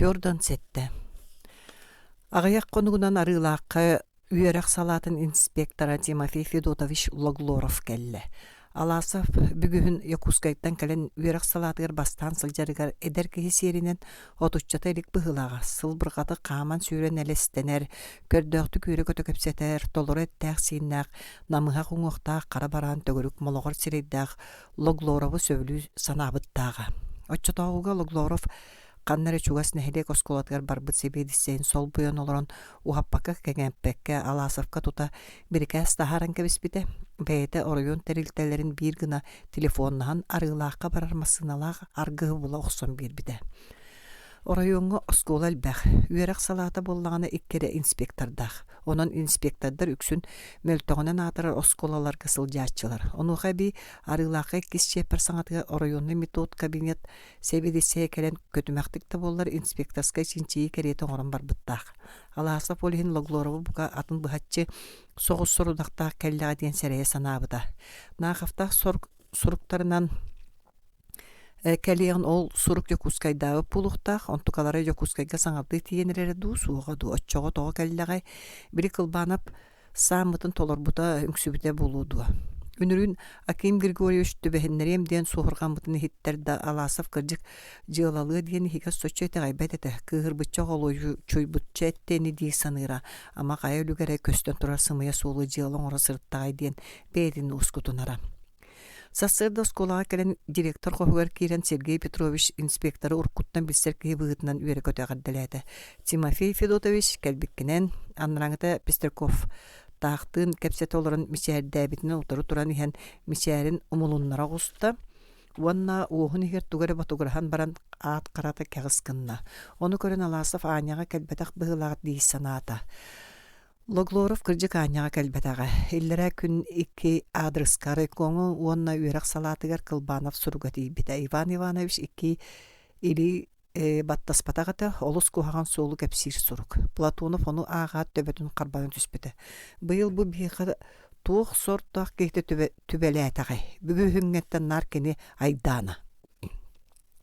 Jordan sette. Ағаяқ қонуынан арылаққа үйерек салатын инспектора Тимофей Федотович Логлоров кәлі. Аласов бүгін Якускайттан кәлін үйерек салатығыр бастан сылжарығар әдер кеге серінен отуччата елік бұғылаға сыл бұрғаты қаман сүйрен әлестенер, көрдөқты көрі көті көпсетер, толыры әттәқ сейіннәқ, намыға құңықтақ, қара баран төгірік молығыр сирейдәқ Логлоровы сөйлі санабыттағы. Отчатауға Логлоров Қаннары чугас нәхелек осколатығар барбыт себедісейін сол бұйын олырын уғаппаққа кәгәмпәкке Аласовқа тута бірікәс тахаран кәбіспіті. Бәйті оройон тәрілтәлерін бір гына телефоннаған арылаққа барармасыналақ аргығы бұла ұқсон бір біді. Оройонғы осколал бәқ, үйерек салаты боллағаны иккері инспектордақ. Онын инспектордар үксін мөлтоғынан атырар осколалар кысыл жатчылар. Онуға бі арылаққа кесче персаңатыға оройонны метод кабинет себедесе кәлен көтімәқтікті боллар инспекторскай синчейі кәреті орын бар бұттақ. Аласов олығын Логлоровы бұға атын бұхатчы соғыз сұрудақтақ кәліға ден сәрәйе санабыда. Нағафтақ сұруқтарынан Кәлиғын ол сұрук Якускайдағы пулуқтақ, онтукалары Якускайға саңарды тиенерері ду суға ду отчоға тоға кәліліғай бірі қылбанап самытын толар бұта үңсібіде болуды. Үнірін Аким Григорьевич түбәхіннерем ден соғырған бұтыны хиттерді Аласов кірдік жылалығы ден хигас сочу әті ғайбәт әті кығыр бұтча ғолу чөй бұтча әттені дей саныра, ама қая үлігәрі көстен тұрар сымыя солы жылалың ора сырттағай ден бәйдін ұскутынара. Сасырда сколаға кәлін директор қоғығар кейрен Сергей Петрович инспекторы ұрқуттан білсер кей бұғытынан үйері көтеғардыләді. Тимофей Федотович кәлбіккінен аныраңыта Пестерков тақтың кәпсет оларын мисәрдәбітінен ұтыры тұран ехен мисәрін ұмылыннара ғұсты. Уанна оғын егер түгәрі батуғырхан баран ат қараты кәғысқынна. Оны көрін Аласов аняға кәлбетақ бұғылағыт дей саната. Логлоров кырдык аняга кәлбәтәгә. Илләре күн ике адрескары коңы уонна үйрәк салатыгар Кылбанов сургати бите Иван Иванович ике или баттаспатагата олус кухаган солу кәпсир сурук. Платонов оны ага төбәтүн карбаны түспәте. Быел бу бихы тух сорттак кейте төбәләтәгә. Бүгүнгәттән наркени айдана.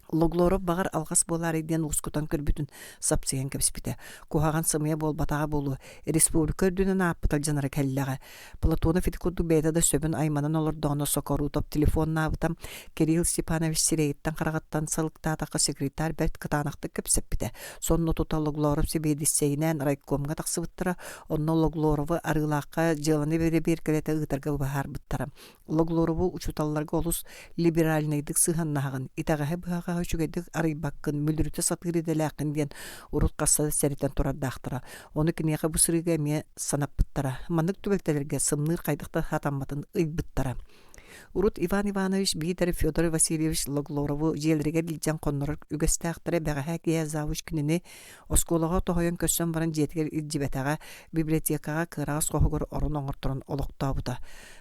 Логлоров бағар алғас болар еден ұскутан көрбітін сапсыген кәпіспіті. Кухаған сымыя бол батаға болу. Республика үрдінін аппытал жанары кәлләға. Платонов етікуду бәйдада сөбін айманын олырдығыны сокорутып телефонна абытам Кирилл Степанович Сирейттан қарағаттан сылықтатақы секретар бәрт кытанақты кәпсеппіті. Сонны тута Логлоров себейдісейінен райкомға тақсыбыттыра, онны Логлоровы арылаққа жыланы беркелеті ұтарға бағар бұттара. Логлоровы учуталларға олыс либеральныйдық сығаннағын. Итағағы бұғаға үчүгедик арыйбаккын мүлдүрүтө сатыры делакын ден урут кассада сәритен тураддактыра. Оны кинеге бу сырыга ме санаппыттара. Мандык түбөлтелерге сымныр кайдыкта хатамматын ыйбыттара. Урут Иван Иванович Битер Федор Васильевич Логлорову желреге билжан коннор үгөстактыра бага кия завуч кинени осколага тохойон көсөн баран жетигер илжибетага библиотекага кырагас когор орун оңорторун олоктабыта.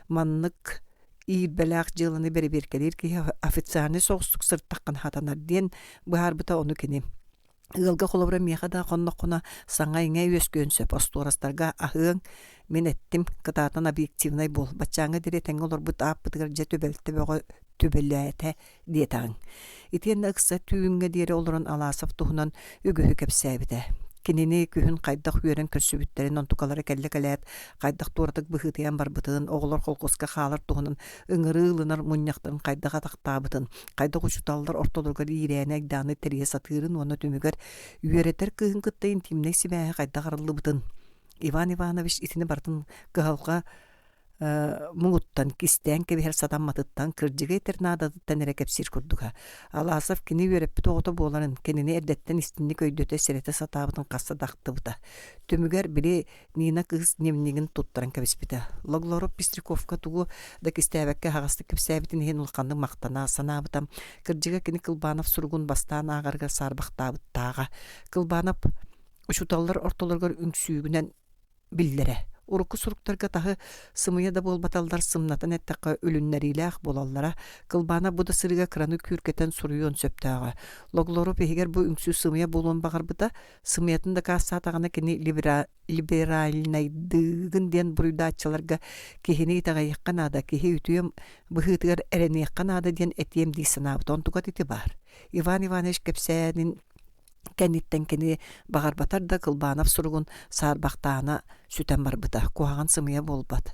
Маннык İlbelak жылыны бері-беркелер ки официальный соғыстық сырттаққан хатанар ден бұхар бұта оны кені. Ғылға қолабыра меқада қоннақ-қона саңа еңе өскөнсі посторастарға ахың мен әттім қытатын объективнай бол. Батчаңы дере тәңгі олар бұт аппытығыр жа төбелті бөғі төбелі әті детаң. Итен ұқса түйінгі дере оларын Аласов тұғынан үгігі кәпсәбіді. Кинини күһүн кайдах үйрен көрсүбүттерин онтукалары кәлле-кәләт кайдах туурдык быхытыян барбытын оголор колкоска хаалар туһунун ыңырыылынар муньяктарын кайдах атактаабытын кайдах учуталлар ортолоргар ирээне даны терие сатырын оны түмүгөр үйретер кыһын кыттайын тимнек сибэhe кайдах арылыбытын Иван Иванович итини бартын кыһалга мугуттан кистен кебер сатамматыттан кыржыгы тернадаттан эрекепсир курдуга. Аласов кини үйреппи тоғыта боларын кенини эрдеттен истинни көйдөте серете сатабытын касса дактыбыта. Түмүгер бири Нина кыз немнигин туттаран кебиспите. Логлоров Пестриковка тугу да кистебекке хагасты кепсебитин хен улканды мактана санабытам. Кыржыга кини Кылбанов сургун бастан агарга сарбактабыттага. Кылбанов учуталлар ортолоргор үңсүүгүнен биллере. Уруку суруктарга тахы сымыя да болбаталдар сымнатын әттаққа өлүннәриләқ болаллара, Кылбана буда сырыга краны күркетен суруйон сөптәға. Логлоров егер бу үңсүү сымыя болуын бағар бұда, сымыятын да кассатағына кені либеральнайдығын ден бұруйдатчыларға кехіне итаға еққан ада, кехе үтуем бұхытығар әріне еққан ада ден әтием дейсін абыт, онтуға деті бар. Иван Иванович кепсәнін Кәнниттен кені бағарбатар да кылбанап сургун саарбақтаана сүтен барбыта, куаған сымыя болбат.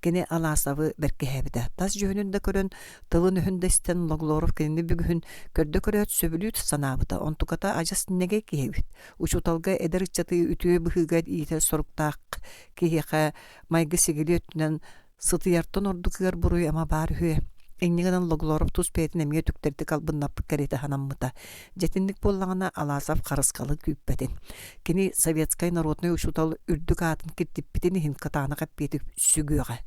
Кені аласавы беркеһәбіді. Тас жөнін да көрін тылын үхіндестен Логлоров кені бүгін көрді көрөт сөбілют санабыта. Онтуката ажас неге кейбіт. Учуталга эдерчаты үтіе бұхыгад иетер соруктақ кейеқа майғы сегілі өттінен сытыяртын ордукығар бұруй ама бар хүе. Эңнигенен Логлоров тус пейтин эмие түктерди калбыннаппы керете ханаммыта. Жетинник боллағына аласав қарысқалы күйіппәден. Кені советскай народный ушутал үрдік атын кеттіппетен хин катаны қаппеті сүгіға.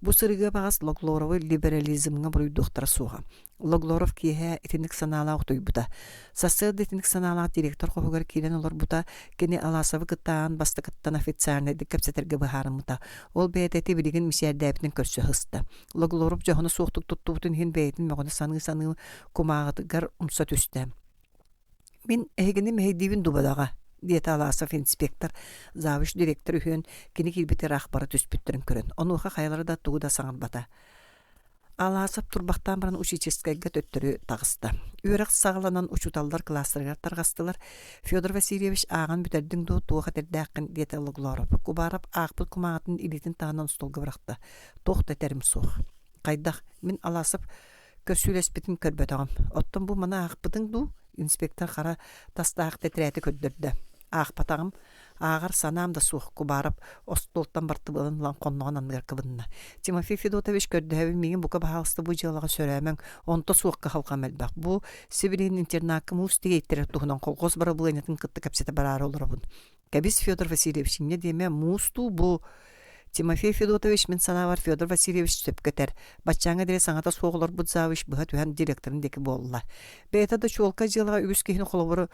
Бу сырыга багас Логлоровы либерализмга буруйдуктар суга. Логлоров кие этинник санала октойбута. Сасыд этинник санала директор кохугар кирен олар бута кени аласавы кыттан бастыкыттан официарны диккепсетерге бахарымыта. Ол бейтети билигин мисиярдәбитин көрсө хыста. Логлоров жохону суктук туттубутун хин бейтин мөгөне саны кумагыгар умса түстә. Мин эгеним хейдибин дубадага диета аласов инспектор, завуш директор үхөн кини килбетер ахбары түспүттерин көрөн. Онуха каялары да тугуда саңырбата. Аласов турбактан баран учительскайга төттөрү тагыста. Үйрак сагаланан учуталдар класстарга таргастылар. Федор Васильевич аган бүтердиң ду туга тердакын диета Логлоров. Кубарап акпыл кумагатын илитин тагынан столга быракты. Тохта терим сух. Кайдах мин аласов көрсүлеспетин көрбөтөгөм. Оттон бу мана акпытың ду инспектор қара тастаақ тетрәті көддірді. Ақпатағым ағар санам да суық күбарып, остолттан барты бұлын лан қоннаған аңғар кыбынна. Тимофей Федотович көрді меген бұқа бағалысты бұ жылаға сөрәмін, онта суыққа қалқан мәлбақ. Бұ Сибирин интернакы мұсты ейттірек тұғынан қолғыз бара бұлайнатын қытты кәпсеті барар олырабын. Кәбіс Федор Васильевич, не деме мұсту бұ Тимофей Федотович мен санавар Федор Васильевич сөпкетер. Батчаңа дере саңата соғылар бұдзавыш бұға түйен директорын декі болла. Бәйта да чуолка жылға үгіз кейін қолыбыры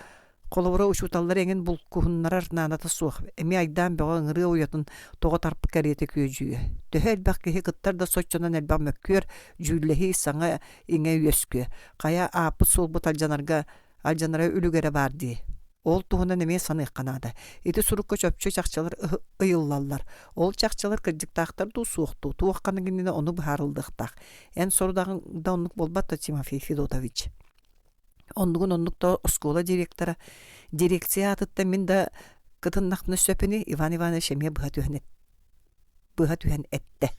ұшуталар еңін бұл күхіннарар нанаты суық. Әме айдан бәға ыңыры ойатын тоға тарпы кәреті күйе жүйе. Төхі әлбәқ кейі қыттар да соччонан әлбәқ мөккөр жүйіліхи саңа еңе өскө. Қая апы сол бұт алжанара үлігері барды. Ол туғынан эме саны қанады. Эти сурукка чөпчө чакчалар ыйыллалар. Ол чакчалар кырдыктактар ду суукту. Туакканы кенене ону баарылдыктак. Эн сорудагы да оннук болбатта Тимофей Федотович. Оннугун школа директора. Дирекция атытта мен да кытыннакны сөпүнү Иван Иванович эме быга түһен этте.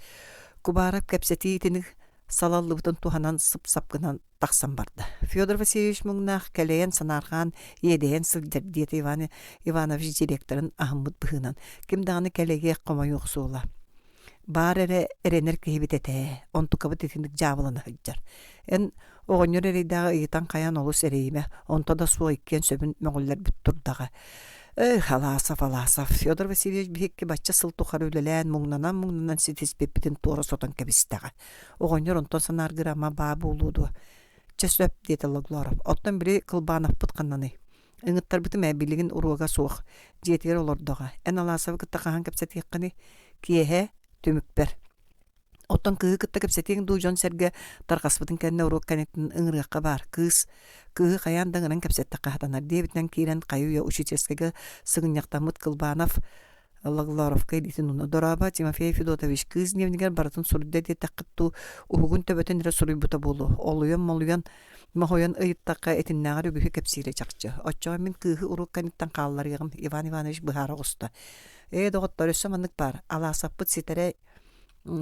Кубарап кепсетиитини салаллыбытын туханан сып-сапкынан тақсан барды. Федор Васильевич мұңнақ кәлейен санарған едейен сылдер деті Иван Иванович директорын ахымбыт бұхынан. Кімдағаны кәлейге қомай оқсуыла. Бар әренер кейбет әтә, онтукабыт етіндік жабыланы хыджар. Ән оғынер әрейдағы иетан қаян олыс әрейме, онта да суа ikкен сөбін мәғілер бүт тұрдағы. Аласав. Федор Васильевич бихекке бачча сыл тухар үлелән муңнанан ситиспеппитин туора сотан кебистага. Оғонер онтон санаргырама бабы улуду. Чесөп дети Логлоров. Оттон бири кылбанов пытканнаны. Ыңыттар битим әбилигин уруга суох. Жетер олордога. Эн аласав кыттакахан кепсет екканы киеhe төмүкпер. Оттон кыһы кытта кепсетиң дуужон серге таргаспытын кэнне урук канеттин ыңырыакка бар. Кыһы каяндаңынан кепсетте кахатанар дебитнен кирен каюя учительскага сыгыньяктамыт Кылбанов Логлоровка дитин уна дораба Тимофей Федотович кыз невнигер баратын сурдде тақытту угун төбөтен ре суруйбута болу. Олуян махоян ыйыттакка этиннагар үгүхү кепсире чакчы. Оччо мен кыһы урук канеттен каллар ягым Иван Иванович быхара госта. Доготтор өссөманнык бар. Аласаппыт ситере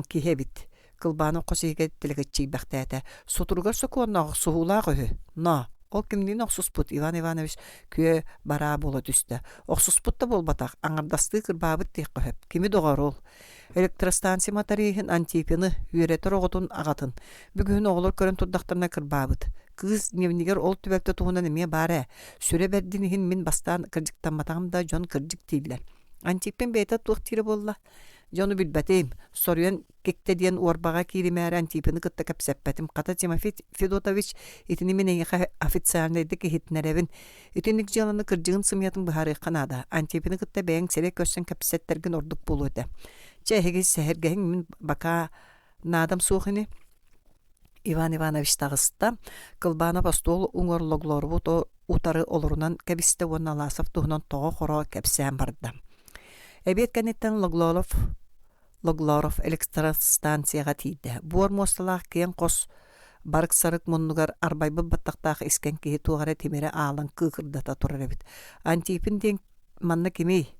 кихебит. Кылбаны косиге телегечи бактата. Сутургар соконнаг суулагы. Ол кимдин оксуспут Иван Иванович күйе бара боло түстө. Оксуспутта болбатак аңардасты кырбабыт тек көп. Кими догорол. Электростанция матарихин антипины үйретер оготун агатын. Бүгүн оголор көрөн турдактарына кырбабыт. Кыз невнигер ол түбөктө тугунан эме бары. Сүрө бердинин мен бастан кырдыктаматамда жон кырдык тийдилер. Антипин бейта туктире болла. Жону билбетейм. Соруян кекте диен уарбага киримээр антипини кытта кепсеппетим. Ката Тимофей Федотович итини менен официальныйды кехитнеребин. Итинник жаланы кыржыгын сымыятын бахары канада. Антипини кытта бэйң серек көссен кепсеттерген ордук болуйда. Чехеги сехергеһин мен бака надам суухини Иван Иванович тагыста Кылбанов астол уңор Логлорову то утары олорунан кебисте вонналасов туһунан того хоро кепсен барды. Эбет канеттен Логлоров электростанцияға тиді. Буар мосталақ кен қос барык сарык муннугар арбайбы баттактаах искен киһи тугара тимере аалан кыыкырдата турар эбит. Антипин ден манна кимей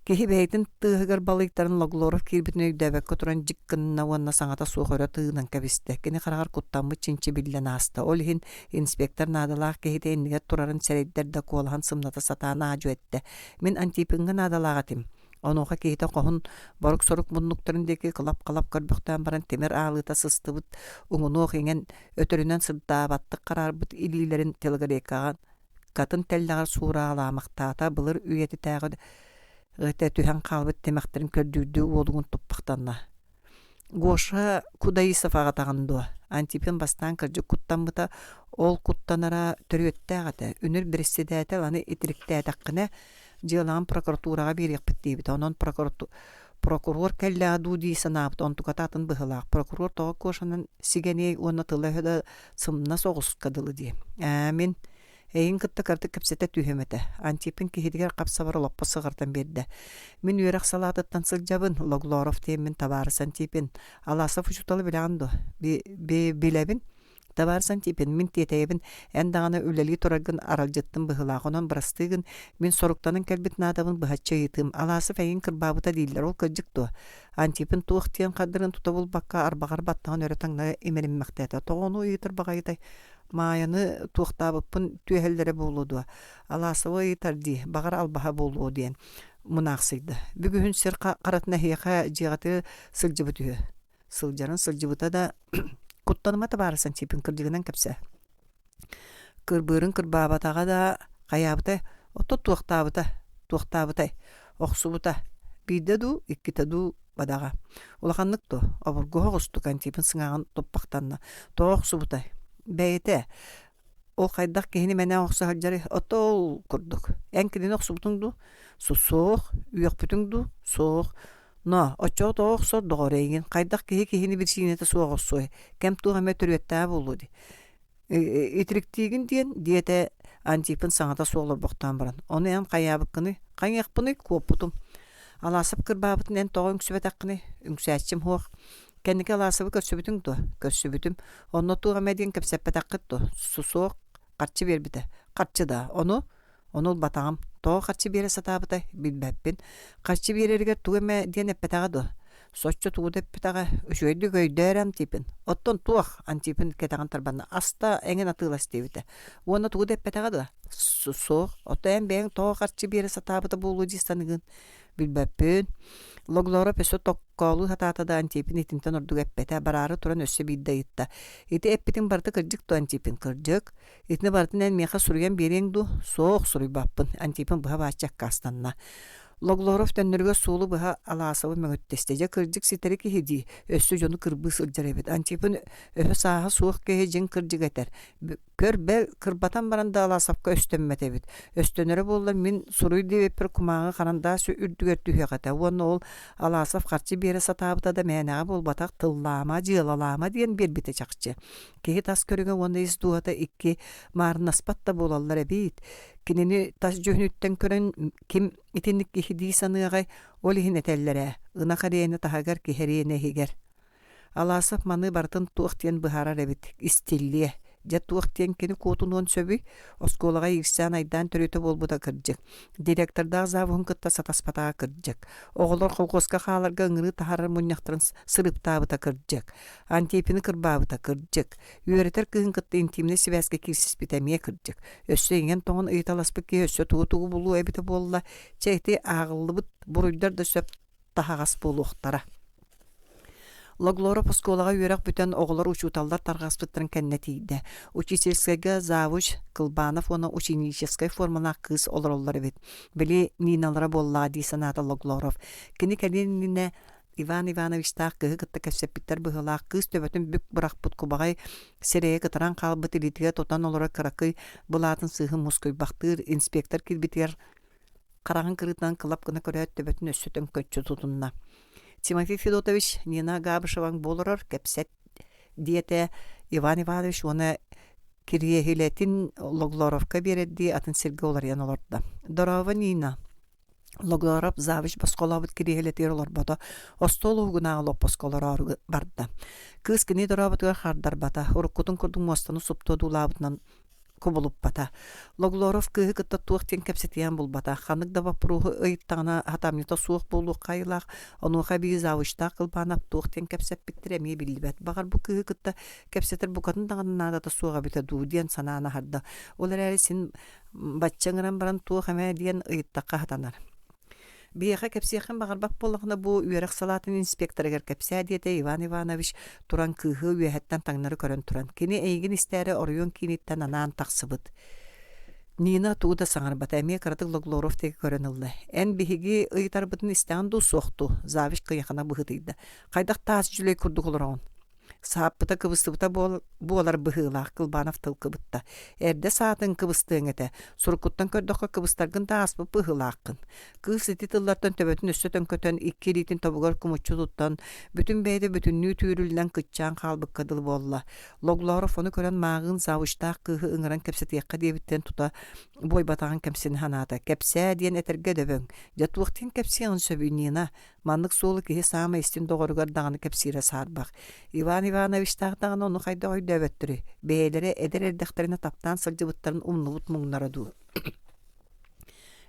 киһи бэйдин тыыһыгар балыйтарын Логлоров киирбитин өйдөбөккө туран жиккынна уонна саҥата суохойро тыынан кэбисте. Кини харагар куттаммыт чинчи биллен ааста. Ол иһин инспектор наадалаах киһите иннигер турарын сэрейдер да куолаһан сымната сатаана аажу этте. Мин Антипинга наадалаагатым. Онуха киһите қоһун борук сорук муннуктарын деки кылап көрбөхтөн баран темер аалыта сыстыбыт уңунуох иңен өтөрүнөн сырдаабаттык караарбыт илиилерин телгаrekkagan катын теллагар суурааламактаата былыр үйети таагы ыта түһэн калбыт темектерин көрдүүдүү уолугун туппактанна. Гоша Кудаисов агатагандуу. Антипин бастан кыржы куттаммыта ол куттанара төрүөттаагата үнүр бирседээте аны итириктээтэккине жылаан прокуратурага берекпит дейбит. Онон прокурор келлаадуу дии санаабыт онтукататын быһылаах. Прокурор тоҕо кошанын сигеней уонна тылыһыда сымна соҕускадылы дии. Мен эйин кытта кырдык кепсете түйөмөтө. Антипин киһидигер капсабар олоппо сыгыртан берди. Мин үөрэх салаатыттан сылжабын Логлоров тиэммин табаарыс Антипин. Аласов учуталы билаганду. Билебин табаарыс Антипин мин тиэтэйбин эн дагана үлели тураргын аралжыттын быһылаах. Онон барастыгын мин соруктанын келбит наадабын быһачча ыйтым. Аласов эйин кырбаабыта дииллер ол кырдьыкту. Антипин туох тиэн кадырын тутабыл бакка арбагар баттаган өрөтаңна эмериммэхтээте. Тоҕону ыйтыр багайытай. Мааяны туохтаабыппын түйэллере болуду. Аласова ыйтарди, багар албаха болуу диэн мунахсыйды. Бүгүһүн сер каратына хейха жиғаты сылжыбытыһы. Сылжарын сылжыбыта да куттанымата барысан типин кырдыгынан кепсе. Кырбырын кырбаабатага да каябыта, отто туохтаабытай, оксубута. Бидde ду, икките ду бадага. Улаханныкту, обургоға густу кантипин сыңаган топпактанна. Тооксубутай. Бәйте ол кайдак кehini менә окса хаҗары отол курдук. Энкидин оксубутуңду сусох, уякпутуңду сох. На, очо тооксо догорейген кайдак кehini бир синете соогосой. Кем тугаме төрөттә булуди. Итриктигин диен диете Антипин саңата соолор боктан баран. Оны ям каябыкны, кайякпыны копутум. Аласып кырбабытын эн тоң сүбетакны, үңсәчим хох. Кенники аласыбы көрсүбүтүм. Онно туға мәден кепсеппетаққытты. Сусуық қатчы бербіті. Қатчы да. Onu батағым. Тоғы қатчы бере сатабытай. Билбәппен. Қатчы берергер туға мәден эппетағады. Соччы туғы деппетаға. Үшөйді көйдер Антипин. Оттон туақ Антипин кетаған тарбанна. Аста әңген атылас дейбіті. Оны туғы деппетағады. Сусуық. Отто ән бәң тоғы қатчы бере сатабыты болу дистанығын. Билбәппен. Логлоров өсө tokkoolu hatatada Antipin itinten ordu eppete bararı turan össö bidda yitta. Iti eppitin barıtı kırcık du Antipin kırcık. Itini barıtın en miyaqa suruyan bereng du soğuk suruy bappın. Antipin bıha başacak kastanna. Loglarov tönürgö suulu bıha alasabı mögöttestece kırcık siteri ki hedi. Össö jonu kırbı sılcar ebet. Antipin öhö saha soğuk kehe jin kırcık eter. Kör bel kırbatan baranda alasapka östönmet ebet. Östönöre bollar min suruy debepir kumağı karanda sö ürdüger tühegata. Onu ol alasap karşı bere satabıta da menağı bol batak tıllama, jılalama diyen bir bite çakçı. Kehe tas körüge onu izduhata iki marnaspat da bolallar ebet. Kinini tas jönütten kören kim itinlik kihidi sanıgay olihin etellere. Ina kariyene tahagar kiheriyene higer. Alasap manı bartın tuğtiyen bıharar ebet. İstilliye. Jat tuğtiyen kini kotunuon söbü. Oskolaga yirsen aydan törütü bolbuda kırcık. Direktorda zavuhun kıtta sataspatağa kırcık. Oğullar kolkoska xalarga ıngırı taharar munyaqtırın sırıptabıta kırcık. Antipini kırbabıta kırcık. Üreter kıhın kıtta intimini sivaske kirsis bitemiye kırcık. Össö ingen toğun ıytalaspık ki össö tuğu bulu ebite bolla. Çeyti ağıllı bıt buruydar da söp tahağas buluqtara. Loglarov oskolaga üyerek bütün oğullar uçutallar targaspıttırın kennetiydi. Учительскайга завуч Кылбанов оны ученической формана кыз олар бит. Били ниналара болла ди саната Логлоров. Кини калинине Иван Иванович так кытта кәсеппиттер быһыла кыз төбөтүн бүк буракпыт кубагай серее кытаран калбыт илитиге тотан олара каракый булатын сыгы мускуй бактыр инспектор килбитер караган кырытан кылап кына көрөт төбөтүн өссөтөн көччү тутунна. Тимофей Федотович Нина Габышеван болорор кепсет диете Иван Иванович оны кирьехилетин Логлоровка бередди атын Сергей оларьян олорда. Дорова Нина Логоров завиш басколабыт кирихелетер олорбата, остол угуна олоп басколар барда. Кыз кини дорабытыгар хардар бата, уруккутун курдун мостану суптодулабытынан кубулуп бата. Логлоров кыһы кытта туохтен кепсетиян булбата. Ханык да вапруху ыйттана хатамнита суох болу кайылах, онуха биги завышта кылбанап туохтен кепсеп биттиреме билбет. Багар бу кыһы кытта кепсетер букатын дагана да суога бите дудиен санана харда. Олар әле син батчаңыран баран туох эме диен ыйттакка хатанар. Бияха кепсияхан багарбак боллахына бу үерек салатын инспекторыгар кепсия диете Иван Иванович туран кыһы үеһеттен таңнары көрөн туран. Кини эйгин истәре орыйон киниттен анаан тақсыбыт. Нина тууда саңарбат әме каратык Логлоров теге көрөн ылды. Эн биһиги ыйтарбытын истән ду сохту. Завиш кыяхана быһытыйды. Кайдак таас жүлей курдук олорон. Сааппыта кыбыстыбыта буолар быһыылаах кылбанов тылкыбытта. Эрде саатын кыбыстыың эте. Сурукуттан көрдөккө кыбыстаргын тааспы быһыылааккын. Кыыс ити тыллартан төбөтүн өссөтөн көтөн икки литин тобугар кумуччу туттан бүтүн бэйде бүтүннүү түүрүллен кытчаан хаалбыккадыл болла. Логлоров ону көрөн маагын завыштаах кыыһы ыҥыран кепсетиэкка диэбиттен тута бой батаган кемсин ханаата. Кепсээ диэн этерге дөбөң. Жатуохтен кепсиэҥин сөбүнниина. Маннык суолу киһи саама истин доҕоругар даҕаны кепсиирэ саарбах. Иван Иванович тағдағын оны қайда ойда өбөттүрү. Бээлері эдер эрдехтерine таптан сылжыбыттарын умнубут муңнара ду.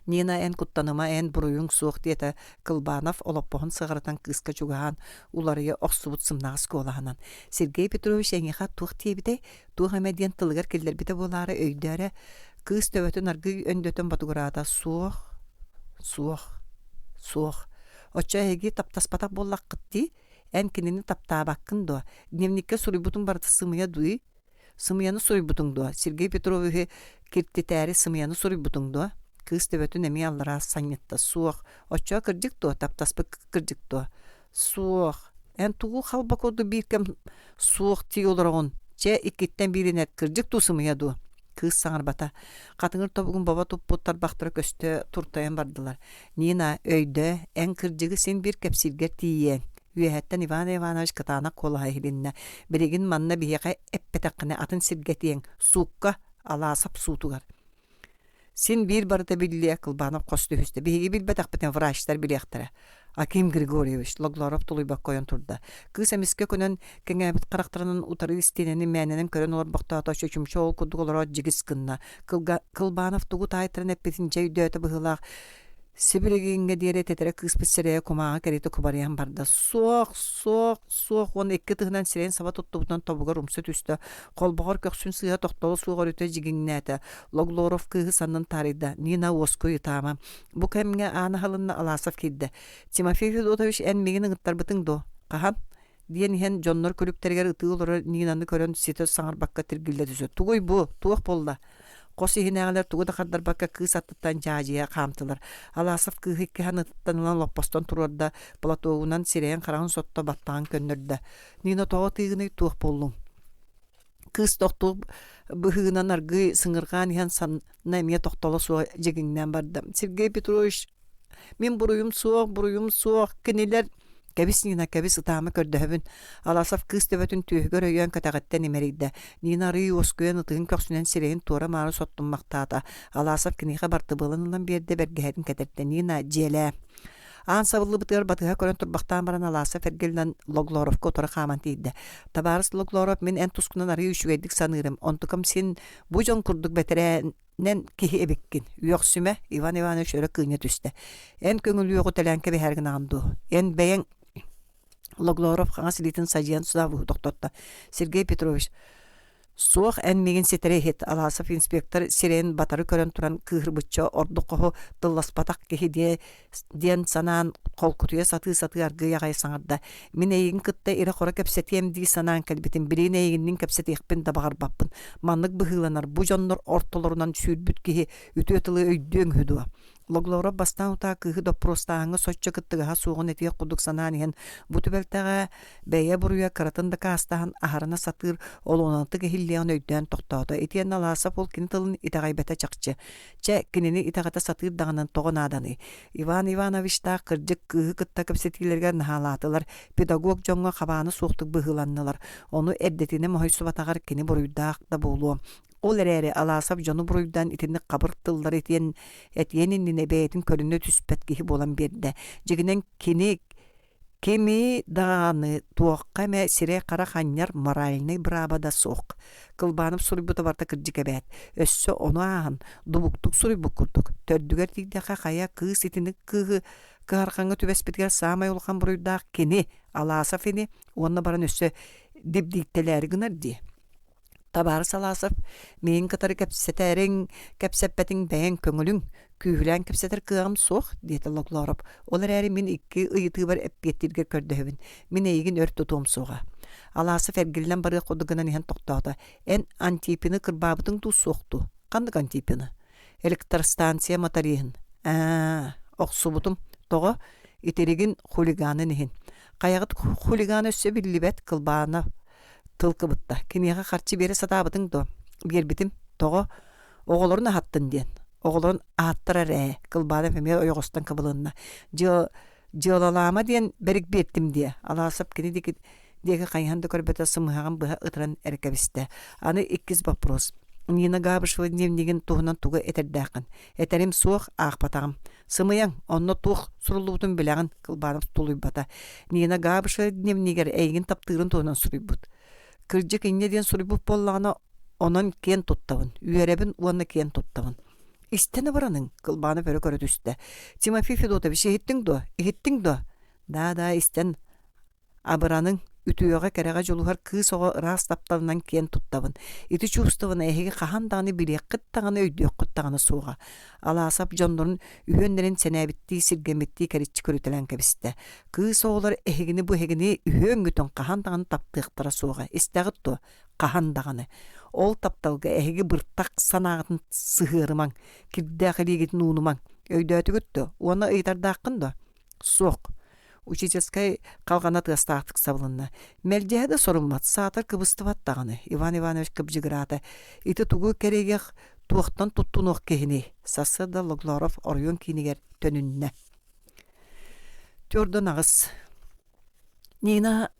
Нина эн куттаныма эн буруюң суох диэте Кылбанов олоппоһун сыгырытан кыска чугаһан уларыйа охсубут сымнаас колаһанан. Сергей Петрович эңиха туох тиебите, туох эмедиен тылыгар киллербите булары өйдөрө кыыс төбөтүн аргы өндөтөн батугураата суох. Очча эги таптаспатак боллак кытти, эн кинини таптаабаккын дуа. Дневникке суруйбутун барыты сымыя дуи. Сымыяны суруйбутун дуа. Сергей Петровичи кирттитääри сымыяны суруйбутун дуа. Кыыс төбөтүн эми аллара саннетта суох. Очча кырдьык дуа, таптаспы кырдьык дуа. Суох. Эн тугу халбакоду биркем суох тии олорогон. Че иккиттен биринет кырдьык туу сымыя дуа. Кыыс саңарбата. Катыңыр тобугун баба туппуттар бактыра көстө туртайын бардылар. Нина өйдө эн кырдьыгы сен бир кепсилгер тиийен. Үеһеттен Иван Иванович катаана колаһа хилинне. Берегин манна биһиэхэ эппетеккыне атын сиргетиең суукка алаасап суутугар. Син бир барыта биллиэ Кылбанов костүһүстэ. Биһиги билбетекпетен врачтар билиэхтере. Аким Григорьевич Логлоров тулуйбак койон турда. Кыыс эмиске көнөн кеңэбит карактарынын утары истенени мээненен көрөн олар бактаата чөчүмчө ол кудуголоро жигис кынна. Кылбанов тугу тайтырын эппетин жайдөөтө быһылаах Сибирегинге диэре тетере кыспыт сирее кумаға кереті кубариян барда. Соқ, он экки тыгынан сирен саба туттубутан тобугар умсы түсті. Қолбағар көксүн сыға тоқтолы суғар өте жигиңнәті. Логлоров кығы саннын тарыда. Нина оску ютама. Бұ кәмге аны халынна аласов келді. Тимофей Федотович ән мегінің ұттар бұтың до. Қахан? Диен хен жоннор көліктергер ұты олары Нинаны көрін сеті саңар баққа тіргілді түсі. Туғой бұ, туық болда. Коси хинәгәләр тугы каддар бакка кыз аттан жаҗия камтылар. Аласов кыһы кәһән аттанлан лопостон турда платоунан сирен карагын сотта баттан көннөрдө. Нина тоо тыгыны тух боллум. Кыз токту быһыгынан аргы сыңырган ян сан нәмия токтолы су жегиңнән барды. Сергей Петрович мен буруюм суок кинелер Кәбис Нина кәбис ытаамы көрдөһөбүн. Аласов кыз төбөтүн түйгөр өйөн катагаттан эмерийде. Нина рый оскуен ытыгын көксүнен сирейин туора маары соттун мактаата. Аласов киниха барты былынынан берде бергеһедин кәтерде. Нина желе. Аан сабылы бытыгар батыга көрөн турбактан баран Аласов эргелден Логлоров котора хаман тийди. Табарыс Логлоров мен эн тускунан ары үшүгейдик санырым. Онтукам син бу жон курдук бетеренен кихи эбеккин. Уйоксүмө Иван Иванович өрө кыйны түсте. Эн көңүл уйогу теленке бехерген анду. Эн бейен Логлоров хаңа силитин сажиян судаву доктотта. Сергей Петрович суох эн меген сетерехет Аласов инспектор сирен батары көрөн туран кыһырбытчо ордуккоху тылласпатак кихи диен санаан колкутуя саты аргы ягай саңарда. Мен эйгин кытта ире хора кепсетием ди санаан калбитин билин эйгиннин кепсетиекпин дабагар баппын. Маннык быһыыланар бу жоннор ортолорунан сүүрбүт кихи үтүөтылы өйдөң хүдуа. Логлоров бастан ута кыһы допростааңы соччо кыттыгаха суугун этиек кудук санаанихен бу түбэлтэҕэ бэйэ буруя каратын да каастаһан аһарына сатыыр олуонанты киһиллиэҕин өйдөөн тохтоото. Этиэн Аласов ол кини тылын итаҕайбэtä чакчы. Че кинини итаҕата сатыыр даҕынан тоҕонааданы. Иван Иванович та кырдьык кыһы кытта кэпсетиилэригэр наһаалаатылар. Педагог жоҥҥо хабааны суохтук быһыыланнылар. Ону эрдетине моһойсубатаҕар кини буруйдаах да буолуо. Ol ereri alasap jonu buruydan itini kabırtıllar etiyenin nebeyetin köründe tüspet gihi bolan birde. Jiginen Kemi dağını tuğakka me sire kara hanyar moralini brabada soğuk. Kılbanıp suruybuta barta kırcık ebet. Össö onu ağın. Dubuktuk suruybu kurduk. Tördüger tigdaka kaya kız itini kıharkanı tübespitger samay olkan buruydak keni alasa feni. Onna baran össö dibdikteleri gınar di. Tabarı salasıp, meyin katarı kepseppetin beğen köngülün, kühülen kepseter kığam soğuk, diyeti loglorop. Olar eri min iki ıyıtı var epiyettirge kördöhübün. Min eygin ört tutuğum soğa. Alası fergililen barı kodugana nihan toktağda. En antipini kırbabıtın tu soğuktu. Kandık antipini. Elektrostansiya matariyin. Oksubutum. Toğa, iterigin huliganı nihin. Kayağıt huliganı össe billibet kılbağına tılkı bıtta. Kiniyaga karşı beri satabıdın do. Bir bitim toğu oğulorun ahattın diyen. Oğulorun ahattırar kılbağına femeye oyogostan kabılığına. Cığılalama diyen berik birtim diye. Alasap kini deki kayhandı körbete sımıhağın bıha ıtıran erkebiste. Anı ikkiz bapros. Nina gabışı ve nevnigin tuğunan tuğu eterdağın. Eterim soğuk ağpatağım. Sımıyan onunla tuğ surulubutun bilağın kılbağına tuluybata. Nina gabışı ve nevniger eygin taptığın tuğunan suruybut. Kırcık inne diyen suruybup bollağına onan ken tuttavın. Üyerebin uanna ken tuttavın. İstene varanın kılbağını böyle körü düştü. Timofey Fedot'a bir şey hittin do. Da isten abıranın ütüyoga kerega joluhar kız oğa ras taptavından ken tuttavın. İti çuğustavın ehegi kahan dağını bilek kıttağını öydüyok kıttağını soğa. Alasap jondorun ühönlerin senebittiği sirgemittiği keritçi körütelen kebiste. Kız oğlar ehegini bu hegini ühön gütün kahan dağını taptığıktara soğa. İstağıt do kahan dağını. Ol taptalga ehegi bırtak sanağıtın sıhırıman. Kirdağıli gitin unuman. Öydötü güttü. Ona ıytardağın do. Soğuk. Учительскай қалғана тыстақтық сабылынна. Мәлдеһі де соруммат, саатар кыбыстыбат дағаны. Иван Иванович кыбжыгыраты. Ити тугу керегех туақтан туттунуқ кехіне. Сасы да Логлоров орыйон кейнігер төнінне. Төрден ағыз. Нина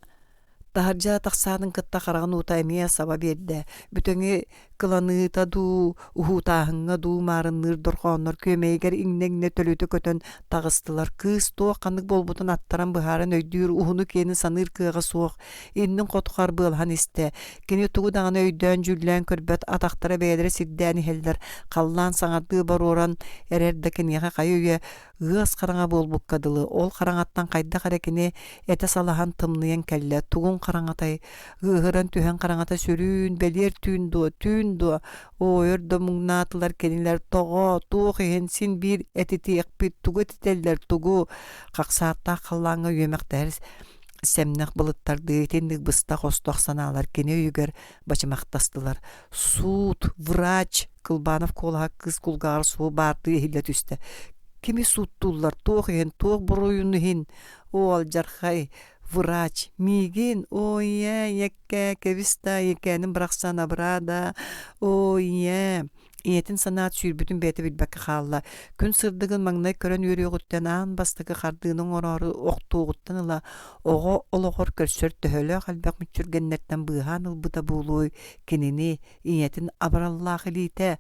Таһаржа тахсаадын кытта караган утаймия саба берде. Бүтөңү кыланы таду, ухутаһыңга ду марынныр дорхоннор көмейгер иңнегне төлөтө көтөн тагыстылар. Кыз тоо канык болбутун аттаран быхарын өйдүр ухуну кени саныр кыга суок. Иннин котухар былхан исте. Кени тугу даган өйдөн жүллен көрбөт атактара бедере сиддени хелдер. Каллан саңарды бар оран эрерде кенияга кайыгы гыс караңа болбук кадылы. Ол караңаттан кайда карекени эте салахан тымныян келле. Тугун караңатай гыгыран түһен караңата сөрүн белер түн до ойырды мұңнатылар кенилер тоғы туғы хенсин бір әтеті екпет туғы тетелдер туғы қақсатта қалаңы өмектер сәмнақ бұлыттарды етендік бұста қостық саналар кене үйгер бачымақтастылар. Суд, врач, Кылбанов қолға қыз құлғар суы барды ехілі түсті. Кеми суттулар тоғы хен, тоғы бұруыны хен, ол жарқай врач, мигин, якка, кевиста, якканын брақсана брада, Иетин санаат сүйрбүтүн бәті билбәкі қалла. Күн сырдығын маңнай көрін өріғыттен аң бастығы қардығының орары оқтуғыттан ыла оғы олығыр көрсөр төхөлі қалбәк мүтчүргеннерттен бұған ылбыта бұлуй кенini иетин абараллағы лейте.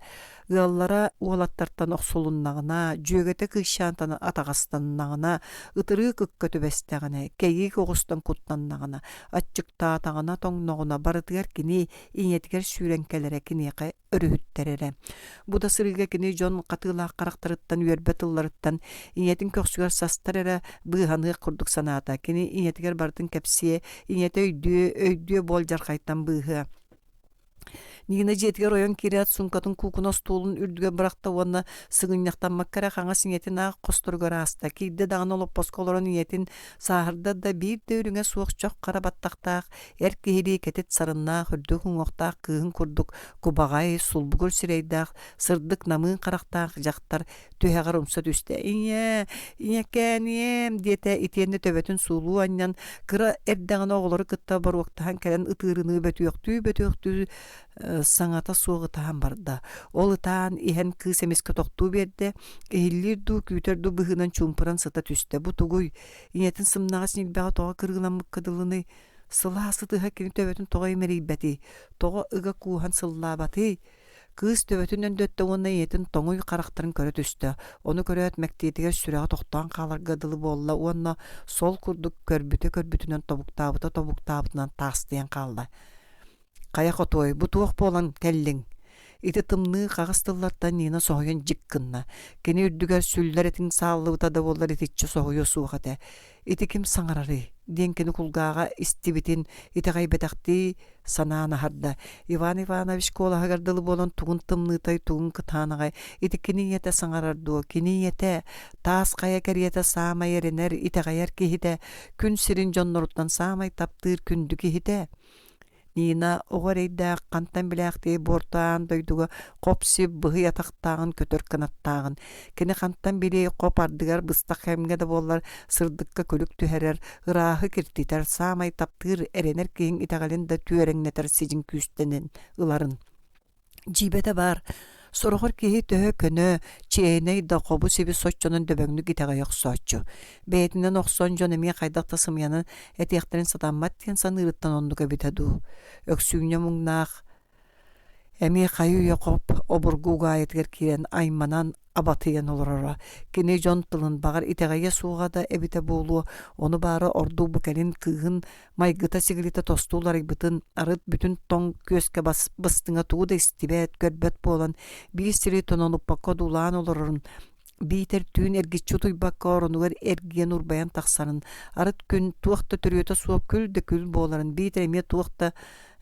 Ғаллара уолаттартан оқсулуннағына, жөгеті күйшантаны атағастаннағына, ұтыры күккөті бәстәғіне, кәйі коғыстан құттаннағына, атчықтатағына тоңнағына барытығар кені иетігер сүйренкелері кенеқі өрүһүттерере. Бу да сырыга кини жон катыла карактарыттан үйөрбетылларыттан иетин көксүгөр састарера быханы курдук санаата. Кини иетигер бардын кепсие, иете өйдүө бол жаркайттан быхы. Нигина жетигер ойон кириат сумкатын кукуна стулун үрдүгө быракта онна сыгыньяктан маккара хаңа сиңетина костургөр аста. Кийде даган олоп посколорон иетин саарда да бир дөөрүңө суок чок карабаттактаак эр киһири кетет сарынна хүрдүк уңоктаак кыыгын курдук кубагай сулбугөр сирейдаак сырдык намыын карактаак жактар түһэгер умса түстэ. Инекением диете итиэнде төбөтүн суулуу аньян кыра эрдэгэн оголору кытта боруоктахан келен ытыырыны бөтүөктүү саңата суығы таан барда. Ол таан иһен кыыс эмеске тоқтуу берде. Эхиллирду күтерду быһынан чумпыран сыта түсте. Бу тугуй инетин сымнага синилбэга тоға кыргынан мыккадылыны сылаа сытыха кини төбөтүн тоға эмерийбэти. Тоға ыга куухан сыллаабаты. Кыз төбөтүнөн дөттө уонна иетин тоңуй карактарын көрө түстө. Ону көрөт мектиетиге сүрөҕө тохтоон кааларга дылы болла уонна сол курдук көрбүтүнөн тобуктаабытынан таастыйан каалла. Кая хотой, бу туох болан келлиң. Ити тымны кагыстыллардан Нина соһуйан жиккынна. Кени үрдүгөр сүллер этин сааллыбыта да боллар итиччи соһуйу суухате. Ити ким саңарары? Ден кени кулгаага истибитин ити гайбетакти санаана харда. Иван Иванович колаһагардылы болан тугун тымнытай тугун кытаанагай. Ити кини ете саңарардуо, кини ете таас кая кериете саамай эренер ити гаяр кихите, күн сирин жонноруттан саамай таптыыр күндү кихите. Нина оғарейдәк қантан біләқті бортаан дойдуға қопсып бұғы ятақтағын көтөр қанаттағын. Кені қантан білей қоп ардығар бұстақ хәмге да болар сырдыққа көлік түхәрер, ұрағы кіртитер, самай таптығыр әренер кейін итағалын да түереңнетер сежін күстенен ұларын. Жибеті бар. Сорохор киһи төһө көнө чиэней да қобу сиби соччонун дөбөңнү гитага йоксооччу. Бээтинен оксон жон эмие кайдакта сымыянын этиэхтерин сатаммат тиен саныырыттан ондуга битаду. Өксүүнө муңнаах эмие кайуу йокоп обургууга айтыгар кирен айманан абатыян олорора. Кини жон тылын багар итегайя сууга да эбите болу, оны бары орду букелин кыгын майгыта сиглите тостуулар бытын арыт бүтүн тоң көскө бастыңа тууда истибет көрбөт болан бийсири тононуп бакка дулаан олорорун. Битер түүн эргиччу туйбакка оронугар эргиен урбаян таксарын. Арыт күн туакта төрүөтө суок күлдө күл боларын. Битер эме туакта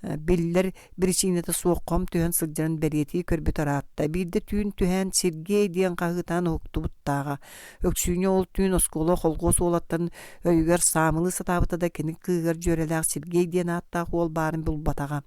беллер биричинете суокком түһэн сылдьарын бериети көрбөт араатта. Бирде түүн түһэн Сергей диэн кагытаан уктубуттаага. Өксүүнө ол түүн осколо холгос олаттарын өйгөр саамылы сатабыта да кени кыыгар жөрелээх Сергей диэн ааттаах ол баарын булбатага.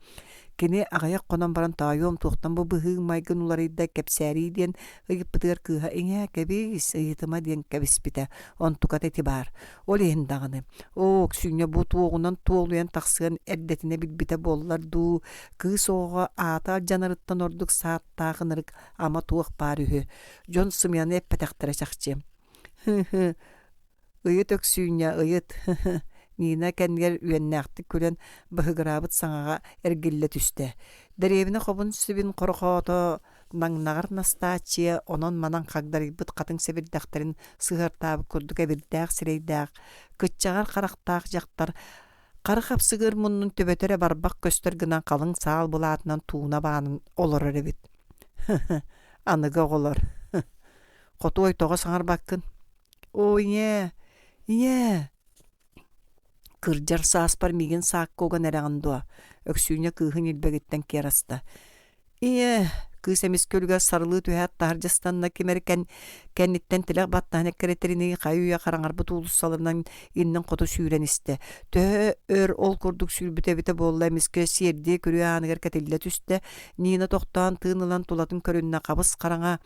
Кени агаяк конан баран таайом туохтан бу быһыың майгын уларыйда кепсääри диэн ыйыппытыгар кыыһа эҥэ кэбис ыйытыма диэн кэбиспите онтукат эти бар. Ол иһин даганы. Өксүүнө бу туогунан туолуян тахсыган эрдетине билбите боллар дуу кыыс оҕо аата жанарыттан ордук сааттаагынырык ама туох бар үһү. Жон сымыяны эппэтехтере чахчы. Ыйыт өксүүнө ыйыт. Нина кәнгер үйәннәхті көрен бұхыгырабыт саңаға әргілі түсті. Дәребіні қобын сүбін қорқоты наңнағар настачия, онон манан қағдарыбыт қатын сәбірдәқтерін сығыртабы көрдік әбірдәқ сірейдәқ. Күтчағар қарақтақ жақтар. Қары қапсығыр мұнның төбетері барбақ көстер гынан қалың сал бұлатынан туына бағанын олар әребет. Анығы олар. Қоту ойтоға саңар баққын. Ой, не. Кыржар сааспар миген сааккооган эрэгандуа. Өксүүнө кыыһын илбегиттен кераста. Кыыс эмис көлүгө сарылыы түһэät тааржастанна кимери кэнниттен тилэх баттаһына керетерини кайууя караңарбыт улуссалынан иннен кото сүүрен исте. Төһө өр ол курдук сүүрбүтебите болла эмиске сиэрдии көрүө ааныгар катилле түстэ. Нина тохтоон тыынылан тулатын көрүннэ кабыс караңа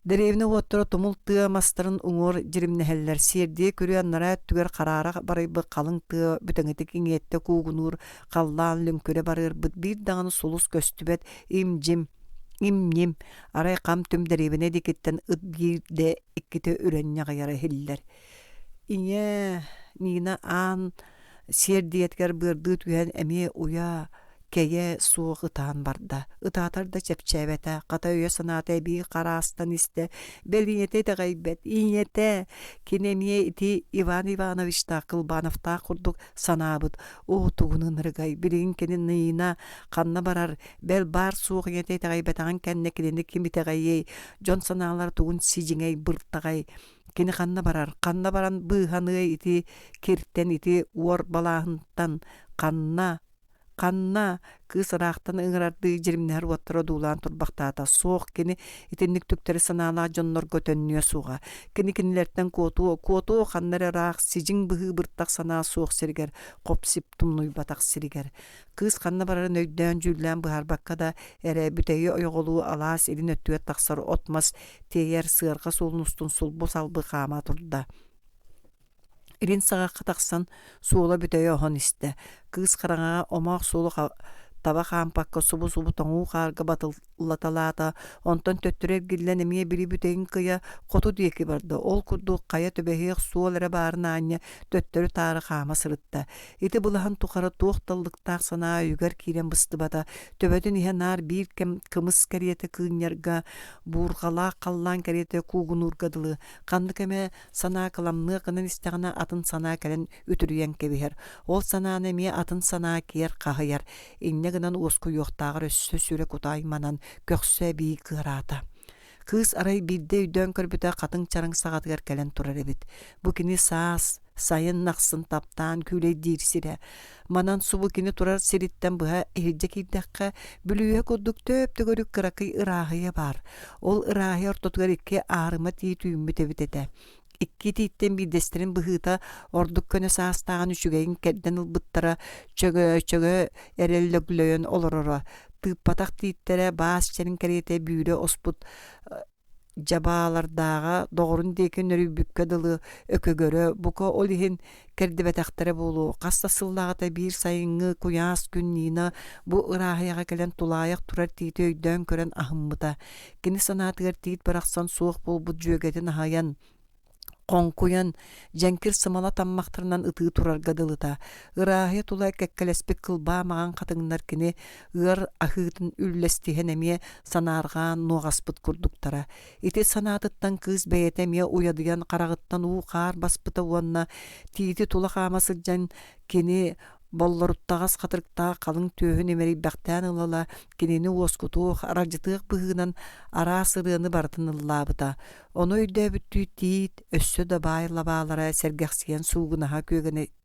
Деревне уоттора тумул тыа мастарын уңор жиримнехеллер сиэрдие көрүөн нара түгер караара барайбы калың тыа бүтөңети киңиэтте куугунуур қаллаан лөңкөрө барыр быт бир даганы сулус көстүбет имним арай кам түм деревне дикиттен ыт бирде икките үрөнне гаяра хиллер. Нина аан сиэрдиеткер бырдыы түһэн эмие уя кее суох ытаан барда. Ытаатар да чепчебете, ката өйө санаата эби караастан исте, белинете тегайбет, инете, кинемие ити Иван Иванович та Кылбановта курдук санаабыт, о тугунын рыгай, билин кенин ныйна, канна барар, бел бар суох инете тегайбетаган кенне кенини кими тегайей, жон санаалар тугун сижиңей быртагай, кини канна баран быханы ити киртен ити уор балаахынтан Канна кыз арақтан ыңырарды жиримнер уаттыра дулаан турбақтаата соқ кені итинник түктері санаала жоннор көтөннүө суға. Кені-кенилерден куоту қаннары арақ сижин бұғы бұрттақ санаа соқ сиригер, қопсип тумнуй батақ сиригер. Кыз қанна барарын өйден жүрлен бұхарбаққа да әрі бүтейі ойғолу алаас елін өттует тақсар отмас тейер сығырға солын устун сулбу салбы қама турда. Ирин сағаққа тақсан суола бүтөйі оған істі. Кыз қараңаға омақ суолу таба хампакка субу тоңу карга батыллаталата онтон төттүрер гилlen эмие бири бүтегин кыя коту диеки барды. Ол курду кая төбеһиэх суолара баарына анья төттөрү таары хама сырытта. Ити булахан тухара туохталлыктаах санаа үгер кирен быстыбата төбөтүн иһэ наар биир кымыс кэриэте кыынньарга буургалаах қаллаан кэриэте куугунуургадылы канды кэме санаа кыламныы кынан истэҕинэ атын санаа кэлэн үтүрүйэн кэбиһэр. Ол санааны эмие атын санаа киэр хаһыяр. Инне гынан уоску юохтаагар өссө сүрэ кутайманан көхсө бии кыыраата. Кыыс арай бидде үйдөн көрбүтэ катың чарың саҕатыгар кэлэн турар эбит. Бу кини саас сайын нахсын таптаан күлей диирсире. Манан субу кини турар сириттен быһа эһирдьэ киирдэххэ бүлүүэ курдук төөптөгөрүк кыракый ырааһыйа бар. Ол ырааһый ортотугар икки аарыма тии түйүммүт эбитэтэ. Икки тииттен бидестерин быһыыта ордук көнө саастааҕан үчүгэйин кэрдэн ылбыттара чөгө эреллөглөйөн олороро. Тыыппатах тииттерэ баас чэрин кэриэтэ бүүрэ оспут жабаалардааға доҕорун диэки нөрүбүккэ дылы өкөгөрө бука ол иһин кэрдибэтэхтэрэ буолу хаста сыллаҕата биир сайыҥҥы куяас күн ниина бу ырааһыйаҕа кэлэн тулаайах турар тиити өйдөөн көрөн аһыммыта. Кини санаатыгар тиит барахсан суох булбут дьүөгэтин аһайан қонкуян жанкир сымала таммахтарынан ытыы турарга дылыта. Ырааһы тулай кэккэлэспит кылбаамаҕан хатыҥнар кини ыар аһыытын үллэстиһэн эмиэ санааргаан нуоҕаспыт курдуктара. Ити санаатыттан кыыс бэйэтэ эмиэ уядыйан хараҕыттан уу хаар баспыта уонна тиити тула хаама сылдьан кини боллоруттаҕас хатырыктаа халыҥ түөһүн эмерийбэхтээн ылала кинини уоскутуох арадьытыах быһыынан араа сырыаны бартын ыллаабыта. Ону үйдөөбүттүү тиит өссө да баайлабаалара сэргэхсиэн суугунаһа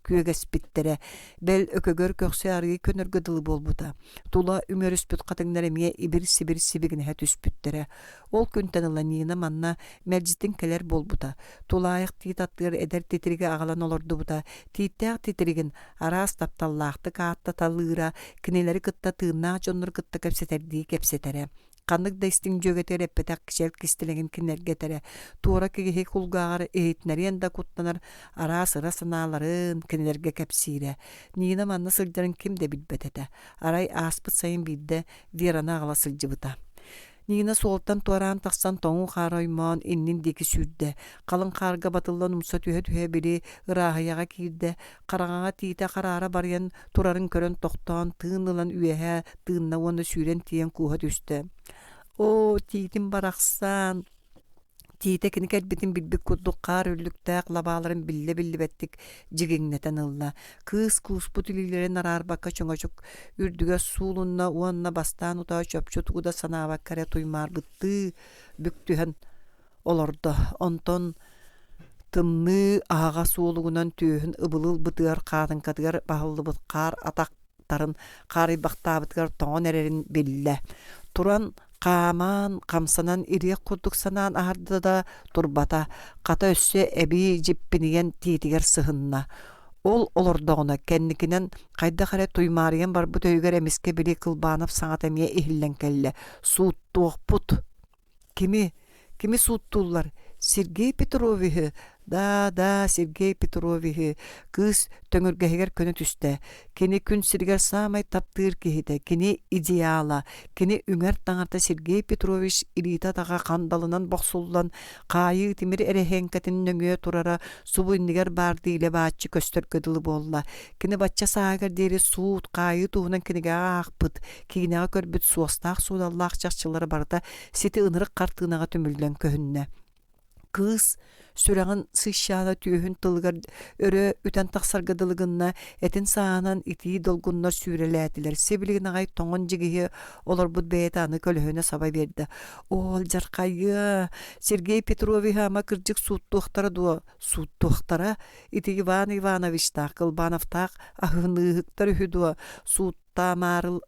күөгэспиттерэ бэл өкөгөр көхсө арыгы көнөргө дылы болбута. Тула үмөрүспүт хатыҥнар эмиэ ибир-сибир сибигинэһэ түспүттерэ. Ол күнтэн ыла ниина манна мэрдьитин келер болбута. Тулаайах тиит аттыгар эдер титириге аҕалан олордубута. Тииттээх титиригин араас тапталлаахты каатта талыыра кинилери кытта тыыннаах дьоннор кытта кэпсэтэрдии кэпсэтэрэ. Каннык да истиң дьүөгэтер эппэтэх кишэл кистилеген кинергетере. Туора киһи кулгаагар эйитнэрийэн да куттанар араа сыра санааларын кинерге кэпсиире. Ниина манна сылдьарын ким да билбэтэтэ. Арай ааспыт сайын биирдэ Верана аҕала сылдьыбыта. Ниина суолтан туараан тахсан тоҥу хаароймоон иннин диэки сүүрдэ. Халыҥ хаарга батыллан умса түһэ бiri ырааһыйаҕа киирдэ. Хараҕаҥа тиитэ хараара барыйан турарын көрөн тохтоон тыын ылан үөһэ тыынна уонна сүүрэн тиийэн кууһа түстэ. О, тиитин барахсан. Тиите кини кэлбитин билбик курдук хаар үллүктээх лабааларын билле-биллибэттик жигиҥнэтэн ылла. Кыыс кууспут илиилэрин араарбакка чоҥочук үрдүгэ суулунна уонна бастаан утаа чөпчүтугуда санаабаккарэ туймаарбытты бүктүһэн олордо. Онтон тымны ааҕа суулугунан түүһүн ыбылыл бытыар хаатынкатыгар баһыллыбыт хаар атактарын хаарыйбахтаабытыгар тоҕон эрэрин биллэ. Туран Қааман, қамсанан ириек курдук санаан аһарда да турбата, қата өссө эби жиппиниген тиитигер сыһынна. Ол олордоҕуна кэнникинен хайда харе туймаарыйан барбыт өйгөр эмиске били кылбаанап саҥат эмиэ иһиллэн кэллэ. Сууттуохпут. Кими сууттууллар? Сергей Петровиһы. Да, Сергей Петровиһы. Кыыс төҥүргэһигэр көнө түстэ. Кини күн сиргэр саамай таптыыр киһитэ. Кини идеала. Кини үҥэр таҥарта Сергей Петрович илиита таға хандалынан бохсуллан хаайыы тимир эрэһэҥкэтин нөҥүө турара субу иннигэр баарды илэ бааччы көстөргөдылы буолла. Кини бачча саагар диэри суут хаайыы туһунан кинигэҕэ аахпыт. Кигинэҕэ көрбүт суостаах суудаллаах чахчылары барда сити ынырык картыынаҕа төмүллэн көһүннэ. Кыыс сүрэҕин сыыщаана түөһүн тылыгар өрө үтэн тахсаргадылыгынна этин саанан итии долгуннар сүүрэлээтилэр. Себилигин аҕай тоҥон жигиһи олорбут бэйэтэ аны көлөһүнэ саба биэрдэ. Ол жархайы Сергей Петровиһы ама кырдьык сууттуохтара дуо. Сууттуохтара ити Иван Ивановичтаах Кылбановтаах аһыыныыһыктар үһү дуо. Сууттаамаарыл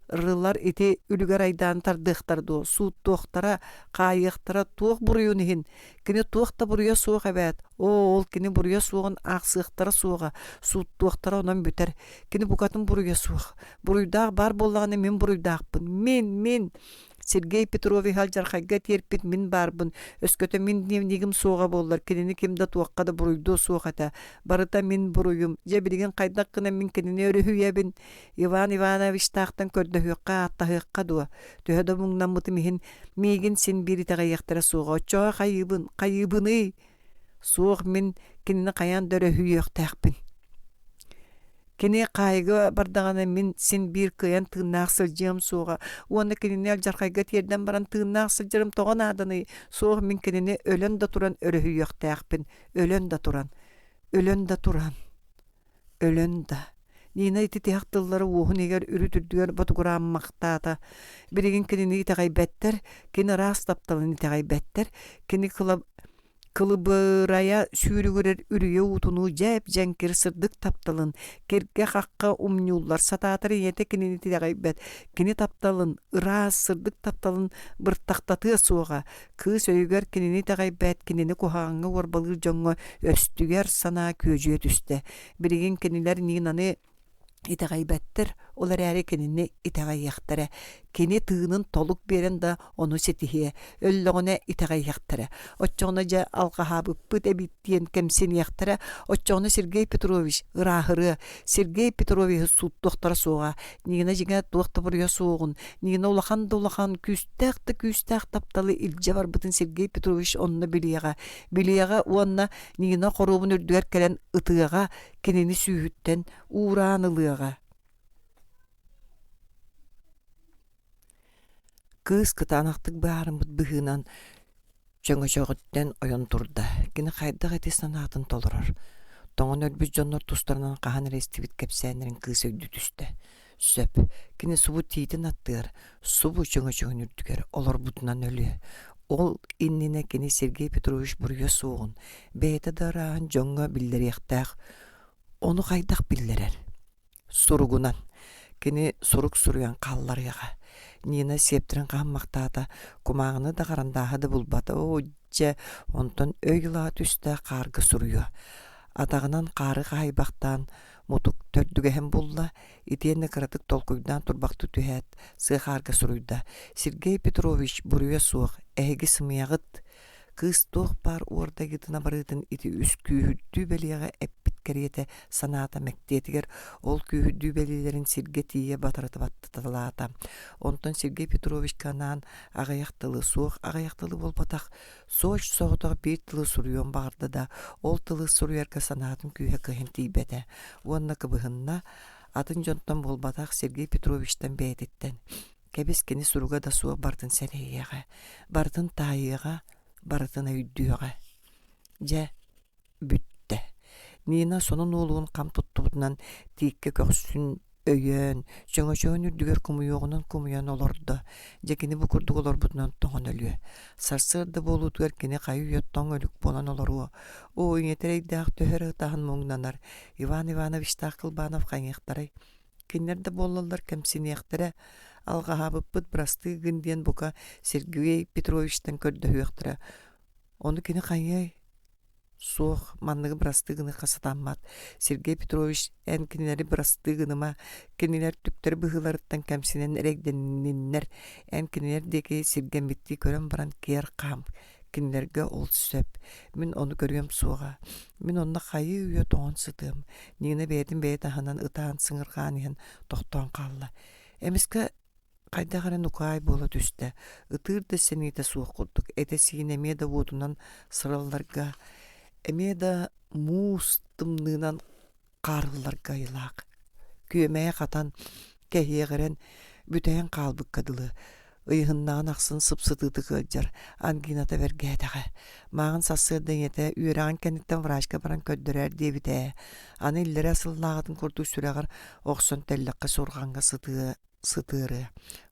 рылар ити үлүгэр айдаан тардыахтар дуо. Сууттуохтара хаайыахтара туох буруйун иһин. Кини туохта буруйа суох эбэт. Ол кини буруйа суогун аахсыахтара суога. Сууттуохтара онон бүтэр. Кини букатын буруйа суох. Буруйдаах бар боллаҕына мин буруйдаахпын. Мин Сергей Петрович алжархайга терпит мин барбын. Өскөтө мин дневнигим суға боллар. Кенени кимда туаққа да буруйду суғата. Барыта мин буруйум. Же билген кайдак кына мин кенени өрүхүйебин. Иван Иванович тақтан көрдөһүкка аттахыкка дуа. Төһөдө муңнан мыты михин мигин син бири тагаяктара суға. Очоға кайыбыны. Суық мин кенени каян дөрөһүйөк тақпин. Кене кайгы бардагана мин син бир кыян тыыннаак сылжыам суға. Уонна кенени алжархайга тиерден баран тыыннаак сылжырым тоҕон аданы. Суық мин кенени өлөн да туран өрөһүйөк тақпин. Өлөн да туран. Нина ити тияқтыллары уохун егер үрүтүрдүгөр ботугурам мактаата. Биригин кенени итагай беттер, кени рас тапталын итагай беттер, кени кылыбырая сүүрүгөрөр үрүе утуну жеп жанкир сырдык тапталын, керге хакка умнюллар сатаатыр ете кенени итагай бет, кени тапталын, рас сырдык тапталын быртактаты суга, кыз өйгөр кенени итагай бет, кенени кухаңы орбалыр жоңго өстүгер сана көжүө түстө. Биригин кенилер нинаны итагай беттер, олар әрі кенini итагай яқтары. Кені тыынын толук берен да onu сетихе, өллоғына итагай яқтары. Отчоғына жа алғахабы пыт әбиттиен кемсен яқтары. Отчоғына Сергей Петрович ырахыры. Сергей Петрович суд доқтара соға. Нигина жиңа доқта бұрия соғын. Нигина улахан күстәқ тапталы илже бар бұтын Сергей Петрович онына билияға уанна нигина қорубын үрдігер кәлен ытыға кенini сүйіттен уранылыға. Кыз кытанақтық баарымбыт быһынан жөңө-жөғіттен ойон турда. Кені қайдақ әте санатын толырар. Тоңын өлбіз жоннор тустарынан қахан рестивит кепсәнерін кыз өйді түсті. Сөп. Кені субу тийтін аттығыр. Субу жөңө-жөғін үрдігер. Олар бұтынан өлі. Ол инніне кені Сергей Петрович бұрыя соғын. Бәйті дараған жоңға білдер яқтақ. Оны қайдақ білдерер. Суругунан. Кені сурук суруян қаллар яға. Нина септерин қаммақтата, кумағыны да қарандағыды бұлбаты о'дже, онтон өйгіла түсті қарғы сұруя. Атағынан қары қайбақтан, мұтық төрдігіхен бұлла, итені қыратық толқүйдан тұрбақты түхәт, сы қарғы сұруйда. Сергей Петрович бұруя суық, әйгі сымияғыт, кыз тоқ бар орда гитына барытын ити үс күйүдді бәлияға әппіт кәрiyete саната мәктетігер, ол күйүдді бәлилерін сирге тие батыраты баттыталата. Онтон Сергей Петрович канан ағаяқтылы суық, ағаяқтылы болбатақ, сош соғытығы бір тылы сұруйон бағырды да, ол тылы сұруярка санатын күйе күйен тейбеті. Онна кыбығынна атын жонтан болбатақ Сергей Петровичтен бәйдеттен. Кәбескені сұруға да суық бардын сәлейеға, бардын тайыға, барытына үйдіуға. Жа бүтті. Нина сонун олуын қам тұттуынан тейікке көксін өйен, жөңө-жөңін үрдігер кумуйоғынан кумуян оларды. Жекені бұкырдық олар бұтынан тоңын өлі. Сарсырды болудығар кені қайы үйеттон өлік болан оларуы. О, үйетерейдіғ төхері тағын мұңнанар. Иван Иванович тақылбанов қайнықтарай. Кенлерді болалар кәмсінеқтірі. Алғахабы бұд бірасты гінден бұқа Сергей Петровичтен көрді өқтірі. Оны кені қайы соқ маннығы бірасты гыны қасатаммат. Сергей Петрович ән кенелері бірасты гыныма кенелер түктер бұғыларыттан кәмсінен әрегденіннер. Ән кенелер деке Сергей бітті көрім баран кер қам. Кенелерге ол сөп. Мен оны көргем соға. Мен онына қайы үйе тоғын сытым. Нені бәйдім ағынан ұтаған сыңырған ен тоқтан қалла. Әмескі қайдағарын ұқай бола түсті. Үтірді сенейді суық құлдық. Әті сиін әмеді водынан сыралларға, әмеді мұстымнынан қарылларға илақ. Күйемәе қатан кәйеғірен бүтәйін қалбық қадылы. Ыйғыннаған ақсын сыпсытыды қылжар, ангината бергәдіғі. Мағын сасырдың еті үйераған кәнеттен врачка баран көддірер дебіде. Аны иллері асыллағатын құрды сүрәғыр оқсын тәліққа сұрғанға сытыры.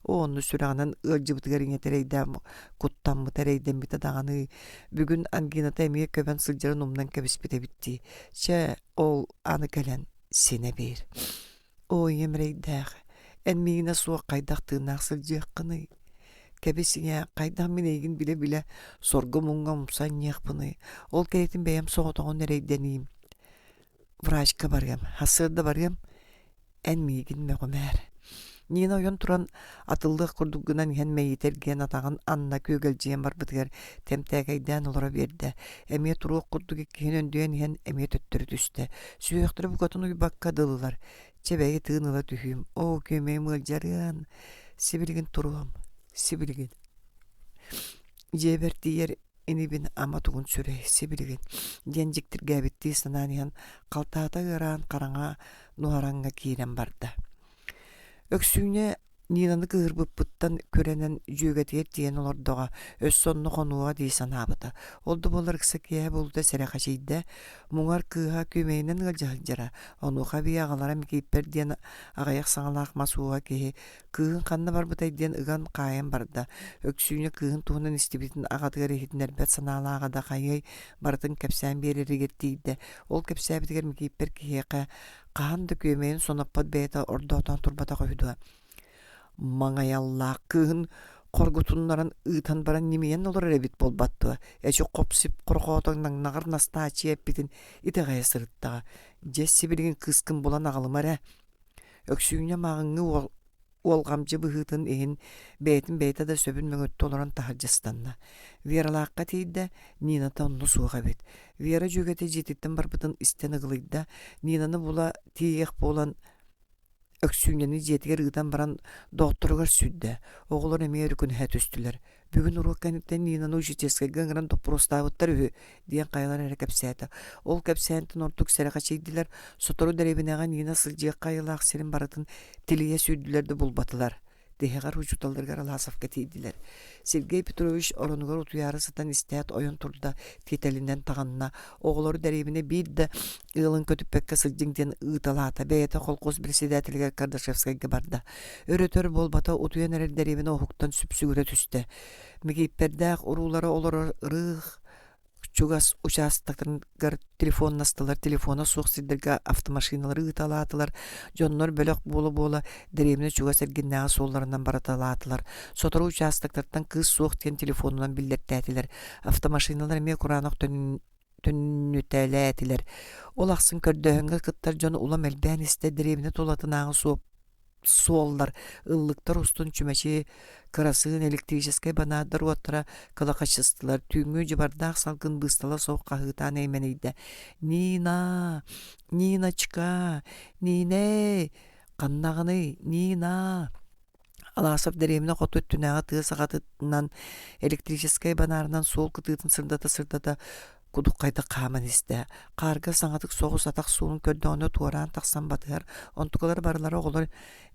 Оны сүрәғынан ылжыбытығарын етерейден, құттанмы тәрейден біті дағаны. Бүгін ангината әмейе көбен сылжарын умнан кәбіспіте бітті. Че ол аны кәлен сене бер. О, емрейдәғі. Әнмейіне суға қайдақтығын ақсыл жеққыны. Кәбесіне қайдан мен егін біле-біле сорғы мұңға мұмсан неқпыны. Ол кәлетін бәйім соғытығын әрейденейім. Врачка барғам, хасырда барғам, әнмейгін мәғым әр. Нина ойон туран атылдык курдугунан иһэн мэйитэрген атагын анна көгөлжиэн барбытыгар темтээгэйдээн олора биэрдэ. Эмиэ туруок курдуг иккиһин өндүөн иһэн эмиэ төттөрү түстэ. Сүйөктөрү букатын уйбакка дылылар. Чебэги тыыныла түһүүм. О, көмэй мылжарыан. Сибилигин туруам. Сибилигин. Жебертиер инибин ама тугун сүрэ. Сибилигин. Денжиктиргээбитти санааниһан калтаата ыраан караңа нуаранга киирен барда. Өксүүне Нинаны кыырбыппыттан көренен жүйгетиер тиен олордоға өс сонну қонуға дей санабыта. Олды болар кыса кия болуда сәрәқа жейді, мұңар кыға көмейінен ғылжағылжара. Онуға бей ағалара мекейпер ден ағаяқ саңалақ масуға кеге кыгын қанна барбытай ден ыған қайын барда. Өксүүне кыгын туғынан істебетін ағатығар ехетінер бәт санала ағада қайый бардың кәпсән берері кеттейді. Ол кәпсәбітігер мекейпер кеге қағанды көмейін сонаппат бәйті ордоотан турбата қойдуға. Маңаяллақ кыгын коргутуннаран ыытан баран немейен олар эбит болбаттыва. Эче қопсип қорқоотоңнан нағыр наста ачиэппитин итеғая сырыттаға. Жесси билген кыскын болан ағылымара. Өксүүне мағыңы олғамжы бұхытын эйін бәйтін бәйті да сөбін мөңөтті оларан тахаржастанна. Вералаққа тейді Нината онны суға бет. Вера жүгеті жететтен барбытын истен ығылыйда Нинаны була тиек болан өксүүнені жетігер ыдан баран доғыттырығар сүдді. Оғылар әмейер күн хәт үстілер. Бүгін ұруқ кәніптен Нинаны ұжетеске гыңыран топпыростауыттар үі дейін қайылар әрі кәпсәді. Ол кәпсәнтін ортық сәріға чейділер. Сотору дәребінеға Нина сылжиық қайылақ серін баратын тілие сүдділерді бұлбатылар. Дехегар учуталдыргар аласавка тейдилер. Сергей Петрович оронугар утуяры сытан истәт ойын турда тетелинен тағанна. Оғылары дәребіне бейді ылын көтіппекке сылжыңден ұйталата. Бәйеті қолқос председателіге Кардашевскайға барды. Өрөтөр болбата утуян әрі дәребіне оғықтан сүпсүгірі түсті. Мегейпердәқ ұрулары олар ұрық чугас участактарын телефон настылар, телефона суық сидерге автомашиналары ұталатылар, жоннор бөлік болы-болы дәребіне чугас әргеннәға солларынан бараталатылар. Сотыры участактардан кыз суық тен телефонынан білдерттәтілер. Автомашиналар ме құранық түннүтәләтілер. Ол ақсын көрдіғінгі қыттар жоны улам әлбән істе дәребіне толатынағы суып соллар, ыллыктар устун чүмәче кырасыын электрическай банадыр уаттара кылакачыстылар. Түйңі жыбардақ салгын быстала соқ қағытан әйменейді. Нина, Ниночка, Нине, қаннағыны, Нина. Аласып дәреміне қоту түнәға тығы сағатынан электрическай банарынан сол кытытын сырдата кудуккайда қамын істі. Қарға саңатық соғыс атақ суын көрдіғыны туаран тақсан батығар. Онтықылар барылары оғылар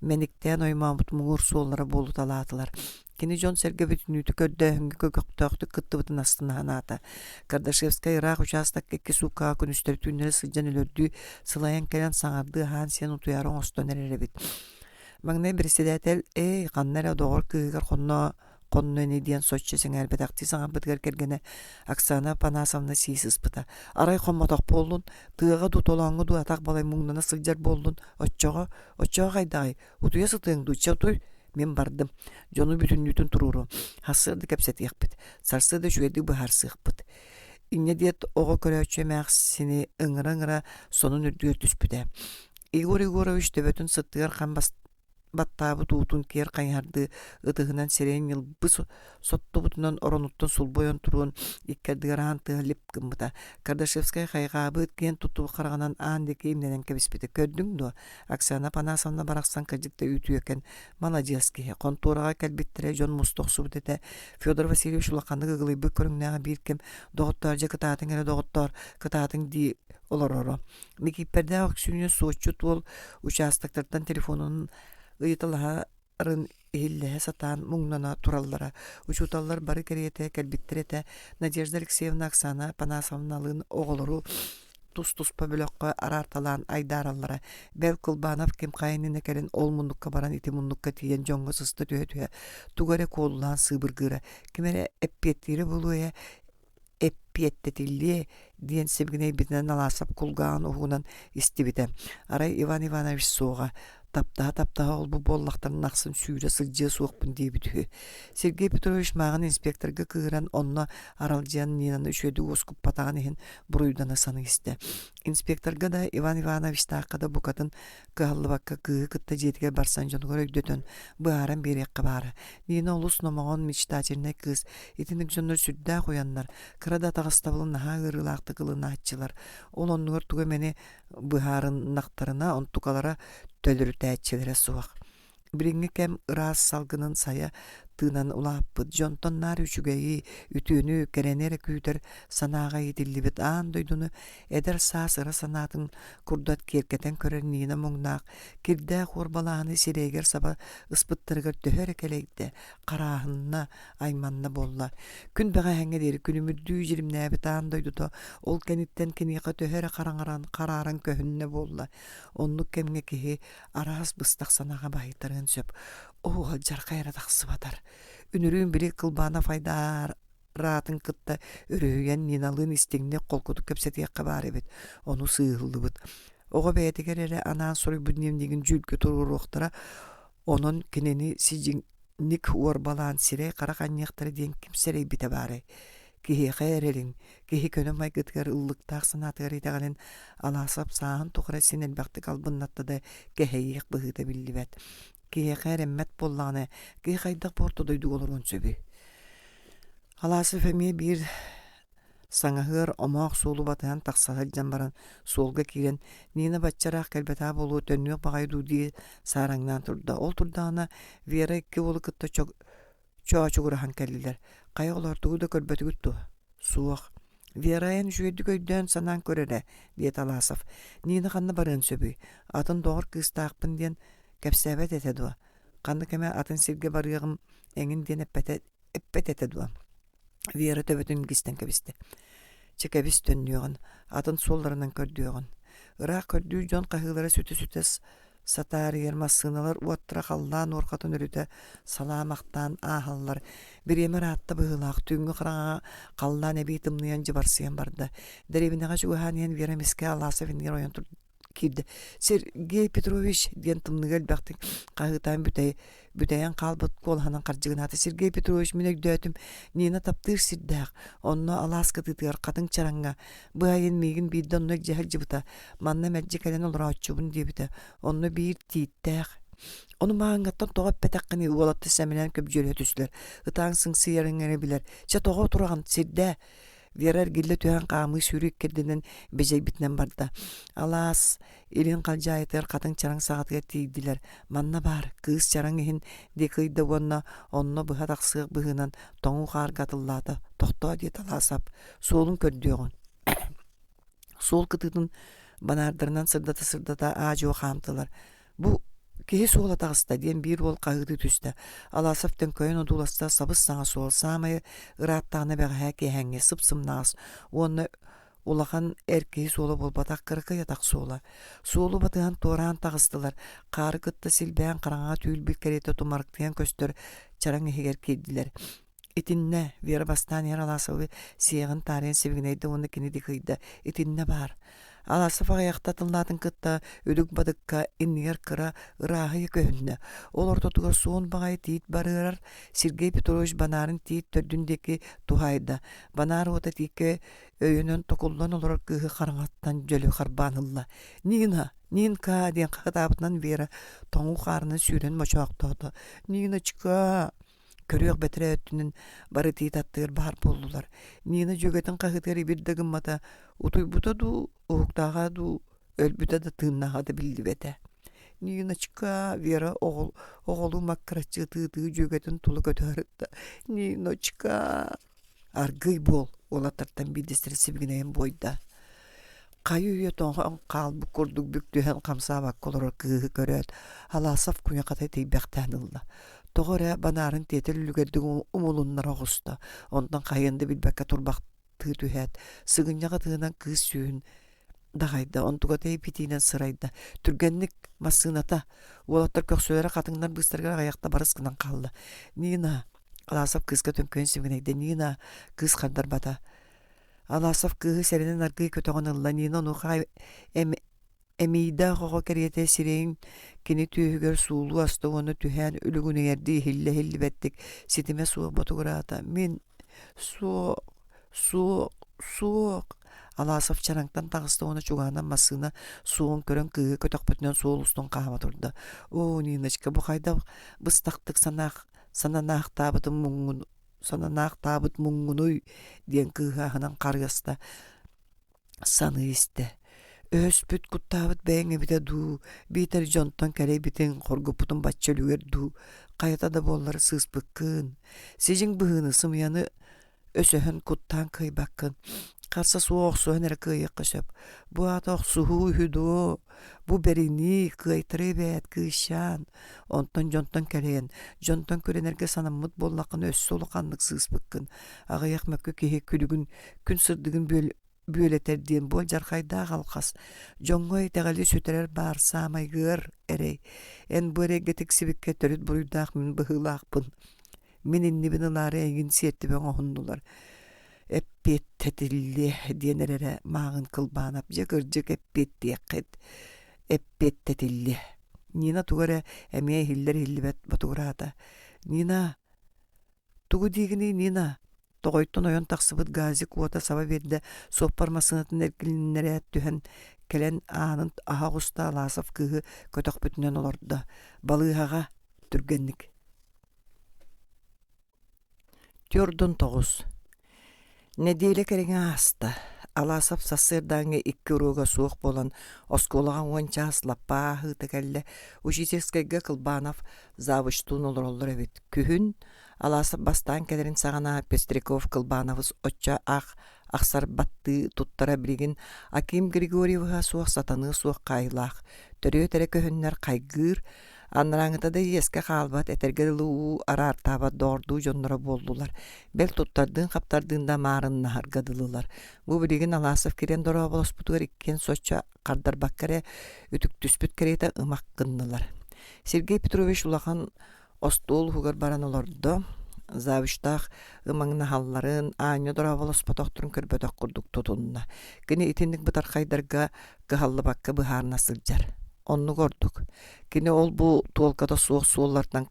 мәніктен оймамыт мұғыр суолары болу талатылар. Кені жон сәрге бүтінүйті көрдіғінгі көктіғді күтті бұтын астына аната. Кардашевскай Ирақ участак кәкке суқа күністер түннері сылжан өлірді сылайын кәлен саңарды хан сен ұтуярын остан әрі бет. Маңнай председатель қаннары доғыр күйгер Қонны диен соччесің әлбет ақты саңа бұдғар кергені Оксана Панасовна сейсіз бұта. Арай қоматақ болдың, тыға дұтолаңы ду атақ балай мұңнана сылжар болдың. Отчоға қайдағай, ұтуя сытың дұтча ұтой. Мен бардым. Жону бүтін нүтін тұруру. Хасырды кәпсет еқпіт. Сарсырды жүйеді бұхар сықпыт. Инне дет оға көрәуче мәқсіні ыңыра сонын үрдігер түспіді. Игор Егорович дөбөтін сыттығар қамбаст баттабы туутун кер кайарды ытыгынан серен йылбы сотто бутунан ороnuttun сулбойон туруун иккердигер тыылып кымбыта. Кардашевская хайгабы кен туту караганан андеке имненен кебиспите. Көрдүң дө Оксана Панасовна бараксан кажыкта үтүү экен. Молодец ки. Конторага келбиттере жон мустоксу бутете. Федор Васильевич улаканды гылыбы көрүңнага бир кем доготтор же кытатын эле доготтор кытатын ди олороро. Мекипперде аксүнү соочут ол участоктардан телефонун ыйтыларын эхиллэһэ сатаан муңнана тураллара. Учуталлар бары кериете келбиттерете Надежда Алексеевна Оксана Панасовналын оголору тус-туспа бөлөккө арарталаан айдараллара. Бел Кылбанов кем кайынын экерин ол мундукка баран ити мундукка тиен жоңго сысты түйө тугаре коолулаан сыбыргыра. Кимере эппеттири булуя эппеттетилли диен себгиней битинен аласап кулгаан угунан истибите. Арай Иван Иванович суга таптаға ол бұл боллақтарын ақсын сүйре сылжы суықпын дебіді. Сергей Петрович мағын инспекторға кығыран онна аралжиян нинаны үшөді оскуп патаған ехін бұруйданы саны істі. Инспекторға да Иван Иванович таққада бұқатын кығылы баққа кығы кытта жетіге барсан жонғыр өйдөтін бұғаран берекқа бары. Нина олыс номағын мечтательный кыз, етінік жоныр сүрді қоянлар, қырада тағыстабылы наға ғырылақты қылына атчылар. Ол онығыр тұғы мені бұғарын нақтарына онтуқалара төлірі тәтчелері суақ. Біріңі кәм ырас салғының сая тынан улаппыд. Жонтоннар үшігейі үтіні кәренері күйдер санаға етілібіт аан дойдуны әдір саас ыры санатын күрдат керкетен көрер нина мұңнақ. Кирді қорбалағыны серегер саба ұспыттырғыр төхері кәлейді. Қарағынна айманна болла. Күн бәға әңгедері күнімірді жирімнәбіт аан дойдуды. Ол кәниттен кенеға төхері қараран көхінне болла. Онлық кәмге кеге арас бұстақ санаға байытырын сөп. Оғал жарқайра тақсы батар. Үнірін бірі қылбана файдар ратын кытта өрөйен ниналын истеңне қолқыды көпсетіге қабар ебет. Оны сыйылды бұд. Оға бәйтігер әрі анан сұры бүднемдеген жүлгі тұрғыр оқтыра, оның кенені сижіңнік орбалан сирей қарақаннияқтары ден кімсерей біті бары. Кихи қайрелін, кихи көнім майгытығар ұллықтақ сынатығар етіғален аласап сағын тұқыра сен әлбақты қалбыннатты да кәхейек бұғыда білді бәт. Кие қайреммет боллағаны, кие қайдақ порты дойду олырын сөбі. Аласы фәме бір саңағыр омақ солу батыған тақсағыл жамбаран солға керен нені батчарақ кәлбәта болу төннеқ бағайду дей сараңнан тұрда. Ол тұрдағына вера ке олы күтті чоға-чоғырахан кәлілер. Қай олар тұғы да көрбәті күтті. Суық. Верайын жүйеді көйден санан көрері, дет Аласов. Нені қанны барын сөбі. Атын доғыр кыстақпын ден кәпсәбәт әтәдуа. Қанды кәмә атын сирге барығым әңін ден әппәт әтәдуа. Вера төбетін кістен кәбісті. Чекәбіс төннеуғын, атын солларынан көрдеуғын. Ырақ көрдеу жон қағылары сүті-сүтес сатар ермас сыналар уаттыра қаллан орқатын үріті саламақтан ағалар. Бір емір атты бұғылақ түңгі қыраңа қаллан әбей тымныян жыбарсыян барды. Дәребінеға жүгіғанен Вера меске Аласов енер ойын тұрды. Кирді. Сергей Петрович ден тымныгел бәқтің қағытан бүтәйін қалбыт қолханан қаржығынаты. Сергей Петрович мінек дөтім нені таптыр сирдәқ. Онны Аласка тытығар қатын чараңға. Бұайын мейгін бейді онны жәхіл жібіта. Манна мәджі кәлен олыра отчубын дебіті. Онны бейір тейттәқ. Оны мағыңғаттан тоғап бәтәққыны уолатты сәмінен көп жөлі өтіслер. Үтаң сыңсы еріңгені білер. Ча тоға тұраған сирдә. Верер гилле түйен қамы сүрік керденен бежей бітнен барды. Алас, елін қалжа айтыр қатын чараң сағатыға тейділер. Манна бар, кыз чараң ехін декейді онна бұға тақсығық бұғынан тоңу қар қатыллады. Тоқта дет Аласап, солын көрдеуғын. Сол кытытын банардырынан сырдата ажуы қамтылар. Бұ кеге сола тағыста ден бір ол қағыды түсті. Аласаптың көйін ұдуласта сабыз саңа сол самайы ұраттағына бәға әке әңге сып-сым нағыз. Оны улахан әркей солы бол батақ қырқы ятақ сола. Солы батыған торан тағыстылар. Қары күтті сілбән қараңа түйіл бір кәреті тұмарықтыған көстір чараң егер келділер. Итинне Вера бастан ер Аласовы сиեղын тарин севгінейді оны кенеді қыйды. Итинне бар. Аласов аяқта тылнатын кытта өдік бадыққа иннер кыра ырағы көхінні. Ол ортотығыр суын бағай тейт барырар. Сергей Петрович банарын тейт төрдіндекі тухайды. Банары ота тейке өйінен тоқылдан олар кығы қарыңаттан жөлі қарбанылла. Нинка ден қағытабытынан Вера тоңу қарының сүйрен мочуақтауды. Нина чыка. Көрек бәтірі өттінің бары тейт аттығыр бар болдылар. Нина жөгетін қағытыры бірдігін мата ұтой бұтаду, оғықтағаду, өлбүтады тыыннағады білді бәті. Ниночка, Вера оғылу маккаратчы тыды жөгетін тұлы көтірітті. Ниночка, аргый бол, олаттартан бидестірі сібгінейін бойда. Қай үйе тоңған қалбы күрдік бүктүйен қамсабақ колорор кығы көрет. Аласов күне қатай тейбәқтәнілді. Тоғыры банарын тетел үлгердің умулуннар оғысты. Ондан қайынды білбәкке тұрбақты түйет. Сығыняға тығынан кыз сүйін дағайды. Онтуға тей бітейінен сырайды. Түргенлік масыната. Олаттар көксөлері қатыңдар бұстарға аяқта барысқынан қалды. Нина, Аласов кызға төмкөн сүйгенейді. Нина, кыз қандар бата. Аласов кығы сәрінен аргый көтоғын ұлла. Нина нұға Emida xoxo keriyete sireyin kini tühüger suulu astı onu tühen ölügün erdi hille hilli bettik sitime suğa batugurata min soğuk soğuk soğuk Alasaf çananktan tağıstı onu çuğanan masına soğun körün kığı kötök bütünen soğulustun kahva turdu. O Ninaçka bu hayda bıstaktık sana tabıtın mungun sana tabıt mungunuy diyen kığı karyasta sanı iste. Öspüt kuttabıt bäňe bite du, biter jonton kere biten korguputun batçalüger du, kayata da bolları sığıspıkkın. Sijin bıhını sımyanı ösöhön kuttan kıybakkın. Karsa soğuk soğun ere kıyık kışıp. Bu atok suhu hüdu, bu berini kıytırı bät kıyşan. Onton jonton kereyen, jonton körenerge sanamıt bollakın ös solukanlık sığıspıkkın. Ağayak mökkü kehe külügün, kün sırdıgın böyleter diyen bol jarkayda kalkas. Jongoy tegali süterer bar samaygır ere. En böyle getik sibikke törüt buruydak min bıhılakpın. Min inni binilari egin siyetti ben ohundular. Eppet tetilli diyenerere mağın kılbanap jagırjık eppet diyeket. Eppet tetilli. Nina tugare emeye hiller hillibet batugurata. Nina tugu digini Nina. Togoytun oyon taksıbıt gazi kuota saba verdi sopparmasınatın erkilinlere tühen kelen anın aha gusta alasaf kıhı kötök bütünen olordu. Balığağa türgenlik. Tiyordun toğuz. Nedile kerenge hasta. Alasaf sasırdange ikki uruga soğuk bolan oskolagan onças lappa hıtı kelle ujiteskege kılbanaf zavıştun olur evet. Kühün Alasap bastan kelerin sağana Pestrikov kılbanavız oça aksar battı tuttara birigin Akim Grigoriev'a soğuk satanı soğuk kaylaq. Törüyo tere köhünler kaygır. Anlarаңıta da eske kalbat etergedilu arar taba doğurdu jonlara boldular. Bel tuttardığın kaptardığında marın nahar gadılılar. Bu birigin Alasap kiren dora bolos butugar ikken soça kardar bakkare ütük tüspüt kereyte ımak kındılar. Sergey Petrovich ulakan Ostol hugar baran olordu. Zaviştaq ımangna halların aynı doravalos patokturun körbödök kurduk tutunna. Gini itindik butar kaydarga gıhallı bakka bıharna sılcar. Onu gorduk. Gini ol bu tuolkada soğuk suollardan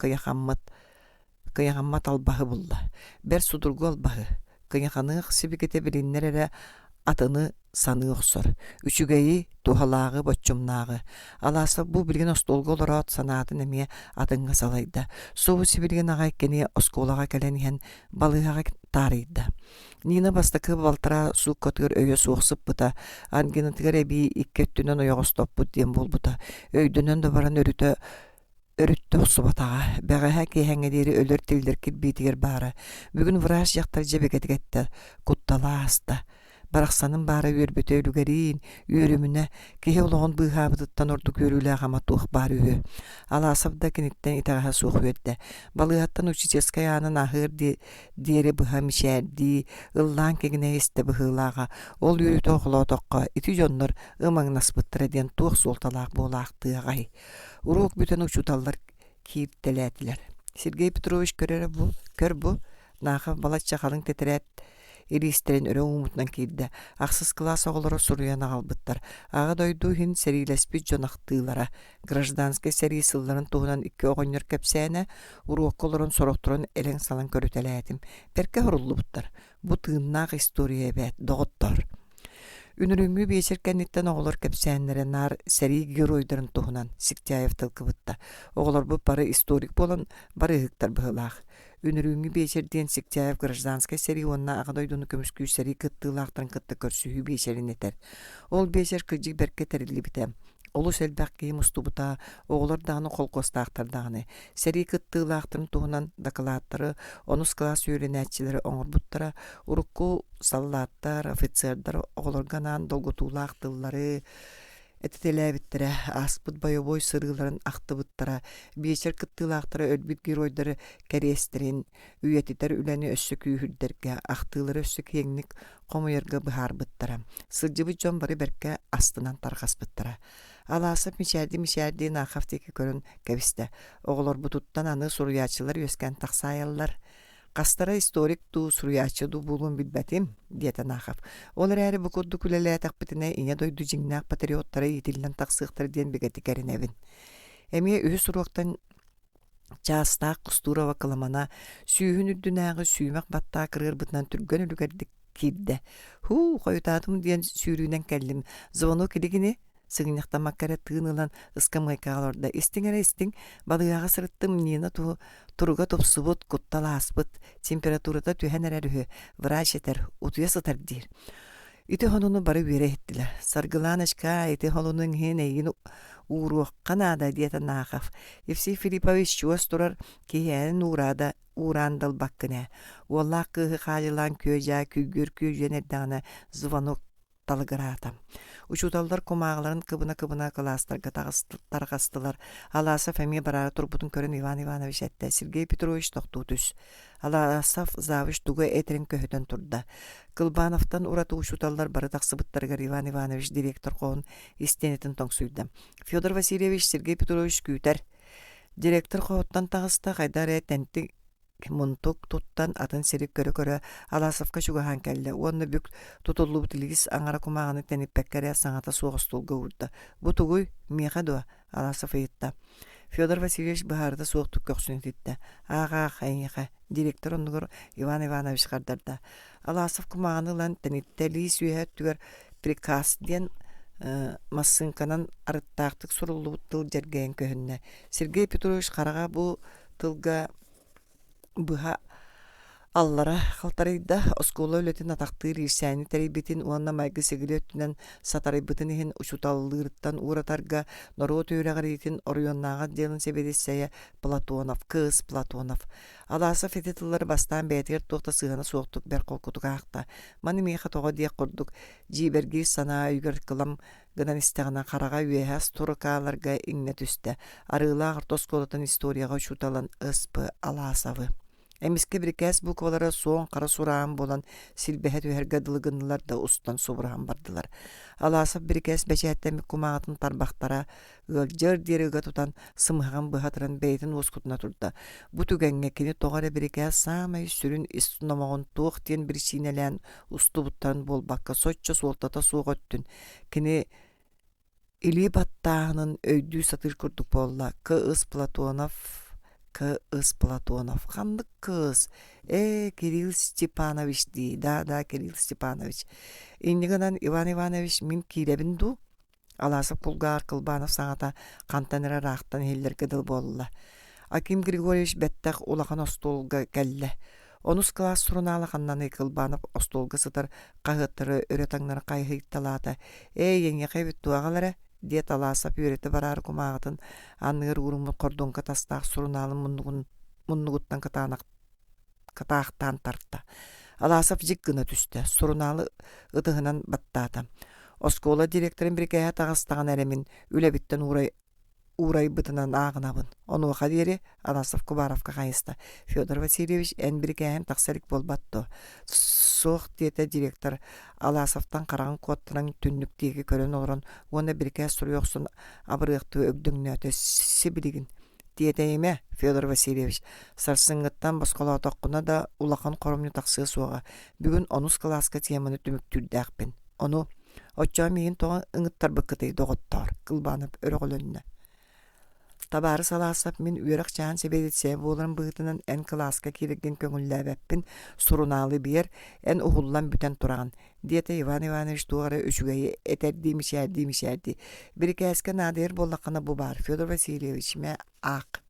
kıyahammat albahı bulla. Ber sudurgu albahı. Kıyahanıq sibikete bilinlerere atını sanı oksor. Üçügeyi tuhalağı boçumnağı. Alasa bu bilgin ostolgu olarak sanatın emeye atınga salaydı. Soğu sibilgin ağay kene oskolağa gelenihen balığağa tarıydı. Nina bastakı baltara su kötür öye soğusup buta. Anginatigar ebi ikkettünen oyoğustop bu diyen bol buta. Öydünen de baran örüttü osubatağa. Bəğəhə ki həngəderi ölür tildir kilbitiger bara. Bugün vraj yaxtar jebeket getti. Kuttala hasta. Baraqsanın bara ürbüte ölügerin, yürümüne kihe olağın bıhabıdıttan ordu görüyle ağama tuğ barığı. Alasabda kinitten itağa soğuk ödde. Balığattan uçiçeskayanın ahır diyeri bıha mişerdi, ıllan kegine iste bıhılağa. Ol yürü toğla toqqa, iti jonlar ımang nasbıttır eden tuğ soltalaq bolaqtığı gay. Uruq büten uçutallar kiyiptelediler. Sergey Petrovich kör bu, nağa balat çakalın teteret, Elisteren öre umutnan kirdi. Aksız klas oğulları suruyana albyttar. Ağa doydu hin serilespi jonaqtığılara. Grajdanske seri sılların tuğunan iki oğunyor kepsene, uruokkoloron soroktoron eleng salan körüteledim. Berke horullu buttar. Bu tığınnaq istoriya bet, doğuttar. Ünürüngü beçerkenlikten oğullar kepsenlere nar seri geroyların tuğunan Siktiayev tılkıbıtta. Oğullar bu parı istorik bolan barı hıktar bıhılaq. Ünürüngü beçerdiyen Siktiayev Grajdanske seri onna ağadoydunu kömüskü seri kıttığılaqtırın kıttı körsühü beçerin eter. Ol beçer kıcık berke terilli bitem. Olu selbäkki mustubuta oğullar dağını kolkostağıttar dağını. Seri kıttığılaqtırın tuğunan dakılaatları, onus klas yörenetçileri oңur buttara, urukku sallattar, ofiserdar, oğullar ganan dolgutuğulaqtılları, etitelebittere, aspıt bayoboy sırıların aktıbıttara, beçer kıttığılaqtara ölbüt giroyları keresterin, üyetiter üleni össük ühürderge, aktığıları össük yenglik komuyarga bıhar bıttara. Sırcıbı jon bari berke astınan targas bıttara. Alasıp mişerdi nahafteki körün keviste. Oğullar bu tuttan anı soruyaçılar yösken taksayallar. Кастара историк ту суруячы ду булун билбетим, диета нахап. Олар әрі бұкурду күлелі бітіне ине дойду жиңнақ патриоттары етілінен тақсықтыр ден бігеті кәрінәвін. Әме үхі суруқтан Частақ Кустурова кыламана сүйін үрдінәғы сүймәк баттаа кырыр бытынан түргөн үлгердік кирді. Ху, қойытатым диен сүйрүүнен кәлім. Звону келігіне сығыняқтан маккара тыынылан ыскамайкағаларда. Истің балыяға сырыттым нина тұруға топсыбыт, құттала аспыт, температурада түйен әрәрі врач етер, утуя сытар дейір. Ити холуну бары бере еттілер. Саргыланышка ити холунun хен эйін уруаққанада диета нақав. Евсей Филиппович чуас турар кейән урада урандал баққына. Уаллақ қығы қажылан көжа күгір күйженердағына звонок талғыратам. Учуталдар комағыларын кыбына кластарға тарғастылар. Аласов әме барары турбутын көрін Иван Иванович әтті. Сергей Петрович тоқту түс. Аласов завыш туға әтерін көһөтен турда. Кылбановтан ураты учуталдар бары тақсыбыттарғар Иван Иванович директор қоғын истенетін тоңсуйды. Федор Васильевич Сергей Петрович күйтер. Директор қоғыттан тағыста қайдар әтенті Мунтук туттан атын серик көрө Аласовка чугахан кәлді. Онны бүк тутулу бутылгис аңара кумағаны тәніп пәккәрі саңата соғыстулға урды. Бұтугуй меха дуа Аласов етті. Федор Васильевич бұхарда соқтық көксін етті. Аға қайынеға директор онығыр Иван Иванович қардарды. Аласов кумағаны лан тәнеттәлі сүйәт түгер приказ ден массынканан арыттақтық сұрылы бұттыл жәргейін көхінне. Сергей Петрович қараға бұл тылға Бұға аллара қалтарайда оскола өлетін атақтыр ирсәні тәрейбетін уанна майғы сегілі өттінен сатарайбытын ехін ұшуталылырыттан уратарға норо түйрәғар етін орионнаға делін себедесәйі Платонов, кыз Платонов. Аласов ететілер бастан бәйтігер тоқта сығаны соқтық бәр қолқытық ақта. Маны мейқа тоға дек құрдық. Жиберге сана үйгер қылам гынан істіғана қараға үйәс тұрықаларға иңне түсті. Арыла ағырт осколатын историяға ұшуталан ыспы Аласовы. Әміске біркәс бұқвалары соң қара сұрағын болан сілбәхет өйәргадылығынылар да ұстан собырған бардылар. Аласов біркәс бәчәттәмі құмағатын тарбақтара ғылжыр деріға тұтан сымғаған бұғатырын бәйтін осқытына тұрды. Бұ түгәңе кені тоғары біркәс самай сүрін істінамағын тоқтен бір синелән ұсты бұттарын болбаққа сотча солтата соға өттін. Кені илі баттағының өйді сатыр күрдік болла. Кыз Платонов. Қандық кыз. Кирилл Степанович дей. Да, Кирилл Степанович. Иннігінен Иван Иванович мен кейлебінду. Аласып Пулгар Кылбанов саңата қантаныра рақтан елдер кеділ болла. Аким Григорьевич бәттәқ олақан остолға кәлі. Онус класс сұрыналы қаннаны Кылбанов остолға сытыр қағыттыры өретаңнары қайғыйтталаты. Еңе қайбет туағалары Дет Аласов үйреті барар кумағытын анығыр ұрымы кордонға тастақ сұрыналы мұннығыттан катақтан тартты. Аласов жик гына түсті. Сұрыналы ұтығынан баттады. Оскола директорын бір кәйә тағыстаған әрімін үләбіттен урай бытынан ағынабын. Оны оқа дері Аласов Кубаровқа қайысты. Федор Васильевич ән бір кәйән тақсарик болбатты. Соқ деді директор Аласовтан қараған қоттынан түнніктегі көрін олырын. Оны бір кәй сұр еқсын абырықты өгдіңні өті себілігін. Деді еме Федор Васильевич. Сарсыңғыттан басқала отаққына да улақан қорымны тақсығы соға. Бүгін онус класқа темені түміктүрді әқпен. Оны отча мейін тоған ұңыттар бұқытай доғыттар. Кылбанып өріғілінні. Табары Саласов мен үйрек чаан себедетсе боларын бұғытынан ән класқа келеген көңілләбәппін сұрыналы бер ән ұғыллан бүтен тұраған. Дете Иван Иванович туғары үшігейі әтер демешәрді. Бір кәскі надер болаққана бұ бар. Федор Васильевич мә ақ.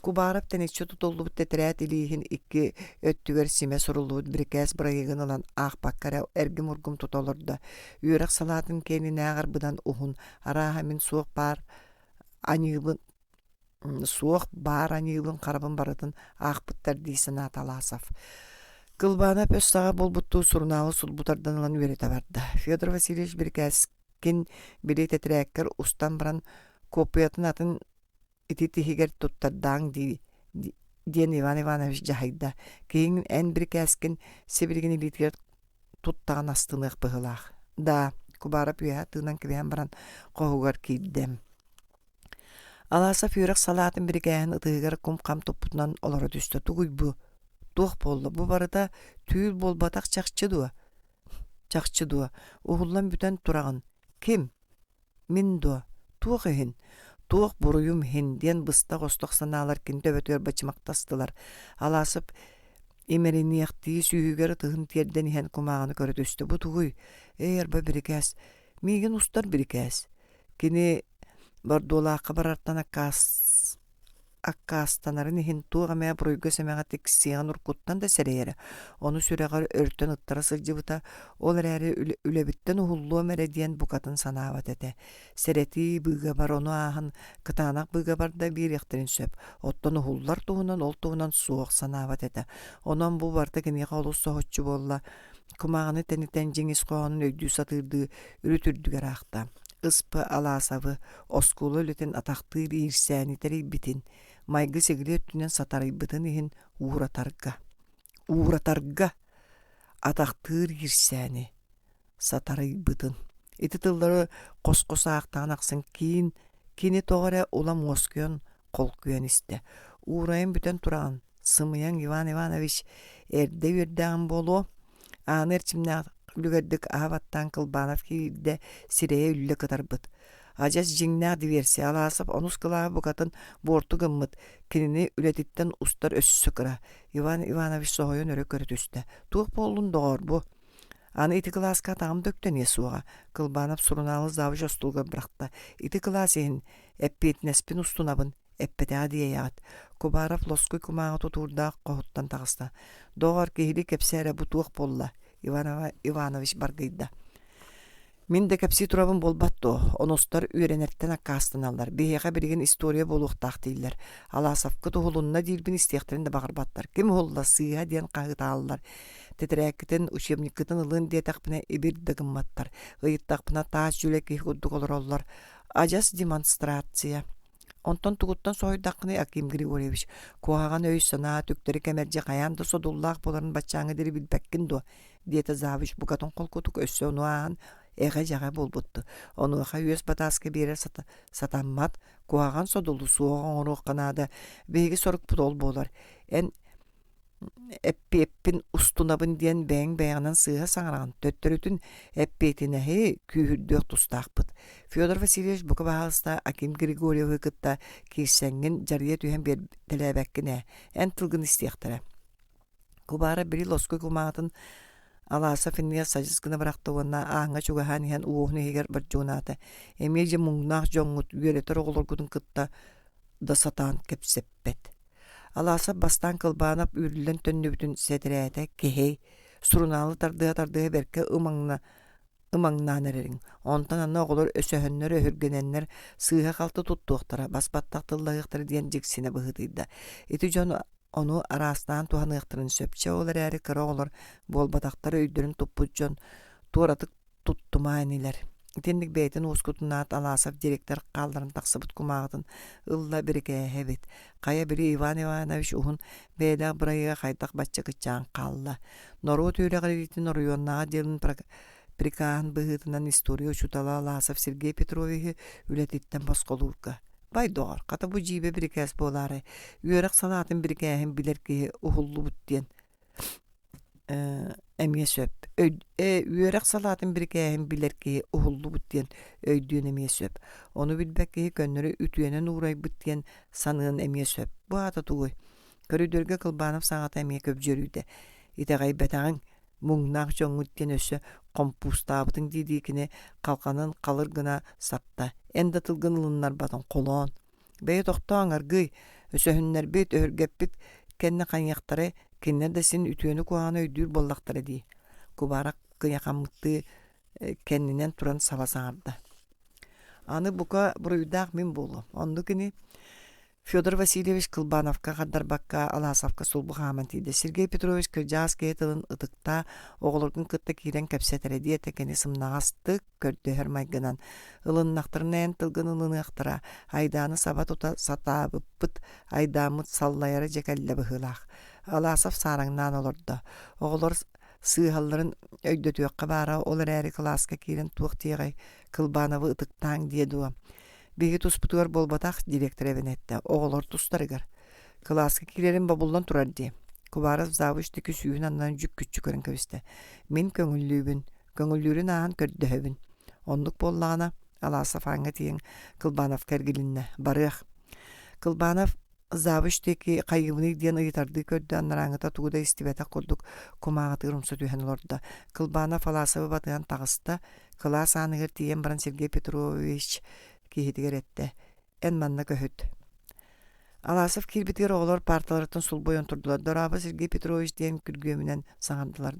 Кубаров тәнекші тұтылды бұтты тәрәт илейхін икі өттігер симе сұрылуыд бір кәс бұрайығын олан ақ баққара әргім ұргым тұталырды. Үйрек салатын кәні нәғыр бұдан ұғын. Араға мен соқ бар анилын қарабын баратын ақпыттар дейсін Аласов. Кылбана пөстаға бол бұтту сұрналы сұл бұтардан олан өреті барды. Федор Васильевич бір кәскен білет әтірәккір ұстан баран копиятын атын итетігер тұттардан ден Иван Иванович жағайда. Кейін ән бір кәскен себілген илетігер тұттаған астынық бұғылақ. Да, Кубаров үйә тыңнан кебен баран қоғығар кейддем. Аласов үйрек салатын бір кәйін ұтығығар құм қам топпытынан олары түсті. Тұғый бұ Туох болла. Бу барыта түйүл болбатак чакчы дуа. Угуллан бүтен турагын. Ким? Мин дуа. Туох эхин. Туох буруюм хинден быста госток санаалар кин төбөтөр бачмактастылар. Аласып имеринияхти сүйүгөр тыгын терден иһен кумаганы көрөтүстү. Бу тугуй. Эрба бирикәс. Миген устар бирикәс. Кини бардолааққа барартан аккаастанарын иһин туuga мэ буруйга сэмэҕэ тиксиэҕин уркуттан да сэрэйэрэ. Ону сүрэҕэр өртөн ыттара сылдьыбыта ол эрээри үлэбиттэн уһуллуом эрэ диэн букатын санаабат этэ. Сэрэти быыга бар ону ааһын кытаанах быыга бар да биэриэхтерин сөп. Оттон уһуллар туһунан ол туһунан суох санаабат этэ. Онон бу барда киниэхэ олус соһоччу буолла. Кумааганы тэнитэн жиңис коонун өйдүү сатыырдыы үрүтүрдүгэр аахта. Ыспы алаасабы оскулу лүтен атактыыр иирсээнитери битин. Майгы сегиле өттүнен сатарайбытын иһин uuратарга атактыыр иирсээни сатарайбытын. Ити тыллары кос-косаактаан аксын кини тоҕоре улам оскуон колкуон исте. Уурайын бүтен тураган сымыян Иван Иванович эрде үөрдээгин болуо. Ааны эрчимнээх үлүгэрдик аһабаттаан Кылбанов киирде сирэйэ үллэ кытарбыт. Ажас жиңнээх диверсия алаасып онус кылаа букатын борту гыммыт. Кинини үлэтиттен устар өссө кыра. Иван Иванович соһойон өрө көрөтүстэ. Туох боллун доҕор бу. Аны ити класска тагым дөктөн есуга. Кылбанов сурунаалы завыч остулга быракта. Ити класс иһин эппиэтнеспин устунабын. Эппетеа диэйаат. Кубаров лоскуй кумаага тутуурдаах коһуттан тагыста. Доҕор киһили кепсээрэ бу туох болла. Иван Иванович баргайда. Мин де кепси турабын болбатту. Оностар үйренерттен аккаастаналар. Биһиэхэ билигин история болуохтаах дииллер. Алаасапкы туһулунна диирбин истиэхтерин да багарбаттар. Ким холла сыыһа диэн кагытааллар. Тетирээккитин учебниккытын ылын диэтахпына ибир дагымматтар. Ыйыттахпына таas жүлэ киһи курдук олороллор. Ажас демонстрация. Онтон тугуттан соһуйдаккыны Аким Григорьевич куаган өй санаа түктери кемерже каянда содуллаах боларын баччаңы дери билбеккин дуо. Диэта завыч букатын колкутук өссө онуаан эгэ жага болбутту. Онуаха үөс батааска биэрэ сатаммат куаган содулу суоҕун оруохканаада бэйги сорук путол болар. Эн эппин устунабын диэн бэйэҥнан сыыһа саҥараган төттөрүтүн эппиэтинэһи күүһүрдүөх тустаахпыт. Федор Васильевич бука баһалыста Аким Григорьевы кытта киирсэҥҥин жарыйа түһэн тэлээбэккинэ эн тылгын истиэхтерэ. Кубара бiri лоскуй кумаатын алааса финниэ сажыскына барахтауанна ааҥҥа чугаһаан иһэн уоһуну иһигэр бардьуунаата. Эмиэ же муҥнаах дьоҥҥут үөрэтэр оҕолоргутун кытта да сатаан кэпсэппэт. Алааса бастан Кылбанов үрүллэн төннүбүтүн сетирээте киһей сурунаалы тардыа берке ымаңнаан эрерин. Онтан анна оҕолор өсөһөннөр өһүргэнэннэр сыыһа халты туттуохтара басбаттах тыллаһыахтар диэн дьиксине быһытыйда. Ити дьон ону араастаан туһаныахтарын сөпчэ олар эри кыра оҕолор буолбатахтар өйдөрүн туппут дьон туоратык туттумаанилер. Итинник бэйэтин уускутунаат алаасап директор хаалларын тахсыбыт кумаҕытын ылла бирикээһэбит. Хая бiri Иван Иванович уһун бэйэлээх бырайыга хайдах бачча кычаан хаалла. Норуу түүлэҕэритин оруйуоннаҕа дьылын прикааһын быһыытынан история учутала алаасап Сергей Петровичи үлэтиттэн босхолуурга. Бай доҕор, хата бу дьиибэ бирикээс буолаары. Үөрэх салаатын бирикээһин билэр киһи уһуллубут диэн эмиэ сөп. Үөрэх салаатын бирикээһин билэр киһи уһуллубут диэн өйдүүн эмиэ сөп. Ону билбэк киһи көннөрү үтүөнэн уурайбыт диэн саныын эмиэ сөп. Бу ата тугуй. Көрүдөргө Кылбанов саҥата эмиэ көбүжөрүүтэ. Итэҕэй бэтаҕыҥ муҥнаах дьоҥҥут диэн өссө компустаабытын диидиикини халханын халыр гына сапта. Энда тылгын ылыннар батын холоон. Бэйэ тохтооҥ аргый өсөһүннэрбит өһүргэппит кэннэ ханьяхтары киннэ да син үтүөнү куаана өйдүүр боллахтара дии. Кубарак кыйахаммытты кэннинэн туран сала саҥарда. Аны бука буруйдаах мин болу. Онду кини Федор Васильевич Кылбановка хаддарбакка алаасапка сулбухааман тиде. Сергей Петрович кырдьаас кээтылын ытыкта оҕолордун кытта киирэн кэпсэтэре диэте кэни сымнаҕастык көрдөһөр майгынан. Ылыннахтарынан тылгын ылыныахтара айдааны саба тута сатаабыппыт айдаамыт саллайары жекэллэ быһыылаах. Алаасап саараңнаан олордо. Оҕолор сыыһалларын өйдөтүөкка баара олар эри класска киирэн туох тиэҕэй Кылбановы ытыктааҥ диэдуо. Биги туспутугар болбатах директор эбенетте. Оҕолор тустарыгар. Класска кирерин бабулдан турар дии. Kubarov zavuştaki suyun andan jük küçük körün köbüste. Min köngüllüğün ağın kördöhöbün. Onluk bollağına alasa fanga tiyen Kılbanov kergilinne barıyak. Kılbanov zavuştaki kaygımını diyen ıyıtardı kördü anlarağıta tuğda istibete kulduk kumağıtı ırımsı tühen olurdu. Kılbanov alasabı batıyan tağısta kılas anıgır tiyen baran Sergey Petrovich kihitiger etti. En manna köhüt. Alasov kirbitir oğlar partalarıtın sul boyun turdular. Doraba Sergey Petrovich diyen kürgüyümünen sağandılar.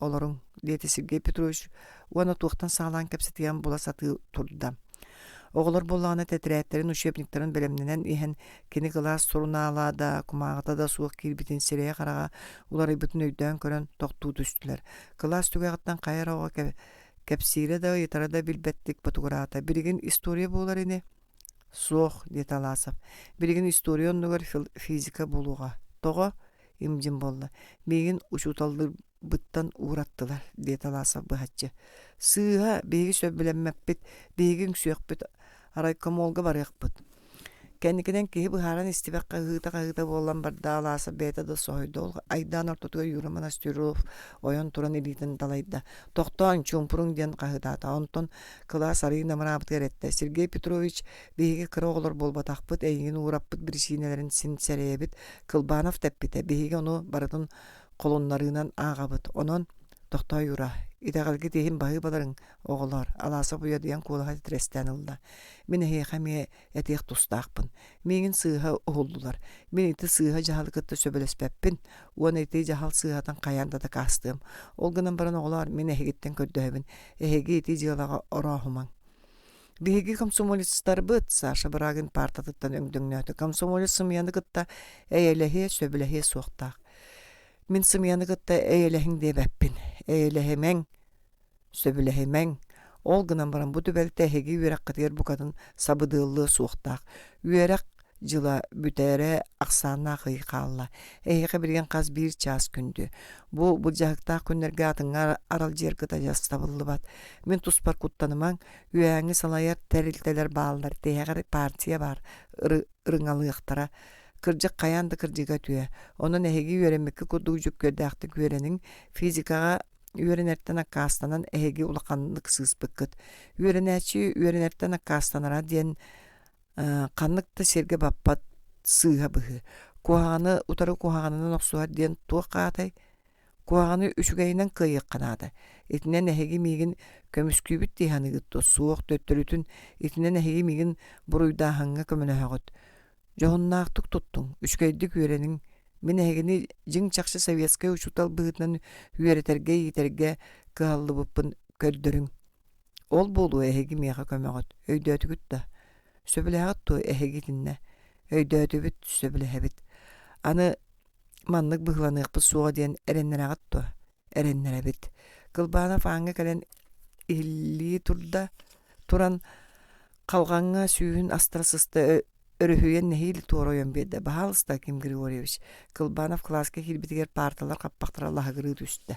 Olarың, diyeti Sergey Petrovich uana tuğtan sağlan kepsetiyen bula satı turduda. Oğlar bollağına tetriyatların uşepniklerin belemnenen ihen kini kılas soruna alada, kumağıta da suğuk kirbitin sereye karağa uları bütün öydön körün toqtuğu düştüler. Kılas tügağıttan kayar oğa kepsire da yetara da bilbettik batugurata. Birigin istoriya boğular ini. Soğuk, diyet Alasov. Birigin istoriya onlugar fizika buluğa. Toğa imcim bolla. Begin uçutaldır bıttan uğrattılar, diyet Alasov bıhatçı. Sığha begi söbülenmepbit, begin süyekbit, araykom olga barayakbit. Kendikiden kihi bıharan istibek kağıta bolan barda Alasov beta da soydu ol. Aydan ortotuga yürüman astürüf, oyon turan elitin dalayda. Toqtan çumpurun diyen kağıta, onton kılas arayı namarabıt gerette. Sergey Petrovich begi kıra olur bolbatakbit, eygin uğrapbit bir sinelerin sin sereyebit, Kılbanov teppite, begi onu baratın kolonlarından ağabıt. Onun toqta yura. İdağılgı dehin bağı baların oğullar. Alasov uya diyen kulağa titresten ılda. Min heyxamiye eteğ tustaqpın. Mengin sığha oğuldular. Min iti sığha jahalıkıtta söbelespeppin. Uan iti jahal sığhatan kayanda da kastığım. Olgının baran oğlar min ehegitten köddöhebin. Ehegi iti jığalağa orahuman. Bihegi komsomolistler bıt Saşa Bragin partatıttan öngdüngnötü. Komsomolis sımyanı gıtta eyelehe söbelehe soğtaq. Min sımyanı gıtta eyelehin debeppin. Eyelehemen söbelehemen. Olgınan baran bu dübelte ehegi üyerek kıtır bu kadın sabıdığılığı soğtaq. Üyerek jıla bütere aksanna kıyıqalla. Ehegi birgen qaz bir ças kündü. Bu jahıqta günlerge atıngar aral jergıda jastabıllı bat. Min tuspar kuttanıman üyeğini salayar terilteler bağlılar. Teğer partiya bar. Irıngalıyıqtara. Kırcık kayandı kırcıga tüye. Onun ehegi üyeremekki kuducuk gödäqti üyerenin fizikaga üyerenertten akkastanan ehegi ulaqanlık sığıspıkkıt. Üyerenertten akkastanara diyen qanlıkta serge bappat sığha bıhı. Kuhağını utarı kuhağının oqsuha diyen tuğa qatay. Kuhağını üçügeyinen kıyıq qanadı. Etinen ehegi migin kömüskübüt dihanı gıttı. Soğuk döttürütün etinen ehegi migin buruydahanга kömünöhögüt. Johonnaqtuk tuttun. Üçgeydik üyerenin min ehegini jing çaqşı Sovetskaya uçutal bıhıtnan üyereterge yiterge kıhallı bıppın kördürün. Ol bolu ehegi miyaqa kömögüt. Öydötügüt da. Söbüleğat tu ehegitinne. Öydötübüt söbülehebit. Anı manlık bıhlanıqpı suğa diyen erenlereğat tu. Erenlerebit. Kılbana faanga kalen illi turda turan qalğanga sүйün astrasısta örühüyen nehil tuoroyon bede. Bahalısda Kim Grigorьевич. Kılbanov klaska hilbitiger partalar qappaqtıra lahagırı düştü.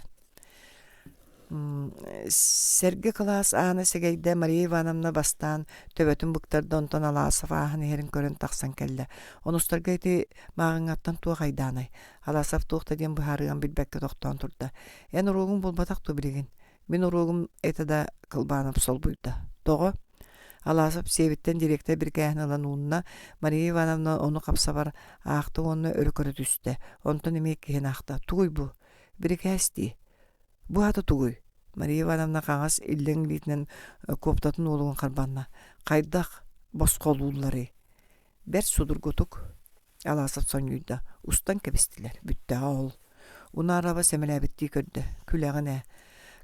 Sergi klas ana segeyde Maria Ivanovna bastan töbötün bıktardı onton Alasov ahın erin körün taqsan kelle. Onustarga iti mağıngattan tuğa qaydanay. Alasov tuğta diyen buharıgan bilbekke toqtan turda. En uruğun bulbatak tu biligin. Min uruğum etada Kılbanov sol buyda. Toğu Alasov sevitten direkte bir kähn alan uunna Maria Ivanovna onu kapsabar aaqtı onu örükörü düştü. Onton emek kehen aaqta. Tuğuy bu. Bir kästi. Bu hata tuğuy. Maria Ivanovna qaňas illen litinen koptatın oluğun qarbanna. Qaydaq bosqoluulary. Ber sudurgutuk. Alasov soňuyda. Ustan kebestiler. Bütte ol. Una araba semeläbitdi ködde. Külegine.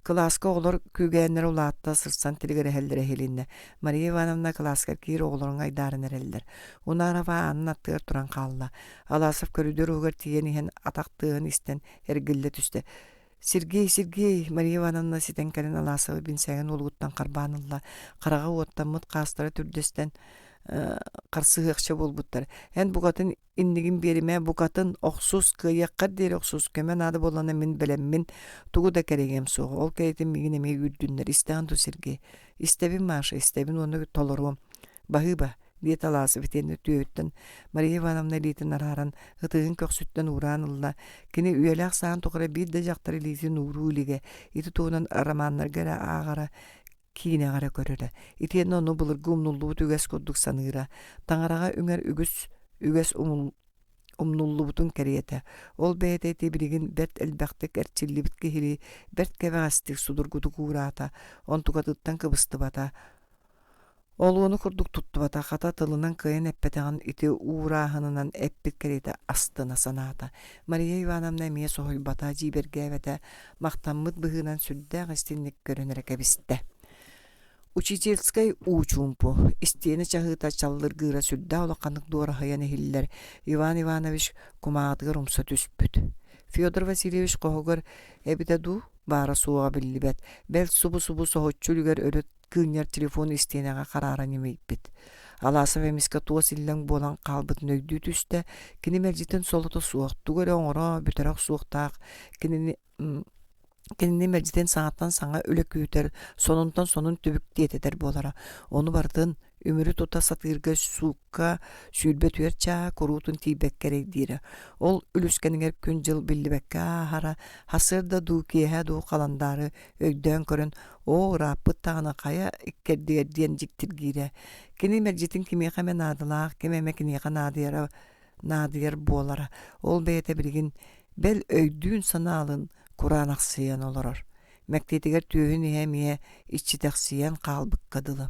Klaska oğlar kügenler ulatta sırsan tiligere hellere helinne. Maria Ivanovna klaska kir oğların aydarın erelder. Una araba annattır turan qalla. Alasov körüdür ugar tiyenihen ataqtığın isten ergille tüste. Sergey, Maria Ivanovna siten kalen Alasov bin sägen olguttan qarbanılla. Qarağa ottan mıt qastara türdesten qarsıhıqça bolbuttar. Hen bu qatın innigin berime bu qatın oqsus kıyaqqa der oqsus kemen adı bolana min bilemmin tuğu da keregem soğu. Ol kaytin migin emeği üddünler. İsteğen tu Sergey. İstebin marşa, istebin onu tolorum. Bahıba, diye talası biteni tüyötten Maria Ivановna litin ararın hıtığın köksütten uğranılla kini üyelek sağın toqara bir de jaktari litin uğru ilige iti tuğunan aramanlar gara ağara kine gara köröle iti onu bulur gumnulluğu tüges kodduk sanıra tangaraga ünger üges umnullu butun keriyete. Ol beyete tebirigin bert elbektek erçilli bitkihili bert kevegastik sudurgudu kuurata ontugatıttan kıbısты bata. Oluğunu kurduk tuttu bata kata tılınan kıyın eppeteğin iti uğrahınınan eppit keriyete astına sanata. Maria Ivanovna miye sohul bata jibergevete maktammıt bıhınan süddäq istinlik görünerek ebiste. Учительской учумпу. Истиene чахыта чаллыр гыра сүддä олаққанық дуара хаяны хиллер Иван Иванович кумаатыгар умса түспүт. Федор Васильевич қоғығыр эбите ду бара суға биллибет. Бәл субу соғытчүлігер өрөт кыыньяр телефон истиенеға қарара немейбит. Аласов эмиске туа силлен болан қалбыт нөйдүү түсті. Кини мәржитен солыты суақту көрі оңыра бүтерақ суықтақ. Кинини мәржитен саңаттан саңа өлі күйтер, сонунтан сонун түбік диететер болара. Оны бардын өмірі тута сатырға суыққа сүйілбе түйер чаа корутун тейбек керек дейірі. Ол үліскенігер күн жыл білібекке ахара, хасырда ду кейхә ду қаландары өйден көрін, о рапыт тағына қая иккердігер ден жіктіргейрі. Кини мәржитен кемеқаме надылақ, кемеме кенеға надыер болара. Ол бәйете білген бәл өйдүүн саналын Kur'an aksıyan olurur. Mektetiger tüyün ihemiye iççideksiyen kalbık kadılı.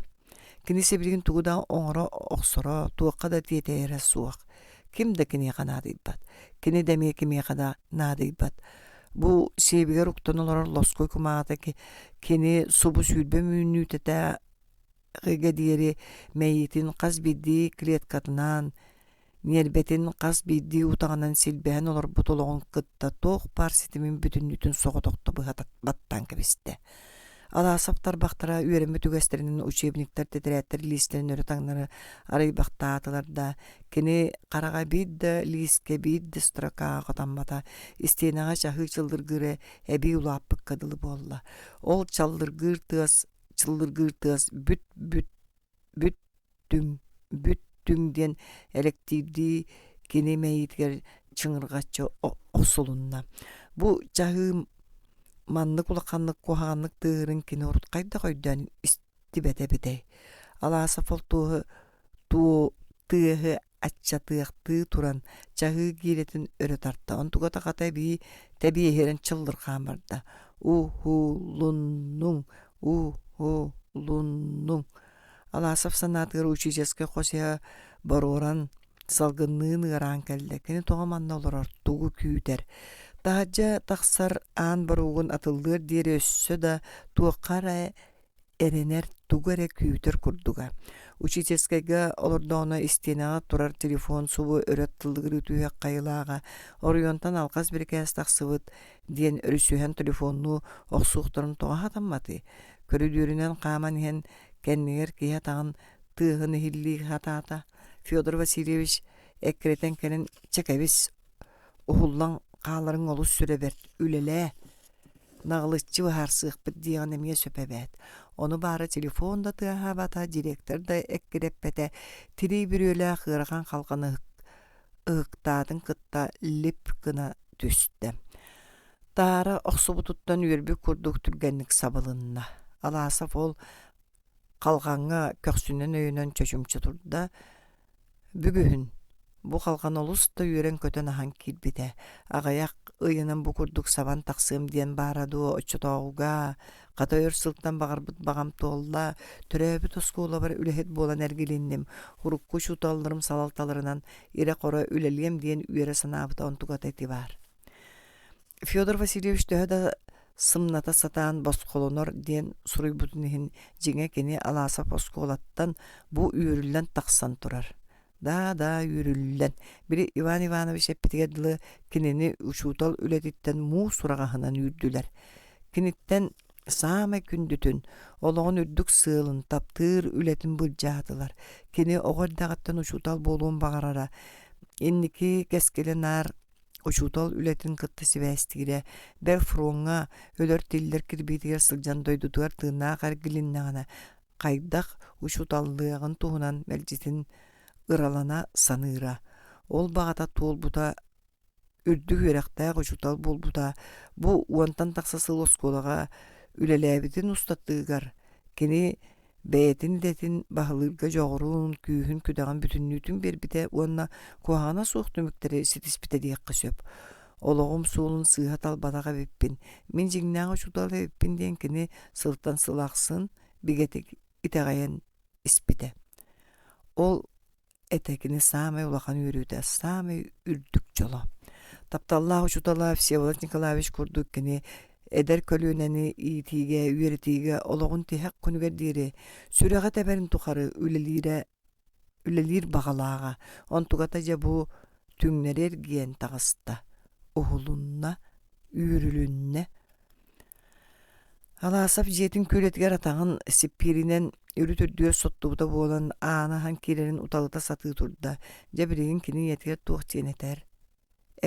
Kinise bilgin tuğudan oğra oksura, tuğqa da tiyeteyere suaq. Kim de kini qanadı ibbat. Kini demeye kimiye kada nadı ibbat. Bu sebiger uktan olurur loskoy kumağata ki kini subu sülbe münnütete gıga diyeri meyitin qaz biddi kliyetkatından Niyelbetin qas biddi utağынан silbehen olur butuluğun kıtta toq parsitimin bütünlütün soğudokta battan kebiste. Alasaptar baktara üyerimi tügeslerinin uçebnikler tetiretler listlerin öğretanları arayı baktatılarda kini qarağa biddi liske biddi straka qotanmata isteyenağa şahı çıldırgırı ebi ulapık kadılı bolla. Ol çaldırgır tığız büttüm elektridi kini meyitger çıngırgaçı osulunna. Bu cahı manlık ulaqanlık koğanlık tığırın kini orut kayda koydan istibete. Alasafol tuğu açça tığıqtığı turan cahı giretin örü tartta. Ontuğa taqatay bir tebiye herin çıldır qamarda. Uhulunnun. Alasaf sanatır uçiceske qoşya baroran salgınlığın ıran kelle. Kini toğamanna olurur tuğu küyder. Dahaca taqsar an baruğun atıldır deri össö da tuğaqara erener tuğare küyder kurduga. Uçiceskega olurda ona istenağa turar telefon subu öğrettildigi tüye qayılağa. Oriontan alqas bir kez taqsıvıt diyen örüsühen telefonu oqsuqtарын toğa hatammadı. Körüdürünen qaman hen kenniger kiya tağın tığını hilli hatata. Fyodor Vasilyevich ekreten kenin çekebis uhullan qağların olus sürebert ülele. Nağlıççı ve harsıq bit diyan emiye söpebet. Onu bari telefonda tığa bata direktor da ekkerepete tiri bir öyle xırğan qalqanı ıqtadın kıtta lip kına düştü. Dara oqsubututtan üyerbü kurduk türgenlik sabılınna. Alasaf ol qalğanğa köksünen öyünen çöçümçü turda bügühün. Bu qalğan olus da yüren köten ahan kilbide. Ağayak ıyınan bu kurduk saban taqsım diyen baradu oçutağuga. Qatayır sılttan bağırbıt bağam toğla. Türebi toskuğula var ülehet bolan ergelindim. Hurukku şutallarım salaltalarından ire qora üleliyem diyen üyere sanabıda ontugat etibar. Fyodor Vasilyevich döhe da sımnata satan boskolonor diyen suruy butunihin jine keni alasa boskolattan bu üyürüllen taqsan turar. Da yürüllen. Biri Ivan Ivanovich epitigadlı kinini uçutal ületitten mu surağahınan yürüdüler. Kinitten sağma kündütün olağın ürdük sığılın taptır ületin bılcadılar. Kini oğardağıttan uçutal bolun bağırara. Inniki keskele nar uçutal ületin kıttısı vestire. Bel fronga ölör diller kirbitiger sılcan doydudugar tığına qargilinnağına. Кайдах ушуталлыгын туһунан мэлжитин ыралана саныыра. Ол багата толбута үрдүк үрэхтээх ушутал болбута бу уонтан тахсасыл осколага үлэлээбитин устаттыыгар кини бэйэтин дэтин баһылыырга жоҕоруун күүһүн күдэҕин бүтүннүүтүн бербите уонна куаҕана суох түмүктери ситиспите диэххэ сөп. Ологум суолун сыыһа талбатаҕа биппин. Мин жиҥнээҕи ушутала биппин диэн кини сылтан сылаахсын бигетик итэҕэйэн испите. Ол этекини саамай улахан үөрүүтэ саамай үрдүк дьоло. Тапталлаах ушутала Всеволод Николаевич курдук кини эдер көлүүнэни иитиигэ үөрэтиигэ ологун тиһэк күнүгэр диэри сүрэҕэ тэбэрин тухары үлэлиир баҕалааҕа онтугата дьэ бу түҥнэрэр гиэн таҕыста уһулунна үүрүлүннэ алаасап дьиэтин күөлэтигэр атаҕын сиппииринэн үрү төрдүөр соттубута буолан аанаһан киирэрин уталыта сатыы турда дьэ билигин кини иэтигэр туох тиэнэтэр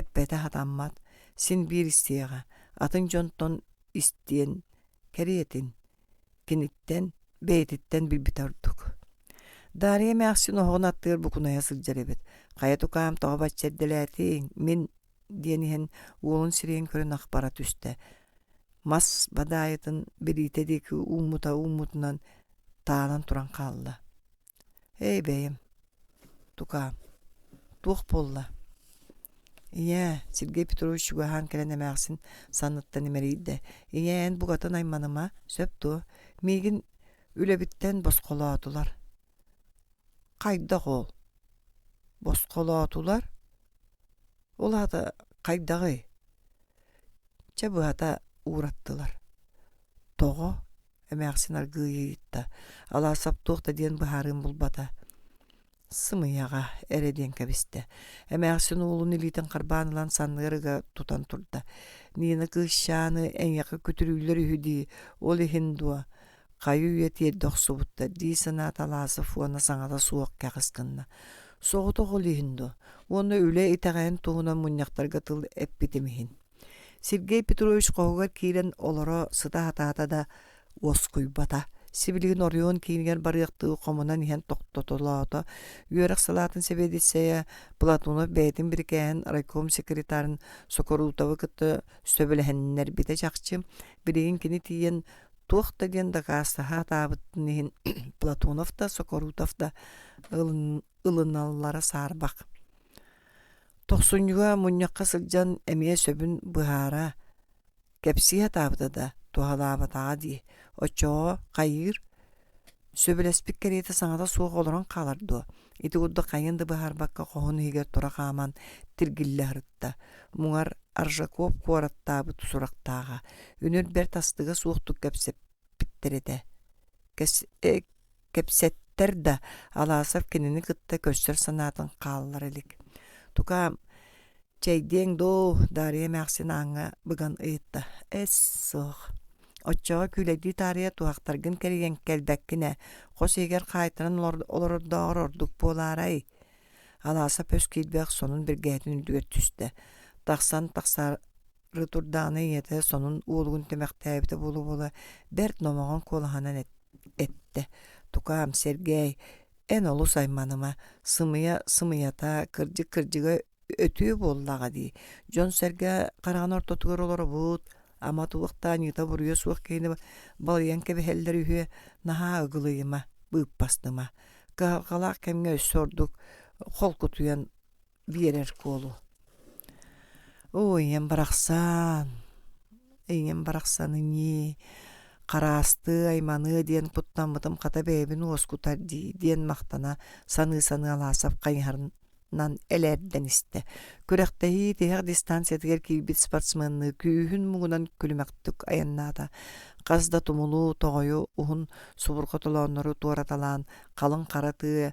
эппэтэ хатаммат син биир истиэҕэ атын дьонтон истиэн кэриэтин киниттэн бэйэтиттэн билбитэ ордук. Дарья мээхсин оһоҕун аттыыр букуная сылдьар эбит. Хайа тукаам тоҕо баччэрдэлээти мин диэниһэн уолун сирэйин көрөн ахпара түстэ. Мас бадаайытын бириите диэки ууммутунан таанан туран хаалла. Эй бэйэм, тукаам, туох болла. Ия, Сергей Петрович чугаһаан кэлэн эмээхсин санныттан имэриидэ. Ияэн бугатын айманыма сөп туу, миигин үлэбиттэн босхолоотулар. Кайдах ол? Босхолоотулар? Ол ата кайдагы? Чабыата уураттылар. Тоҕо эмээхсин аргыйыйытта. Алаасап туохта диэн быһаарыын булбата. Сымыяға эреден кәбісті. Әмәқсін олын илитін қарбанылан саннырыға тутан турда. Нина кышаны әңяқы көтірүйлер үйді ол ихин дуа. Қайы үйет ердоқ сұбытта. Дейсіна таласы фуана саңада суық кәқіскінна. Соғыты ол ихин ду. Оны үлі итағайын туғынан мұняқтарға тыл әппетемейін. Сергей Петрович қоғығар кейлен олары сыта хата да осқуй бата. Сибилигин орион кейингер барыяқтығы қомынан иһэн тоқтотолаата, үөрэх салатын себедисея Платонов бәйтин біркәйін райком секретарын сокорутавы кытты сөбіліхеннер бите жақчы, бірегін кені тиен туақта ген дағастаға табыттын иһин Платонов да Сокорутов да ылыналлары сарбақ. Тоқсуньюға мұньяққа сылжан әмие сөбін бұхара кәпсия табыда да туғалабатаға дей. Очоо қайыр сөбілеспік кереті саңада суық олыран қаларды. Ити ұдды қайынды бұхарбаққа қоғын егер тұра қаман тіргілі ғырытта. Мұңар Аржаков қуараттабы тұсырақтаға. Өнер бәр тастығы суықтық кәпсеп біттереді. Кәпсеттер да аласап кенені кітті көстер санатын қалылар елік. Тука чайден до Дарья мәқсін аңа бұған ұйытта. Соқ. Оччоға күләді тария туақтаргын кәреген кәлбәккіне қос егер қайтырын олырдағыр ордық боларай. Аласа пөс кейдбәк сонын бір гәйтін үлдігер түсті. Тақсары тұрдағыны еті сонын уолығын төмәк тәйбіті болу бәрт номағын қолығанан әтті. Тұқам Сергей, ән олу сайманыма сымията кыржы-кыржыға өтіі боллаға дей. Жон Сәрге қараған ортотығыр олары бұд. Ама туақта нита бұруя суақ кейіні балыян кәбіхелдер үйе наға ұғылыйыма, бұйып бастыма. Қалақ кәмге өссордық, қол күтуян берер қолу. Ойен барақсан не, қарасты айманы ден құттан бұтым қата бәйбін оз күтар ден мақтана саны аласап қайнарын әлерден істі. Көрәқтәйі тегер дистанциятығар кейбет спортсменны күйін мұғынан күлімәқтік аяннада. Қазда тұмылу тоғайы ұғын сұбырға тұланыры туараталан қалың қараты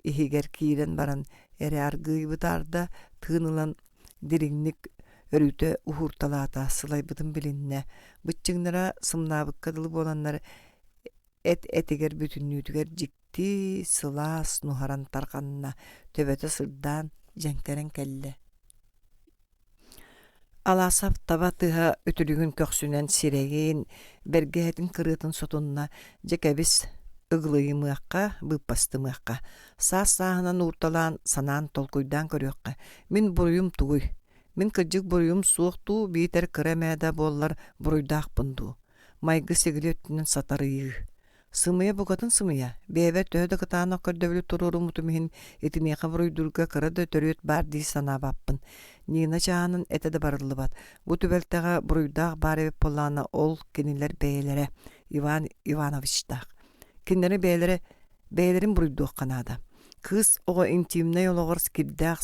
егер кейден баран әрі арғы бұтарда тығынылан дереңнік өрүйті ұхырталата сылай бұдың білінне. Бұтчыңнара сымнабық қадылы боланлар әтегер бүтіннүйдігер жікті сылас нұхаран тарқанына төбеті сырдан жәңкерен кәлі. Аласап таба тыға өтілігін көксінен сиреген бәргәдің кырытын сотынна жекәбіс ыглыйымыакка, быппастымыакка. Саас-сааһынан уурталаан санаан толкуйдаан көрүөкка. Мин буруйум тугуй. Мин кырдьык буруйум суохтуу биитер кырамээда буоллар буруйдаахпындуу. Майгы сигили өттүнэн сатарыйыы. Сымыя бугатын сымыя. Бэбэ төһө кытаанах көрдөбүлү турурумуту миһин итинийэхэ буруйдурга кыра да төрүөт баар дии санаабаппын. Нина чаанын эте да барыллыбат. Бу түбэлтэҕэ буруйдаах баар эбит боллаана ол кинилэр бэйэлэрэ Иван Ивановичтаах. Киннери бэйэлэрин буруйдуох канаада. Кыз оҕо интимнай олоҕор кирдээх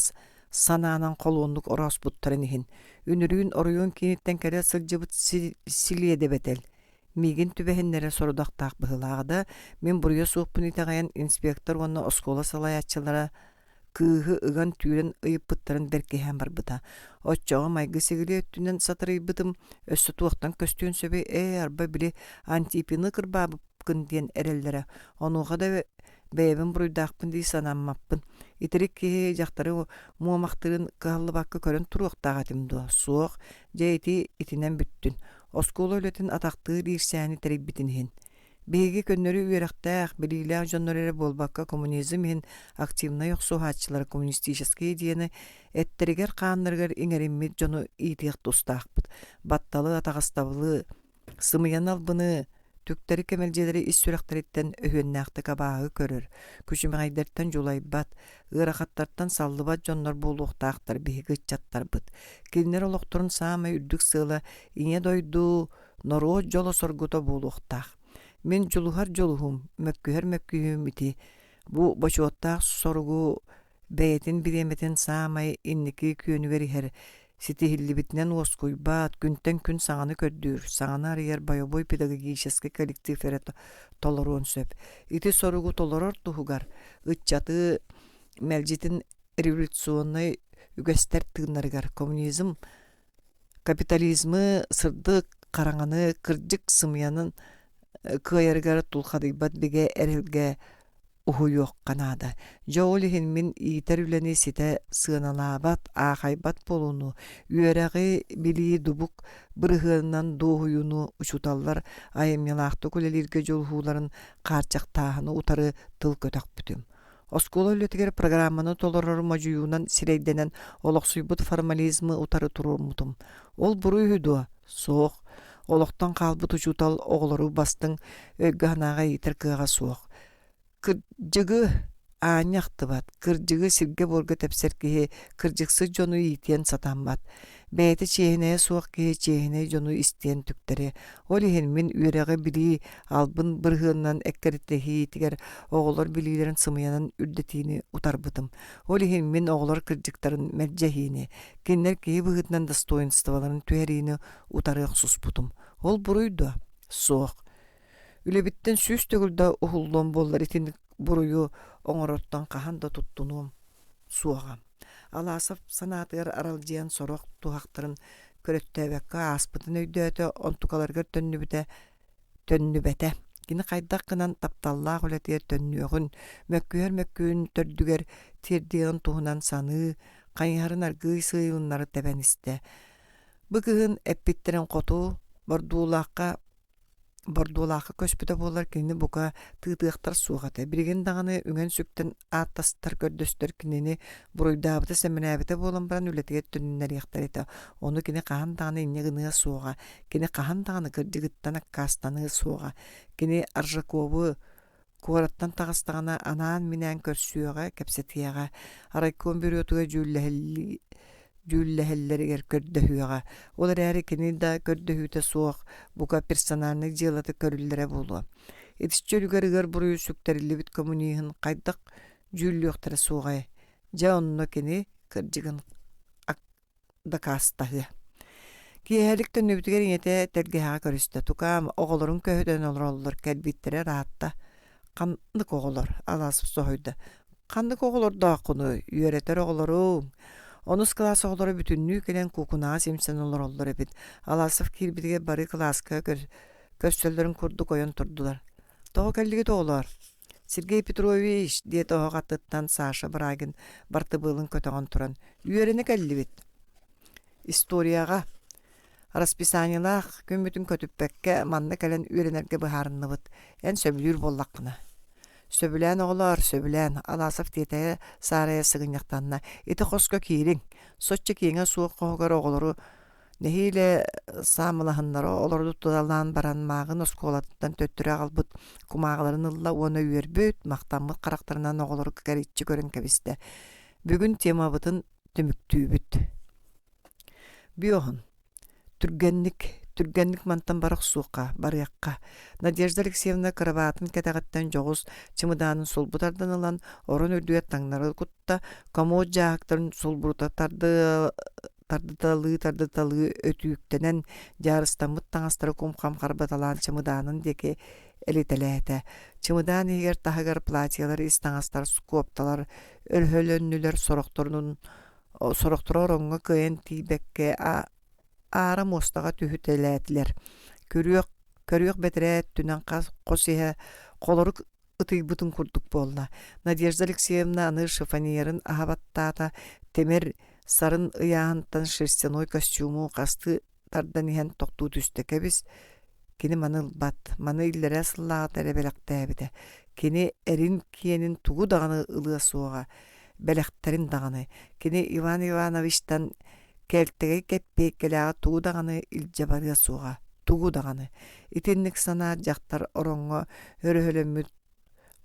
санаанан холуоннук ороос буттарын иһин. Үнүрүүн оруйуун киниттен кэрэ сылдьыбыт силиэдэбэтэл. Мигин түбэһиннэрэ сорудахтаах быһылааҕда мен буруйа суохпун итаҕайан инспектор уонна оскуола салайааччылара кыыһы ыган түүрэн ыйыппыттарын беркеһэн барбыта. Оччоҕо майгы сигили өттүнэн сатырыйбытым өссө туохтан көстүөн сөбү арба били антипины кырбаабыпкын диэн эрэллэрэ. Онуоха да бэйэбин буруйдаахпын дии санаммаппын. Итирик киһи дьахтары муомахтырын кыһаллыбакка көрөн туруохтаҕатым дуо. Суох дьэ итинэн бүттүн. Оскуола өлөтүн атактыы биирсээни тэриббитин иһин. Биһиги көннөрү үөрэхтээх билиилээх дьоннорերը буолбакка коммунизм иһин активнай охсуһааччылар коммунистические диэни эттеригэр хааннарыгар иҥэриммит дьону иитиэх тустаахпыт. Батталы атаҕастабылы, сымыйан албыны, түктери кемелдьелери ис сүрэхтэриттэн өһүөннээхтэ кабааһы көрөр. Күчүмэҕэйдэртэн жулайбат, ыарахаттартан саллыбат дьоннор буолуохтаахтар биһиги ыччаттарбыт. Кинилэр олохторун саамай үрдүк сыыла иҥэ дойду норуо дьоло соргуто буолуохтаах. Мен жулухар жолуһум, мөккүһэр ити. Бу бочуоттаах соругу бэйэтин бириэмэтин саамай инники күөнүгэр иһэр ситиһиллибитинэн уоскуйбаат күнтэн күн саҥаны көрдүүр. Саҥаны арыйар боевой педагогический коллектив эрэ толоруон сөп. Ити соругу толорор туһугар ыччаты мэлдьитин революционный үгэстэр тыыннарыгар коммунизм, капитализмы сырдык караҥаны кырдьык сымыянын кыайарыгар тулхадыйбат бигэ эрэлгэ уһуйуох канаада. Жоол иһин мин иитэр үлэни ситэ сыаналаабат, аахайбат болуну, үөрэҕи билии дубук бырыһыанан дууһуйуну учуталлар айыммялаахты күлэлииргэ жолуһууларын каарчахтааһыны утары тыл көтөхпүтүм. Оскуола өлөтигэр программаны толорор мажуюунан сирэйдэнэн олохсуйбут формализмы утары турумутум. Ол буруй үдүа, суох, олохтон хаалбыт учутал оҕолору бастың өйгөһанаага иитэр кыаҕа суох. Кырдьыгы ааñахтыбат, кырдьыгы сиргэ буорга тэпсэр киһи кырдьыгсы дьону иитиэн сатамбат. Бэйэти чиэһинэйэ суох киһи чиэһинэй дьону истиэн түктэри. Ол иһин мин үөрэҕи билии албын бырыһыаннан эккэритэһиитигэр оҕолор билиилэрин сымыянан үрдэтиини утарбытым. Ол иһин мин оҕолор кырдьыктарын мэлдьэһиини, кинилэр киһи быһытынан достоинстволарын түһэриини утарыах суспутум. Ол буруйда суох. Үлебиттен сүүс төгүлда ухуллуон боллар итин буруйу оҥороттон хаһан да туттунуум суоҕа. Алаасов санаатыгар аралдьыан сорох туһахтарын көрөттөөбэккэ ааспытын өйдөөтө онтукаларгар төннүбэтэ. Кини хайдах гынан тапталлаах үлэтиэр төннүөхүн, мөккүһэр төрдүгэр тиэрдиэгин туһунан саны, хайыһарын аргый сыйылыннары тэбэнистэ. Быгыһын эппиттерин хоту бордуулааққа көспүтэ буолар кинини бука тыытыахтар суохата. Бириген даганы үҥөн сүктен ааттастар көрдөстөр кинини буруйдаабыта сэмэнээбитэ буолан баран үлэтиге түннэриэхтар эте. Ону кини хаһан даганы инне гыныа суоҕа, кини хаһан даганы кырдьыгыттан аккаастаны суоҕа, кини Аржакову куораттан таҕастаҕына анаан минээн көрсүөҕэ кэпсэтиэҕэ, арайкоон бюротуга жүүллэһэллэригэр көрдөһүөҕэ. Олар эри кини да көрдөһүүтэ суох бука персональный дьиэлаты көрүллэрэ буолуа. Итиччөлүгэрыгэр буруйу сүктэриллибит коммунийһын хайдах жүүллүөхтэрэ суоҕай. Дьэ онно кини кырдьыгын да каастаһыа. Киэһэлик төннүбүтүгэр иҥэтэ тэлгэһэҕэ көрүстэ. Тукаам оҕолорун көһөтөн олороллор кэлбиттерэ раатта. Ханнык оҕолор алаасып соһуйда. Ханнык оҕолор дааххуну үөрэтэр оҕолору. Онус класс оҕолору бүтүннүү келен кукунаа симсэн олороллор эбит. Алаасов киирбитиге бары класска көссөллөрүн курдук ойон турдулар. Тоҕо кэллиги тоҕолор. Сергей Петрович диэт оҕаттыттан Саша Брагин бартыбылын көтөҕөн туран. Үөрэни кэллибит. Историяга расписаниялаах көмүтүн көтүппекке манна кэлен үөрэнерге быһаарынныбыт. Эн сөбүлүүр боллаккына. Сөбүлән оғылар, сөбүлән, аласыф тетая сарая сығыняқтанна. Ити қосқа кейрин, сотча кейңа суық қоғыр оғылыру, нехиле самылахыннары олорду тудалан баран мағын осколаттан төттірі қалбыт кумағыларын ылла оны үйербөт, мақтамыт қарақтарынан оғылыру кәритчі көрін кәбісті. Бүгін тема бұтын түміктүйбіт. Биоғын, түргенник мантан барық суыққа, барыяққа. Надежда Алексеевна карабатын кәтәғаттан жоғыз чымыданын солбутардан алан орын үрдует таңнары құтта комод жағақтарын солбутартарды тарды өтүйіктенен жарыстамыт таңастары кумқам қарбаталан чымыданын деке элителәті. Чымыдан егер тағығар платиялар истаңастар скопталар, өлхөлөннүлер сороқтыр оңға көйен тейбекке ары мостаға түхітеләтілер. Көріөк бәтірәт түнен қосиhe қолырық ытый-бұтын күрдік болна. Надежда Алексеевна аны шифонерін ахабаттата темер сарын ыяғынтан шерстяной костюму қасты тардан иен тоқту түсті кәбіз. Кені маны ылбат, маны иллері сыллаға тәрі бәліқті әбіді. Кені әрін киенін туғу дағаны ылыға суға, бәліқтерін дағаны. Кені Иван Ивановичтан кәлттігі кәппей кәліға туғу дағаны илджабарыға суға, туғу дағаны. Итіннік сана жақтар оронға өрі-өліміт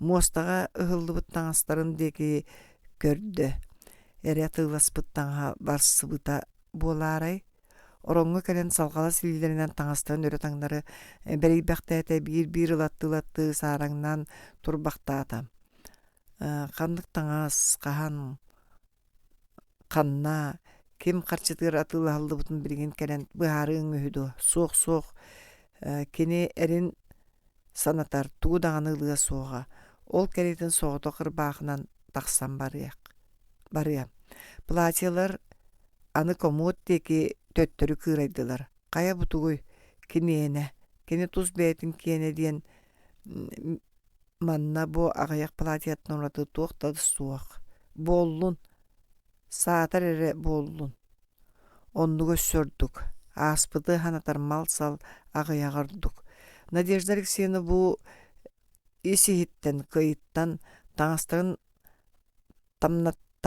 мостаға ұғылды бұттаңастарын декі көрді. Әрет ылас бұттаңға барсы бұта боларай. Оронға кәлін салғала сілілерінен таңастырын өрі таңдары бәрей бәқтәті бір ылатты сараңнан тұрбақтата. Қандық таңас, қахан, қанна, кем қарчытыр атылы алды бұтын бірген кәлін бұхарын өйді, соқ-соқ, кене әрін санатар туғдағаны ылыға соға. Ол кәретін соғыды қырбағынан тақсан барыя. Платиялар аны комод деке төттөрү кырайдылар. Кая бутугуй кенене, кене туз бәйтін кене дейін манна бо ағаяқ платиятын ораты тоқтады суақ. Боллун, саатар әрі боллун. Онды көсөрдік. Аспыды ханатар мал сал ағаяғардық. Надежда Алексеевна бу есихиттен, кайыттан таңастығын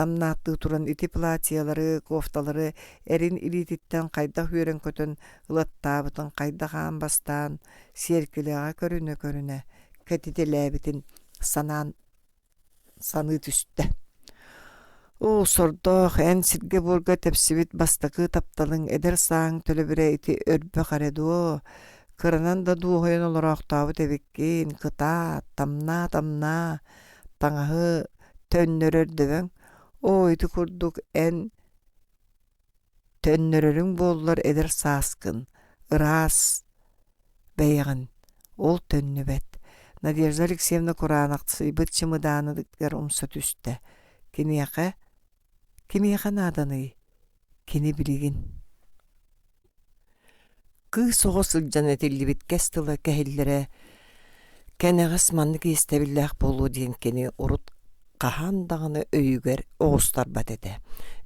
тамнатты туран ити платиялары, кофталары әрін илититтен қайдақ үйрен көтін ылаттабытын қайдақ бастан серкіліға көріне, кәтителәбітін саны түсті. О, сордоқ, ән сірге болға тәпсібіт бастықы тапталың әдір саң төлі бірі ити өрбі қареду. Кырынан да дуғайын олар ақтауы тәбеккен, кыта, тамна, таңағы төннөрөрдөбөң. О, ити күрдік ән төннөрөрің болылар әдір саскын, ырас бәйіғін, ол төнні бәт. Надежда Алексеевна Куранақсы бұт чымыданыдықтар ұмсы түсті. Кемеяқа наданы, кені білеген. Күй соғыс ұлжан әтелі біт кәстілі кәхіллері кәнеғас манны кейістәбілләқ болу дейін кені ұрыт қахандағыны өйігер оғыстар бат әді.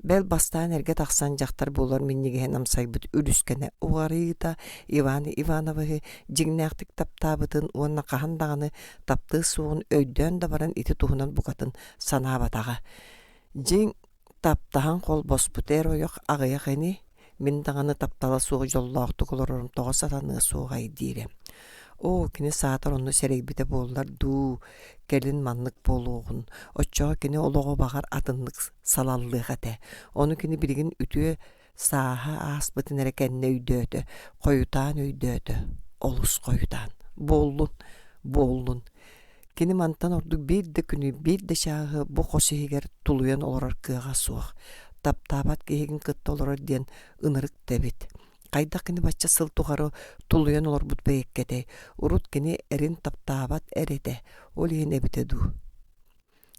Бәл бастан әрге тақсан жақтар болар меннеге намсай бұд үліскені оғарыйыда Иван Ивановығы жигнәқтік таптабытын онына қахандағыны тапты суғын өйден да баран ити туғынан бұқатын санабатаға. Жин таптаған қол бос бұтер ойық ағыяқ әне мен дағаны таптала суғы жоллақты қолырырым тоға сатаны суғай дейрем. О, кені саатар оны сәрейбіті болылар ду, кәлін манлық болуғын. Отчоға кені олығы бағар атынлық салаллық әті. Оны кені білген үтіе саға аспытын әрекәнне өйдөді, қойутан өйдөді, олыс қойутан. Боллун. Кені мантан орды бірді күні, бірді шағы бұ қосығығар тұлуян олар кыға суық. Таптабат кейген күтті олар ден ынырық дәбет. Қайдақ кені бача сыл туғары тулуян олар бұд бәйеккеде. Урут кені әрін таптабат әреде. Ол ең әбітеду.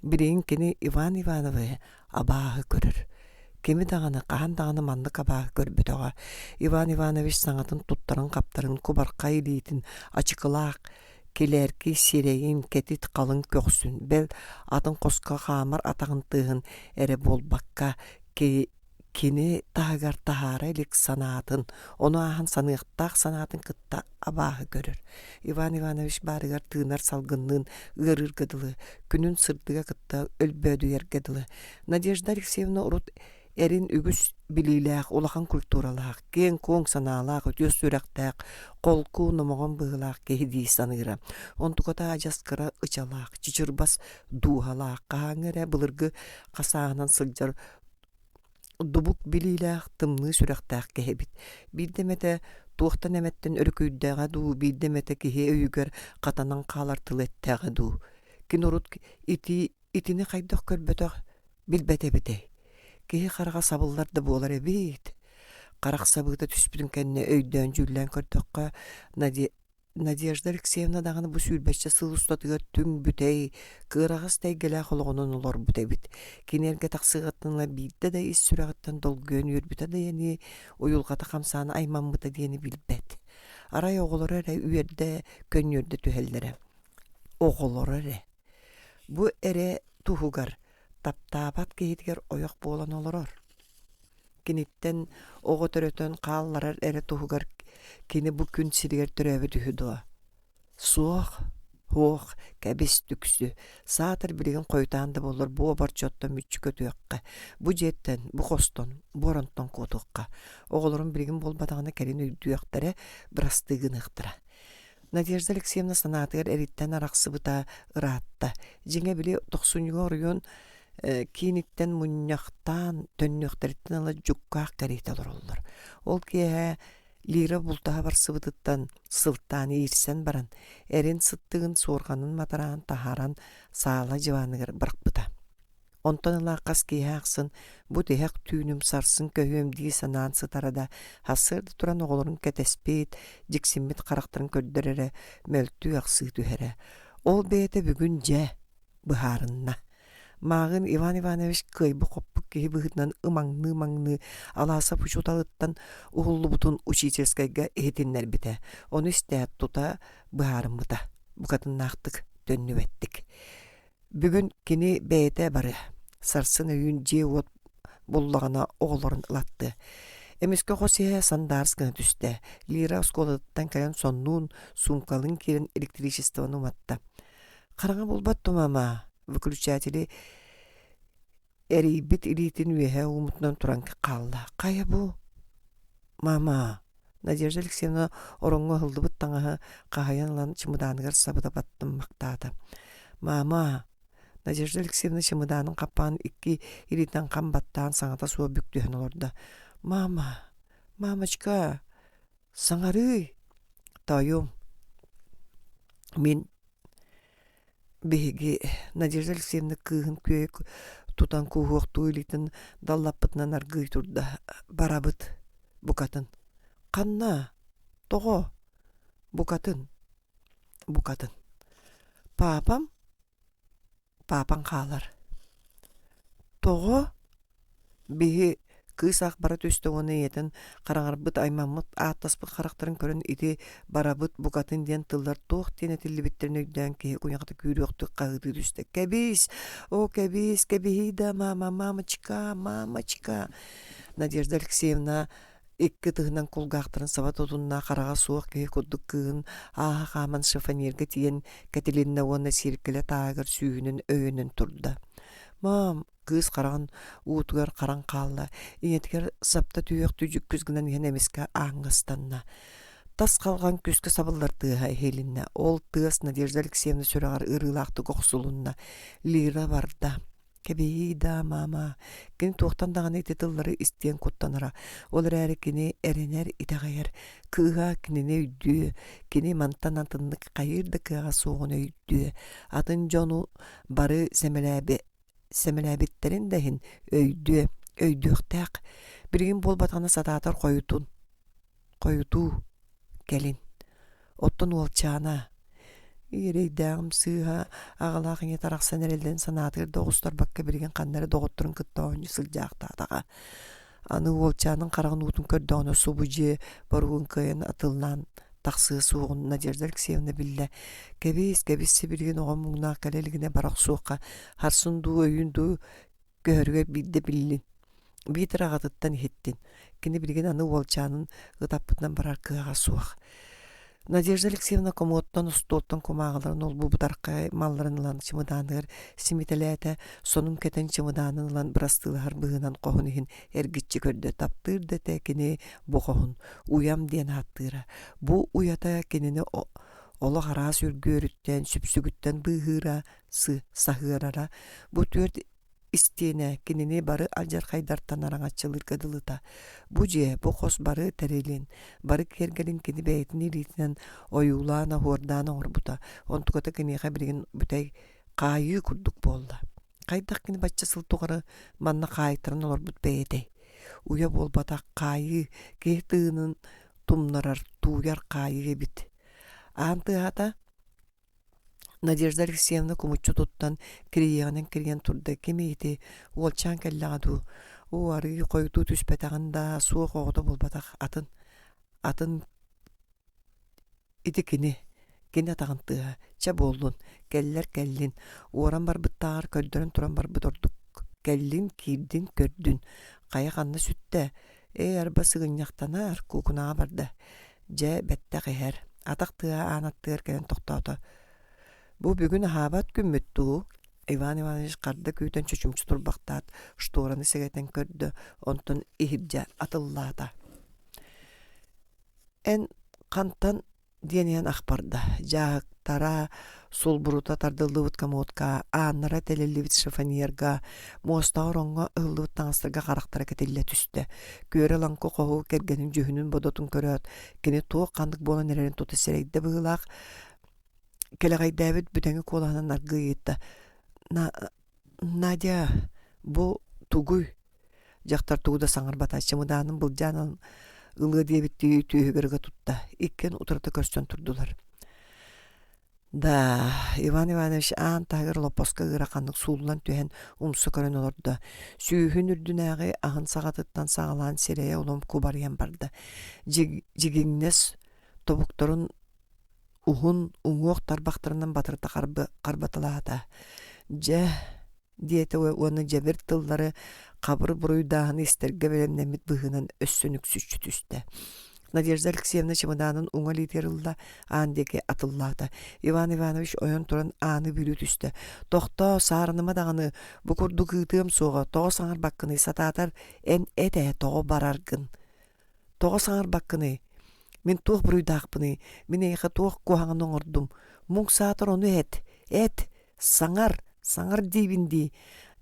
Бірейін кені Иван Ивановы абағы көрір. Кеми дағаны, қахан дағаны мандық абағы көрбетіға. Иван Иванович саңатын тұттарын қаптарын кубарқа елейтін ачықылақ, келерки сирейін кетит қалың көксін. Бәл атын қосқа қамыр атағын тығын әрі болбаққа kini tagar tahara elik sanatın, onu ahan sanıqtaq sanatın kıtta abahı görür. Ivan Ivanovich barıgar tığınar salgınlığın ığırır gıdılı, günün sırdıga kıtta ölbödü yer gıdılı. Nadежда Алексеевна urut erin ügüs bililaq, olahan kulturalaq, gen kong sanalaq, ötüs süreqtaq, kolku numoğun bığılaq, kehidi sanıra. Ontukota ajaskara ıçalaq, çiçirbas duhalaq, kahangere bılırgı qasağынан sıljar dubuk bililaq, tımlı süreqtaq kehebit. Bildemete tuğtan emetten örüküydäğe du, bildemete kehe öyüger qatanan qalartılı ettəğe du. Kin urut itini qaydaq körbötaq bilbete bitey. Kehe qarağa sabıllar da bolar ebit. Qaraq sabıqda tüspüdün kenne öydön jüllen kördöqqa Nadежда Алексеевна dağını bu sülbeççe sıl ustatıgar tüm bütey, kırağız teygele xoloğunun olor bütebit. Kinerge taqsıqatınla bilde de is sürağıttan dolgön yürbüte de yeni oyulgata qamsağını ayman bıta diyeni bilbet. Aray oğulur ere üyerde könyörde tühellere. Oğulur ere. Bu ere tuhugar, taptabat geyitger oyak boğulan oluror. Kinitten oğu törötön qağallarar ere tuhugar kini bu gün siriger töröbü tühüdü. Soğuk, hoğuk, käbis tüksü. Saatır bilgin koytandı bolur bu obarçottan mütçü kötüyakka. Bu jetten, bu koston, bu oranton kotukka. Oğulurun bilgin bolbadağına kelin üydüyaktara birastığın ıqtıra. Nadежда Алексеевна sanatır eritten araqsı bıta ıratta. Jine bili 90 oruyun kinitten munyaqtan tönnöqteritten ala jukkaq karitalar olur. Ol ki lira bultaha bar sıvıdıttan sılttan irsen baran, erin sıttığın sorganın matarağın taharan sağla jivanıgar bırakbıta. Ondan ıla qas kiyaqsın, bu deyaq tüynüm sarsın köhüm diye sanan sıtarada hasırdı turan oğulurun ketespet, jiksinmit qaraqtırın köddörere, möltü yaqsı tühere. Ol beyete bugün je, bıharınna. Mağın Ivan Ivanovich kıybı qoppuk kehi bıhıtnan ımanglı alasa puşutalıttan uğullu butun uçiçeskayga ehetinler bite. Onu isteyat tuta bıharın bıta. Bu kadın naqtık dönnü ettik. Bugün kini beyete barı. Sarsın öyün cevot bullağına oğulların ılattı. Emeske José Sandarsk'ın tüste. Lira skoladıttan kayan sonnun sumkalın kirin elektrичествоны umatta. Qaranga bulbattu mama. Выключатели эрибит илитин үеһэ умутнан туранки қалла. Қая бу? Мама. Надежда Алексеевна ороңго хылдыбыт таңаһы қахаян лан чымыдааныгар сабыда баттым мактаата. Мама. Надежда Алексеевна чымыдаанын қаппаан икки илитен қам баттаан саңата суа бүктүһөн олорда. Мама. Мамочка. Саңары. Тайым. Мен Беги Надежда Алексеевна кыһын көйөк тутан кууһуох туйлитин даллаппытынан аргый турда барабыт букатын. Канна того букатын. Папам папан қалар. Того беги кысақ бара төстөгөне етін қараңарбыт аймамыт аттаспыт қарақтарын көрін ити барабыт букатын ден тылдар тоқ тене тиллибиттерин өйдөн кеhe куяқты күйрөктү қағыды түсті. Кәбис, о кәбис, кәбихида мамочка. Надежда Алексеевна икки тыгынан кулгақтырын сабат отунна қараға суық кеhe куддук кыын аха қаман шифонерге тиен кәтелинна уонна сиркеле таагыр сүйүнүн өйүнүн турда. Мам, кыз қаран уутугар қаран қалла. Иетгер сапта түйек түйжік күзгінен ен емеске аңғыстанна. Тас қалған күзгі сабылдар тыға хелинна. Ол тыгас Надежда Алексеевна сөрағар ырылақты қоқсулунна. Лира барда. Кәбейда, мама. Кені тоқтандаған еті тыллары істен құттаныра. Олар әрі кені әренер итағайыр. Кыға кеніне өйді. Кені мантан антынлық қайырды кыға соғын өйді. Атын жону бары Семеләбиттерин дәһин өйдүктәк. Биргин болбатаны сататар койуту келин. Оттон олчана. Ирейдәм сыха агалахын тарак сенерелден санатыр догустар бакка бирген каннары доготтурун кыттааны сылжактаага. Аны олчанын карагын утун көрдөгөнө субужи баруун кыйын атылнан тақсы суғын Надежда Алексеевна білді. Кәбес себірген оған мұңна кәлелігіне барақ суыққа харсынду өйінду көрге білді білін. битер агатыттан иһиттин кини билген аны уолчаанын ытаппытынан барар кыага суах. Надежда Алексеевна комооттон устуоттон кумаагаларын ол бу бутаркай малларын ылан чымыдааныр симителээте сонун кетен чымыдаанын ылан бырастыылар быһынан кохун иһин эргиччи көрдө таптыыр дете кини бу кохун уям диэн ааттыыра. Бу уята кинини оло хараас үргөөрүттен сүпсүгүттен быыһыыра саһыарара бу түөрт истиэне кинини бары алжар хайдартан араңачылыр кыдылыта. Бу же бу хос бары терелин бары кергелин кини бэйтин иритинен оюлаана хуордаана орбута онтуката киниха билген бүтэй каайыы курдук болда. Кайдак кини бачча сылтугары манна каайтырын олорбут бэйдей. Уя болбата каайыы кеhtыынын тумнарар туяр каайыы бит. Аантыата Надежда Алексеевна кумуччу туттан кирийянен турда кемейти уолчаан келлагаду уары койду түспетагында суох оҕото болбатах атын итикини атагантыа ча болдун келлер келлин уоран барбыттаар көрдөрөн туран барбыт ордук келлин киирдин көрдүн кая канна сүттэ арба сыгыньяктанаар кукунаа барда же бетте кэхэр атактыа аанаттыар келен токтоото. Бу бүгүн хаабат күммүттүү Иван Иванович карды күүтен чөчүмчү турбактаат штораны сегетен көрдө онтон ихибжа атыллаата. Эн кантан диэнен ахпарда жаактара сулбурута тардылыбыт комодка ааннара телелибит шифоньерга мостаоронго ыллыбыт таңастырга карактара кетилле түстө күөрө ланко коху кергенин жүһүнүн бодотун көрөт кини туох кандык болан эрерин туту серейде быылаах келегайдабыт бүтеңи колаһынан аргыйытта. Надя бу тугуй жактар тугуда саңарбата чымыдаанын былжаанын ылы дебит түйүгөргө тутта. Иккен утурта көрсөн турдулар. Да, Иван Иванович аан тагыр лопоска ыракандык суулан түһен умсу көрөн олорду. Сүүһүн үрдүнаагы ахын сагатыттан сагалаан серея улум кубарыян барды. Жигиңнес тобукторун ухун уңуох тарбактарынан батырта карбатылаата. Же диете оны жебер тыллары кабыр буруйдааны истерге белемнемит быһынан өссөнүк сүччү түстө. Надежда Алексеевна чемоданын уңа литерылла аандеке атыллаата. Иван Иванович ойон туран ааны бүлү түстө. Тохто саарыныма даганы бу курдук ытыым суога тоо саңар баккыны сатаатар эн эте тоо бараргын. Тоо саңар баккыны мен туох буруйдаакпыны, мен эйха туох куһаҥын оҥордум. Муҥ саатар ону саңар диибинди.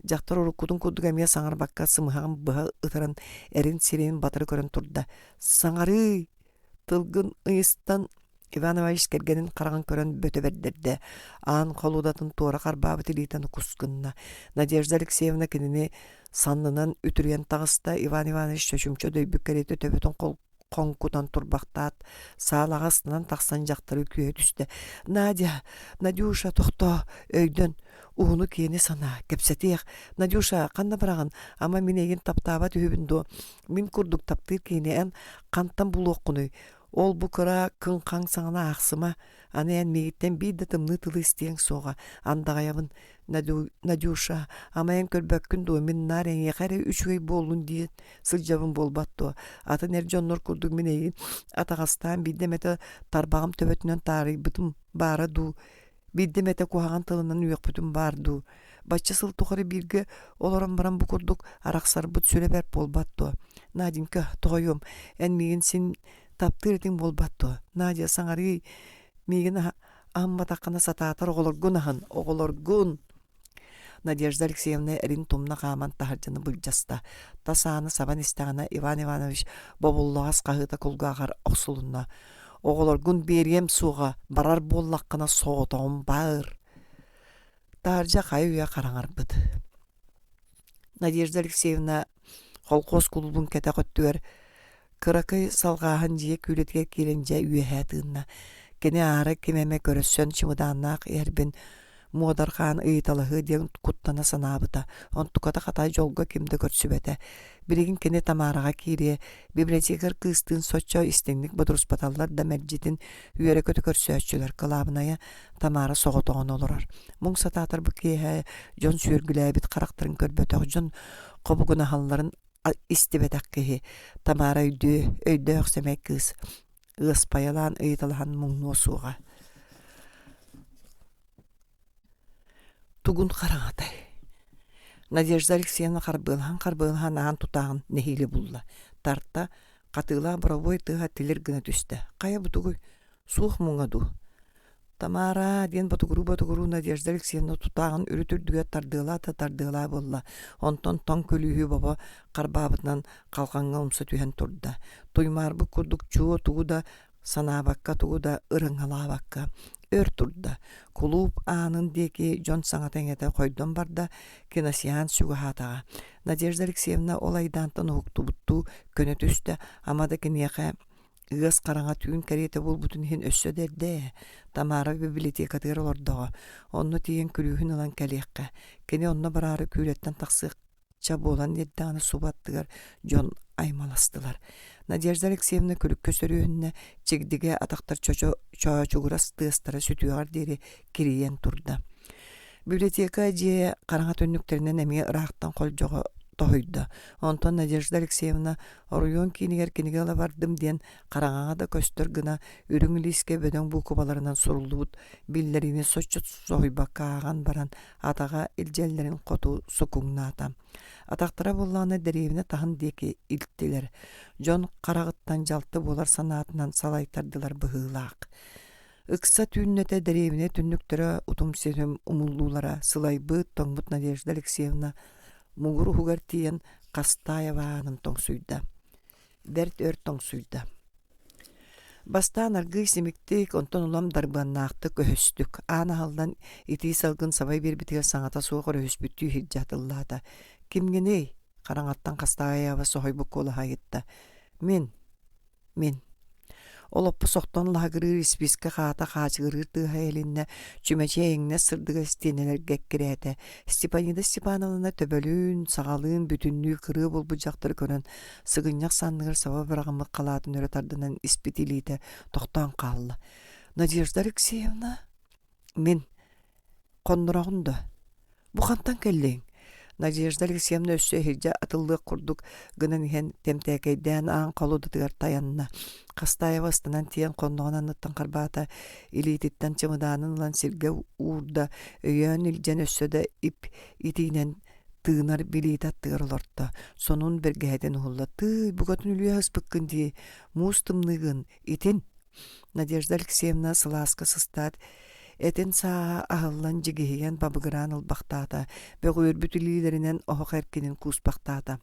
Жактар уруккутун курдук эмиэ саңар бакка сымыһаҕын быһа ытаран эрин сирин батыры көрөн турда. Саңары тылгын ыйыстан Иван Иванович кергенин караҕын көрөн бөтө бердерде. Аан холудатын туора карбаабыт илиитан кускунна. Надежда Алексеевна кинини саннынан үтүрген тагыста Иван Иванович чөчүмчө дөйбүк керети төбөтөн коңкутан турбактаат саалагасынан таксан жактары күйө түстө. Надюша тохто өйдөн уunu киени сана кепсетиэх. Надюша канна бараган ама мен эгин таптаба түбүндө мен курдук таптыр киенен кантан булуоккуну ол бу кыра кын каң саңана аксыма анен мегиттен бийде тымны тылы истең сога андагаябын. Надюша амайын көрбөккүн до мен нарен якаре үчгөй болун диет сылжабын болбатту. Атын эржоннор курдук мен эгин атагастан бидемете тарбагым төбөтүнөн тарыйбытым бара ду. Биддемете куһаҕан тылынан үөкпүтүн баарду. Бачча сылтухары бирге олорон баран бу курдук араксарбыт сүребер болбатту. Надинка тоҕойум эн мигин син таптыр этиң болбатту. Надя саңары мигин амматаккана сатаатар оголоргун. Надежда Алексеевна эрин тумна хааман тахаржаны былжаста. Тасааны сабан истегана Иван Иванович бобуллоҕас каһыта кулгаахар оксулунна. Оголоргун берием суга барар боллаккана соотоон баар. Таржа кайуя караңарбыт. Надежда Алексеевна холкоос кулубун кете көттүөр кыракай салгаахан жие күлетке киленже үйэхэтыынна. Кене ары кемеме көрөссөн чымыдааннаак эрбин Муодархан ыйталыһы диэн куттана санаабыта. Онтуката хатай жолго кимде көрсүбете. Билигин кене тамаарага кире библиотекар кыстын соччо истеңник бодуруспаталлар да мерджитин үйөрө көтө көрсөчүлөр кылабыная тамаара соготоон олорар. Муң сатаатар бу кие жон сүргүлэбит карактарын көрбөтөг жон кобугуна халларын истибетак киһи тамара өйдөөх сэмэй кыыс ыаспайалаан ыйыталахан муҥнуо суоҕа тугун хараҥатай Надежда Алексеевна харбыылахан аан тутааҕын нэһиили булла тарта катыылаа боровой тыаһа тилэр гына түстэ кая бутугуй суох муҥа дуу Тамара диэн батугуру Надежда Алексеевна тутааҕын үрүтүрдүгэ тардыылаа болла. Онтон тоң күлүүһү баба карбаабытынан калганга умса түһэн турда. Туймаарбы курдук чуо тугу да санаабакка тугу да ырыҥалаабакка өр турда. Кулууп аанын диэки дьон саҥатаҥете койдон барда киносеанс сүгэһаатаҕа. Надежда Алексеевна ол айдаантан уһуктубуттуу көнө түстэ амада киниэхэ ыас караҥа түүн кэриэтэ булбутун иһин өссөдэрдэ Тамара библиотекатыгар олордоҕо онно тиийэн күлүүһүн ылан кэлиэххэ кини онно бараары күүлэттэн тахсыача буолан диэрдэҕинэ субаттыгар дьон аймаластылар. Надежда Алексеевна күлүккө сөрүөһүннэ чигдигэ атахтар чоочугурас тыастара сүтүөҕар диэри кириийэн турда. Библиотека дьиэ караҥа төннүктеринэн эмиэ ыраахтан холдьоҕо тоһуйда. Онтон Надежда Алексеевна оруйон кинигер кинигела бардым диэн караҥаҕа да көстөр гына үрүҥ илииске бөдөҥ буукубаларынан суруллубут биллерини соччут соһуйбаккааган баран атаҕа илдьэллэрин хоту сукуҥнаата. Атахтара буллааны дэриэбинэ таһын диэки илттилэр. Дьон караҕыттан дьалты буолар санаатынан салайтардылар быһыылаах. Ыкса түүннэтэ дэриэбинэ түннүктөрө утум сирим умуллуулара сылайбыт тоҥбут Надежда Алексеевна мугур хугар тиен Кастаеваанын тоңсуйда. Берт өр тоңсуйда. Бастаан аргый семиктик онтон улам дарбаннаахты көһөстүк. Аана халдан итии салгын сабай бербитиге саҥата суоҕор өһүспүттүү хиджатыллаата. Кимгеней караҥаттан Кастаева соһойбук куолаһайытта. Мен. Олоппу соқтон лагырыр исписке хаата хаачыгырыр тыаһа элинне чүмэчээҥне сырдыга стенелерге кирээте. Степанида Степановна төбөлүүн, саҕалыын бүтүннүү кырыы болбуджактар көрөн сыгынньах санныгар саба барагаммык калаатын өрө тардынан испитилиите тохтоон хаалла. Надежда Алексеевна, мен коннураҕунда. Бухантан келлең. Надежда Алексеевна өссө хирдьэ атыллык курдук гынан иһэн темтээкэйдээн аан колудутыгар таянна. Кастаева ыстынан тиен конноҕунан ыттан харбаата илиититтэн чымыдаанын ылан сиргэ уурда өйөөн илдьэн өссөдө ип итиинэн тыынар билиитаттыгар олорто. Сонун бэргэһэтин уһулла бугатын үлүө ыспыккын дии муус тымныгын итин. Надежда Алексеевна сылааска сыстаат этин саа аһыллан жигиһиген бабыгыраан ылбахтаата, бөгүөр бүтүлиилеринен оһох эркинин кууспахтаата.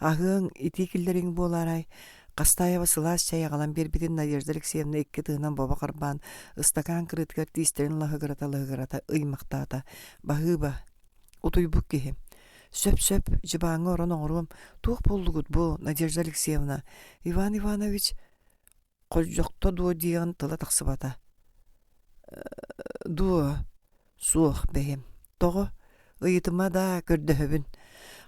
Аһыаң ити киллериң буолаарай, Кастаева сылаас чаягалан бербитин Надежда Алексеевна икки тыынан боба карбаан ыстакаан кырыытыгар тиистерин лаһыгырата ыймактаата. Баһыыба, утуйбук киһи. Сөп жыбааҥы орон оҥоруом туох боллугут бу, Надежда Алексеевна. Иван Иванович холдьохто дуо диэҕин тыла тахсыбата. Дуо суох бэйэм. Тоҕо ыйытыма да көрдөһөбүн.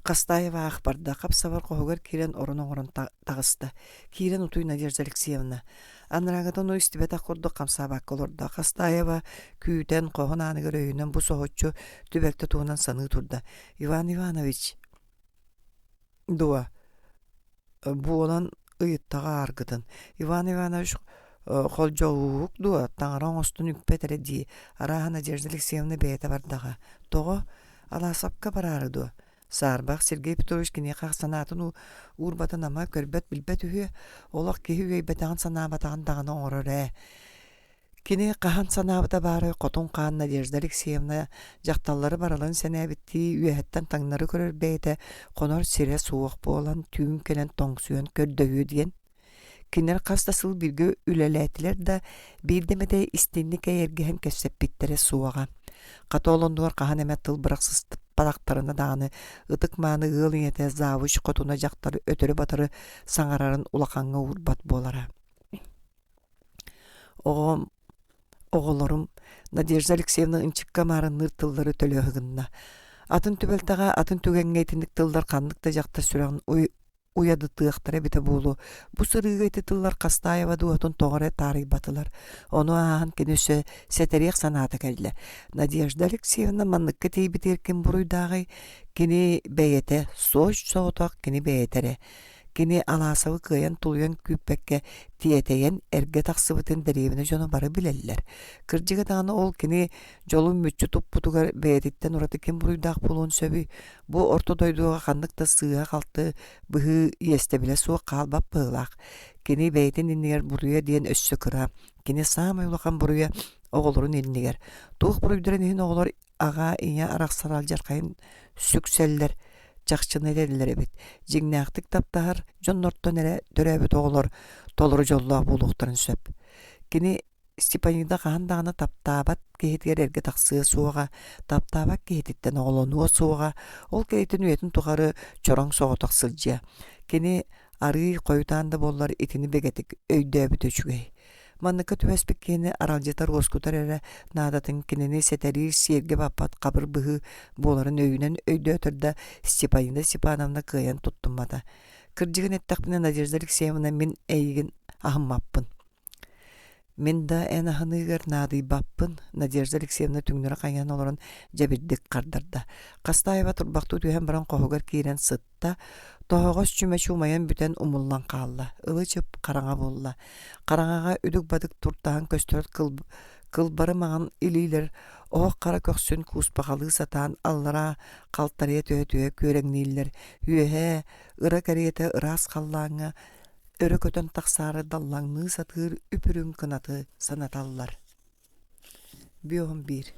Кастаева ах барда капсабар коһугар кирен орон тагыста. Кирен утуй Надежда Алексеевна. Анрагатан истибета курдук камсабак колорда. Кастаева күүтен коһун аныгар өйүнөн бу соһоччу түбекте туунан саны турда. Иван Иванович. Дуо буолан ыйыттага аргытын. Иван Иванович холжоук дуа таңаран остун үппетере ди араха Надежда Алексеевна бейте бардага. Тоҕо алаасапка барары дуа. Саарбах Сергей Петрович кинеха санатын урбатын ама көрбөт билбет үһү олох киһи үөйбэтэгин санаабатаган дагана оҥороре. Кини кахан санаабыта баары котун каан Надежда Алексеевна жакталлары баралан сэнээбитти үөһэттэн таңнары көрөрбэйте конор сире суох буолан түүн келен тоңсуөн көрдөһүө диэн. Кинер каста сыл бирге үлелетилер да бирдемете истинник эйергehen көссеппиттере суага. Католондуар кахан эмет тыл быраксыз падактарына даганы ытык мааны ыылыйете завуч котуна жактары өтөрү батыры саңарарын улаканга урбат болара. Оголорум Надежда Алексеевна ынчыкка марын ныр тыллары төлөһүгүнна. Атын түбөлтага атын түгеңгейтиндик тылдар кандыкта жакта сүрән уядытыахтара бите булу. Бу сырыга ититыллар Кастаева дуотун тоғыра тарый батылар. Ону ахан кенөсө сетерек санаты келді. Надежда Алексеевна манныкка тейбитер кем буруйдагы кини бейете соч соотак кини бейетере. Кини аласавы кыян тулуян күппекке тиетейен эрге тақсыбытын деревіне жону бары билеллер. Кыржыга дағаны ол кини жолун мүтчү туппутугар бейетиттен ураты кем буруйдақ булуын сөбі. Бу ортодойдуға қандықта сыға қалты бұхы иесте біле суы қалбап бұғылақ. Кини бейтин иннигер буруя диен өссө кыра. Кини самай улақан буруя оғылырын иннигер. Туық буруйдырын ин оғылар аға ине арақсарал жарқайын сүкселлер. Жақшыны дәділер бит. Жигнақтық таптағар жоннорттан әрі дөрәбіт оғылар толыры жоллаğı болуқтарын сөп. Кені Степанида қағандағына таптабат кейтігер әрге тақсығы суыға, таптабат кейтіктен оғылануа суыға, ол кейтін өетін тұғары чорың соғытақ сылжия. Кені ары қойытанды болар етіні бегетік өйдөбіт өчігей. Манныкка түбәспек кені аралжетар оскутар әрі надатын кенені сетәрі серге баппат қабыр бұғы боларын өйінен өйді өтірді Степанида Степановна кыян тұттыммада. Кыржығын әттіқпіне Надежда Алексеевна мен әйігін ағыммаппын. Мен да ән ағынығыр надый баппын. Надежда Алексеевна түңнірі қайан оларын жәбірдік қардырды. Қастаева тұрбақты түйен бірін қоғығыр кейрен сытта, тоғығыз чүмә чумайын бүтен умыллан қалла. Илы чып қараңа болла. Қараңаға үдік бадық тұртағын көстөрт кылбары маған илейлер. Оқ қара көксін куспақалы сатан аллара қалтария төе көреңнейлер. Үйе, ыра кәреті ырас қаллаңы, өрі көтін тақсары даллаңны сатыр үпірін кынаты санаталлар. Биоғын бір.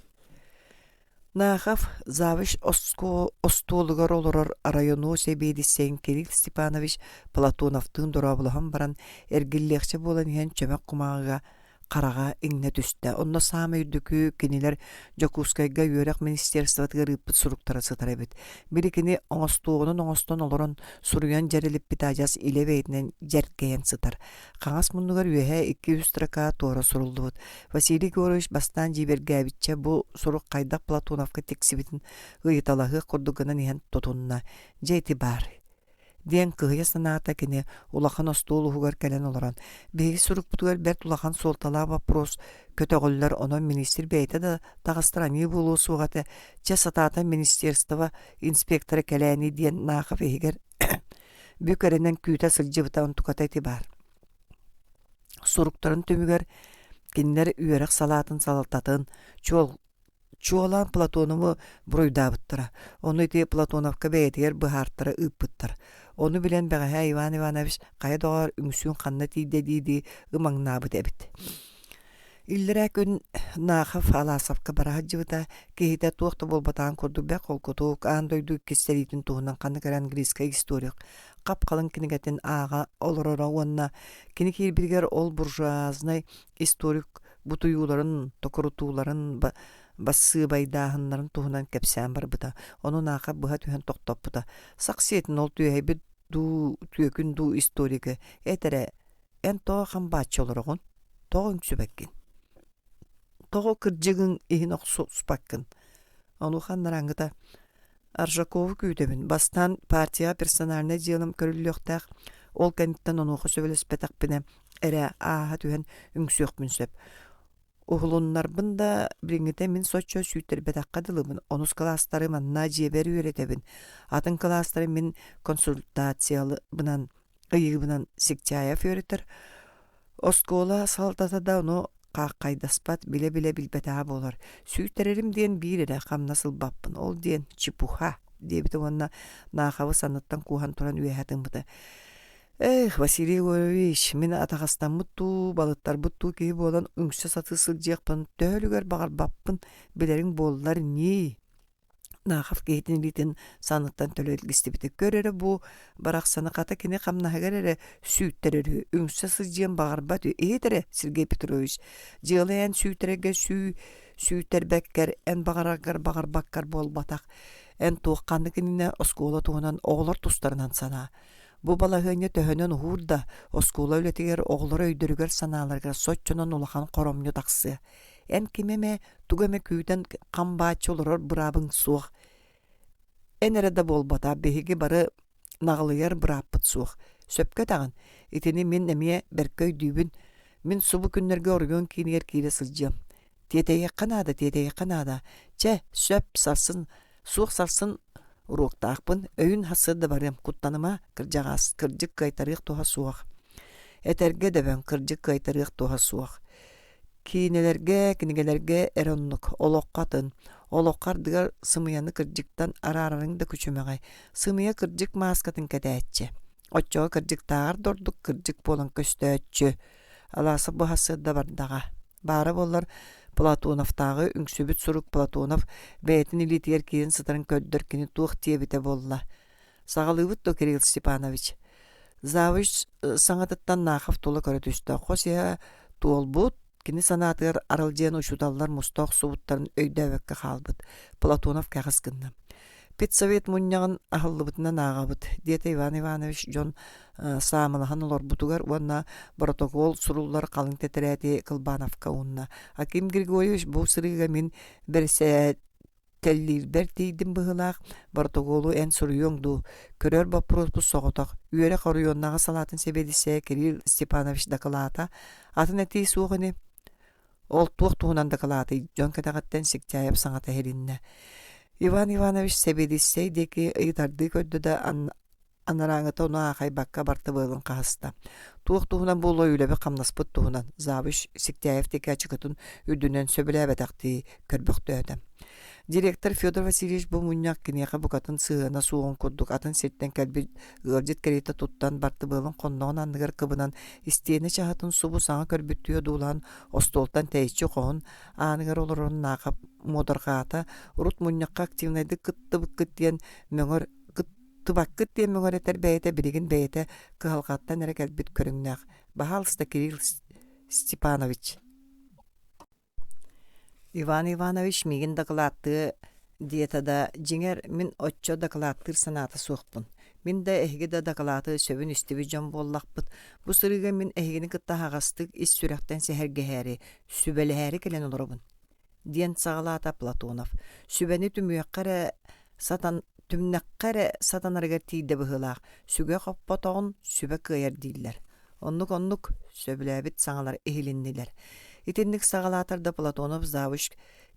Нахав завыш остолыгар олорор району себедисен Кирилл Степанович Платоновтың дұрабылыған баран әргіллекші болан ен чөмек құмағыға қараға іңне түсті. Онна самы үрдікі кенелер Жокускайга үйерек министерстватыға рыппыт сұруқтары сытар әбет. Бірі кені оңостон олырын сұруян жәреліп біт ажас иле бейтінен жәргейен сытар. Қаңас мұндығар үйе 200 строка тоғыра сұрылды бұд. Василий Георгиевич бастан жиберге әбітче бұл сұруқ қайдақ Платоновқа тексібетін ғыйталағы құрдығынан ен тотунна. Жайты бар. Ден кыһыя санаата кини улахан остуул уһугар кэлэн олорон. Биһиги сурук бутугар бэрт улахан суолталаа вопрос көтөҕөллөр онон министр бэйте да тагыстырanii булуу сугата че сатаата министерство инспектора кэлээни диэн наахав иһигер бүкөренен күүтэ сылдьыбыта онтукатайты бар. Суруктарын төмүгөр кинилер үөрэх салаатын салалтатын чуолан Платонову буруйдаабыттара. Оны ити Платоновка бэйэтигер быһаартара ыыппыттар. Onu bilen бэҕэһэ Иван Иванович кая доҕор үҥсүүн ханна тиийдэ дииди ымаҥнаабыт эбит. Иллэрэ күн наахав алаасапка бараһаджыбыта киһитэ туохта болбатаан курдук холкутук аан дойду кистериитин туһунан ханныгар английска историк кап калын кинигэтин аага олороро уонна кини киирбиргер ол буржуазный историк бутуюларын токурутууларын бассы байдааһыннарын туһунан кэпсээн барбыта. Ону наахав быһа түһэн тохтоппута. Саксиэтин ол түөһэбит түөкүн дуу историка этере эн тоо хамбаачы олорогун тоо үңсүбэккин. Тоо кырдьыгын иһин оксуспаккын. Ону ханнараңыта Аржакову күүтэбин. Бастан партия персональный делом көрүллүөхтээх ол кэнниттен онууху сөбөлөспэтакпине эрэ ааһа түһэн үңсүөхмүн сөп. Уһулуннарбын да бириңите мин соччо сүүттербэтакка дылыбын. Онус класстары манна жиэбер үөретебин. Атын класстары мин консультациялы бынан ыйыгыбынан Сикчаев үөретер. Оскола салтата да ону кайдаспат биле-биле билбетаа болар. Сүүттерерим диэн биирере хамна сылбаппын. Ол диэн чипуха диэбите уонна наахабы саныттан куухан туран үөһэтымбыта. Василий Георгиевич, мен атағастан мұтту, балыттар бұтту кейі болан үңсі саты сылжиақпын, төлігер бағар баппын, білерің болылар не? Нағaf кейтін битін саныттан төлөйлгісті біті көрері бұ, барақ саны қата кене қамнағығар әрі сүйттірері, үңсі сылжиен бағар бәті, ейтірі, Сергей Петрович, жылы ән сүйттіріге сүйттірбәккер, ән бағарағар бағар баққар бол батақ, ән туыққанды кеніне оскола туғынан оғылар тұстарынан сана. Бу балаһыне төһөнөн уурда оскула үлетигер оглор өйдөрүгөр санааларга соччонон улахан коромню таксы. Эн кимеме тугеме күүтен камбаачы олорор бырабың суох. Энереде болбата беһиги бары нағылыяр бұраппыт суық. Сөпке тағын, итini мен әмие бәркөй дүйбін, мен субу күннерге оргион кейінер кейлі сылжым. Тетеге қанада, чә, сөп сарсын, суық сарсын уруқтақпын, өйін хасырды барым, құттаныма кыржық қайтарық тоға суық. Әтерге дәбән кыржық қайтарық тоға суық. Кинегелерге эроннук, олоққатын, олоққардығар сымыяны кыржықтан арарының да күчімеғай. Сымыя кыржық маскатын кәдәтчі. Отчоға кыржық тағар дордық кыржық болын көстөтчі. Аласы бұхасы да бардаға. Бары болар Платоновтағы үңсүбіт сұрук Платонов бәйтін илетер кейін сытырын көддір кені туық тиебіте болла. Сағалыбыт то Кирилл Степанович. Завыш саңатыттан нақыв толы көрі түсті. Қосия туолбут, кені санатығыр арылжен ұшудалар мұстақ сұбыттарын өйдәвекке қалбыт. Платонов кәғыз кінна. Педсовет мұнняғын ағылыбытынан ағабыт. Дета Иван Иванович жон саамылыған олар бұтығар, онна протокол сұрулар қалың тетірәті Кылбановка онна. Аким Григорьевич бұл сырыға мен бірсе тәллер бәр тейдім бұғылақ, протоколу ән сұрыйоңду. Көрер вопрос бұл соғытақ. Үйері қорыйоннаға салатын себедісе Кирилл Степанович дақылата. Атын әтей суғыны. Ол туық туғынан дақылаты. Жон кәтағаттен сектяйып саңата херінне. Иван Иванович себедіссей деки ыйтарды көдді да анараңыта оны ақай баққа барты бұлын қағыста. Туық туғынан бұл өйлебі қамнаспыт туғынан. Забыш Сектяев деки ачықытын үрдінен сөбілі әбәтақты көрбіқті өді. Директор Федор Васильевич бұл мұняқ кенеға бұқатын сығына суғын күрдік. Атын сеттен кәлбі ғыржет кәрейті тұттан барты бұлын қоннауын андығыр қыбынан істейіні чағатын субу саңа көрбіттіе дұлан остолтан тәйчі қоғын анығыр олырын нақап модырғата ұрут мұняққа активнайды кытты бұққыттен мөңір кыттыбаққыт ден мөңір етер бәйеті білігін бәйеті қығалғаттан әрі кәлбіт көріңнәқ. Бағалыста Кирилл Степанович. Иван Иванович меген дақылатты диетада жеңер мен отчо дақылаттыр санаты суықпын. Мен да әйге да дақылаты сөбін үстіві жон боллақпыт. Бұ сырыға мен әйгені кытта хағастық ис сүрәқтен сәхерге әрі, сүбәлі әрі кәлен олырыбын. Ден сағалата Платонов. Сүбәні түмнәққәрі сатанарығар тейді бұғылақ. Сүге қоппатоғын сүбә күйер дейлер. Оннук сөбіләбіт саңалар эхілінділер. Итинник сағалатарда Платонов Завыш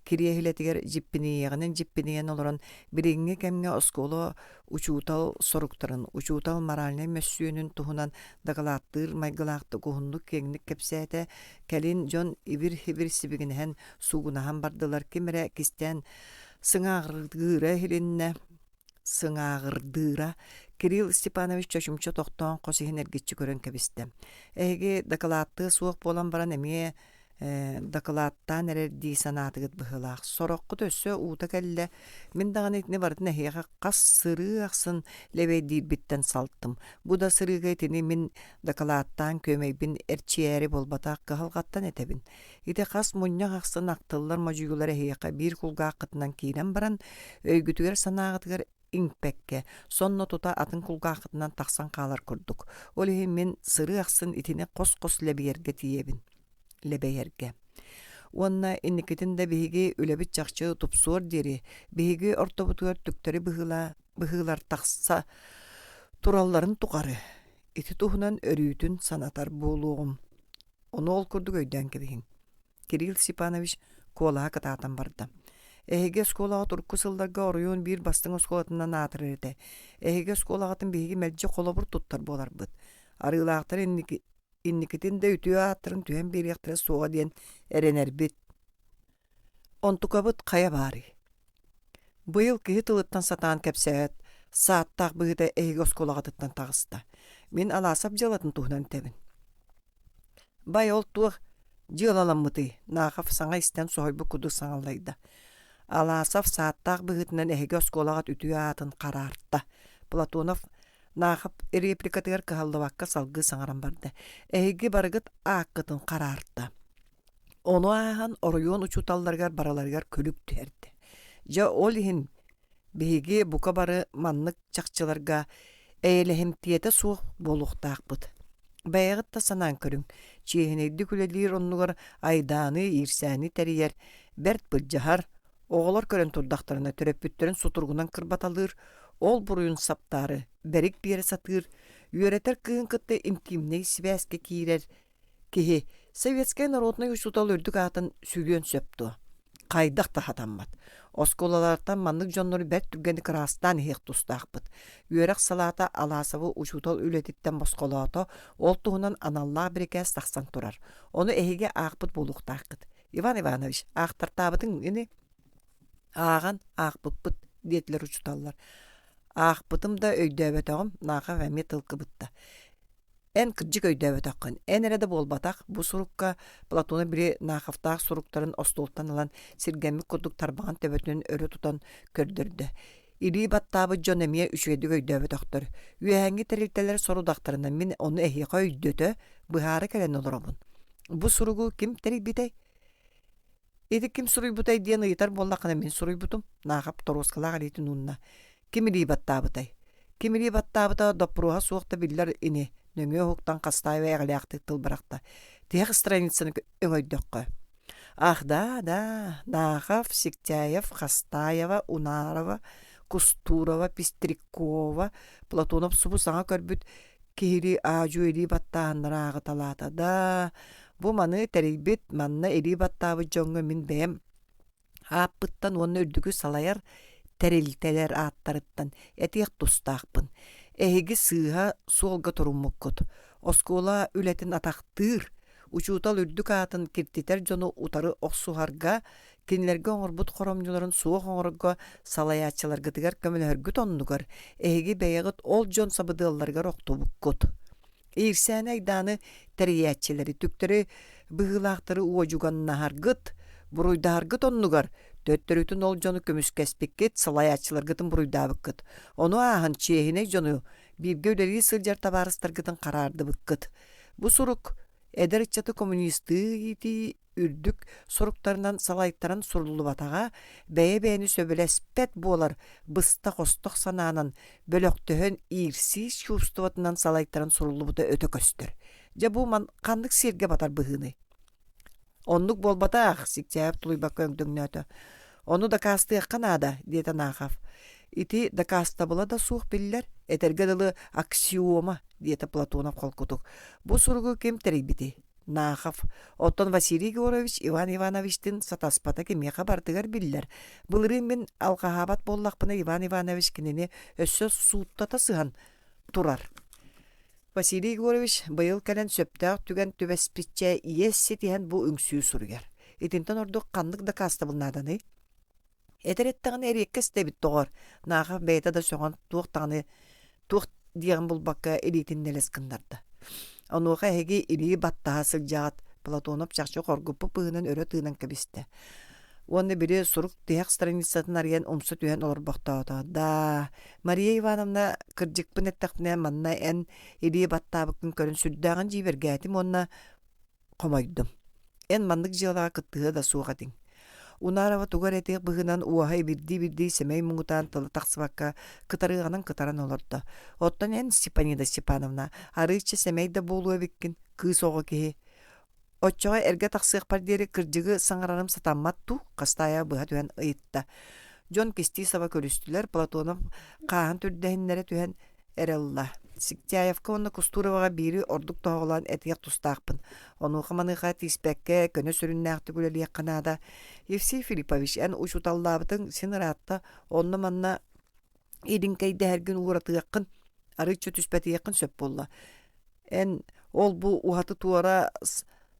кириехилетигер жиппинияғынан олырын біріңе кәмге осколы учутал соруктарын, учутал моральный мәссүйінің тұхынан дағалаттыр майғылақты құхындық кеңнік кәпсәті кәлін жон ивір-хивір сібігінен суғынахан бардылар кемірі кістен сыңағырдыра Кирилл Степанович чөшімчі тоқтуан қосихин әргетчі көрін кәбісті. Әйге дақалатты суық болан баран әмее дақылаттан әрерді санатығыт бұғылақ. Сораққы төссі ұта кәлі. Мен даған етіне бардын әйеға қас сыры ақсын ләбейді біттен салттым. Бұда сырыға етіне мен дақылаттан көмейбін әрчі әрі болбатақ қығылғаттан әтәбін. Ете қас мұнняқ ақсын ақтылар мажуғылар әйеға бір құлға ақытынан кейінен баран өйгітігер санағытығыр инпекке. Сонно тута атын құлға ақытынан тақсан қалар күрдік. Олығы мен сыры ақсын етіне қос-қос ләбейерге тиебін. Лебейерге. Онна инникетінде бейге үләбіт жақчы тұпсуар дері, бейге ортобутуар түктері бұғылар тақса туралларын тұқары. Еті тұхынан өрүйтін санатар болуғым. Оны ол күрдік өйден кебейін. Кирилл Степанович колаға кытаатан барды. Әйге сколаға тұрқы сылдарға орыйон бір бастың сколатынан атыр ерді. Әйге сколағатын бейге мәлже қолабыр тұттар болар бұд. Арылақтар инникетінде үтіе аттырын түйен беректірі соға ден әренер бет. Онтукабыт қая бары. Бұйыл күйі тылыттан сатан кәпсәет, сааттақ бұйыда әйге сколағатыттан тағысты. Мен аласап жалатын туғынан тәбін. Бай ол туық жылаламыды, нағaf саңа істен соғайбы күді саңалайды. Аласап сааттақ бұйытынан әйге сколағат үтіе атын қарартты. Платонов нағып репликатығар кығалдываққа салғы саңаран барды. Әйге барығыт аққытын қарартты. Оны ағын орыйон учуталларғар бараларғар көлік түрді. Жа ол ең бейге бұқа бары маннық чақчыларға әйеліхім тиеті суық болуқтақ бұд. Бәйіғыт та санан көрің. Чейінейді күлелер онығыр айданы, ирсәні тәрiyер, бәрт бұл жағар, оғылар көрін тұрдақтарына түріп бүттерін сутурғынан кырбаталыр, Ол буруйун саптары, берик бире сатыр, үеретер кыын кытты интимней связке киирер, кихи советская народный учутал үрдүк атын сүгөн сөпту. Кайдах тахатаммат. Осколалартан маннык жоннору бәт түргені крастан хек тустақпыт. Үерек салата аласывы учутал үлетиттен босқолото, ол туғынан аналла бірекәс тақсан турар. Оны әйге ақпыт болуқтақыт. Иван Иванович, ақтартабытың ені аған ақпыппыт детлер учуталлар. Ақпытым да өйдөбетоғым наға вәме тылқыбытта. Эн кырджик өйдөбетоқын. Эн әреді болбатақ, бұ сурукка Платона бири нақафтақ суруктарын остолтан алан сиргемик курдук тарбаған төбөтінен өрі тутан көрдірді. Ири баттабы жон әмие үшедік өйдөбетоқтыр. Үйәңгі тәрілтелер сорудақтарынан мен оны әйеқа өйдөті бұхары кәлен олырабын. Бұ суругу кім тәрік бітей? Эди ким суруй бутай диэн ыйтар боллақына мен суруй бутум. Нақап торускалақ алейтін унна. Ким ири баттабытай? Ким ири баттабыта допруға суақта биллер ини. Нөңе хуктан қастайва әғілияқтық тылбырақта. Тех страницаны өңөйдөккө. Ах, да, Нахов, Сектяев, Хастаева, Унарова, Кустурова, Пестрикова, Платонов субу саңа көрбүт кири ажу ири баттааннара ағыталата. Да, бу маны тәрейбет манна ири баттабы жоңы min бәм. Аппыттан оны үрдігі салайар тәрелтелер аттарыттан. Этех тустақпын. Эһиги сыыха суолга туруммуккут. Оскола үлетин атақтыр. Учутал үрдүк атын киртитер жону утары оксуһарга, кинилерге оңорбут хоромжолорун суох оңорго салаячыларга тигер көмөлөргүт оннугар. Эһиги бэйагыт ол жон сабыдылларга роктубуккут. Ирсән айданы тәриячилери түктөрү быгылактары уожуганнахаргыт, буруйдааргыт оннугар. Төттөрүтүн ол жону көмүскеспиккет салаячыларгытын буруйдаабыккыт. Ону ахан чехине жону бирге үлери сылжар табарыстаргытын карарды быккыт. Бу сурук эдерчаты коммунисты ити үрдүк суруктарынан салайттарын сурулу батага бәйе-бәйіні сөбелеспет болар быста қостық сананын бөлөктөһөн ирсис чувствоватынан салайттарын сурулу бута өтө көстөр. Жа бу ман кандык сирге батар быһыны. Оннук болбатаах, Сектяев тулуйбак өңдөңнөтө. Onu da kastı kanada diye Nahaf. İti da kasta bula da suh biller. Etergadalı aksiyoma diye Platonov kolkutuk. Bu sorgu kim teribiti? Nahaf. Otton Vasiliy Gorovich Ivan Ivanovich'tin sataspata kemye habartıgar biller. Bulırım ben alkahabat bollakpına Ivan Ivanovich kinini össö suuttata sıhan turar. Vasiliy Gorovich bayıl kalen söptağ tügen tüvespitçe iyesi tihen bu üngsüyü surugar. İtinten ordu kanlık da kasta bulnadanı. Eterettağını eriyekes debit doğar. Nahaf beyta da soğan tuğtağını tuğt diyen bulbakka elitin neles kındardı. Onuğa hegi ili battaha sılcaat Platonov çakçı korgupu pığının örü tığınan kabiste. Onu biri suruk diyek stranitsatın arayan umsu tüyen olur baktağıda. Da, Maria Ivanovna kırcıkpın ettakpına manna en ili battaha bıkkın körün sürdağın cibergətim onna komaydım. En mandık jılağa kıttığı da suğadın. Unarava tugar etek bıgınan uahay birdi semey mungutan tılı taqsıbakka kıtarığanan kıtaran olurdu. Ottan en Stepanida Stepanovna arıçça semey de boluğa bikkin kız oğa kehe. Otçoğa erge taqsıq parderi kırcıgı sangararım satammattu kastaya bıha tühen ıyıtta. John Kisti sava körüstüler Platonov qahan türdehinlere tühen erallah. Сектяевка онна Кустуровага бири ордук тоголан этиек тустаакпын. Ону хаманыга тиспекке көнө сүрүннәакты күлелиек канада. Евсей Филиппович эн учуталлабытын синератта онна манна идинкейде хергин уратыаккын арыччы түспетиеккин сөп болла. Эн ол бу ухаты туара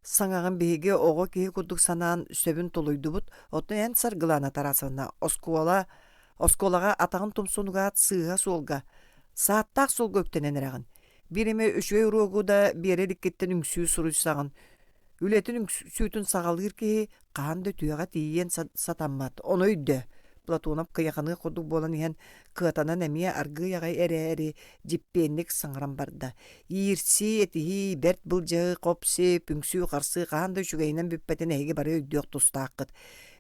саңагын биһиге ого киһи курдук санаан сөбүн толуйдубут. Отто эн саргылана тарасына осколага атагын тумсунугаат сыыга солга. Сааттақ сол көптенен әрағын. Биреме үшөй руғу да берелік кеттен үңсүү сұруйсағын. Үлетін үңсүүтін сағалғыр кеге қанды түйеға тейен сатаммат. Оны өйді. Платонов қияқаны құдық болан ен қытанан әмия арғы яғай әрі жіппенлік саңыран барды. Иірси етіхи берт бұл жағы қопсы, пүңсүү қарсы қанды үшігейінен бүппәтен әйге бары өйдіғ тұстаққыт.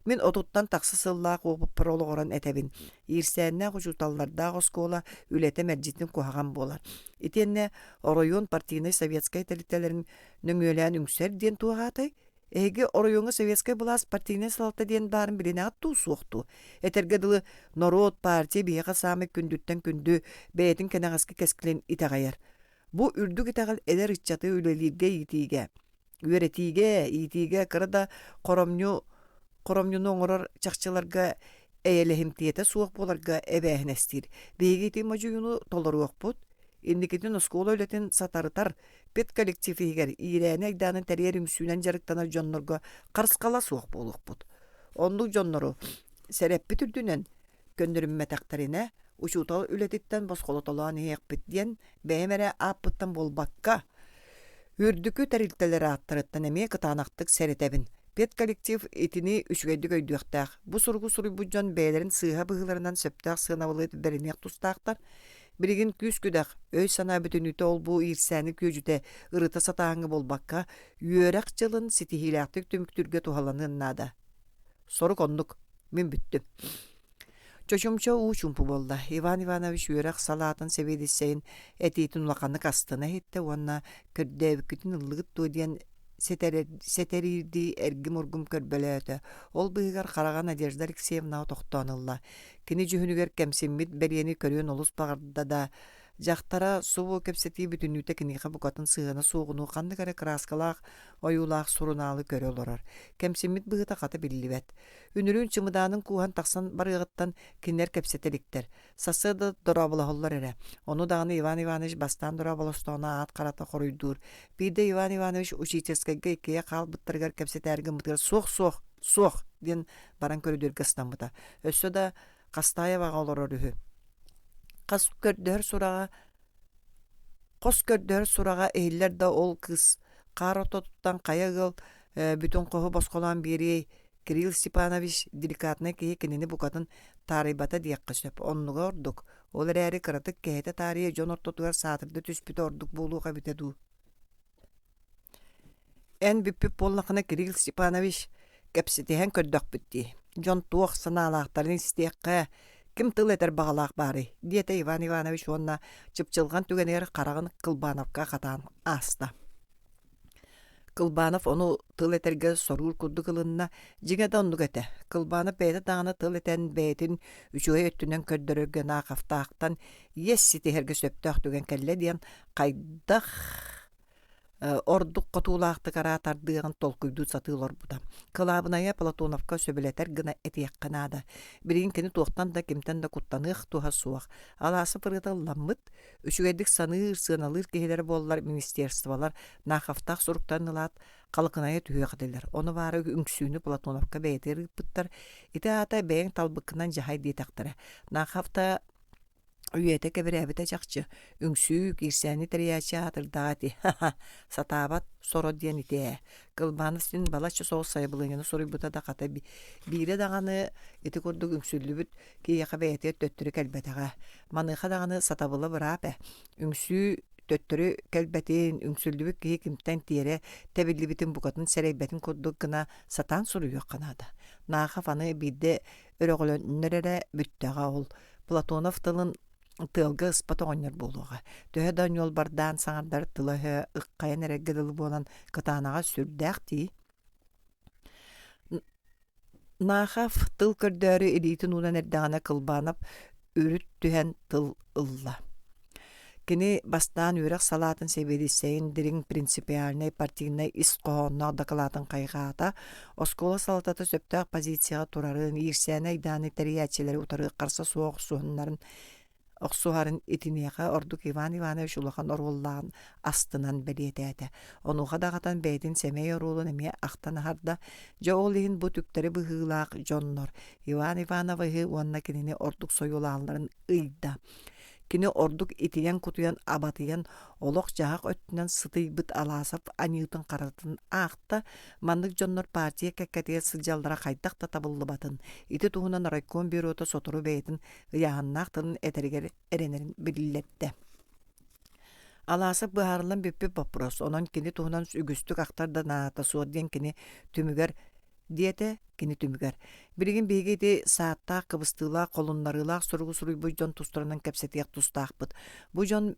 Мен отуттан тақсы сыллақ оғып пыролы оран әтәбін. Ирсәнне құжуталларда ғоскола үлеті мәржетін көғаған болар. Итенне Оройон партийный советскай тәлітелерін нөңөлән үңсер ден туғатай, Эге ороюңа Советская власть партийный салта диен барын билине атту суохту. Этергедылы Народ партия бияға самы күндүттен күнді бәйтін кенағасқы кәскілен итағайар. Бу үрдүк итағал эдер итчаты үлелерге итиге. Үйретиге, итиге кырда коромнюну оңорор чақчыларға әйелехимтиеті суық боларға әбәхінестір. Бейгеті мажуюну толыруақ бұд. Индикетін оскола өлетін сатарытар пет коллектив егер ирәне айданын тәрер үңсүнен жарықтанар жоннорға қарсқала суық болуқ бұд. Ондық жоннору сәрәппі түрдінен көндірімме тақтарына ұшутал үлетіттен босқолоталан еқпет ден бәймәрі аппыттан болбаққа үрдікі тәрілтелері аттырыттан әме қытанақтық сәретәбін. Пет коллектив етіні үшгейдік өйдіқтақ. Бұ сұрғы сұры бұджан бәйлерін сыға бұғыларынан сөптақ сығынавылы бәрінек тұстақтар. Бірігін күз күдақ, өй сана бүтінуті ол бұл ирсәні көжіте ұрыта сатағыңы болбаққа үйерақ жылын сетихилақтық түміктүрге тухаланын нада. Соры кондық, мен бүттім. Чошумча у чумпу болда. Иван Иванович үйерақ салатын себедесейін әтейтін ұлақанық астына етті, онына көрдәвікітін ұлығыт дойден сетерирди эргим ургум көрбөлөөтө. Ол быйгар караган Надежда Алексеевна тоқтонылла. Кини жүхүнүгер кемсиммит бериени көрүөн олус багарда да жактара суу кепсети бүтүнүтө киниха букатын сыгына суугуну канды каре краскалаак оюлаак сурунаалы көрөлорор. Кемсиммит быгыта ката билливет. Үнүрүн чымыдаанын куухан таксан барыгыттан кинер кепсетеликтер. Сасыды дорабылахоллар эре. Ону даганы Иван Иванович бастан дорабылостона ат карата коруйдур. Бирде Иван Иванович учительскайга иккея калбыттаргар кепсетергин бытыр суох ден баран көрүдүргө станбыта. Өссө да Кастаевага олорор үһү. Қос көрдөр сураға эйлер да ол кыз қар ототуттан қайығыл бүтін қоғы босқолан бері Кирилл Степанович деликатны кейі кенені бұқатын тарибата дейққа сөп. Онныға ордық. Ол әрі қыратық кейті тария жон ортотуғар сатырды түспіті ордық болуға бітеду. Ән бүппіп болнақына Кирилл Степанович кәпсетеген көрдік бітті. Жон туық саналақтарын істеққа ким тыл этер бағалақ бары. Диете Иван Иванович онна чыпчылған түгенер қарағын Кылбановқа қатан аста. Кылбанов оны тыл этерге сорур күрді қылынна жиңеді онлық әті. Кылбанов бәйді дағаны тыл этен бәйтін үшуе өттінен көрдірген ақафтақтан ес сетехерге сөпті түген кәлі дейін қайдақ ордук котулаакты караатардыгын толкуйду сатылор буда. Кылабыная Платоновка сөбелетер гына этиякканада. Бирин кени туохтан да кемтен да куттаных туха суах. Аласы фырытылламмыт, үшүгедик саныр сыналыр кехелер боллар министерстволар нахафтах суруктанылат калыкыная түйөкделер. Оны бары үңсүүнү Платоновка бәйтер пыттар. Ите ата бәйң талбыккынан жахай дейтактары. Нахафта үйете кебірәбіті жақчы. Үңсүү кирсәні тәріячы атырдаати. Сатабат соро диен ите. Кылбаныстын балачы соғыз сайбылыңыны сорой бұта да қата бире дағаны еті көрдік үңсүлі бүт кейеқа бәйте төттірі кәлбәтіға. Маныға дағаны сатабылы бұрапы. Үңсүү төттірі кәлбәтін үңсүлі бүт кейе кімттен тиере тәбілі бітін бұқатын сәрейбәтін көрдік гына сатан сорой қанады. Наға фаны бидде өріғілін үнірері бүттіға ол. Платонов тылын тылғы ыспаты оңнер болуға. Төһөдөн yol бардан саңардар тылығы ыққайын әрегеділі болан кытанаға сүрдәқ дей. Нахав тыл көрдөрі элитін унан әрдағына Кылбанов үріт түхен тыл ылла. Кені бастан үрек салатын себедісейін дирин принципиальный партийный исқоғыннақ дақылатын қайғата, оскола салататы сөптақ позицияға турарын, ирсәне айданы тәриячелері утары қарса соғық суғынларын Оқсуғарын етінеға ордук Иван Иванович улахан орғыллағын астынан бәлеті әті. Онуға дағатан бәйдін сәмей орулын әме ақтан ағарда жа олығын бұ түктері бұғылақ жоннор. Иван Ивановығы онына кеніне ордук сойулағыларын ұйда. Кені ордук етіен күтуян абатыян олық жағақ өттінен сытый бұт аласып анютын қаратын ақта мандық жоннор партия кәккәтіе сылжалдара қайдақ та табылы батын. Иті туғынан райкон бюроты сотыру бәйтін ұяғыннақтың әтергер әренерін білілетті. Аласып бұхарылын бүппі бапрос. Онын кені туғынан үгістік ақтарда наата суаден кені түмігер диете кені түмігер. Бірігін бейгейді сааттақ, қыбыстылақ, қолынларылақ, сұрғы-сұрый бұй жон тұстарынан кәпсетек тұстақ бұд. Бұй жон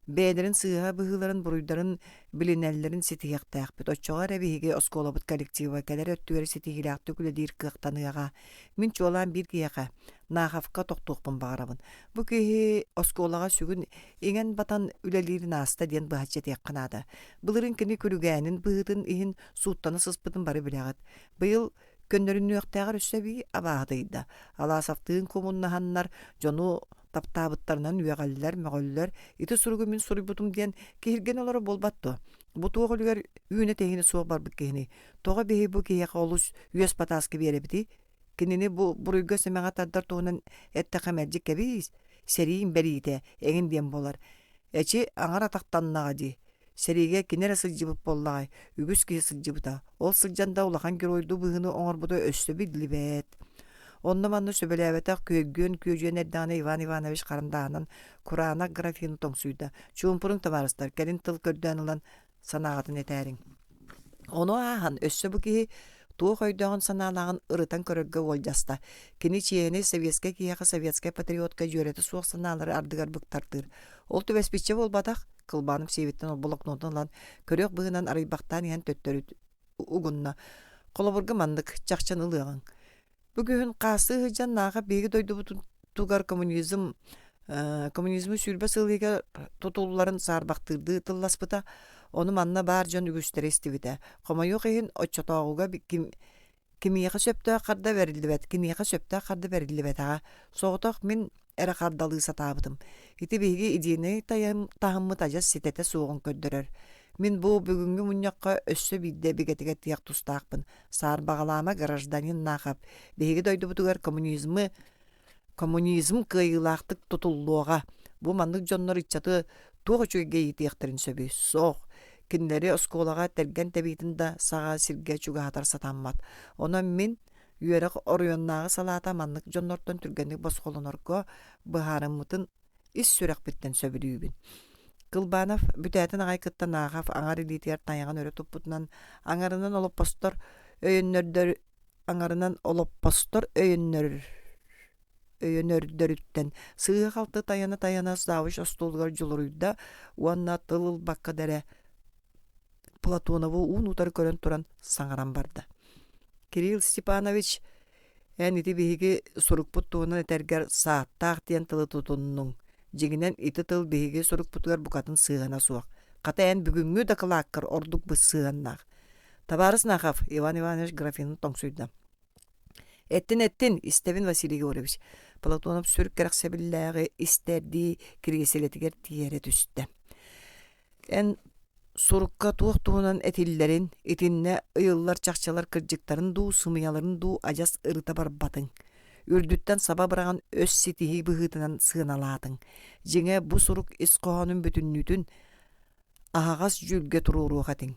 Бәдерин сыыға быһыларын буруйдарын билинеллерин ситияктаакпыт. Оччоҕар эбиһиги осколобут коллектива кэлэр өттүгэр ситигилаакты күлэдиир кыахтаныаға. Мин чуолаан бир киэхэ наахавка тохтуохпун баҕарабын. Бу киһи осколаҕа сүгүн иҥэн батан үлэлиирин ааста диэн быһачча тиэкканаада. Былырын кини күлүгээнин быһытын иһин сууттаны сыспытын бары билэҕит. Быйыл көннөрүннүөхтээҕэр өссөбии абааһытыйда. Алаасафтыын кумуннаһаннар дьону таптаабыттарынан үөҕэллэр, möҕөллөр, ити суругу мин суруйбутум диэн киһирген олоро болбатту. Бу туоҕулугар үүнэ тэһини суох барбыт киһини. Тоҕо биһи бу киһиэхэ олус үөс патааска биэребити. Кинини бу буруйга сэмэҥэ тардар туһунан эттэхэ мэлдьик кэбиис. Сэриин бэриитэ, эҥин диэн болар. Эчи аҥар атахтаннаҕа ди. Сэриге кинерэ сылдьыбыт боллаҕай, үгүс киһи сылдьыбыта. Ол сылдьанда улахан геройду быһыны оҥорбута өссөбү дилибэт. Онна манны сөбөлээбэтэх күөжүөн эрдэҕинэ Иван Иванович харамдаанан Кураана графину тоҥсуйда. Чуумпурун табаарыстар, кэлин тыл көрдөөн ылан санаҕатын этээриҥ. Ону аахан өссө бу киһи туох өйдөҕүн санаалаагын ырытан көрөргө уолдьаста. Кини чиэни советская киэхэ советская патриотка дьүөрэти суох санаалары ардыгар быктартыр. Ол түбэспиччэ болбатах, кылбааным сиэбиттэн ол блокнотун ылан көрөөх быһынан арыйбахтаан иһэн төттөрүт угунна. Колобурга маннык чахчан ылыаҕың. Бүгүн каасы хыжан нааға беги дойдубутун тугар коммунизмы сүүрбэ сылыга тутулларын саарбактырды тылласпыта. Оны манна баар жон үгүстер истибите. Комойук иһин оччотоогуга кимиэхэ сөптөө харда берилдибет, киниэхэ сөптөө харда берилдибет ага. Соҕотох мин эре хардалыы сатаабытым. Ити биһиги идиини таһыммыт ажас ситете суоҕун көрдөрөр. Мин бу бүгүнгү мунньакка өссө бидде бигетиге тиях тустаакпын. Саар багалаама гражданин наахап. Биһиги дойдубутугар коммунизм кыйылаактык тутуллуога. Бу маннык дьоннор иччаты туох үчүгге итиэхтерин сөбү. Соох. Кинлери осколага терген тебитин да саға сирге чугаатар сатаммат. Онан мин үөрек оройоннаагы салаата маннык дьоннортон түргенник босхолонорго быһаарыммытын ис сүрек биттен сөбүлүүбүн. Кылбанов бүтээтин агай кыттан аагав аңар илитиер таяган өрө туппутунан аңарынан олоппостор өйөннөрдөрүттен сыыга халты таяна саавыш остуулгар жулуруйда уанна тылыл бакка дере Платонову уун утар көрөн туран саңаран барды. Кирилл Степанович ити биһиги сурукпут туунан этергер сааттаах диэн тылы тутуннуң. Жигинен ити тыл биһиги сурукпутугар букатын сыыгана суох. Ката эн бүгүнгү дакылааккар ордук быс сыыганнаах. Табарыс нахав Иван Иванович графинын тоңсуйда. Эттин, Истебин Василий Георгиевич. Платонов сүрк керексебиллээги истерди киргеселетигер тиере түстэ. Эн сурукка туох туунан этиллерин, итинне ыйыллар чахчалар кырдьыктарын дуу, сымыяларын дуу ажас ырыта барбатын. Үрдүттен саба быраган өс ситиһи быһытынан сыыналаатын. Жиңе бу сурук ис-коһонун бүтүннүтүн аһагас жүлге туруруухатын.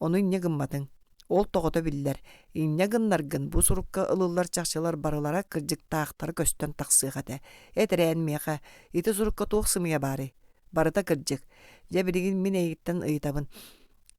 Onu inne gımmadın. Ol toğuta biller. İnne gınlargın bu surukka ılıllar çakçalar barılara kırcık tağıtları kösten taqsıgate. Etereen meğe. İti surukka toğsımıya bari. Barıta kırcık. Jebirigin min eğitten ıytabın.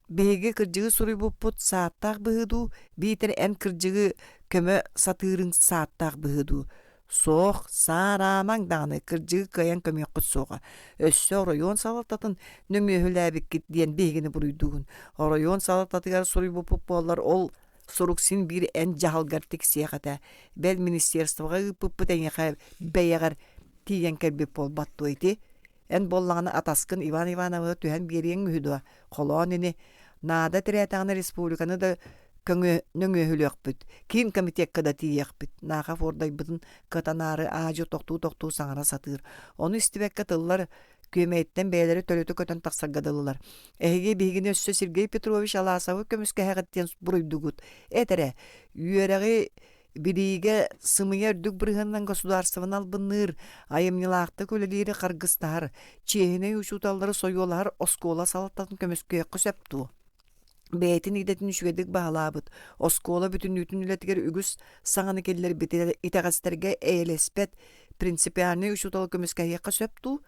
Bege kırcığı suruy bupput saattaq bıhıdu. Biter en kırcığı köme satırın saattaq bıhıdu. Soğ, saraman dağını kırcığı kayan kömüyük kutsoğa. Össü oroyon salatatın nömühüläbik git diyen begini buruyduğun. Oroyon salatatıgar soruy bupup bollar ol soruksin bir en jahalgartik siyakata. Bel ministerstoga ıpıpıten yaka beyagar tiyen kerbip bol battu eti. En bollağını ataskın Ivan Ivanov'u tühen biriyen mühüdü. Kolonini nada tiretağını respublikanı da nöngöhülökbüt. Kim komitek kada tiyekbüt. Nağa fordaybıdın katanarı ağacı tohtu sağına satır. Onu istibek katıllar kömeyetten beyleri tölötü kötön taksargadalılar. Ehege bihigini össö Sergey Petrovich Alasavı kömüske heğetten buruydugut. Etere, yüreği birige sımıyer dük bırığından gosudarstığın albınır. Ayımnilağıqta köleleri Kırgızlar. Çehine uçutalları soyular oskola salatatın kömüske köseptu. Beytin idetinüşügedik bağlabıt. Oskola bütün nütün ületiger ügüs sağını kelleri iteğasterge eylespet prinsipiyani uçutalı kömüskeye köseptu.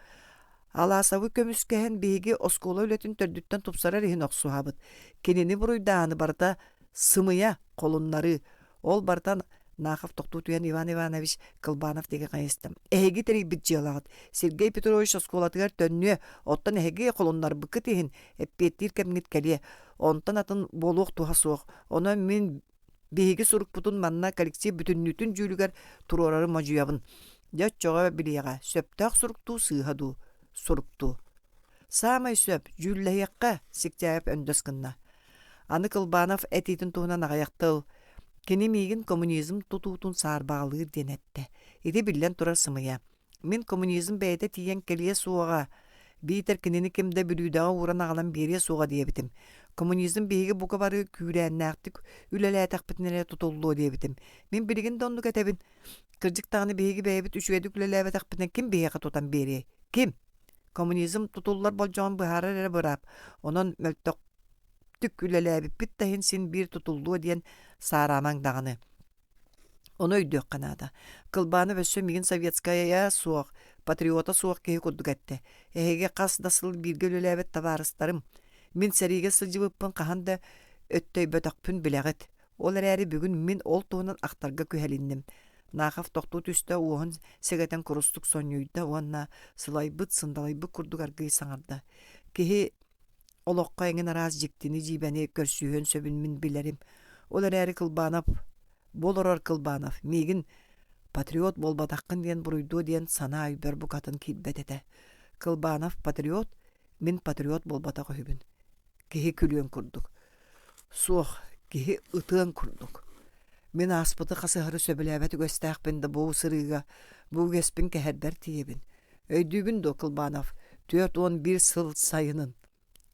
Alasavı kömüskehen beygi oskola ületin tördütten tupsarar ihin oksuhabıt. Kenini buruydağını barda sımıya kolunları ol bardan Нахов тоқту туян Иван Иванович Кылбанов деген қайыстым. Эһеги терибит жиалагат. Сергей Петрович осколатыгар төннүө, оттан эһеги қолоннар быкы тиһин, эппеттир кемгит келе. Онтан атын болуq туha суох. Оны мен биһиги сурук бутун манна коллектив бүтүннүтүн жүүлүгер турорары мажуябын. Жаччоға билияға сөптақ сурукту сыйхаду сурукту. Самай сөп жүлләйекка сектяйып өндöскынна. Аны Кылбанов этитин туһунан агаяктыл. Кени мигин коммунизм тутуутун саарбаалыыр денетте. Ити биллен турар сымыя. Мен коммунизм бәйте тиен келие суога. Бейтер кинини кемде бүлүүдага уран агалан берие суога диебитим. Коммунизм бейги бука бары күрәннәктик үлеләтәк битнере тутуллу диебитим. Мен билигин донну кетебин. Кырдыктагыны бейги бәйбит үчүедик үлеләтәк битнен ким бейге тутан берие? Ким? Коммунизм тутуллар болжон быһары бырап. Онон мөлтөк түк үлеләбит биттәһин син бир тутуллу диен саарамаң дагыны. Оны өйдөк канада. Кылбаны бөссө мигин советская суох, патриота суох кеһи курдук этте. Эһеге кас дасыл бирге үлеләбит табарыстарым. Мин сәриге сылжыбыппын каханда өттөй бөтөкпүн билегет. Ол әрі бүгүн мин ол туунан актарга күһәлинним. Нахав тоқту түстө уон сегетен курустук сонюйда уанна сылайбыт сындалайбы курдук аргый саңарда. Кеһи олоққа еңін араз жиктини жибәне көрсүйөн сөбін мин билерим. Олар әрі Кылбанов, болорор Кылбанов, мегін патриот болбатаққын ден бұруйду ден сана айбер бұқатын килбетете. Кылбанов патриот, мин патриот болбатақ өйбін. Кеһи күлүөн курдук. Суох, кеһи ытыан курдук. Мен аспыты қасығыры сөбіләбәті көстәқпін да бұл сырыға, бұл кеспін кәһәрдер тиебін. Өйдүбін до Кылбанов, 4-11 сыл сайынын.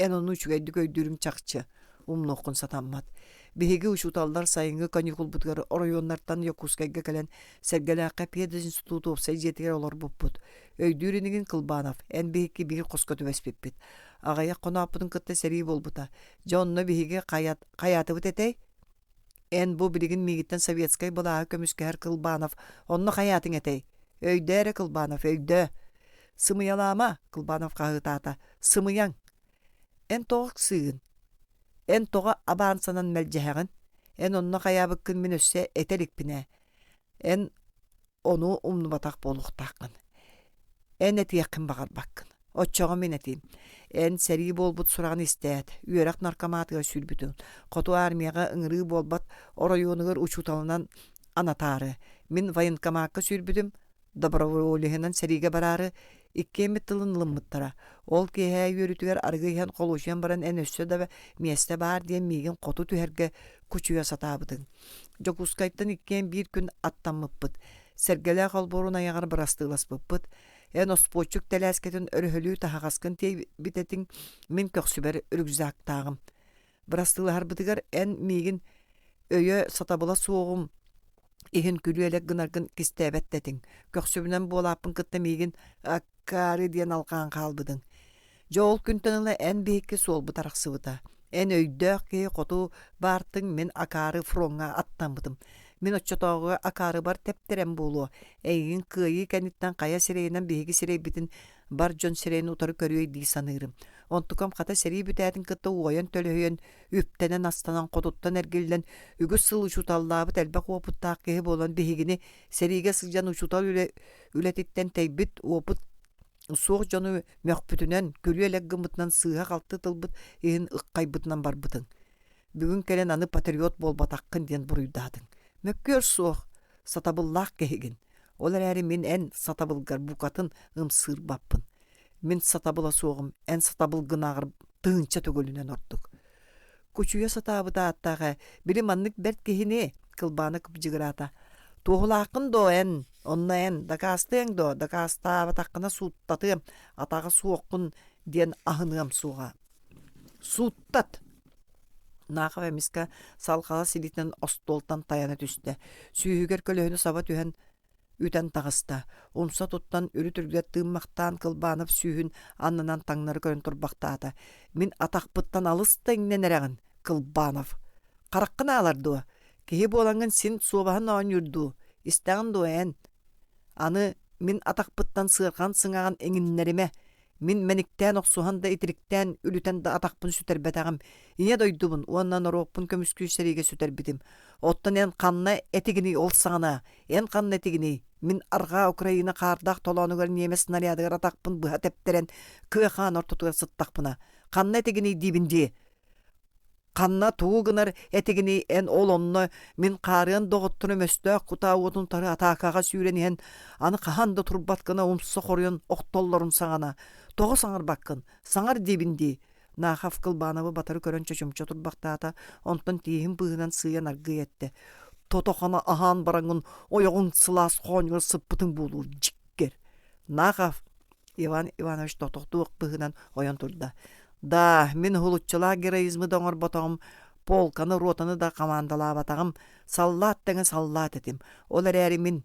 Эн onu үчүгәйдік өйдүрім чақчы, умноқын сатаммат. Беһиги учуталдар сайынгы каникул бутгары орайоннартан Якутскайга кэлэн Сергелааққа педагог институту опсай жетігер олар бұппыт. Өйдүрінігін Кылбанов, эн беһикки биги қосқа төбәспеппет. Ағая қонаппытын кытта сәрей болбыта. Жонны беһиги қаяты бұт этей. Эн бу билигин мигиттен советскай бұлағы көміскәр Кылбанов. Онны қаятың этей. Өйдәрі Кылбанов, өйді. Сымыялама, Кылбанов қағытата. Сымыяң. Эн тоғық сыйын. Эн тоға абан санан мәлжәғін. Эн онна қаябыққын мен өссе этелікпіне. Эн onu умнубатақ болуқтаққын. Эн әтияққын бағар баққын. Отчоға мен әтейм. Эн сәрі болбут сұрағын істәйт. Үйерақ наркоматыға сүлбітін. Қоту армияға ыңыры болбат орайонығыр учуталынан анатары. Мен военкомаққа сүлбітім. Доброволихынан сәриге барары. Иккеме тылын лыммыттара. Ол кеһә йөрүтүгәр аргыйхан колушан баран эн өссө да месте бар диен миген коту түһәргә күчүгә сатабытын. Жокускайттан иккен бир күн аттаммыппыт. Сергеле халборун аягар барастыласпыппыт. Эн оспочук теләскетен өрһөлүү тахагаскын тей битетин мен көксүбер үргүзак тагым. Барастылар бытыгар эн миген өйө сатабыла соогум иһин күлүелек гынаргын кистәбәттетин. Көксүбүнән болаппын кытта миген аккары диен алкан калбыдың. Жол күнтөнүлө эн бейки сол бутараксыбыта. Эн өйдөк ке коту бартың мен акары фронга аттанбыдым. Мен отчотоого акары бар тептерем болу. Эйгин кыйы кәниттен кая сирейнен бейги сирей битин бар жон сирейн утары көрүй дей санырым. Онтукам ката сирей бүтәтин кытта уоян төлөйөн үптенен астанан котуттан эргилден үгүс сыл учуталлабыт элбек опуттаак кеһи болан бейгини сирейге сылжан учутал үлетиттен тейбит опут суох жону мөхпүтүнен күлү элек гымытынан сыыга калты тылбыт иһин ыккайбытынан барбытын. Бүгүн келен аны патриот болбатаккын диен буруйдадың. Мөккөр суох сатабыллах кehigin. Олар әрі мен ән сатабылгар букатын ымсыр баппын. Мен сатабыла соғым, ән сатабыл гынағыр тыңча төгөлінен ордық. Көчуя сатабыда аттаға, білі маннык бәрт кehine кылбаны кыпжығырата. Тоғылақын до ән, онна ән, дакастың до, дакаста батаққына суыттатым, атағы суоққын ден ахынығам суға. Суыттат! Нақы әміскі салқала силитнен остолтан таяны түсті. Сүйігер көліхіні саба түйен үтен тағыста. Умса тұттан үрі түргет тыммақтан Кылбанов сүйін аннынан таңнары көрін тұрбақтады. Мен атақпыттан алыстайыңнен әрәғін, Кылбанов. Қараққына аларды. Кеге болаңын сен собағын оң үрді. Истәғын до ән. Аны мен атақпыттан сығырған сыңаған әңіннеріме. Min menikten oksuhan da itirikten ülüten da atakpın süterbetağım. İne doydubun, ondan orokpun kömüsküyserige süterbitim. Ottan en kanna etigini olsana, en kanna etigini. Min arga Ukrayna kardaq tolanugar nemes naryadıgar atakpın bıha tepteren kıhan ortutugar sıttakpına. Kanna etigini dibindi. Kanna tuğugunar etigini en olonnu min qarıyan doğuttunu möstök kuta otun tarı atakaga süyrenihen anı kahanda turbatkana umsa koryon oktollarun sağana. Toğu sangar bakkın, sangar dibindi. Nahaf kılbanabı batarı körön çöçümçö turbaktaata ondan tihim bığınan sığyan argı etti. Totoxana ahan barangun oyoğun sılas xonyur sıppıtın bulur jikker. Nahaf Ivan Ivanoviç totoxtuq bığınan oyan turda. Da, min hulutçıla gereizmi doңор botoğum, polkanı rotanı da kamandala batağım, sallat degen sallat etim. Olar eri min,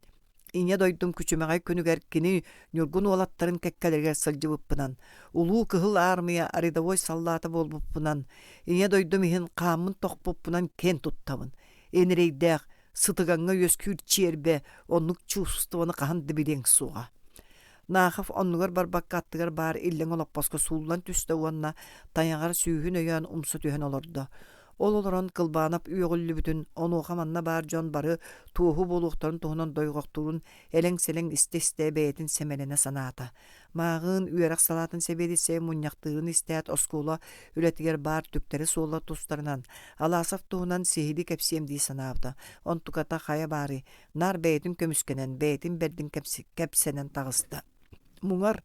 iňe doydum küçümeğe künüger kini nürgun olatların kekkelerger sılcıbıpпынан. Ulu kıhıl armia aridavoy sallatı bolbupпынан. Iňe doydum ihin kamın toqpupпынан ken tuttabın. Enireydeq, sıtıgaňa yöskür çerbe, onluk çustuvanı kahan dibileň suğa. Nahaf onnugar barbakka attıgar bar illeň olappaska sullan tüste uanna tayagar süýhün öýän umsu tühen olurdu. Ol olaran kılbanap üýgüllü bütün onu hamanna bar jon bары tuğu boluqtarın tuğunan doýgokturun eleň seleň iste beýetin semelene sanata. Mağın üýerek salatın sebedise munyaktığın istät oskula ületiger bar tükteri solla tustarınan. Alasaf tuğunan sehili kepsiyemdi sanabda. On tukata haya bari. Nar beýetin kömüskenen beýetin berdin kepsenen tağısta. Muňar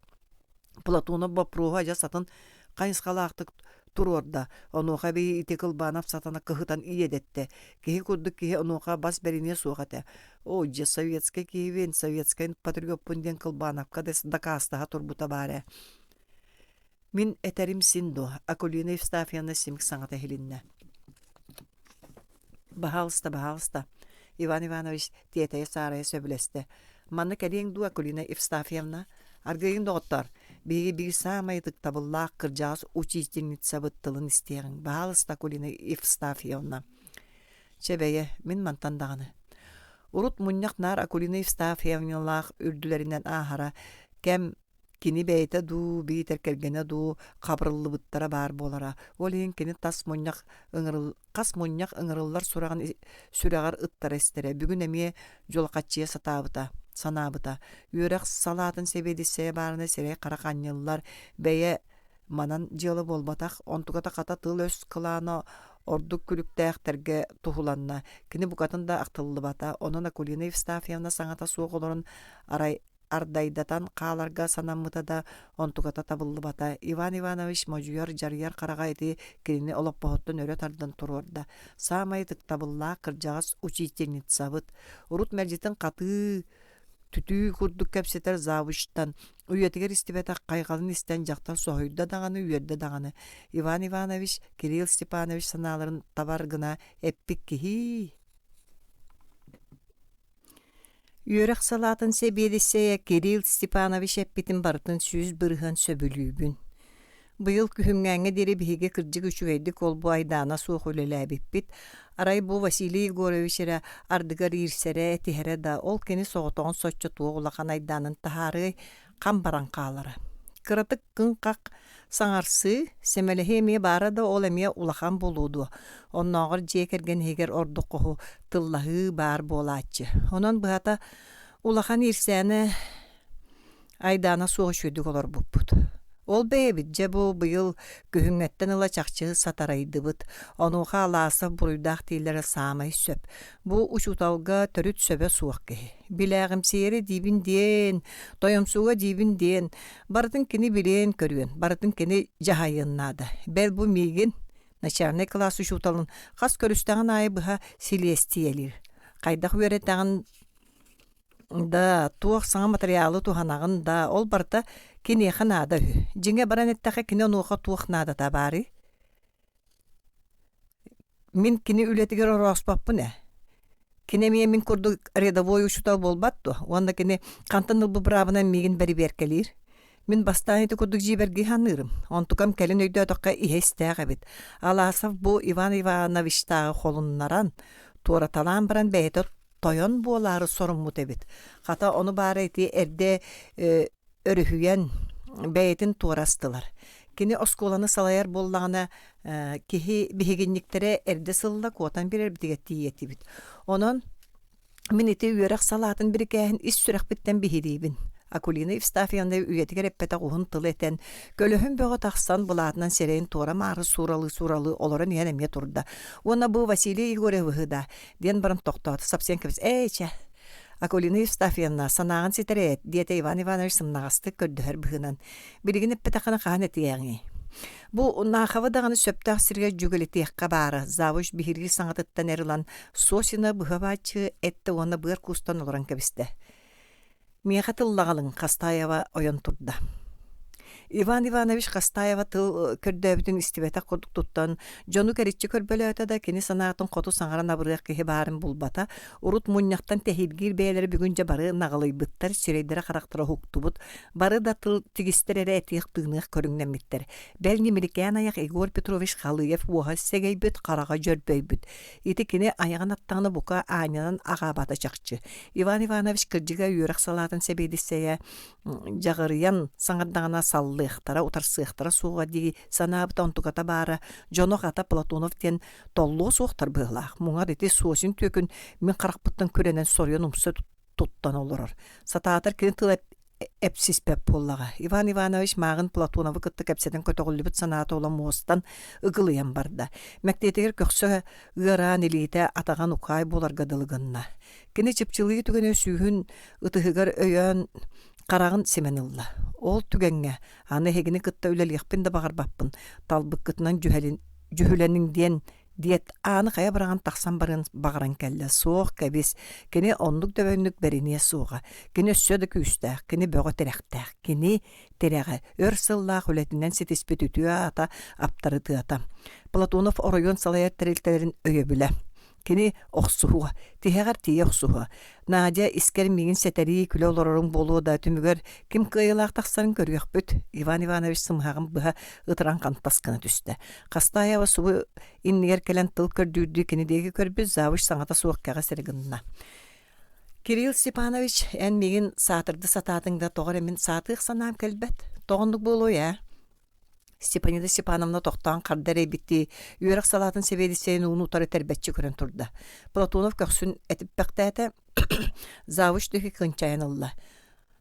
Platona bapruha jasatın kaýsgalaqtyk turorda. Onuha bir itekil banap satana kıhıtan iyedette. Kihi kurduk kihi onuha bas berine suğate. Oje sovetske kihin sovetskayn patriotpun den kılbanapka des dakastaha turbuta bare. Min eterim sindo Akolina Evstafievna simik saňata helinne. Bahalsta. Ivan Ivanoviç dieteye saraya söbüleste. Manna keliň du Akolina Evstafievna argayın doğutlar. Bir samaydık tabullaq kırjağız uçiçtinitsa bıttılın isteyen. Bahalsta Akolina Evstafievna. Çebeye min mantandağını. Urut munyak nar Akolina Evstafievnalaq ürdülerinden ahara kem kini beyte du biter kelgene du kabrıllı bıttara bar bolara. Oleyin kini tas munyak kas munyak ıngırıllar süragar ıttara estere. Bugün emiye jolqatçıya sanabıta. Yörek salatın sebedise barına sere qarakanyıllar beye manan jılı bolbatak ontukata kata tıl öz kılana orduk külüktäkterge tuhulanna. Kini bukatın da aqtıllı bata. Onun Akolina Evstafievna saňata soğuk olorun ardaydatan qalarga sanamıta da ontukata tabıllı bata. Ivan Ivanoviç mojuyar jarıyar qaragayti kilini olap bohottun öre tardan turorda. Samaydık tabulla kırjağız uçiçtenit sabıt. Urut merjitin katı tütü kurduk kepseter zavuştan. Üyetiger istibeta qaygalın isten jaktan sohuyda dağını üyerde dağını. Ivan Ivanoviç Kirill Stepanoviç sanaların tabargına eppik kihi. Yörek salatın sebediseye Kirill Stepanoviç eppitin barıtın süz bırıhan söbülübün. Bu yıl kühüngäňe deri bihige kırjık üçügeydik ol bu aydana soğuk öleläbipbit. Aray bu Vasiliy Igoroviçere ardıgar irsere etihere da ol keni soğutoğun soçça tuğulakan aydanın taharı kambaran qaları. Kıratık kınkak saňarsı semelehemiye bara da ol emiye ulakan boludu. Onnağır jekergen heger orduqohu tıllahı bar bolatçı. Onan bıhata ulakan irsene aydana soğuş ödük olur buput. Ol beýebitje bu yıl gühüňetten ıla çakçığı sataraydybyt. Onuha alasa buruydaq diýlere samay söp. Bu uçutalga törüt söbe suwak gehi. Bilägim seri dibinden, doyumsuga dibinden. Barıtın kini bilen körüyen, barıtın kini jahaýynnada. Bel bu migin начальный класс uçutalın kas körüstäňen aýy bıha silestiýelir. Qaýdak öğretäň da tuaq saňa materialy tuhanagyn da ol barta kini xanada hü. Jiňe baran ettexe kini onuqa tuaq nada da bari. Min kini ületiger orospappı ne? Kini min kurdu redawoy uçutal bolbatdı. Onda kini kantanıl bu brabına migin beri berkelir. Min bastaneti kurduk jibergi hanırım. Ontukam kelin öýde toqqa ihestäge bit. Alasaf bu Ivan Ivanoviç tağı holunnaran tora talan baran beýet toyon bolary sorumlu debit. Hata onu bari eti erde örühüyen бәйтін туарастылар. Кини осколаны салайар боллағына кихи бігігінниктері әрді сылла котан берер бітігетті етібіт. Онын минити үйерек салатын бір кәйін ис сүрек біттен бігидейбін. Акулина Евстафьевна үйетігер әппәті құғын тыл етен, көліхін бөғі тақсан бұлатынан серейін туара мары суралы оларын ең әме тұрды. Оны бұл Василий Егоревыға ден барын тоқтады. Сапсен кәбіз, әйчә. Акулина Евстафьевна санағын сетерет, диете Иван Иванович сымнағасты көрдігер бұғынан. Білігін әппәтіқаны қаған әтіяңи. Бұл нақавы дағаны сөптақ сірге жүгілеті еққа бары, завуш бігіргі саңатыттан әрілан сосина бұға бачы әтті оны бұғыр кустан олыран кәбісті. Меға тыллағалың Қастаева ойын тұрды. Иван Иванович Қастаева тыл көрдөбітін істебеті құрдық тұттан, жону кәрітчі көрбөлі өтеді, кені санағытын қоту саңаран абырық кеге барын бұлбата, ұрут мұняқтан тәхилгер бәйлері бүгінже бары нағылай бұттар, сүрейдері қарақтыра хуқты бұд, бары да тыл тігістер әрі әтіғ тығынық көріңнен біттер. Бәліне Меликән аяқ Егор Петрович Қалыев уға сегей бүт, қараға жөрбөй бүт. Еті кені аяғын аттағыны бұқа айнынан аға бата жақчы. Иван Иванович кірджіға үйірік салатын себейдісея жағырыян саңырдағына саллы ыхтара утарсыхтара суға диги санабыта онтугата бары Жонок ата Платонов тен толло суқтар бұғылақ. Мұңа дети суосин төкін мен қарақпыттан көренен сорyon умсы туттан олырыр. Сатаатар кені тыл әпсиспеп боллаға. Иван Иванович мағын Платоновы кытты кәпсетін көтіғылыбыт санаты olan моостан ұғылыян барды. Мәктетігер көксі ғыран елейті атаған ұқай болар ғадылығынна. Кені чепчылығы түгені сүйін ұтығығар өйен қарағын семенілла. Ол түгенге, аны хегіні кытта үлеліқпін да бағар баппын. Талбық кытынан жүхіленің диет аны қая бараған тақсан барын бағаран кәлі. Соқ кәбес, кені ондық дөбөнлік бәріне соға. Кені сөді күстәқ, кені бөғі теректәқ, кені терегі. Өр сыллақ үлетінен сетеспет үтіе ата, аптары тыата. Платонов оройон салайар тәрелтелерін өйе білі. Кені оқсуға, тихәғар тие оқсуға. Надя искер мигин сетери күлі оларың болуы да түмігер кім қиылақ тақсарын көргек бүт. Иван Иванович сымғағын бұға ұтыран қантасканы түсті. Қастаева суы иннігер кәлін тыл көрдүйді кенедегі көрбіз завыш саңата суық кәға сәрігінна. Кирилл Степанович ән мигин сатырды сататыңда тоғыр әмін сатық санам кәлбәт. Тоғындық болу, Степанида Степановна тоқтан қардары бітті, үйерік салатын себедісейін ұны ұтары тәрбәтчі көрін тұрды. Платонов көксін әтіп бәқтәті завыш дөкі қынчайын ұлла.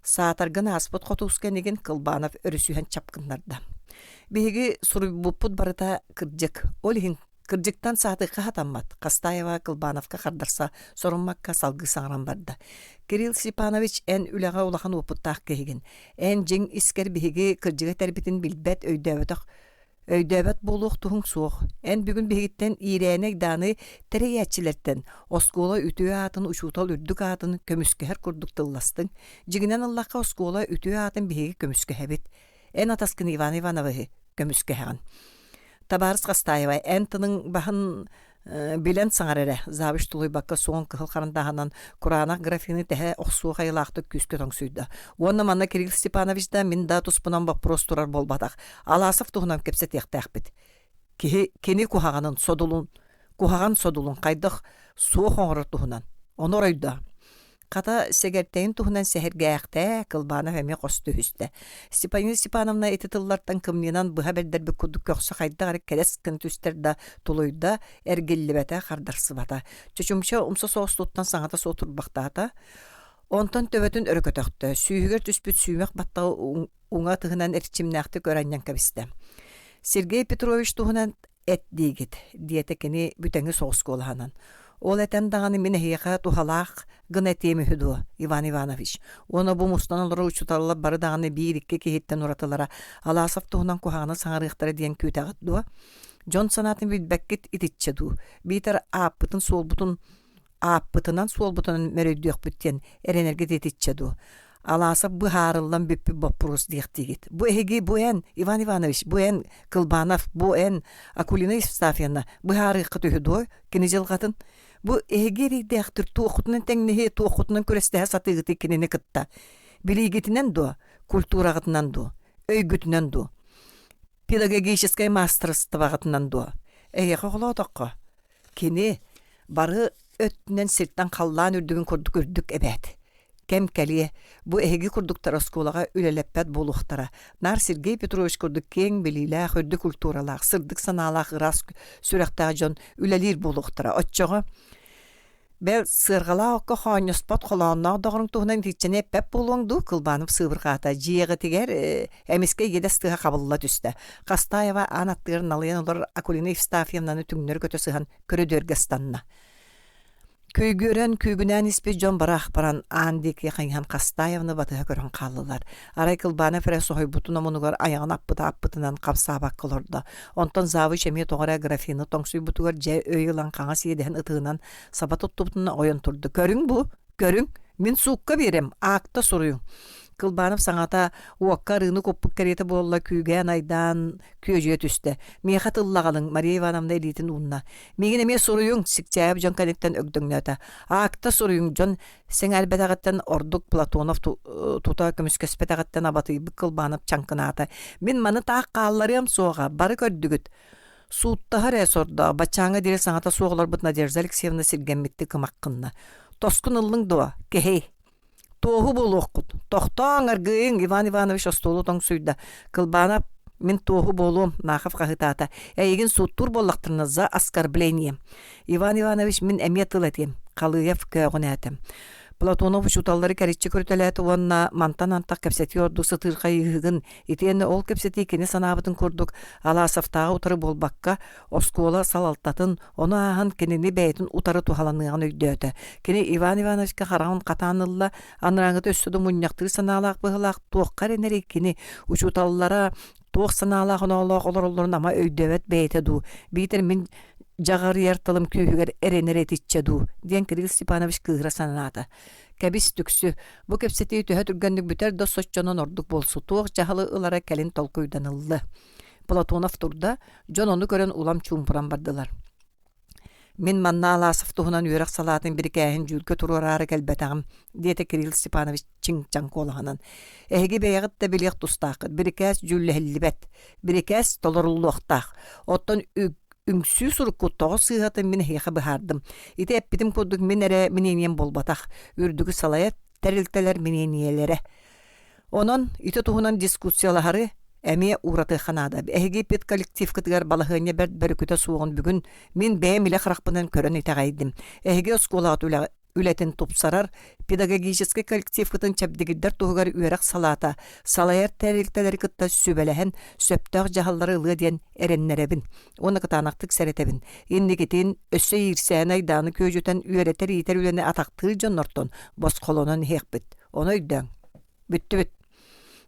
Саатарғын аспыт қотуыскен еген Кылбанов өрісүйен чапқындарды. Беге сұры бұппыт барыта кірджік. Ол ең кірджіктан саатыққа хатаммат. Қастаева Кылбановқа қардарса сорынмаққа салғы саңыран барды. Кирилл Степанович ән үліға улахан опыттақ кеген. Ән жең іскер беге кірджіге тәрбітін білбәт өйдәбәт болуқ тұхың соқ. Ән бүгін бегеттен ирәнек даны тәрейәтчілерттен оскола үтіе атын ұшутал үрдік атын көміскәр күрдік тылластың. Жігінен Аллахқа оскола үтіе атын беге көміскәбет. Ән атаскын Иван Ивановы көміскәған. Табарыс Қастаева әнтінің бағын білен саңар әрі. Завыш тұлой баққа соғын қығыл қарындағынан Құранақ графины тәхе оқсуы қайлақты күскі тоңсүйді. Оны манна Кирилл Степанович да мен да тұспынан бақпырос тұрар болбадақ. Аласып тұғынан кепсе тек біт. Кені кухағанын содулun қайдық суы қоңыры тұғынан. Оны орайды. Қата сегертейін тұғынан сәхіргәяқта Кылбанов әме қосты үсті. Степанина Степановна еті тыллартан кымненан бұға бәрдербі күдік көқсі қайды ғарек кәрес кінтүстерді тұлойда әргелі бәті қардарсы бата. Чөчімші ұмсы соғыс тұттан саңата соғытыр бақтағата. Онтан төбетін өркөтіқті. Сүйігер түспіт сүймек баттағы ұңа тұғынан әрчімнәқті көрәнен кәбісті. Сергей Петрович тұғынан әт дейгет. Диетекені бүтәңі соғыс қолғанан. Ол әтен дағаны мен әйеға тухалақ ғын әтемі хүді Иван Иванович. Оны бұл мұстан олары ұчуталылы бары дағаны бейірікке кейттен ұратылара аласып тұғынан кухағаны саңарықтары дейін көйті ағыдды. Джон санатын бүйтбәккет итітчеді. Бейтер аппытынан сол бұтынан мөрөйдіқ бүттен әренергет итітчеді. Аласып бұхарылан бүппі боппұрыс дейқтегет. Бұ әге бұ Иван Иванович, бұ Кылбанов, бұ Акулина Евстафьевна, бұхары қыты хүді, кенежел қатын. Бұ әгер егдәқтір туақытынан тәңнеге туақытынан көрестіға сатығыты кенені кытта. Білейгетінен до, культурағытынан до, өйгітінен до, педагогическай мастерсты бағытынан до. Әйеқі қолау тоққа. Кені бары өттінен сырттан қаллан үрдігін көрдік әбәді. кем кәлие. Бу эһиги курдуктар осколага үлелеппет болуқтара. Нар Сергей Петрович курдук кең белилә, хөрдү культуралах, сырдык саналах, рас сүрәктә жон үлелир болуқтара. Отчого бел сыргала окко хоньоспот холонноо догорун туһунан тичене пеп болуңду кылбанып сыбыргата жиеге тигер эмиске едестыга кабылла түстө. Кастаева анаттыр налыян олар Акулина Евстафьевнаны түңнөр көтө сыхан көрөдөргө станна. Көйгөрөн күбүнөн испе жон барах баран андеки кайхан Кастаевны батыга көрөн каллылар. Арай кылбаны фресой бутуна мунугар аягын аппытынан капсабак кылырды. Онтон завы шеме тоғара графины тоңсуй бутугар жай өйылан каңа сиеден ытыгынан сабат оттубутуна ойон турду. Көрүң бу? Көрүң? Мен суукка берем, аакта суруюң. Кылбанып саңата уакка рыны коппук кереті болла күйген айдан күйөжө түсті. Меха тыллағалың Мария Ивановна элитин унна. Мегін еме соруюң сикчайып жон коннектен өгдөңнөті. Аакта соруюң жон сен әлбәтағаттан ордук Платонов тута көміскөспәтағаттан абатыйбы кылбанып чанкыната. Мен маны таақ қалларым соға бары көрдүгіт. Суыттағар әсорда бачаңа дере саңата соғылар бұт Надежда Алексеевна сиргенметті кымаққынна. Тоскун ыллың дуа, кехей. Тоғу болуққыд. Тоқтаң аргыйың Иван Иванович остолу тоң сүйді. Кылбанап мен тоғу болуым нақыф қағытата. Әйгін суыттур боллақтырныза оскорблением. Иван Иванович мен әмет ылатем. Қалыев көгін әтім. Платонов учуталлары кәритчі көртеләті онна мантан-антақ кәпсеті орду сытыр қайығығын. Итені ол кәпсеті кені санабытын көрдік. Аласафтағы утары болбаққа оскола салалтатын, оны ағын кенені бәйтін утары тухаланыған өйдөті. Кені Иван Ивановичка қарауын қатанылла, аныраңыты өссіді мұнияқтыры саналақ бұғылақ, тоққар енері кені учуталлара тоқ саналақ оналақ олар-оларын ама өйдөvet бәйті ду. Бейтер мен жағар ертылым күйігер әренер етітчеду. Ден Кирилл Степанович кыгыра сананата. Кәбіс түксі. Бұ кәпсеті түйе түргендік бүтер до соччонон ордық болсу. Тоқ жағылы ылара кәлін толкуйданылды. Платонов турда жон оны көрен улам чумпыран бардылар. Мен манна аласыф туғынан үйрек салатын бір кәйін жүлкі тұрурары кәлбәтағым, дейті Кирилл Степанович чың-чаң қолығынан. Әйгі бәйіғіт да білек тұстақы, бір кәс жүлі әлібәт, бір кәс толырылы оқтақ. Оттан үңсүү сурукку тоғы сыйғатын мен хейхі бұхардым. Ити әппетім көрдік мен әрі мененен болбатақ. Үрдігі салайат тәрілтелер менениелері. Онын ити туғынан дискуссиялары әме ураты қанада. Әйге пет коллектив кітігер балығыне бір күті суығын бүгін мен бәйім илі қырақпынан көрін етағайдым. Әйге осколағат үләтін топсарар, педагогический коллектив кытын чәбдегіддер туғығар үйерек салата, салайар тәрелтелер кытта сөбәләһен, сөптақ жағалары ылы ден әреннеребін. Оны кытанақтық сәретебін. Енді кетен өссі ерсән айданы көжетен үйеретер етер үләне атақтыр жоннортон, бос қолонын хеқбіт. Оны өйдөң. Бүтті-бүт.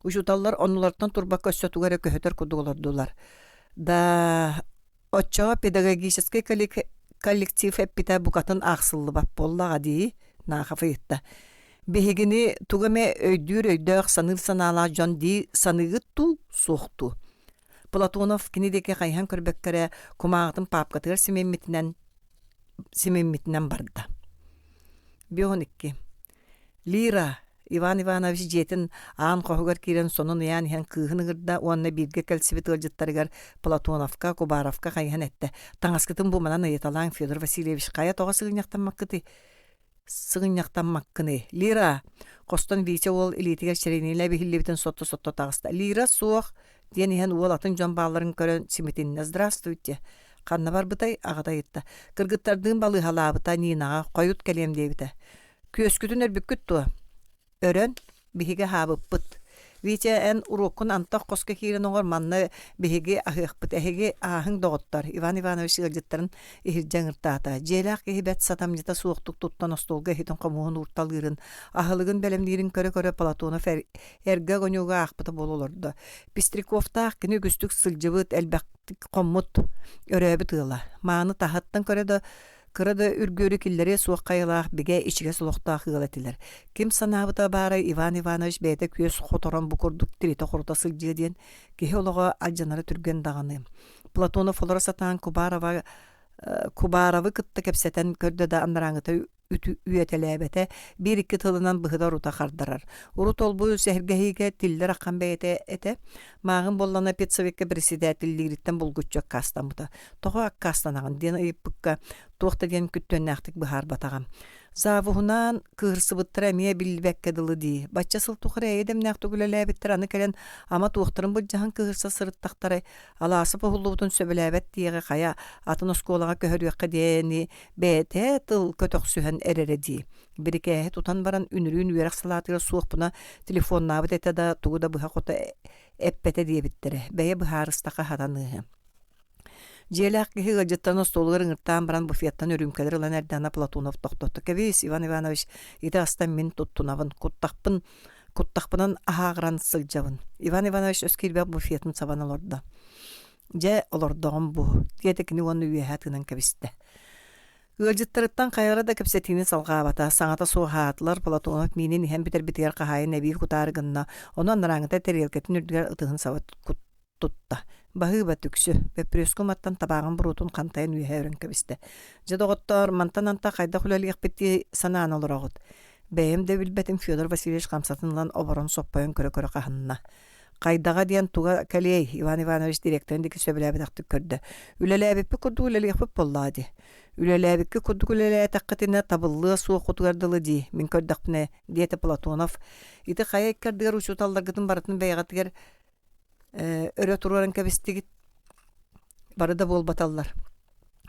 Ужуталлар онылардан турбаққа өссетуғары көһетер күдіғылардылар. Да, отчаға педагогический коллектив әппіта бұқатын ақсылы бап боллаға дейі нақыфы етті. Бехегіні туғаме өйдір саныр санала жон дей санығы ту соқты. Платонов кенедеке қайхан көрбеккері kumağıtın папкатығыр семемметінен барды. Беғын ikki. Лира Иван Иванович жетін аан қоғығар керен сонын ян хен кыхын ғырда онына бірге кәлсібет ғылжыттарығар Платоновка, Кубаровка қайхан әтті. Таңаскытын бұманан ұйеталаң Федор Васильевич қая тоға сығыняқтан маққыны. Лира, қостан вейте ол элитігер шеренелі бігілебітін сотто тағыста. Лира суық, ден хен ол атын жон бағларын көрін симетінне. Здравствуйте. Қанна бар бұтай, ағада етті. Кыргыттардың балы халабыта Нинаға қойыт кәлем дейбіті. Көскүтін өрбіккіт туа. Өрен биһиге хабыппыт. Вите эн урокун антақ қосқа кейрен оңыр манны биһиге ахықпыт. Әхеге ахың доғыттар. Иван Иванович сығыржыттарын ихиржен ұртата. Желақ кехебет сатамжыта суықтық туттан остолға хитін қомуғын ұрталырын. Ахылығын бәлемдерін көрі Платонов әрге гонюға ақпыты болулырды. Пестриковтақ кіні күстік сылжыбыт әлбәқтік қоммут өрәбі тыла. Маны тахаттан Кырада үргөрі киллері суық қайылақ біге ішіге сұлықтақ ғылатылар. Кем санабыта бары Иван Иванович бәйті көз хоторан бұқырдық тіреті құрта сылжы ден кеге олығы алжанары түрген дағаны. Платонов олар сатан Кубаровы кытты кәпсетен көрді да андараңыта үйетеләбәті бір-екі тылынан бұғыдар ұта қардарар. Урут ол бұл сәргәйге тілдер аққан бәйті әті, мағын боллана Петсовекке председателлеріттен бұлғытчық кастан бұта. Тоғы ақ кастан ағын, дені ұйыппыққа тоқты ден күттен әқтік бұхар батағам. Завуһунан кыырсыбыттара эмиэ билбэкке дылы дии. Бачча сылтухара эйдем näктүгүлэлээбиттер аны кэлэн ама туохтарын былдьаһан кыырса сырыттахтары алаасып оһуллубутун сөбүлээбэт диэҕэ хая атын оскуолаҕа көһөрүөкkä диэни бээтэ тыл көтөхсүһэн эрере дии. Бирикээһи тутан баран үнүрүүн үөрэх салаатыгар суохпуна телефоннаабыт этэ да тугу да быһа хота эппэте диэбиттерэ. Бэйэ быһаарыстаха хатаныыһы. Дьиэлээх киһи ыджыттан остуолугар ыҥыртаан баран буфеттан өрүүмкэлэр ылан эрдэна Платонов тохтотто. Кэбис, Иван Иванович, ити астан мин туттунабын, куттахпынан ахаагыран сылдьабын. Иван Иванович өскирбэк буфеттын сабан олорда. Дьэ олордоҕун бу, диэтикини уонну үөһэät гынан кэбистэ. Ыалдьыттарыттан хайара да кэпсэтини салгаабата, саҥата суохаатылар Платонов минин иһэн битербитигэр хаһайын эбии кутаары гынна, ону аннарааҥыта тэриэлкэтин үрдүгэр ытыһын сабат тутта. Баһыыба түксү, бэппүрүскуматтан табааҕын буруутун хантайын үөһэ өрөн кэбистэ. Дьадоҕоттор мантан-анта хайда хулалиэхпитти санаан олороҕут. Бэйэм да билбэтим Федор Васильевич хамсатынлан оборон соппойон көрө-көрө хаһынна. Кайдаға диэн туга кэлиэй Иван Иванович директорын дики сөбүлээбитахтык көрдө. Үлэлээбиппи курдук үлэлиэхпип боллаади. Үлэлээбикки курдук үлэлээтэххитине табыллыа суохутугардылы дии. Мин көрдөхпүнэ диэте Платонов. Ити хая иккардыгар учууталларгытын барытын бэйэҕатыгар өрө туруарын кэбистигит барыда болбаталлар.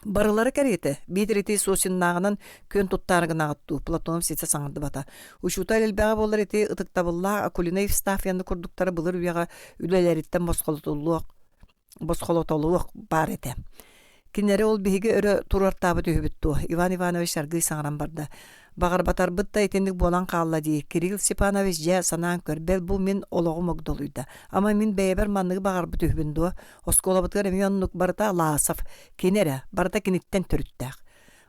Барылары кәрейті, бейдіріті сосиннағынан көн туттарығын ағытту, Платонов сетсе саңырды бата. Учута әлбәға болар еті ұтықтабылла Акулина Евстафияны күрдіктары бұлыр үйаға үлелеріттен босқолотолуық бар еті. Кинері ол бейге өрі турар табы түйбітту. Иван Иванович аргый саңыран барды. Бағар батар бұтта етендік болан қалла дей. Кирилл Степанович жа санаан көрбел бұл мен олығы мұгдолуйда. Ама мен бәйбер маннығы бағар бұт үйбінду. Оскола бұтығар емионлық барыта лаасов. Кенері барыта кенеттен түріттәқ.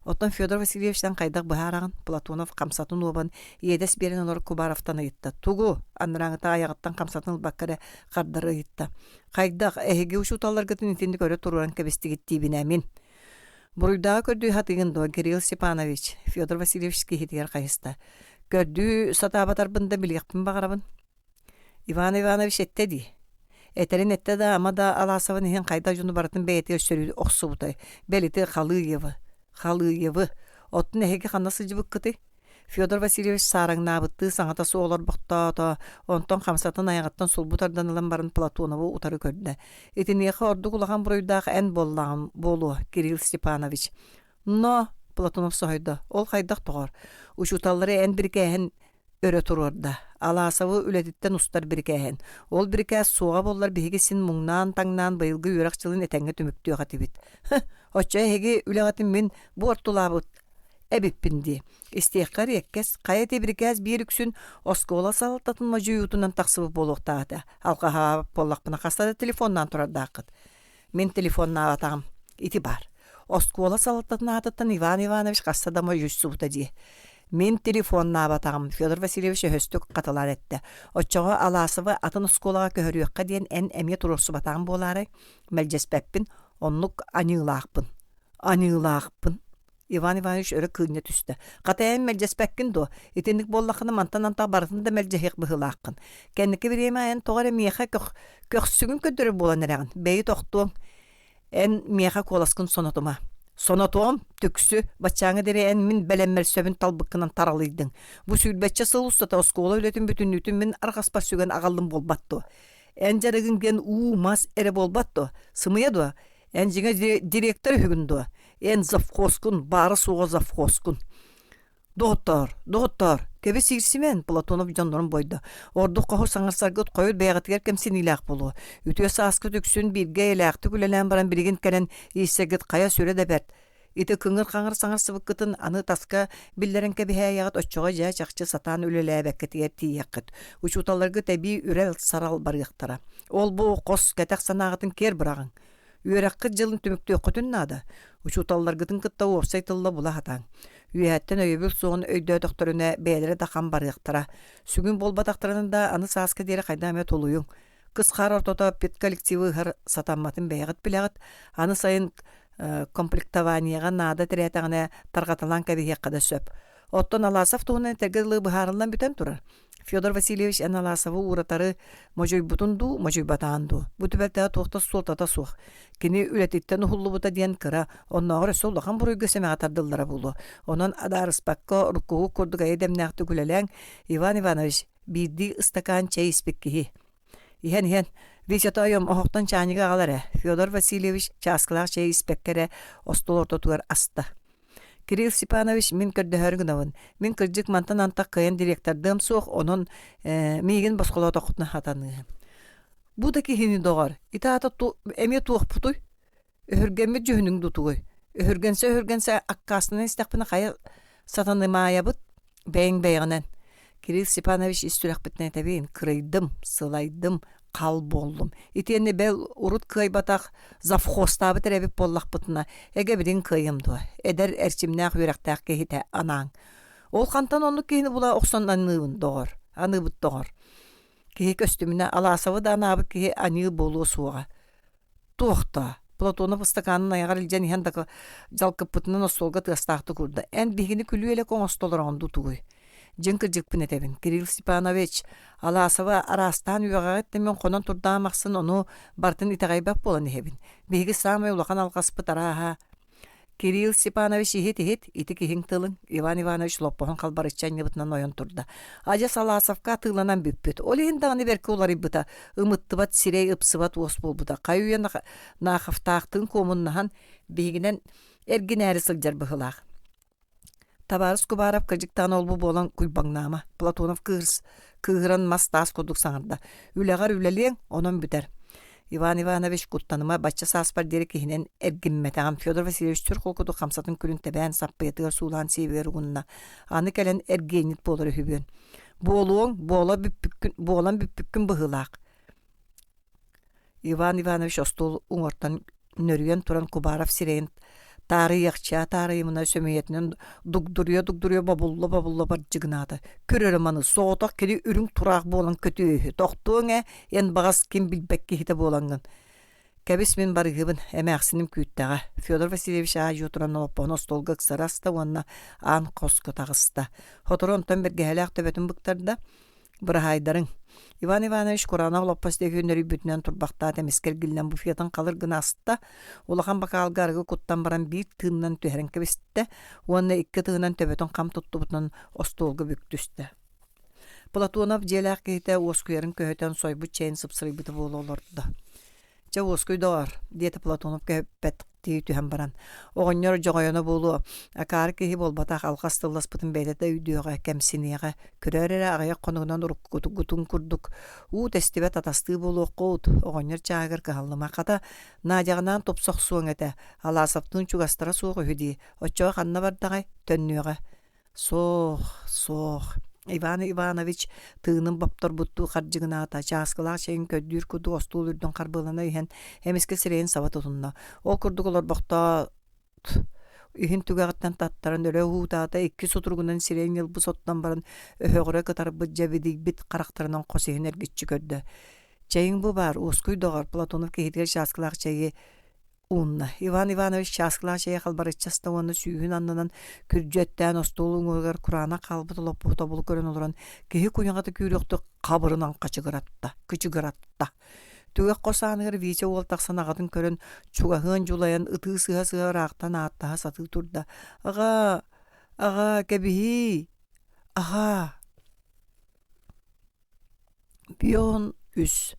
Оттан Федор Васильевичтен қайдақ бұхарағын Платонов қамсатын обан едес берін олар Кубаровтан айытта. Тугу аныраңыта аяғыттан қамсатын баққары қардары айытта. Қайдақ әйге ұшуталар ғытын етендік өрі тұруан кәбестігет дейбін әмін. Буруйдаға көрдүү хатыгындо Кирилл Степанович, Федор Васильевич кихитигер қайыста. Көрдүү сатабатар бында билгекпин бағарабын. Иван Иванович эттеди. Этерин этте да ама да аласабын ихен қайда жуну барытын бәйеті өссөрү оқсубутай. Бәліті Халыевы. Оттын әхеге қанасы жібік кыты. Федор Васильевич сараңнабытты саңата соолар бақтата, онтон қамсатын аяғаттан солбутардан ылан барын Платонову утары көрді. Этинеқі орды құлаған бұройдағы ән боллағын болу, Кирилл Степанович. Но, Платонов соғайды, ол қайдақ тоғар. Учуталары ән біркәйін өрі тұрорда. Аласавы үлетіттен ұстар біркәйін. Ол біркәй соға боллар бігесін мұңнан, таңнан байылғы өрақчылын әтәңге түміктіу қатыбет. Отча әге үләғатын мен бұл ортулабыт. Эбиппинди. Истеққар еккес, қая тебіркәз бір үксін оскола салаттатын мажуютунан тақсыбы болуқтағыда. Алқаға боллақпына қастады телефоннан тұрардақыд. Мен телефонна атағым. Ити бар. Оскола салаттатын атыттан Иван Иванович қастада мажуйсуыта ди. Мен телефонна атағым. Федор Васильевич өстік қаталар етті. Отчаға аласывы атын осколаға көхөріөкқа дейін ән әме тұрорсы батағым болары. Мәлжеспәппін, онлық анылақпын. Иван Иванович өрі күйіне түсті. Қатайын мәлжеспәккін до. Етендік боллақыны мантан-анта барытында мәлжехек бұхылаққын. Кәннікі біреме ән тоғары меха көксігін көдірі болан әрәғін. Бәйі тоқтуың ән меха коласкын сонатыма. Сонатуым түксі бачаңы дере ән min бәләммәл сөбін талбыққынан таралыйдың. Бұ сүйлбәтчі сыл ұстата оскола өлетін бүтін min арғаспар сөген ағалым болбатты. Ән жарығын ген мас әрі болбатты. Сымыяды. Ән жеңе директор хүгінді. Ән завхозкун, бары суға завхозкун. Доғыттар, кәбе сигірсімен, Платонов жандорын бойды. Орды қоғыр саңырсарғыт қойыр бәйғатығар кәмсен иләқ болу. Үтіөсі асқы түксін бірге иләқті күлелән баран бірген кәлін есегіт қая сөре де бәрд. Иті күңір-қаңыр саңырсыбық кытын аны тасқа білдерін кәбе әяғат отчоға жа чақчы сатан өлелі әбәккетігер тиеккіт. Учуталарғы тәбі үрәл сарал барықтара. Ол бұл қос кәтәқ санағытын кер бірағын. Үйераққы жылын түмікті өқытын нады. Учуталларгытын кытта уопсайтылла була хатаң. Үйәттен өйбіл соғын өйді докторына бәлері дақан барықтара. Сүгін бол батақтарында аны сааска дері қайдаме толуың. Кыз қар ортота пет коллективы ғыр сатамматын бәйғыт біләғыт. Аны сайын комплектованияға нада тірәтіғіне тарғатылан кәбеге қада сөп. Оттон аласав туғына тәргілі бұхарылан бүтен тұрар. Федор Васильевич Аналасову уратары можойбутунду, можойбатаанду. Бу түбәлтәгә туохта суолтата суох. Кини үләтиттен ухуллубута диэн кыра, онногор соллахан буруйга семәгатардыллара булу. Онон адарыспакка рукугу курдуга едемнәхті күлеләң Иван Иванович бидди стакан чай испеккихи. Ихен, весета айом охоқтан чанига аларе. Федор Васильевич часкалақ чай испеккере остолорто тугар аста. Кирилл Степанович мин көрдөһөргүнавын. Мин кырдык мантан антак кыйын директордым суох, онон миген басколото хутна хатаны. Бу да кихини догар. Итаата эме туох путуй. Өргенме жөһүнүң дутугой. Өргенсе аккасынан истакпына кайы сатаны маябыт бәйин. Кирилл Степанович истүрәк битне табин кырыйдым, сылайдым, кал болдум. Итенне бел урут кыйбатак завхозтабы теребип боллак бутына. Эге бидин кыйымды. Эдер эрчимнәк үрәктәк кехите анаң. Ол кантан оны кехини була оксаннаныбын догор. Аныбыт догор. Кехи көстүмүнө аласабы да анабы кехи аны болуу суга. Тухта. Платонов стаканын аягар илжен ихендак жалкып бутынан остолга тыстакты курда. Эн бигини күлү эле коң остолорон дутугуй. Жынкыр жыкпын этебин. Кирилл Степанович аласава арастан үйағағыт мен қонан турдамақсын оны бартын итағайбақ болан ехебин. Беги самай улақан алғаспыт араға. Кирилл Степанович ихет, ити кихин тылын. Иван Иванович лоппоған қалбарычан ебытынан ойын турда. Ажас аласавка тыланан бүппет. Олеген дағаны беркі олар ибыта. Умыттыбат сирей ыпсыбат ос болбыта. Кайуя нахафтақтың комыннахан бегінен эргин әрі сылжар бұғылақ. Табарыс Кубаров кыржыктан олбу болан куйбаңнама. Платонов кыгыран мастас кодук саңырда. Үләгар үләлең, онон бүтер. Иван Иванович куттаныма бачча саспар дери кихинен эргимметагам Федор Васильевич түр колкуду камсатын күлін тәбән саппетыгар сулан сейбер угунна. Аны кәлен эргенит болыр хүбен. Болуң, болан бүппүккін бұғылақ. Иван Иванович остол уңортан нөрüyen туран Кубаров сирейін тары яқча, тары еміна сөмейетінен дугдурия бабулла бар жығынады. Көреріманы соғытақ кері үрің тұрақ болан көті өйі. Тоқтуыңа, ен бағас кем білбәкке хиті боланғын. Кәбіс мен бар ғыбын әмәқсінім күйттіға. Федор Васильевич ағай отыран оппаны столға қсараста, онына ан қосқы тағысты. Хоторонтан бір гәләқ төбетін бұқтарда бір хайдарың. Иван Иванович Курана олаппас деги өнөрү бүтүнөн турбакта темескер гилнен буфетан калыр гынасты. Улахан бакалгарыгы куттан баран бир тыыннан төһәрен кебисте. Уонна икки тыынан төбөтөн кам туттубутун остолга бүктүстө. Платонов желак кейте оскуярын көһөтөн сойбу чейин сыпсырыйбыты бололорду. Жа оскуйдор диете Платонов көппет түйтүһәм баран. Оғоннор жоғойоно болу. Акары кеһи болбатах алқастылласпытын бәйтәтә үйдіөға кәмсінеға. Көрәрері ағаяқ қонуғынан ұрыққутun күрдік. Тестебет атасты болу қоуд. Оғоннор чағыр кығалыма қата. Надяғынан топсоқ суың әті. Аласаптың чугастара суғы хүді. Отчоға қанна бардағай төннеға. Соқ. Иван Иванович тыынын баптар бутту қаржығыната, часкылақ шейін көддүр күді остул үрдің қарбылына үйен әмеске сірейін сават отынна. Ол күрдік олар бақта үйін түгәғыттан таттарын өлі ұғутата, екі сотырғынан сірейін елбі соттан барын өйіғыры кытар бұд жәбедік бит қарақтарынан қосейін әргетші көрді. Чайын бұ бар, осқүй доғар Платонов кейдер часкылақ чайы унна. Иван Иванович часкылақ чайы қалбарычаста оны сүйін аннынан күрджеттен остолуң өгер Құрана қалбыты лопуқта бұл көрін олыран кейі көңіғаты күйректі қабырынан кычыгыратта. Түгек қосанығыр вейсе ол тақсан ағатын көрін чуғағын жулайын ұты сыға рақтан аттаға саты тұрда. Аға, кәбіхи, аға. Бион үс.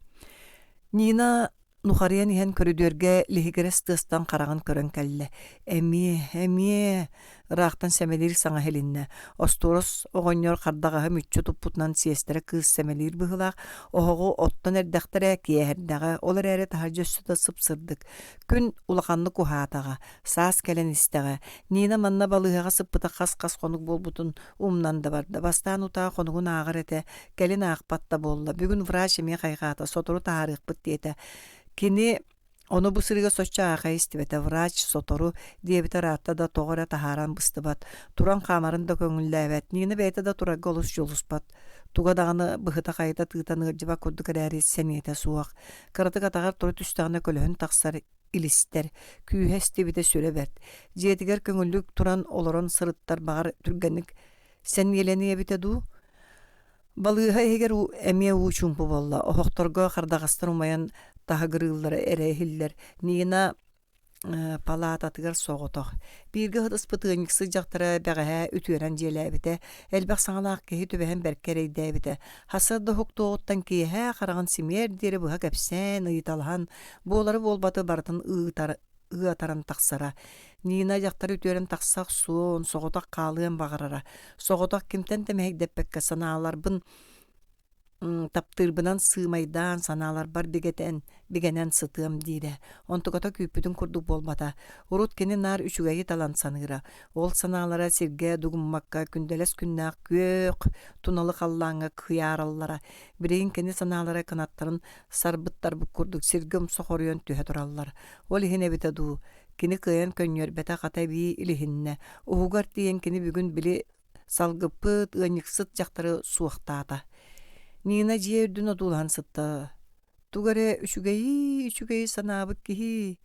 Нина Нухариян иһэн көрүдөргэ лихигерес тыстан қарағын көрөн кәлле. Әмие, рақтан сәмелер саңа хелинне. Осторос оғоньор қардағаға мүтчі тұппутнан сиестері кыз сәмелер бұғылақ. Оғығы оттан әрдәқтірі киәһәрдәға, олар әрі таға жөссіді сыпсырдық. Күн улақанны кухатаға, саас кәлен істіға. Нина манна балығаға сыппыта қас-қас қонық болбутын умнан да барды. Бастан ұтаға қонығын ағыр әті, кәлен ағпатта болды. Бүгін врач еме қайғата, сотору тағарық бұт дейті. Кини оны бұсырыға соча аға істібеті врач, сотору, дебітер атта да тоғыра тахаран бұстыбат. Туран қамарында көңілі әвәт. Нені бәйті да турағы олыс жолыспат. Туға дағаны бұғыта қайта тұғытан ғыржыба көрдік әрі сәнеті суақ. Қырытыға тағар тұры түстағына көліхін тақсар илістер. Күйхәс дебіті сөйле бәрд. Жетігер көңілік туран олырын сырыттар бағар түргенік. Сән елені ебіті ду? Балыыха эгер у эмие уучумпу болла, охокторго хардагастар умайан таһыгырыыллара эрэйһиллэр, нина палататыгар соҕотох. Бииргэ хытыс пытыынниксы дьахтара бэҕэһэ үтүөрэн дьиэлээбитэ, элбэх саҥалаах киһи түбэһэн бэркэрэйдээбитэ. Хасырда хуктуоҕуттан киэһэ хараҕын симиэр диэри быһа кэпсээн ыйыталаһан, буолары буолбаты бартын ыатаран тахсара. Нина дьахтар үтүөрэн тахсах суон, соҕотох хаалыан баҕарара. Соҕотох кимтэн тэмэһигдэппэккэ санааларбын таптырбынан сыымайдаан санаалар бар бигенен сытыам диире. Онтугата күүппүтүн курдук болбата. Урут кини наар үчүгэйи талан саныыра. Ол санаалара сиргэ дугуммакка күнделес күннаах күөк туналы халлааңа кыяраллара. Бирейин кини санаалара канаттарын сарбыттар бук курдук сиргем сохорыон түһэ тураллар. Ол ихине бите дуу. Кини кыйан көннөр бета ката бии илихинне. Уһугар тиен кини бүгүн били салгыппыт ыаньыксыт жактары суохтаата. Нина жиэрдүн одулан сытта. Тугаре үчүгэйи санаабык киһи.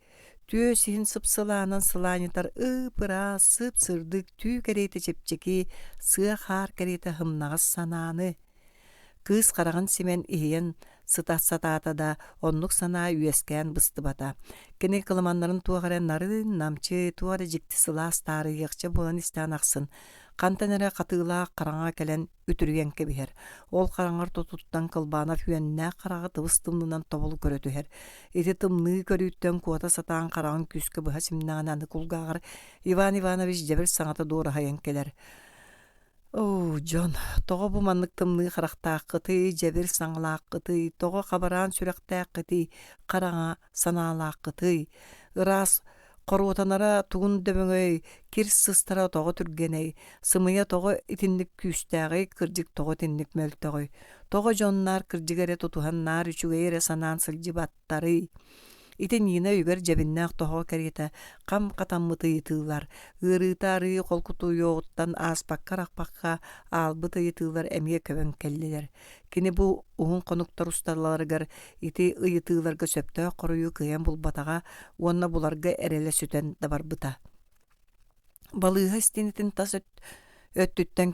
Түө сиһин сыпсылаанан сылаанитар ыпыра сып сырдык түү кэрейте чепчеки сыа хаар кэрейте хымнагас санааны. Кыыс караган симен иһиен сытаата да оннук санаа үескään быстыбата. Кини кылыманнарын туагаран нарын намчы туары жикти сылаас таарыйыкчы болан истээн аксын. Кантанара катыылаах караңа келен үтүрүйен кебиһэр. Ол караңар тутуттан кылбаана фүөннää карага тыбыс тымнынан тобол көрөтүһэр. Ити тымны көрүүттен куота сатаан караган күскө быһа симнэҕинаны кулгаагар Иван Иванович жебир саҥата дуора хайан келер. О, Джон, тоҕо бу маннык тымны харахтааккыты, жебир саҥалааккыты, тоҕо хабараан сүрэхтээккыты, караҥа санаалааккыты, ыраас Коруотанара тугун дөбөңөй кир сыстара тоҕо түргеней, сымыйа тоҕо итинник күүстээҕэй, кырдьык тоҕо тинник мөлтөҕөй. Тоҕо дьоннаар кырдьыгере тутуһаннаар үчүгэйэре санаан сылдьыбаттары. Ити Нина үгер жебиннээх тоҕо кэриэтэ хам катаммытыйытыылар. Ыарыытаары холкутуйуоҕуттан ааспакка-рахпакка аалбытыйытыылар эмиэ көбөн келлилэр. Кини бу уһун конуктар усталларыгар ити ыйытыыларга сөптөөх коруйуу кыйан булбатаҕа уонна буларга эрэлэ сүтэн дабарбыта. Балыыһа истинитин тас өттүттен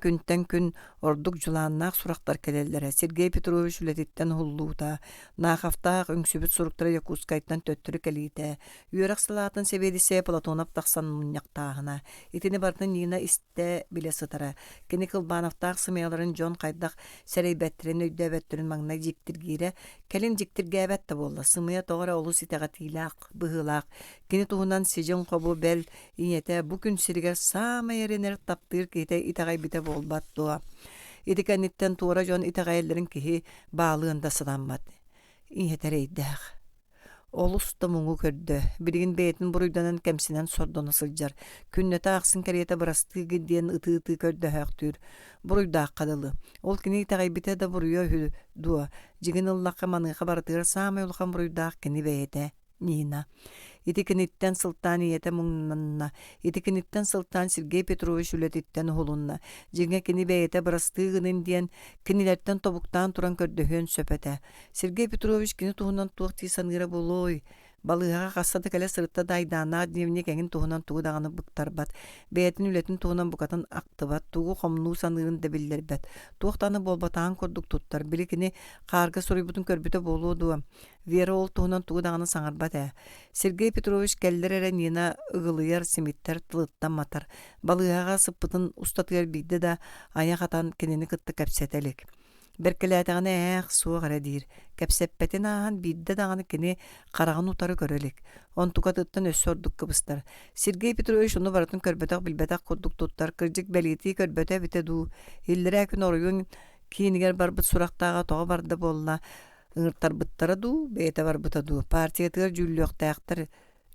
күн ордук жулааннаах сурактар келеллере. Сергей Петрович үлетиттен хуллуута, наахафтаах үҥсүбүт суруктара Якутскайттан төттүрү келиите. Үөрэх салаатын себедисе Платонов тахсан муньяктаахына. Итини бартын Нина истэ биле сытара. Кини кылбаановтаах сымыяларын Джон хайдах сэрейбэттерин өйдөбөттөрүн маңнай жиктиргиире. Келин жиктиргээбэтте болла. Сымыя тоҕора олус итеға тиилаах, быһылаах. Кини туһунан сижин хобу бэл иñете бу күн сиригер саама эренер таптыыр кейте итагай бите болбаттуа. Итикәниттен туора жон итагайларын киһи баалыында сыданмат. Иñетерейдäэх. Олуста муңу көрдө. Билигин бэйэтин буруйданан кемсинен сордону сылдьар. Күннөтө аксын кэриэте барастыгы диэн ытыыты көрдөһөөктүр. Буруйдаах кадылы. Ол кини итагай бите да буруйо дуа. Жигин ыллакка маныыха барытыгар саамай улахан буруйдаах кини бэйэте. Нина. Итикиниттен сылтан иете муңнанна. Итикиниттен сылтан Сергей Петрович үлетиттен хулунна. Жиңе кини бэйете барастыгынын диэн кинилерттен тобуктан туран көрдөһөн сөпөтө. Сергей Петрович кини туһунан туохтии саныыра болой. Балыыга кассаты кэлэ сырытта дайдаана дневник эңин туһунан тугу даганы быктарбат. Бэйетин үлетин туһунан букатын актыбат, тугу хомнуу саныырын дебиллербет. Туохтаны болбатаан курдук туттар. Били кини каарга суруйбутун көрбүтө болуудуа. Вера ол туһунан тугу даганы саҥарбат. Сергей Петрович келлерере Нина ыгылыяр симиттер тылыттан матар. Балыыга сыппытын устатыгар бийде да аяк атан кинини кытты кэпсетелик. Беркелетегine ээх суоғара дир. Кәпсеппетин ахан бидде дағаны кини қарағын утары көрелик. Онтука тыттан өссордук кыбыстар. Сергей Петрович уну баратын көрбетақ билбетақ курдук туттар. Кырдик бәлити көрбете бите ду. Иллері әкін оруйун киинигер барбыт сурақтаға тоға барды болла. Ыңыртар быттара ду, бейте барбыта ду. Партиятығыр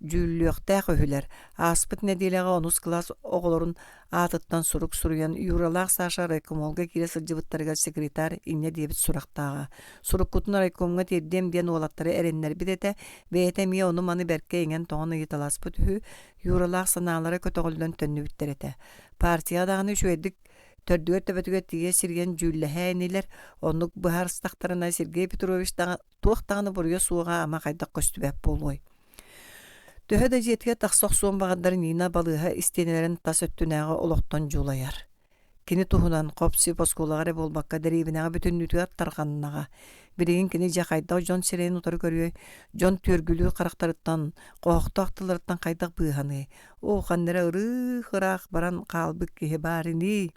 жүллөқтәқ өһүлер. Аспыт неделяға 10 класс оғылырын атыттан сурук суруян юралақ Саша райкомолга кире сылжыбыттарыга секретарь инне дебит сурақтаға. Суруккутун райкомга тердем ден олаттары әреннер бідеті, бейте мие оны маны бәрке енген тоғыны еталаспыт үхі юралақ саналары көтоғылдан төнні біттереті. Партиядағыны шөйдік төрдүгөр төбөтүгө тиге сирген жүллэхэнилер оннук быһарыстахтарына Сергей Петрович туохтааны буруя суuга ама хайдак көстүбэп болуой. Төһө да жетке тахсох суон багандар Нина балыыха истенелерин тас өттүнääҕэ олохтон жуулаяр. Kini tuhunan qopsi poskolaga bolbakka deribinaga bütünnütüge tarqannaga. Birigin kini jakayda Jon Sireni utarı görüyor. Jon törgülü karakteritten, qohtoqtılırdan qaydak bıhаны. O qandara ırı xıraq baran qalbık kihe barini.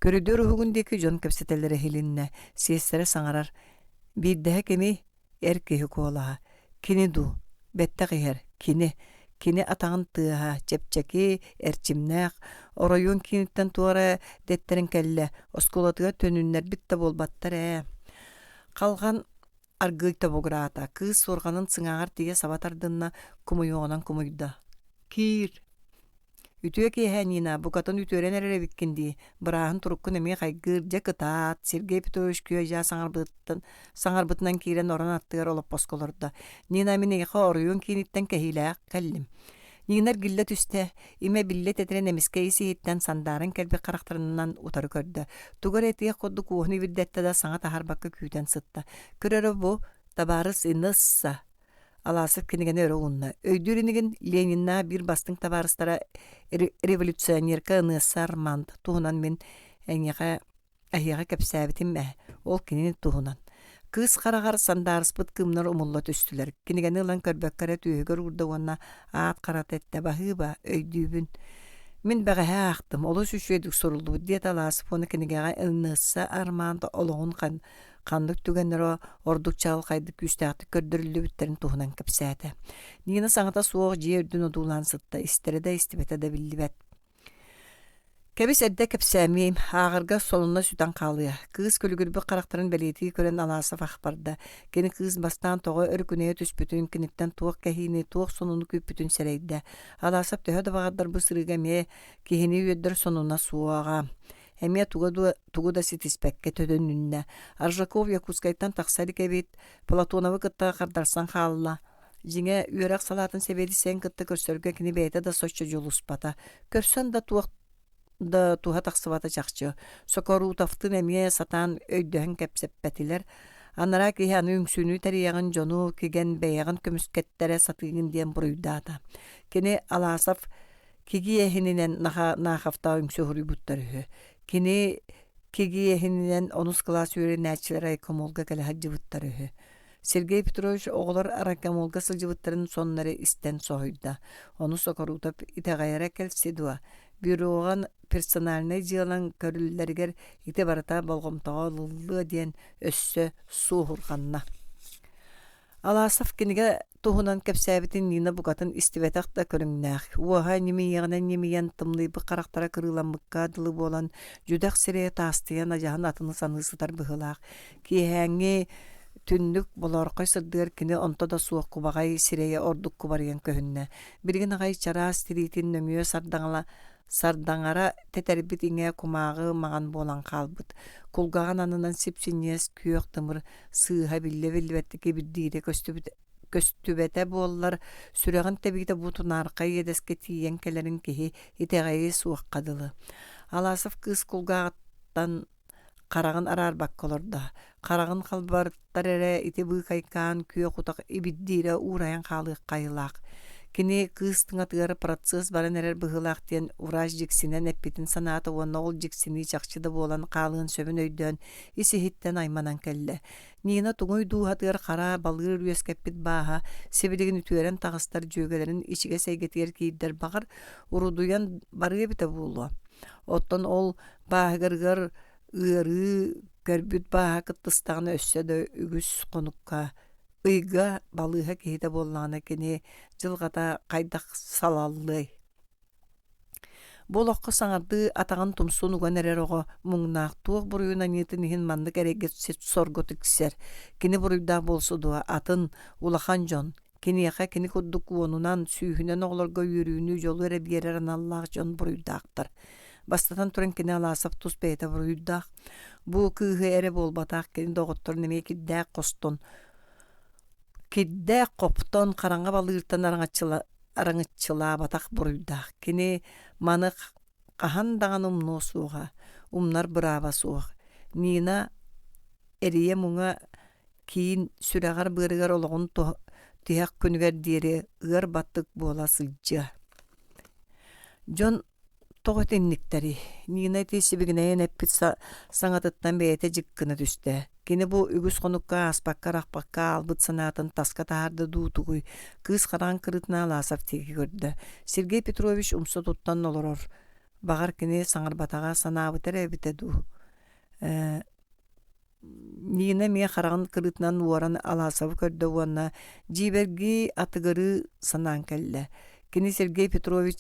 Körüdür hugundeki Jon kapsitelere helinne, sesleri sangarar. Bir daha kemi erkeği kola. Kini du, bette qiher, kini atağın tıha, çepçeki, erçimnaq, orayun kinitten tuara detterin kelle, oskolatıga tönünler bitte bolbattar. Қалған аргый табограта, кыз сорғанын сыңағар тие сабатардынна кумуйоғынан кумуйда. Кир. Үтüе кеһәнина, букатын үтөрен әрәбиккенди, бырағын туруккун эме қайгыр, жакытат, Сергей Петрович күйе жа саңарбытынан кирен оран аттыгар олып посколорда. Нина минеға орыйын кейниттен кәхиләк кәллим. Нинар гиллет үсте, име биллет этерен эмискейси сиһиттен сандарын кэлбе карактарынан утары көрдө. Тугар этие кодду куухни биддетте да саңа тахарбакка күүтен сытта. Көрөрө бу табарыс инысса. Аласып кинеген өрө унна. Өйдүринеген Ленинна бир бастың табарыстара революционерка инысса арманд. Туһунан мен эңеға ахиға кепсәбитим ол кинени туһунан. Кыз қарағар сандарыспыт кымнар умулла түстілер. Кенегені ұлан көрбәккәрі түйігір ұрдауына ат қарат әтті бағы ба, өйдүйбін. Мен бәғі ақтым, олы сүшедік сұрылды дет аласып, оны кенегеға ұнысса арманды олығын қандық түгенлері ордық чағыл қайды күстәқті көрдірілі бүттерін туғынан кіпсәді. Нені саңыта суық жердің ұдулан сытта, істері да істібеті да білі бәт. Кәбіс әдді кәпсәмейм, ағырға солына сүтан қалыя. Кыз көлігірбі қарақтарын бәлеті көрін аласып ақпарды. Кені кыз бастан тоғы өркінеге түспүтін, кенеттен туық кәхейіне туық сонуны көппүтін сәрейді. Аласып төхеді бағаддар бұл сырыға ме кехіне өйдір сонуна суаға. Әме туғы да сетіспәкке төдөнінне. Аржаков Якутскайтан тақсары кәбет, Платоновы кытта қардарсан қалыла. Жеңе үйерақ салатын себеді сен кытты көрсөрге кені бәйті да сочча жолуспата. Көрсөн да туha тақсыбата чақчы. Сокору тафтын әмие сатан өйдөһін кәпсеппәтилер. Анара киханы үңсүнү тәрияғын жону кеген бәйяғын көміскеттері сатығын ден бұруйдата. Кені аласап кеги әхінінен нахафта үңсү хұрый бұттары. Кені кеги әхінінен онус класс үйрі нәтчілер айкомолға кәлі хаджы бұттары. Сергей Петрович оғылар аракамолға сылжы бұттарын соннары істен соғыйда. Оны сокору тап итағайара кәлседуа. Бюроған персональный жылан көрілдергер ите барата болғымтаға лылы ден өссі суғырғанна. Аласов кенеге туғынан кәпсәбітін нина бұқатын истібетақта көріңнәқ. Уаға немейен тымлайбы қарақтара кырыламыққа дылы болан жүдәқ сірее тастыян ажағын атыны санысытар бұғылақ. Кейәңе түндік боларқай сырдығыр кені онта да суық құбағай сірее ордық құбарыян көхінне. Бірген ағай чара стерейтін нөмүйе сардаңара тетәрбит иңе кумағы маған болан қалбыт. Кулгаған анынан сепсинес күйек тымыр сыыға білі-білбәтті кебірдейді көстүбәті болылар сүреген тәбейді бұтын арқай едеске тиен келерін кеге етеғайы суық қадылы. Аласов кыз кулгағаттан қарағын арар баққылырда. Қарағын қалбарттар әрі ете бұй қайқан күйек ұтақ ебірдейді ураян қалық қайылақ. Кені кыстың атығары процесс барын әрер бұғылақ ден ураж жексінен әппетін санаты оны ол жексіні жақшыды болан қалығын сөбін өйден есі хиттен айманан кәлі. Нина тұңой дуғатығар қара балғыр үйескәппет баға себедеген үтуерен тағыстар жөгелерін ішіге сәйгетер кейдер бағыр ұрудуян бары біті болу. Оттан ол бағығырғыр ұйыры көрбіт баға кыттыстағына өссе де үгіс қоныққа. Ыйга балыға кейді болланы кені жылғата қайдақ салаллы. Бұл оқы саңарды атаған тұмсын ұған әрер оғы мұңнақ туық бұруына ниетін ехін мандық әрегет сорготы кісер. Кені бұруйда болсы дуа атын улахан жон. Кені яқа кені күддік онынан сүйхінен оғыларға үйірүүні жолу әрі берерін Аллах жон бұруйдақтыр. Бастатан тұрын кені аласап тұс бәйті бұруйдақ. Бұл күйгі әрі болбатақ кені доғыттыр неме кеддәк қостон. Кеддә қоптон қараңға балығыртан араңытчыла батақ бұруйдақ. Кені маны қахандаған умно суға, умнар бұраба суға. Нина әрие мұңа кейін сүрәғар бұрығар олығын тұяқ күнігер дері ұғар баттық бола сылжы. Жон Тоғыт инниктери. Нина тесибигинен эппит саңатыттан бейте жиккыны түсті. Кені бу үгіс қонукка аспакка рақпакка албыт санатын таска тахарды дуутугуй. Кыз қаран кырытына аласап теги көрді. Сергей Петрович умса туттан олорор. Бағар кені саңарбатаға санабытыр әбіте ду. Нина мен қарағын кырытынан уаран аласабы көрді уанна. Жиберги атыгыры санан кәлі. Кені Сергей Петровы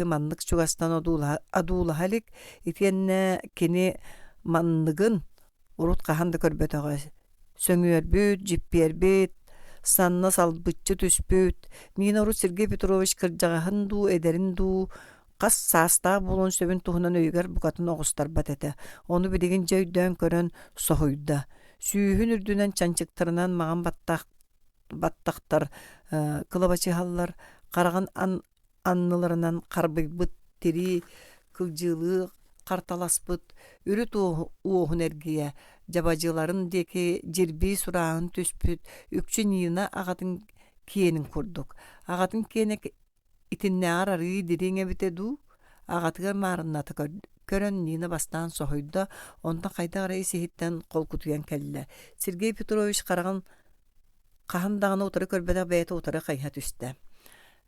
маннык чугастан адуула халик итенне кини манныгын урут каханды көрбөтөгө сөңүөрбүт жиппербит санна салбытчы түспүт Нина урут Сергей Петрович кыржагахын ду эдерин ду кас сааста болон сөбүн тухунан өйгөр букатын огустар батете ону билеген жөйдөн көрөн сохуйда сүүхүн үрдүнөн чанчыктарынан маган баттактар кылабачы халлар караган анныларынан карбыйбыт тери кылжылы карталаспыт үрүт уохун эргие жабажыларын деки жерби сураын түспүт үкчү Нина агатын киенин курдук агатын киене итинне арары дириңе битеду агатыгар маарыннаты көрөн Нина бастан сохуйда онда кайдагара исихиттен кол кутуян келле Сергей Петрович караган кахандагына утары көрбөдө бэйте утары кайха түсте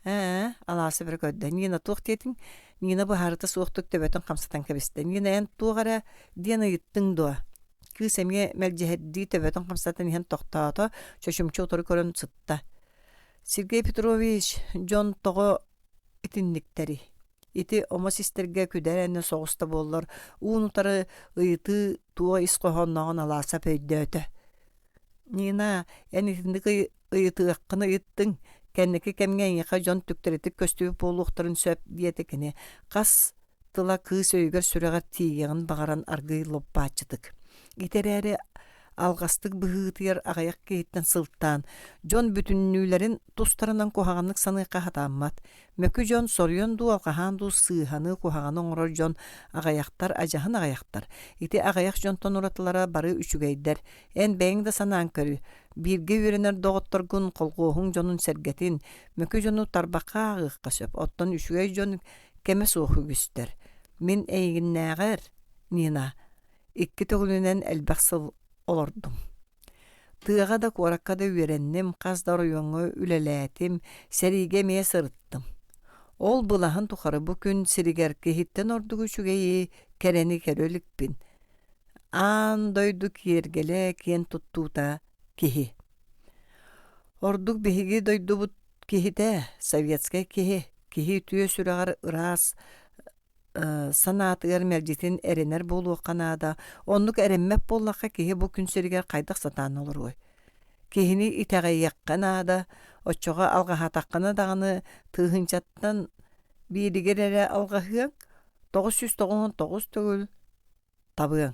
аласы бір көдді. Нина туқ тетің, Нина бұхарыта суықтық төбетін қамсатан кәбісті. Нина ән туғара дені үйттің дуа. Кыз әмге мәлжіхедді төбетін қамсатан ен тоқтауыта, шөшімчі отыры көрін сұтта. Сергей Петрович, Джон тоғы итінниктері. Ити ома систерге күдер әнне соғыста болылар. Уын ұтары ұйыты туға исқоғаннағын аласа пөйді өті. Нина, ән итіндік ұйыты ұққыны ұйыттың, кәннеки кәмген яқа жон түктеретік көстүбі болуқтарын сөп диетекіне қас тыла кыз өйгер сүрәғар тиегін бағаран аргый лоппачыдык. Итерәрі алғастык бұғытыяр ағаяқ кейттен сылттан. Жон бүтіннүүлерін тустарынан кухағанлык саны қағатаммат. Мөкі жон сорьон ду алғахан ду сыйханы кухағаны оңырор жон ағаяқтар, ажахын ағаяқтар. Ити ағаяқ жонтон уратылара бары үчүгейдер. Эн бәйіңді санаан көрі. Бирге үйренер доғыттыргын қолғуғың жонун сәргетин. Мөкі жону тарбаққа ағыққа сөп. Оттон үчүгей жон кеме соғы күстер. Мен әйгіннәғір, Нина, икки төгілінен әлбәқсыл олордум. Тыға да қораққа да үйреннем, қаздар ойоңы үлеләтім, сәриге мее сырыттым. Ол бұлағын тұқары бүкін сірігер кехіттен ордығы шүгейі кәрені кәрөлікпін. Ан дойду кергеле кен туттута кехи. Ордық бігігі дойду бұт кехіте, советскай кехи. Кехи түйе сүрағар ырас, санатыгар мәржетін әренер болуы қанада, онлық әренмеп боллаққа кеге бұл күнсергер қайдақ сатан olur ғой. Кехіні итәғай яққанада, отчоға алға хатаққаны дағаны тыхынчаттан бейдігер әрі алғахыяң, 999 төгіл табыяң.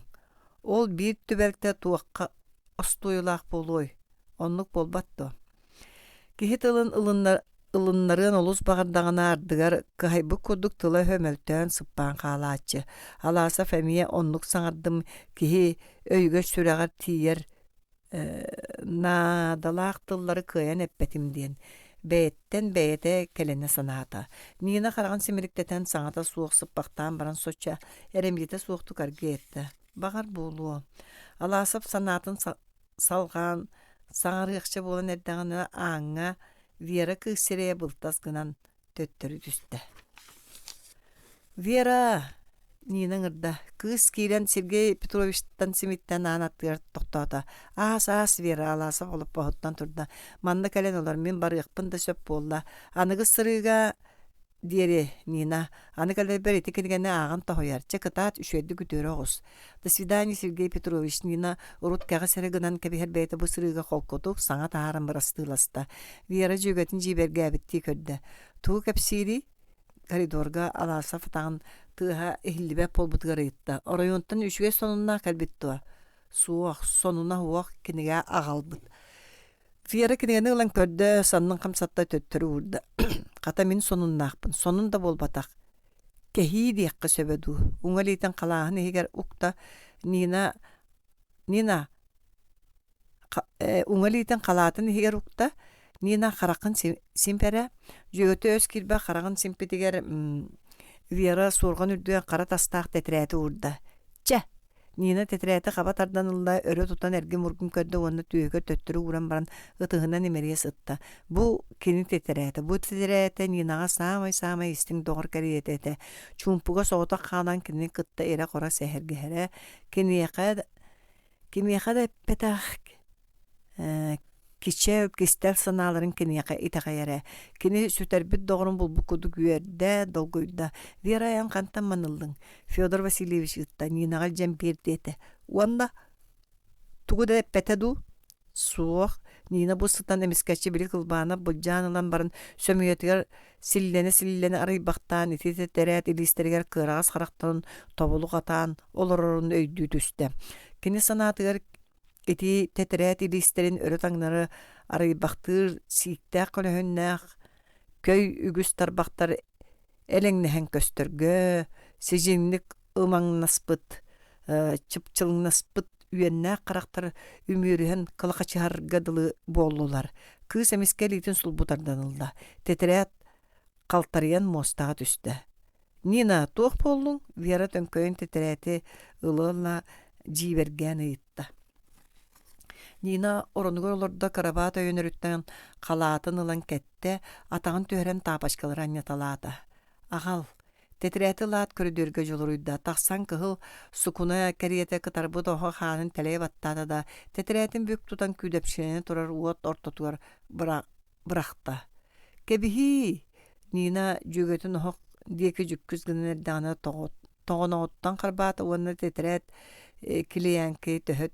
Ол бір түбәлікті туаққа остойылақ болуы, онлық болбатты. Кехі тылын ылыннарын олус бағардағына ардыгар кайбы курдук тыла хөмөлтөн сыппан қалаачы. Аласа фәмия онлук саңардым кихи өйгө сүрәгар тиер надалақ тыллары кыян эппетимден. Бәйеттен бәйете келені саната. Нина қараған семіріктетен саңата суық сыппақтан баран соча әремдете суықты карги етті. Бағар болуы. Аласып санатын салған саңар ықшы болын әрдіғаны аңа Вера кысырия былтас гынан төттөрү түсті. Вера, Нина ырда, кыс кейлен Сергей Петровичтан семиттен анаттығар тоқтаута. Ас, Вера, аласы олып бағыттан тұрда. Манны кәлен олар, мен бары ұқпын да сөп болла. Анығы сырыға дері, Нина. Аны кәлі бір етекенігені ағын тахойар. Чекатат үшөйді күтөрі оғыз. До свидания, Сергей Петрович, Нина. Урут кәғі сәрігінен кәбігер бәйті бұл сырыға қолқотуқ, саңа тағарым бірастыласта. Вера жүгетін жиберге әбітті көрді. Туғы кәпсири коридорға аласа фатағын тыға эхілібе полбытығыр етті. Орайонтан үшіге сонуна кәлбеттуа. Суақ, сонуна хуақ кенеге ағалбыт. Вера кенегені ұлан көрді, санның қамсатта төттірі ұрды. Қата мен сонуннақпын, сонун да болбатақ. Кәхи дейққа сөбәду. Уңалейтен қалағын егер ұқта Нина, уңалейтен қалатын егер ұқта Нина қарақын симпәрі, жөгөті өз кірбі қарағын симпетігер Вера сурган үрдüen кара тастаах тетирээти урда. Ча. Нина тетирээти хаба тарданылла өрө тутан эрги мургун көрдө онна түйөгө төттөрү уран баран ытыгына немерие сытта. Бу кини тетирээти. Бу тетирээти Нинага самай истиң доғыр кәриететі. Чумпуга соғыта қанан кини кытта эре қора сәхергеһере. Кимияқа да петах киче кистер саналарын кинияқа итағайары. Кини сүтербіт доғырын бұлбу күді гүйерді, долгойда. Вераян қантан манылдың. Федор Васильевич ытта Нинаға жем бердеті. Уанда тугуда петеду суох Нина бу сытан эмискәчи били кылбаана бұлжанылан барын сөмүйетігер силлені арыйбақтан итеті тәрәт илистергер кырағас қарақтан тобулуq атан олорорун өйдүү түсті. Кини санатыгар ити тетірәт илистерин өрі таңнары арыйбақтыр сиіктәк көлөһүннәк көй үгүс тарбақтар элеңнәһән көстөргө сежинник ымаңнаспыт чыпчылыңнаспыт үйеннәк қарақтар үмүрүһен кылакачыһарга дылы боллулар. Кыыс эмискелитин сулбутарданылда. Тетірәт калтарыян мостаға түсті. Нина туох боллуң, Вера төмкөйін тетірәти ылыла жиберген ыйтта. Нина оронугор олорда карабата өйөнөрүттен қалатын ылан кетте, атағын төһөрен тапашкалар анняталаата. Ағал, тетірәти лаат көрүдөргө жолуруйда, тақсан кыһыл сукуна кәриете кытарбы тоғы ханын тәлей баттата да, тетірәтин бүк тутан күйдөпшені турар уот ортотуар бырақта. Кебихи, Нина жүгөтін оқ декі жүккіз гынерданы тоғын қарбаты оны тетірәт килиянки төһөт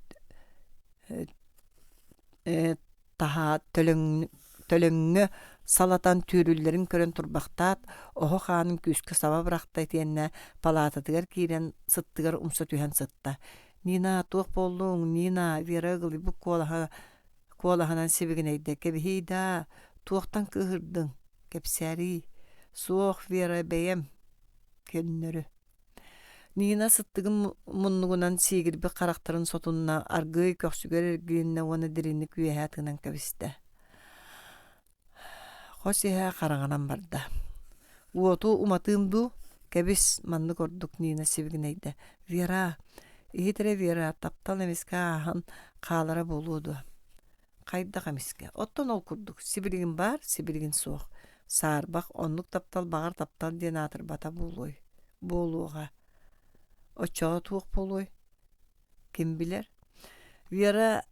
таха төлөңнө салатан түрүллерин көрөн турбактаат оһо хаанын күскө саба быракта тиенне палататыгар киирен сыттыгар умса түһэн сытта. Нина туох боллуң, Нина Вера гылы бу куолаханан сибигинейде кебихида туохтан кыһырдың кепсәри суох Вера бэйем көннөрү. Нина сыттыгын муннугунан сигирби карактарын сотунна аргый көксүгөр эргиинне оны диринни күйэхэтгынан кебисте. Хосиһа караганан барда. Уоту уматыымду кебис манны кордук Нина сибигинейде. Вера, ихитере Вера таптал эмиске ахан каалара болууду. Кайда камиске. Оттон ол курдук. Сибиригин бар, сибиригин суох. Саарбак онлук таптал багар таптал диэн атыр бата болуой. Болууга. Очоға туық болуй. Ким билер? Вера,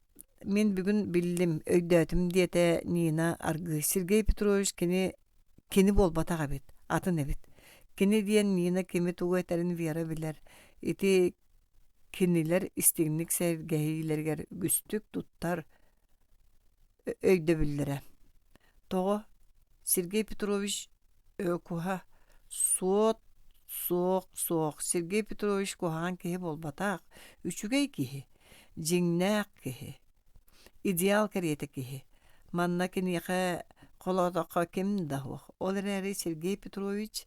мен бүгін білдім, өйдәтім диете Нина аргы. Сергей Петрович кені болбатаға бет, атын әбет. Кені диен Нина кеми туғы әтерін Вера білер. Ити кенилер истигник сәргәйілергер күстік туттар өйді білдірі. Тоғы, Сергей Петрович өкуға Соқ. Сергей Петрович куһаан киһи болбатаах, үчүгэй киһи, жиңнээх киһи, идеал кэриэтэ киһи. Манна киниэхэ холоотоққа ким дахуох. Ол эрээри Сергей Петрович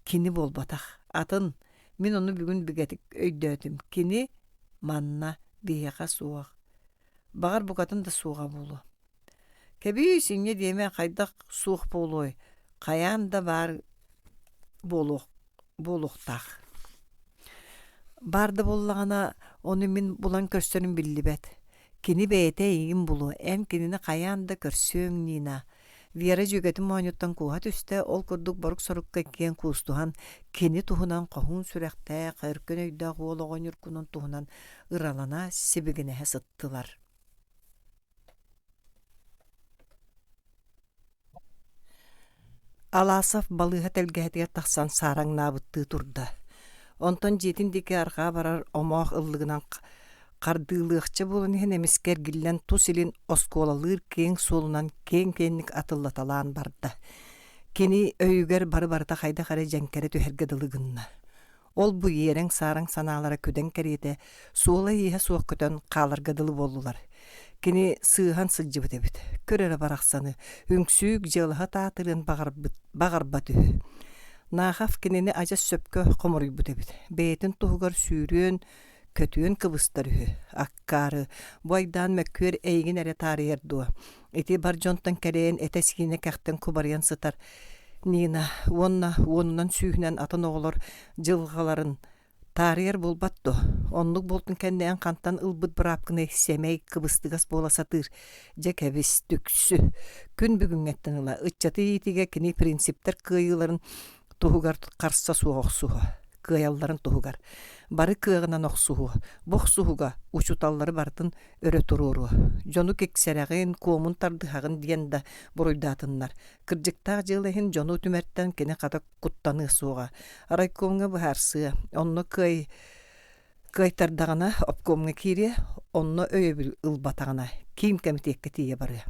кини болбатаах. Атын, мен оны бүгүн бигэтик өйдөөтүм. Кини манна биһэхэ суох. Багар букатын да суоға болу. Кэби сиңе дейме хайдах суох болуой. Каян да бар болуқтақ. Барды боллағана оны мен бұлан көрсөнім білді бәт. Кені бәйте егін бұлу, ән кенені қаянда көрсөң Нина. Вера жүгетім ойнеттан куға түсті, ол күрдік барық сұрыққа кен куыстуған, кені тұхынан қоғын сүрәқті, қайыркен өйдағы олығын үркінің тұхынан ыралана себегіне сыттылар. Аласов балыға тәлгәтігер тақсан сараң набытты турда. Онтон жетіндекі арға барар омоқ ыллығынан қардылықчы болын ехен емескер гіллен тус елін осколалыр кең солынан кең-кенік атыллаталаан барды. Кені өйгер бары-барыта қайда қарай жәнкәрі түхерге дылығынна. Ол бұ ерің сараң саналара көден кәреті суола ехе суық көтен қаларға дылы болулар. Кені сыыхан сылжыбыт эбит. Көрері барақсаны, үңсүүк жылыға таатырын бағарбат үхі. Нахав кенені ажас сөпкө қомырыйбыт эбит. Бәйтін тұғығар сүйрен, көтүйін кыбыстар үхі. Аккары, бойдан мәккөр әйгін әрі тарыйырдуа. Эти бар жонтан кәрейін әтәсігіне кәқтен күбариян сытар. Нина, оннан сүйінен атын оғылар жылғаларын тарыяр болбатты. Онлық болтын кәнден қантан ылбыт бұрапқыны семей кыбыстығас боласатыр. Жек әбіс түксі. Күн бүгін әттін ұла. Үтчаты етіге кіні принциптер күйіларын тұғығар қарса суғықсуғы. Кыялларын туһугар. Бары кыагынан оксуһу. Бохсуһуга учуталлары бартын өрө туруру. Жону кексерегин комун тардыхагын диенда буруйдатыннар. Кырдьыктаах жылыһын жону түмәрттен кене ката куттаны суга. Райкомга бахарсы. Онно кайтардагана обкомга кире, онно өйөбүл ылбатагана. Ким комитетке тие бары.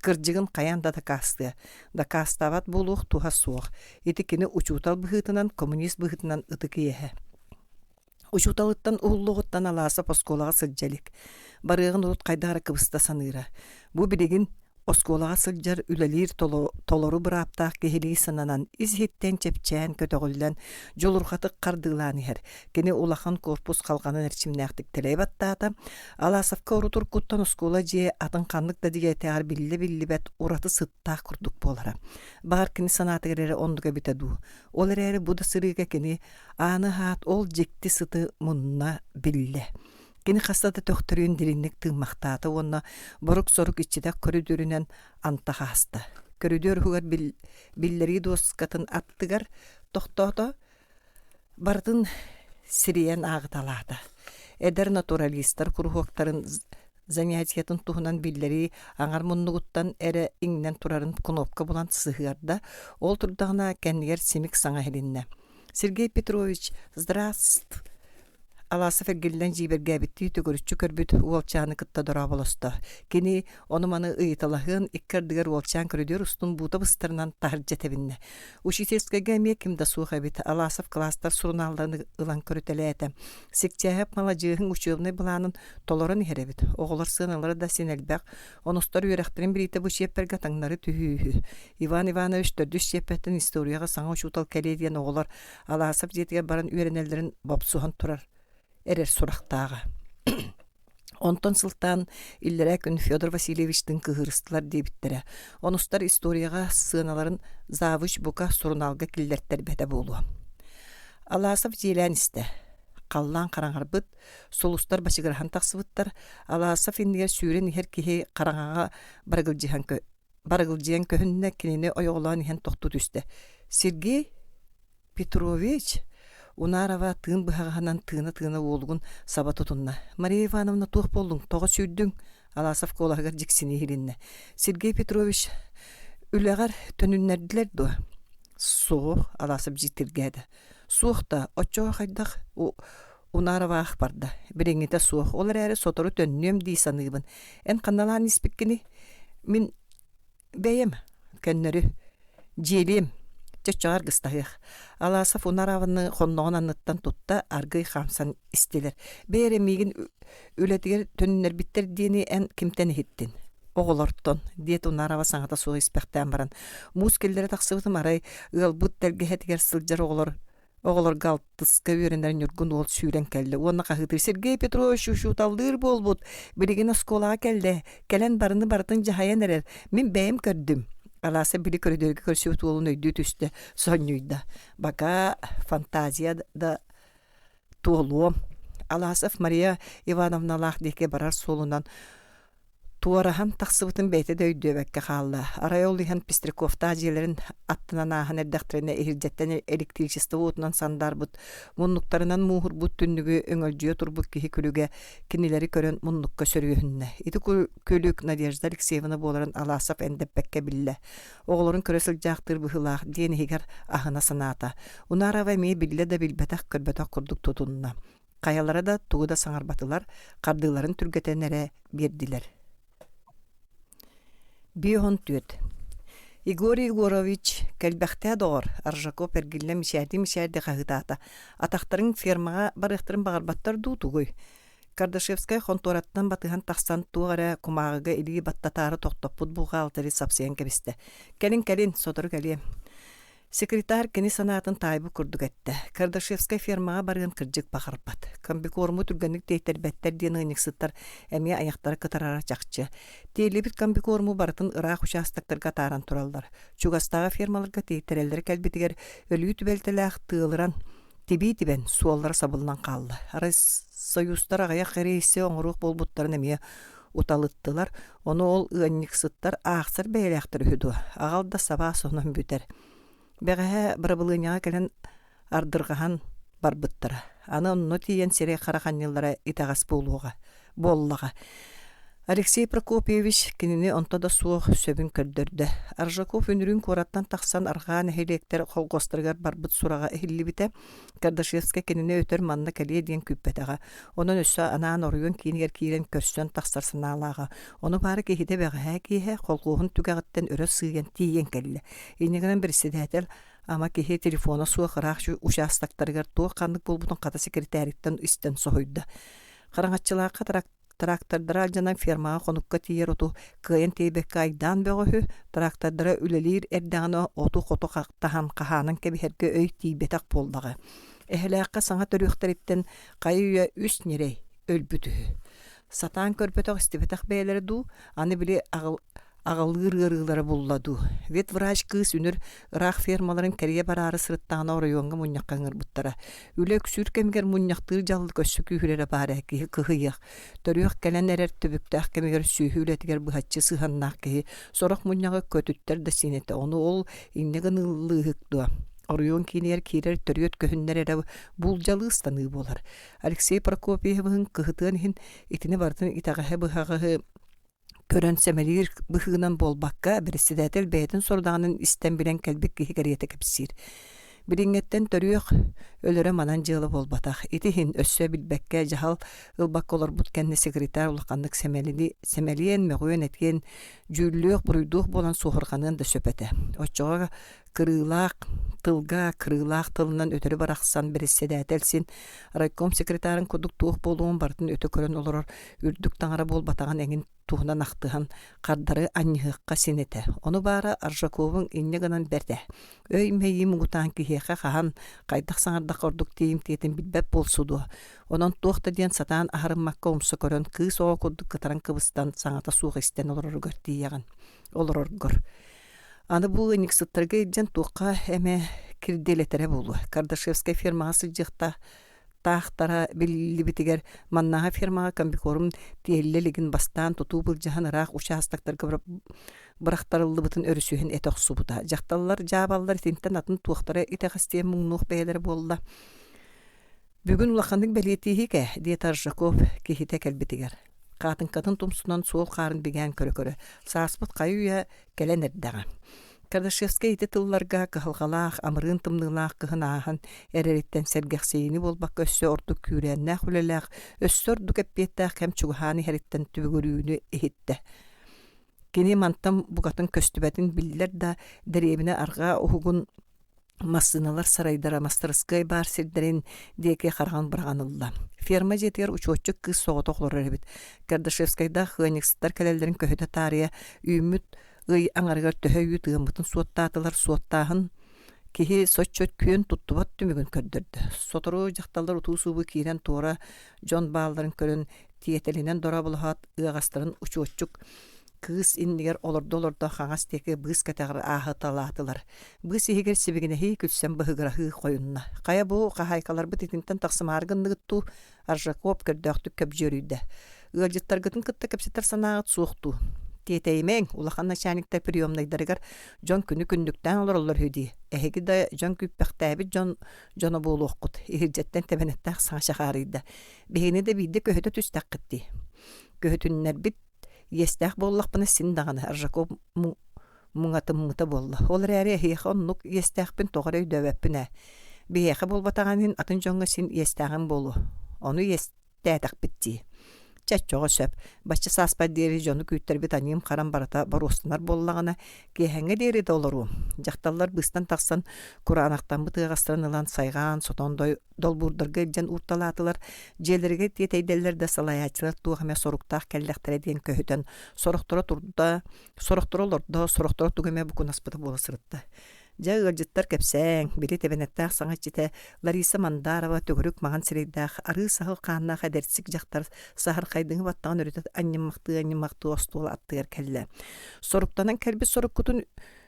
Кырдьыгын каянда да касты. Да кастабат болух туха суох. Итикини учутал быхытынан, коммунист быхытынан ытыкиеhe. Учуталыттан уллуғыттан аласа посколаға сылджалик. Барығын урут кайдагара кыбыста саныра. Бу билигин осколаға сылджар үлелир толору быраптақ кехилии сананан изхиттен чепчән көтөғылдан жолурхатык кардыылаанихер. Кені улахан корпус қалғанын әрчимнәқтік телей баттаата. Аласавка урутур куттан оскола же атын қанлык да дие тәғар билли бәт ураты сыттақ күрдік болара. Бағар кені санатыгерері ондыға бітаду. Ол әрі буда сырыға кені аны хаат ол жекті сыты мұнна билли. Кені қастады төқтірін дириннік тыңмақтаты, онна борук-сорук иччидак көрүдөрүнен антаха хаста. Көрүдөр хугар биллери доскатын аттыгар тохтото бардын сириен ағыталады. Эдер натуралистар курухоктарын занятиятын тухунан биллери аңар муннугуттан эре иңнен турарын кнопка булан сыгырда, ол турдагына кеннигер семик саңа хелинне. Сергей Петрович, здравствуй. Аласов эргелден жиберге битти түгөрүччү көрбүт уолчаны кытта дора болосто. Кени онуманы ыйталахын иккердигер уолчан көрүдөр устун бута быстарынан тахыржетебинне. Учительскага мекимда суха бит Аласов класстар сурналарны ылан көрүтелете. Сектяхып маладжыгын учебный планын толорун херебит. Оголор сыналары да сенелбек. Онустар үйрәхтерин бирите бу шепперге таңнары түһү. Иван Иванович төрдүш шеппеттен историяга саңа учутал келедиен оголор Аласов жетиге баран үйренелерин бопсухан турар. Эрер сурақтаға. Онтон сылтан иллерә күн Федор Васильевичтің кыһырыстылар дебиттері. Онустар историяға сыналарын завуч бука сурналга киллерттер бәді болу. Аласов желән істі. Қаллан қараңарбыт, солустар башыгырхан тақсыбыттар. Аласов индігер сүйрен ихер кихе қараңаға барығылжиян көхінне кенені ойоғылан ихен тоқту түсті. Сергей Петрович Унарова тыын быхағанан тыына олғын саба тұтынна. Мария Ивановна туқ болдың, тоға сүйдің. Аласов колағығар жексіне хелінне. Сергей Петрович үләғар төніннерділер ду. Соқ, Аласов житіргәді. Соқта, отчоға қайдақ Унарова ақ барды. Біреңеті соқ. Олар әрі сотору төннем дей санығын. Ән қаналан іспеккені мен бәйем, кәннері желем. Чачар гыстайық. Аласов Унараваны қонноғын анныттан тұтта аргый қамсан істелер. Бәрі мейгін өлетігер төнінер біттер дейіне ән кімтен еттін. Оғылырттон, дейт Унарава саңғата суғы іспектен баран. Муз келдері тақсыбытым арай ұғылбұт тәлге әтігер сылжар оғылыр ғалтысқа өрендерін үргін ол сүйрен кәлді. Оны қағытыр. Сергей Петрович ұшуталдыр болбұт. Бірігін осколаға кәлді. Кәлен барыны бартын жағайан әрер. Мен бәйім көрдім. Аласа били көрөдөргө көрсөт олун өйдү түстө сонюйда. Бака фантазия да толу. Аласов Мария Ивановна лах деке барар солунан туарахан тақсыбытын бәйті дөйді бәкке қалды. Арайолыхан Пестряковта ажелерін аттынан ағын әрдәқтеріне әржеттен электричество отынан сандар бұд. Мұнлықтарынан мұғыр бұд түннігі өңілжүйе тұрбық кехи күліге кенелері көрін мұнлыққа сөргіхінне. Иді көлік Надежда Алексеевна боларын Аласов әндіп бәкке білі. Оғыларын көресіл жақтыр бұхылақ дені хегер ағына саната. Унарава мей білі да білбәтақ көрбәтақ құрдық тұтынна. Қаялары да туғыда саңарбатылар қардыларын түргетенері берділер. Биохон түйет. Игорий Егорович кәлбәхтә доғыр. Аржако пәргілі мишәрді қағытата. Атақтарын фермаға барықтырын бағарбаттар дұтуғой. Кардашевскай қонтораттан батыған тақсан туғара кумағыға илігі баттатары тоқтаппұд бұға алтары сапсиян кәбісті. Кәлін, содыр кәлі. Секретарь кини санаатын тайбы курдук этте. Кардашевская фермага барыын кырдьык бахарбат. Комбикорму түргенник тейтербеттер диэн ыйниксыттар эмие аяктары кытарара чакчы. Тейлебит комбикорму барытын ыраак участактарга тааран тураллар. Чугастага фермаларга тейтереллер кэлбитигер өлүү түбэлтелээх тыылыран тибен суоллар сабылынан калды. Арыс союзтар агаяк рейсе оңорук болбуттарын эмие уталыттылар. Оны ол ыйниксыттар ааксар бэйэлээхтер үһүдү. Агалда сабаа сонун бүтер. Бэгэһэ барабылыняга кэлэн ардыргахан барбыттара. Аны онно тиен сере хараханныллара итагас боллага. Алексей Прокопьевич кинини онтода суох сөбүн көрдөрдө. Аржаков үнүрүн кораттан таксан аргаан эхелектер холгостыргар барбыт сурага эхиллибите. Кардашевская кинини өтөр манна калие диен күппетага. Онон өссө анаан оруйун кийинигер киирен көрсөн таксарсынаалаага. Оны бары кихите бэгэһэ киһэ холгуһун түгэгаттен өрө сыйген тиен келле. Инегенен берседетел ама кихи телефона суохараах участактарыгар туох каннык болбутун ката секретариттен истен сохойда. Караңатчылаакка трактордара алжанан фермага конукка тиер оту кыйын тейбекке айдан бөгөһү трактордара үлелир эрдәңно оту кото кактахан каханын кебиһерге өй тийбетак болдагы. Эхелэкка саңа төрүхтериттен кайыя үс нерей өлбүтү. Сатан көрпөтөк истебетак бээлери ду аны били агалырыгылары булладу. Вет врач кыз үнүр ырак фермаларын кәрие барары сырыттагына оройонга муньяккаңыр буттара. Үлек сүркемгер муньяктыр жаллы көссү күйүлері бары ки кыһыйык. Төрүөх кэлен эрер төбүктәк кемигер сүйүлетигер быхатчы сыһаннак ки сорох муньягы көтүттер да синете. Оны ол иннеген ыллыгыкту. Оройон кинер кирер төрүөт көһүннер эре булжалы станы болар. Алексей Прокопьевын кыһытын хин итине бартын итагаһы быхагы көрөн семелир быхыгынан болбакка председатель бэйэтин сордағанын истен билен келбек кихи кериете кепсир. Бириңеттен төрүөх өлөрө манан жылы болбатах. Итихин өссө билбекке жахал ылбак олар буткенне секретарь улаканнык семелиен мөгөөн эткен жүллөөх буруйдуох болан суохурганын да сөпете. Оччоға кырылаак тылынан өтөрү барахсан председательсин райком секретарын кудук туох болуун бартын өтө көрөн олорор үрдүк таңара болбатаган эңин туһунан ахтыхан кардары аньыхыкка синете. Оны бары Аржаковың иннеганан берде. Өй мейи мугутан кихеха хахан кайдах саңардак ордук тиим тиетин билбеп болсуду. Онон туохта диен сатаан ахарыммакка умсу көрөн кыз оо кудук кытаран кыбыстан саңата суох истен олорор тияган. Олороргор. Аны бу никсыттарга иден туққа эме кирделетере болу. Кардашевская фермага сылжыкта тахтара билибитигер маннага фермага комбикорум тиеллелигин бастан тутуу былжахан ыраак участактарга бырактарыллыбытын өрүсүһүн этоксубута. Жакталлар жаабаллар тинтен атын туохтара итехастиен муңнух бээлер болла. Бүгүн улахандык белетиһиге диет Аржаков кихите келбитигер. Катын тумсунан суол қарын беген көрө-көрө. Сааспыт кайуя келен эрдәгә. Кардашевская ите тылларга кыһылгалаах, амырын тымнылаах кыһынаахан эререттен сергексейини болбак өссө ордук күрәннәх үлеләх, өссөр дукеппеттәх һәм чугаханы хәриттен түбөгөрүүнү эхитте. Кини мантам бугатын көстүбәтин биллер да дәребине арга ухугун массыналар сарайдара мастерскай бар сирдерин деке харган бырганылла. Ферма жетер учетчик кыз соғыт оқлар әрбет. Кардашевскайда хыаниксыттар кәлелерін көһөтө тария үймүт ый аңаргар төһөйү тыгымытын суоттаатылар суоттаахын кихи соччот күйөн туттубат түмүгүн көрдөрдү. Сотору жакталар утуусубу кийрен туора жон бааларын көрөн тиетелинен дора булахат ыагастарын учетчик кыз иннигер олордо хаңас теке быз катагыр ахаталаатылар. Быз игер сибигине хи күтсен быгырахы койунна. Кая бу кахайкалар битинтен таксымаргындыгытту Аржаков көрдөктүк көп жөрүйдө. Ыалжыттаргытын кытта кепсетер санаагыт суокту. Тетеймең улахан начальниктер приемнайдарыгар жон күнүктен олорлор хүди. Эхеги да жон күппектәби жона болуоккут. Ихиржеттен тебенеттак саңшахарыйда. Бехини де бидде көһөтө түстәк кытти. Көһөтүннер бит естәк боллақпыны син дағаны Аржаков мұңаты болла. Олар әрі хейхі оннук естәкпін тоғыр өйдөбәппіне. Бейхі болбатағанын атын жоңға син естәғын болу. Оны естәдәк бітті. Чаччоға сөп. Бачы саспа дері жону күйттер бит аним қаран барата баростынар боллағына кейхәңе дері долару. Жақталар быстан тақсан Құранақтан бұтығастырын ылан сайған сотондой долбурдырғы жан урталатылар. Желерге тетейделер де салаячылар туғаме соруқтақ кәлдәқтірі ден көһітен. Сорықтыры олорда, сорықтыры түгіме бұкын аспыты болы сырытты. Жагыржыттар кепсәң, бири тебенеттәк саңа жите Лариса Мандарова төгөрүк маған сирейдәк, ары сахыл қанна қадерсік жақтар сахар қайдыңы баттаған өрітет аннымақты остуыл аттығыр кәлі. Соруктанан кәлбі сорук күтін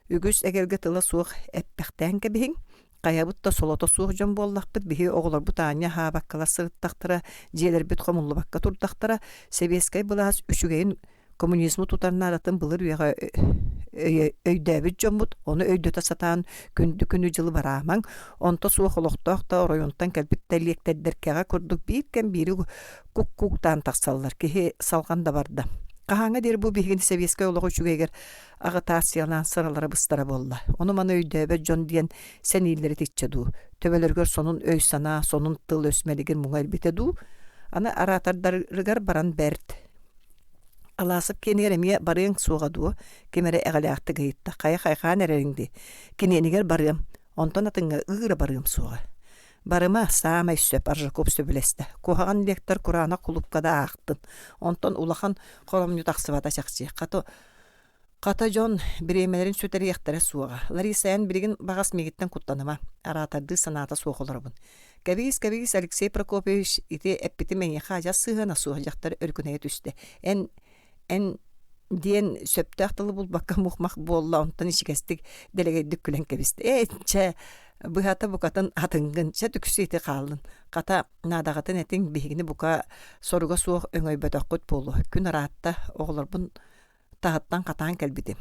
үгіз әгерге тыла суық әппәқтән кәбіхін, қаябытта солота суық жон боллақпыт бігі оғылар бұтаanya хабаққала сырыттақтыра, желер біт қомылы баққа тұрдақтыра, себескай бұлаас үшігейін коммунизму тутарына аратын былыр уяға өйдәбіт жомбут, оны өйдөта сатаан күнді жылы барамаң, онта суық олықтақта оройонтан кәлбітті лектәддеркеға күрдік бейіккен бейірі күк-күктан тақсалылар, кеге салған да барды. Қағаңа дер бұл бейгінді сәбеске олығы үшігегер аға тасиялан сыралары бұстара болла. Оны маны өйдәбіт жон дейін сән елдері тетчеду. Төбелергер сонун өй сана, сонун тыл өсмелігін мұңа әлбетеду. Аны аратардарығар баран бәрд. Аласып кенереме барың суғаду, кемере әғалақты ғайытта, қайқан әреріңді. Кененегер барым, онтан атыңа ұғыры барым суға. Барыма саамай сөп, аржакоп сөбілесті. Коғаған лектор Құрана құлыпқада ақтын. Онтан улахан қоламны тақсывата шақшы. Қата жон біремелерін сөтері яқтары суға. Ларисаян бірігін бағас мегеттен құттаныма. Аратарды саната суғыларбын. Кәбейіс Алексей Прокопьевич ите әппеті мәне қажа сығына суға жақтары өркінәйе түсті. Ән диен сөптәқтілі бұл баққа мұқмақ болла, онтан ішігестік делегейдік күлен кәбісті. Чә, бұғата бұқатын атыңғын, чә түксі еті қалын. Қата надағатын әтің бейгіні бұқа соруға суық өңөй бөтіққыт болу. Күн аратта оғылар бұн тағыттан қатаған кәлбіді.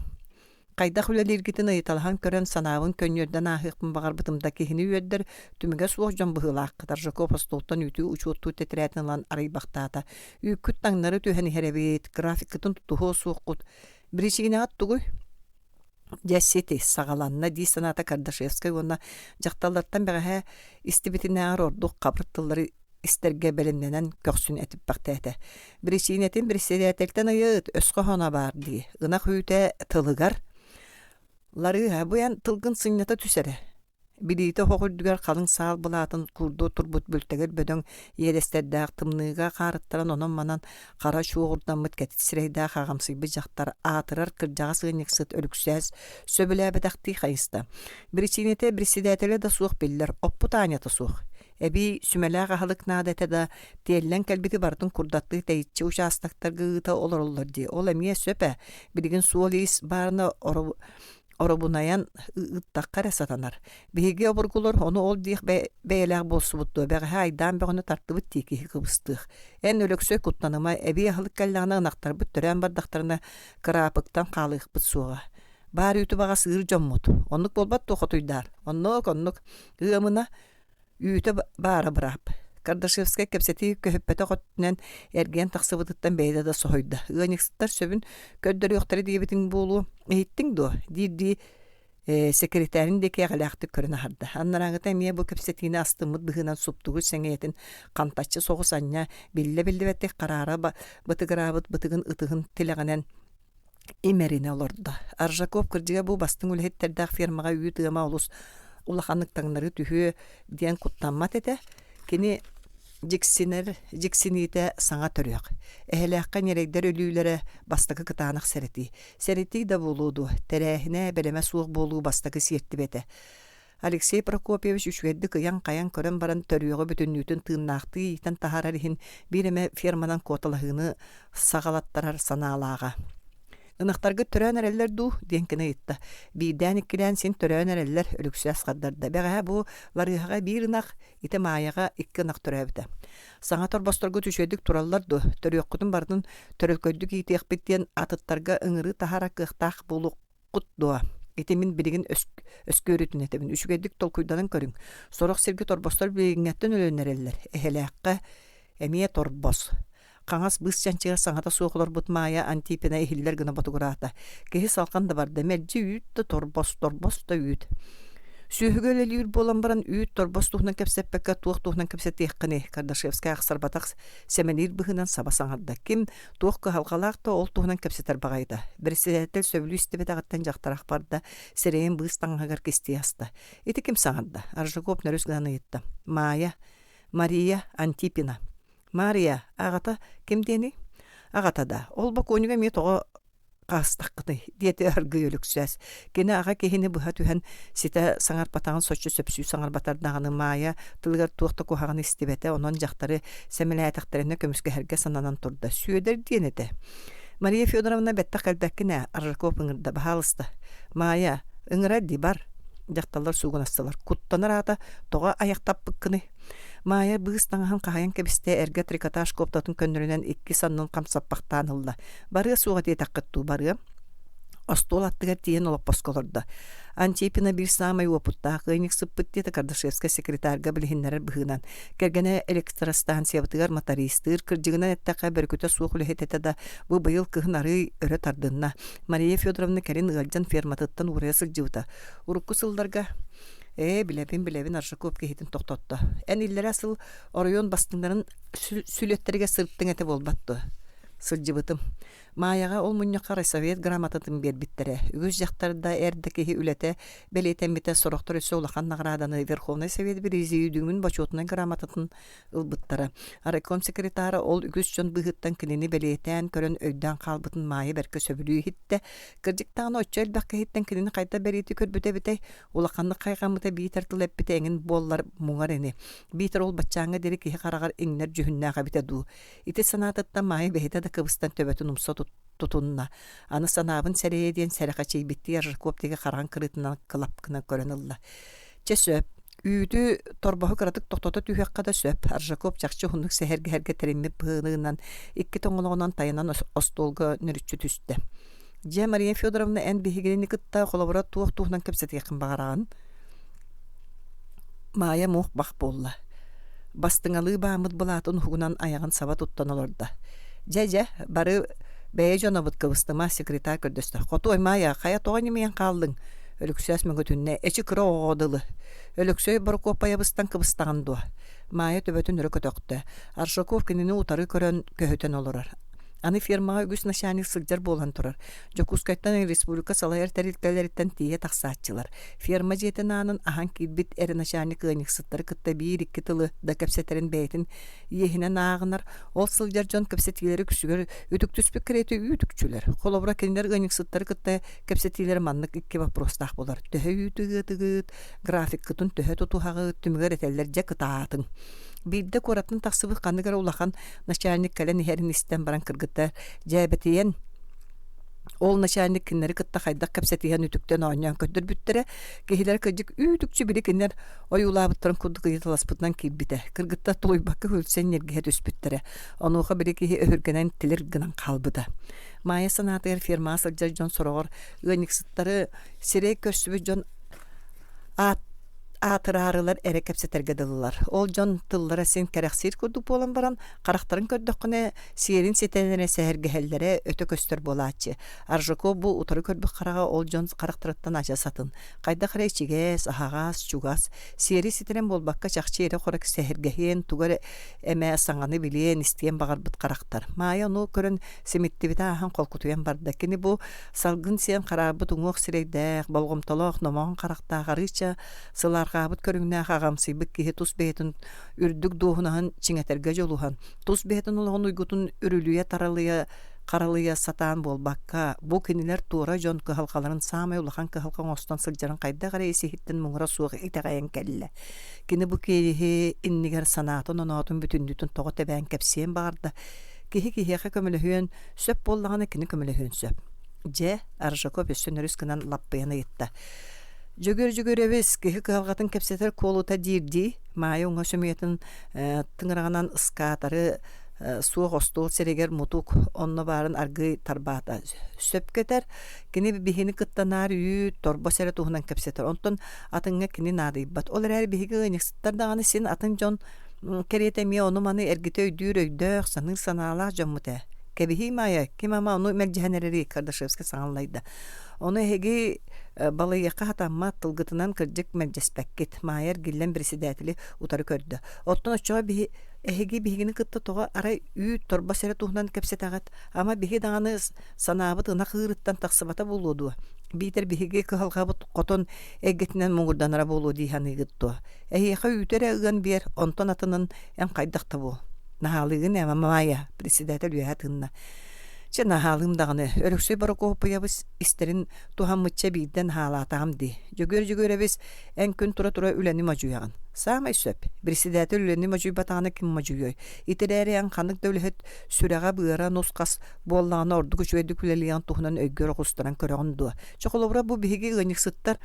Қайдақ үлелергетін ұйыталған көрін санауын көнерден ағықпын бағар бұтымда кехіні үйеддер түміге суық жон бұғылақ қыдар жоқы постолтан үті ұчуытту тетірәтін лан арай бақтата. Үйкіт таңнары түйәні хәрәбет, графикетін тұтуғы суық құт. Біріншігіне аттығы жәсеті сағаланына дей саната Кардашевскай онна жақталарттан бәғә істебетіне ағыр ордық қабырттылары істерге бәлімненен көксін әтіп бақты әті. Біріншігіне әтін бірістері әтелтен айыт өсқі хона бар дей. Ғынақ үйті тылығар Лары бұян тылғын сыңнята түсәрі. Білейті хоғырдығар қалың сал бұлатын күрді тұрбұт бөлтегер бөдің елестердәқ тымныға қарыттаран онын манан қара шуғырдан мұт кәтіт сірейдәқ ағамсыйбы жақтар атырар кіржаға сығынек сыт өліксәз сөбілі әбідәқті қайысты. Бірічинеті бірседәтелі да суық белілер, оппу таанеті суық. Әбі сүмәлі ағалық надәті да тиеллән кәлбеті бардың күрдатты тәйітші ұшастақтар ғыта олар де. Ол әмие сөпә, білген суол ес барына Орабунаян ыттаққар әсатанар. Бейге обыргулар, оны ол дейік бәйеләғ болсы бұтты. Бәғі айдан бәғіні тарты бұт тейкі қыбыстық. Ән өліксөй құттаныма әбей ағылық кәлләғына ұнақтар бұт түрән бардақтарына қырапықтан қалық бұт суға. Бар үйті баға сығыр жон мұт. Онлық болбат тоқытуйдар. Онлық ұғымына үйті бары бұрап. Кардашевскай кепсети көһөппәтә готтунан эрген тахсыбыттан бәйдә да сойда. Гыникстар сөбүн көддөр yoqtары дибетин болу. Эйттиң до. Диди секретарин деке галакты көрүнө харды. Аннарагыта мие бу кепсетини астымыт быгынан суптугу сеңетин кантачы согусанна билле бетте карара бытыгырабыт бытыгын ытыгын телегенен имерине олорда. Аржаков кырдыга бу бастың үлеттердәк фермага үйтыма улус улаханныктаңнары түһү диен куттаммат эте. Кини жексините саңа төрөк. Эхелэкка нерегдер өлүүлөрө бастакы кытаанак серети. Серети да болуду. Терехине белеме суық болуу бастакы сиетти бете. Алексей Прокопьевич үшүгедди кыян каян көрөн баран төрөөгө бүтүннүүтүн тыыннаакты итен тахарарихин биреме ферманан коталахыны сагалаттарар санаалаага. Ынықтарғы түрән әрелер ду денкіне етті. Бейдән иккілән сен түрән әрелер өліксіз қаддарды. Бәғә бұ ларыға бір ынақ, ите маяға ikki ынақ түрәбді. Саңа торбастырғы түшедік туралар ду. Түрек құтын бардың түрелкөйдік ите екпеттен атыттарға ыңыры тахара қықтақ болу құт дуа. Ите мен бірігін өскөрітін етемін. Үшігедік тол күйданын көрің. Сорақ сергі торбастыр білігінеттен өлен әрелер. Эхеләққа әмие торбас. Қаңас быс жанчыға саңата соғылар бұт мая антипена эхиллер гына батугурата. Кехи салқан да барды. Мәлжі үйт да торбос да үйт. Сүйігөл әлі болан баран үйт торбос туғынан кәпсеппәкка туық туғынан кәпсет еққіне. Кардашевскай ақсар батақ сәменер бұғынан саба саңарда. Кем туыққа халқалақта ол туғынан кәпсетер бағайда. Бірседәтел сөбілі істебет ағаттан жақтарақ барды. Сәрейін бұғыз таңғағар кесте асты. Еті кем саңарда. Аржакоп нөріс ғаны етті. Мария Антипина. Мария, ағата кемдені? Ағата да. Ол бақ өніге ме тоға Қастаққыны, диеті арғы өліксәс. Кені аға кехіне бұға түхен сите саңар батағын сочу сөпсүй саңар батардағыны мая тылғар туақты кухағын істебеті, онын жақтары сәмілі әтіқтеріне көміскі әрге сананан тұрды. Сүйедер дейінеді. Мария Федоровна бәтті қалбәккіне Аржаков ыңырда бағалысты. Мая, ыңыра ди бар. Жақталар суғын астылар. Құттаныр ата тоға аяқтап бұққыны. Мая бұғыстаңған қағайын кәбісте әрге трикотаж коптатын көнірінен 2 саннын қамсаппақтан ылды. Бары суға дейт аққытту бары. Остол аттыгар тиен олып посколорда. Антипина bir самай опутта кыйник сыппыт дете Кардашевска секретарга билихиннер быгынан. Кергене электростанция бытыгар мотористыр кырдыгынан эттака беркөтө суuk үлехетете да бу быйыл кыгнары өрө тардынна. Мария Федоровна Карин галжан ферматыттан урая сылжыбыта. Урукку сылдарга билебин Аржаков кехитин токтотто. Эн иллер асыл оройон бастыңдарын сүлөттерге сырттың эте болбатты. Сылжыбытым. Маяға ол мұньяқа райсовет грамотатын бербиттере. Үгіз жақтарда әрдекеhi үлете белетен бите сорохтор өсі олақан награданы Верховный Совет берези үйдігін бачотынан грамотатын ылбыттары. Райком секретары ол үгіз жон бұғыттан кінені белетен көрін өйден қалбытын майы бәркі сөбілуі хитті. Кірдіктағын өтчі әлбәққа хиттен кінені қайта береті көрбіте біте олақанны қайғамыта бейтер тылып біте әңін боллар мұңар әне. Бейтер ол батчаңа дері кеhi қарағар еңнер жүхіннәға біте ду. Ити санатыттан майы бәйті да кыбыстан төбетін умсоту тутунна. Аны санабын сәрейден сәріға битти Аржакоптегі қарған кырытынан кылапкына көрінілді. Че сөп. Үйді торбахы кыратык тоқтоты түйекқа да сөп. Аржакоп жақшы хундық сәхерге тәрімме бұғынығынан 2 тоңылығынан тайынан остолға нүрітші түсті. Же Мария Федоровна ән бігігені кытта қолабыра туық-туғынан көпсет еқін бағараған. Мая мұқ бақ болла. Бастыңалы бамыд бұлатын хуғынан аяғын саба туттан олырды. Же, бары бәйе жона бұт кывыстыма секретар көрдөсті. Қоту оймая, қая тоғын емейен қалдың. Өліксөз мүңі түнне, әчі күрі оғадылы. Өліксөй бір копая бұстан кывыстаған дуа. Мая төбөтін үрі көтөкті. Аржаков кінені ұтары көрін көхөтен олырар. Аны фирмаға үгіс начальник сылжар болан тұрар. Жокускайттан республика салайыр тәрілкәлеріттен тие тақсатчылар. Фирма жетін анын ахан килбит әрі начальник ғыник сыттары кытта 1-2 тылы да көпсетерін бәйтін ехінен ағынар. Ол сылжар жон көпсетилері күсігер үтік түспек кіреті үтікчілер. Қолобыра кендер ғыник сыттары кытта көпсетилері маннық 2 вопростақ болар. Төһө үтігіт, график кытын төһө тұтуғағы түмігер етелер жа кытаатын. Бирде коратын тақсыбы қандығар олақан начальник кәлен ерін істен баран кыргыттар жәбетейен. Ол начальник кіннері кытта қайдақ кәпсетейен үтіктен ойнан көттір бүттірі. Кехилер көджік үтікчі бірі кіннер ойулабыттырын күрдік еталаспытынан кейбіті. Кыргытта тұлой бақы өлсен ергеет өспіттірі. Онуға бірі кехи өргенен тілер гынан қалбыды. Майя санатығыр фирма сылжар жон сұрағыр. Өниксіттары сирей көрсібі жон атырарылар әрі кәпсетерге дылылар. Ол жон тыллара сен кәрәқсир көрдік болан баран, қарақтарын көрдіқіне сиерін сетеніне сәхергәлләре өті көстер болачы. Аржаков бұл ұтары көрбік қараға ол жон қарақтырыттан ажа сатын. Қайда қарай чигес, ағағас, чугас, сиері сетенен болбаққа жақчы ері қорак сәхергәхен, туғар әмә саңаны білен, істеген бағар бұт қарақтар. Майя ну көрін семетті біта ахан қолқытуен барды. Кені бұл салғын сен қарабыт ұңық сірейдәқ, болғымталақ, номағын қарақтағарыча, сыларға Қабыт көріңіне қағамсы бүк кеге тұс бәйтін үрдік доғынағын чиңетерге жолуған. Тұс бәйтін олығын ұйгытын үрілуе таралыя, қаралыя сатан болбаққа. Бұл кенелер туыра жон кығалқаларын самай ұлыған кығалқан остан сылжарын қайда қарай есехіттін мұңыра суғы итағайын кәлі. Кені бұл кейі иннігер санатын, онатын бүтіндітін тоғы тәбән кәпсиен бағарды. Кеге көміліхүйен сөп болдағаны кені көміліхүйен сөп. Же Аржаков өссен өріскінен лаппыяны етті. Жөгөр эбес кеһи калгатын кепсетер колута дирди майы уңа сөмөтүн тыңырагынан ыскаатары суох остол серегер мутук онно барын аргы тарбата сөпкетер кини бихини кыттанар үй торбо сере тухунан кепсетер онтон атыңга кини надыйбат олар эр бихиги ыныксыттар даганы сен атын жон керете ми ону маны эргите өйдүүр өйдөк саныр санаалаах жоммуте кебихи майы кимама ону мелжехенерери Кардашевска саңаллайда Оны хеги балайяқа хатамма тылгытынан кырдык мәлжеспәккет майер гиллен председатели утары көрді. Оттон очоға хеги бихигini кытты тоға арай үй торба сере тухнан кепсетағат, ама бихи дағаны санабыт ына қырыттан тақсыбата болуду. Битер бихиги кыхалғабыт қотон әгетінен мұңырданара болу дейханы гытты. Әйеқа үйтере ыған бер, онтон атының ән қайдақта бол. Нахалығын әма майя председатель үйәтінна. Жана халым даганы өрөксөй барокопуябыз истерин тухаммытча биден халатамды. Жөгөр-жөгөребиз эн күн тура үлени мажуяган. Самай сөп. Председатель үлени мажуй батаны ким мажуйой. Итеререн ханнык дөлөһөт сүрәгә быара нускас боллаганы орду күчөйдү күлелиян тухунан өйгөр кустаран көрөгөндү. Чоколобра бу биги гыниксыттар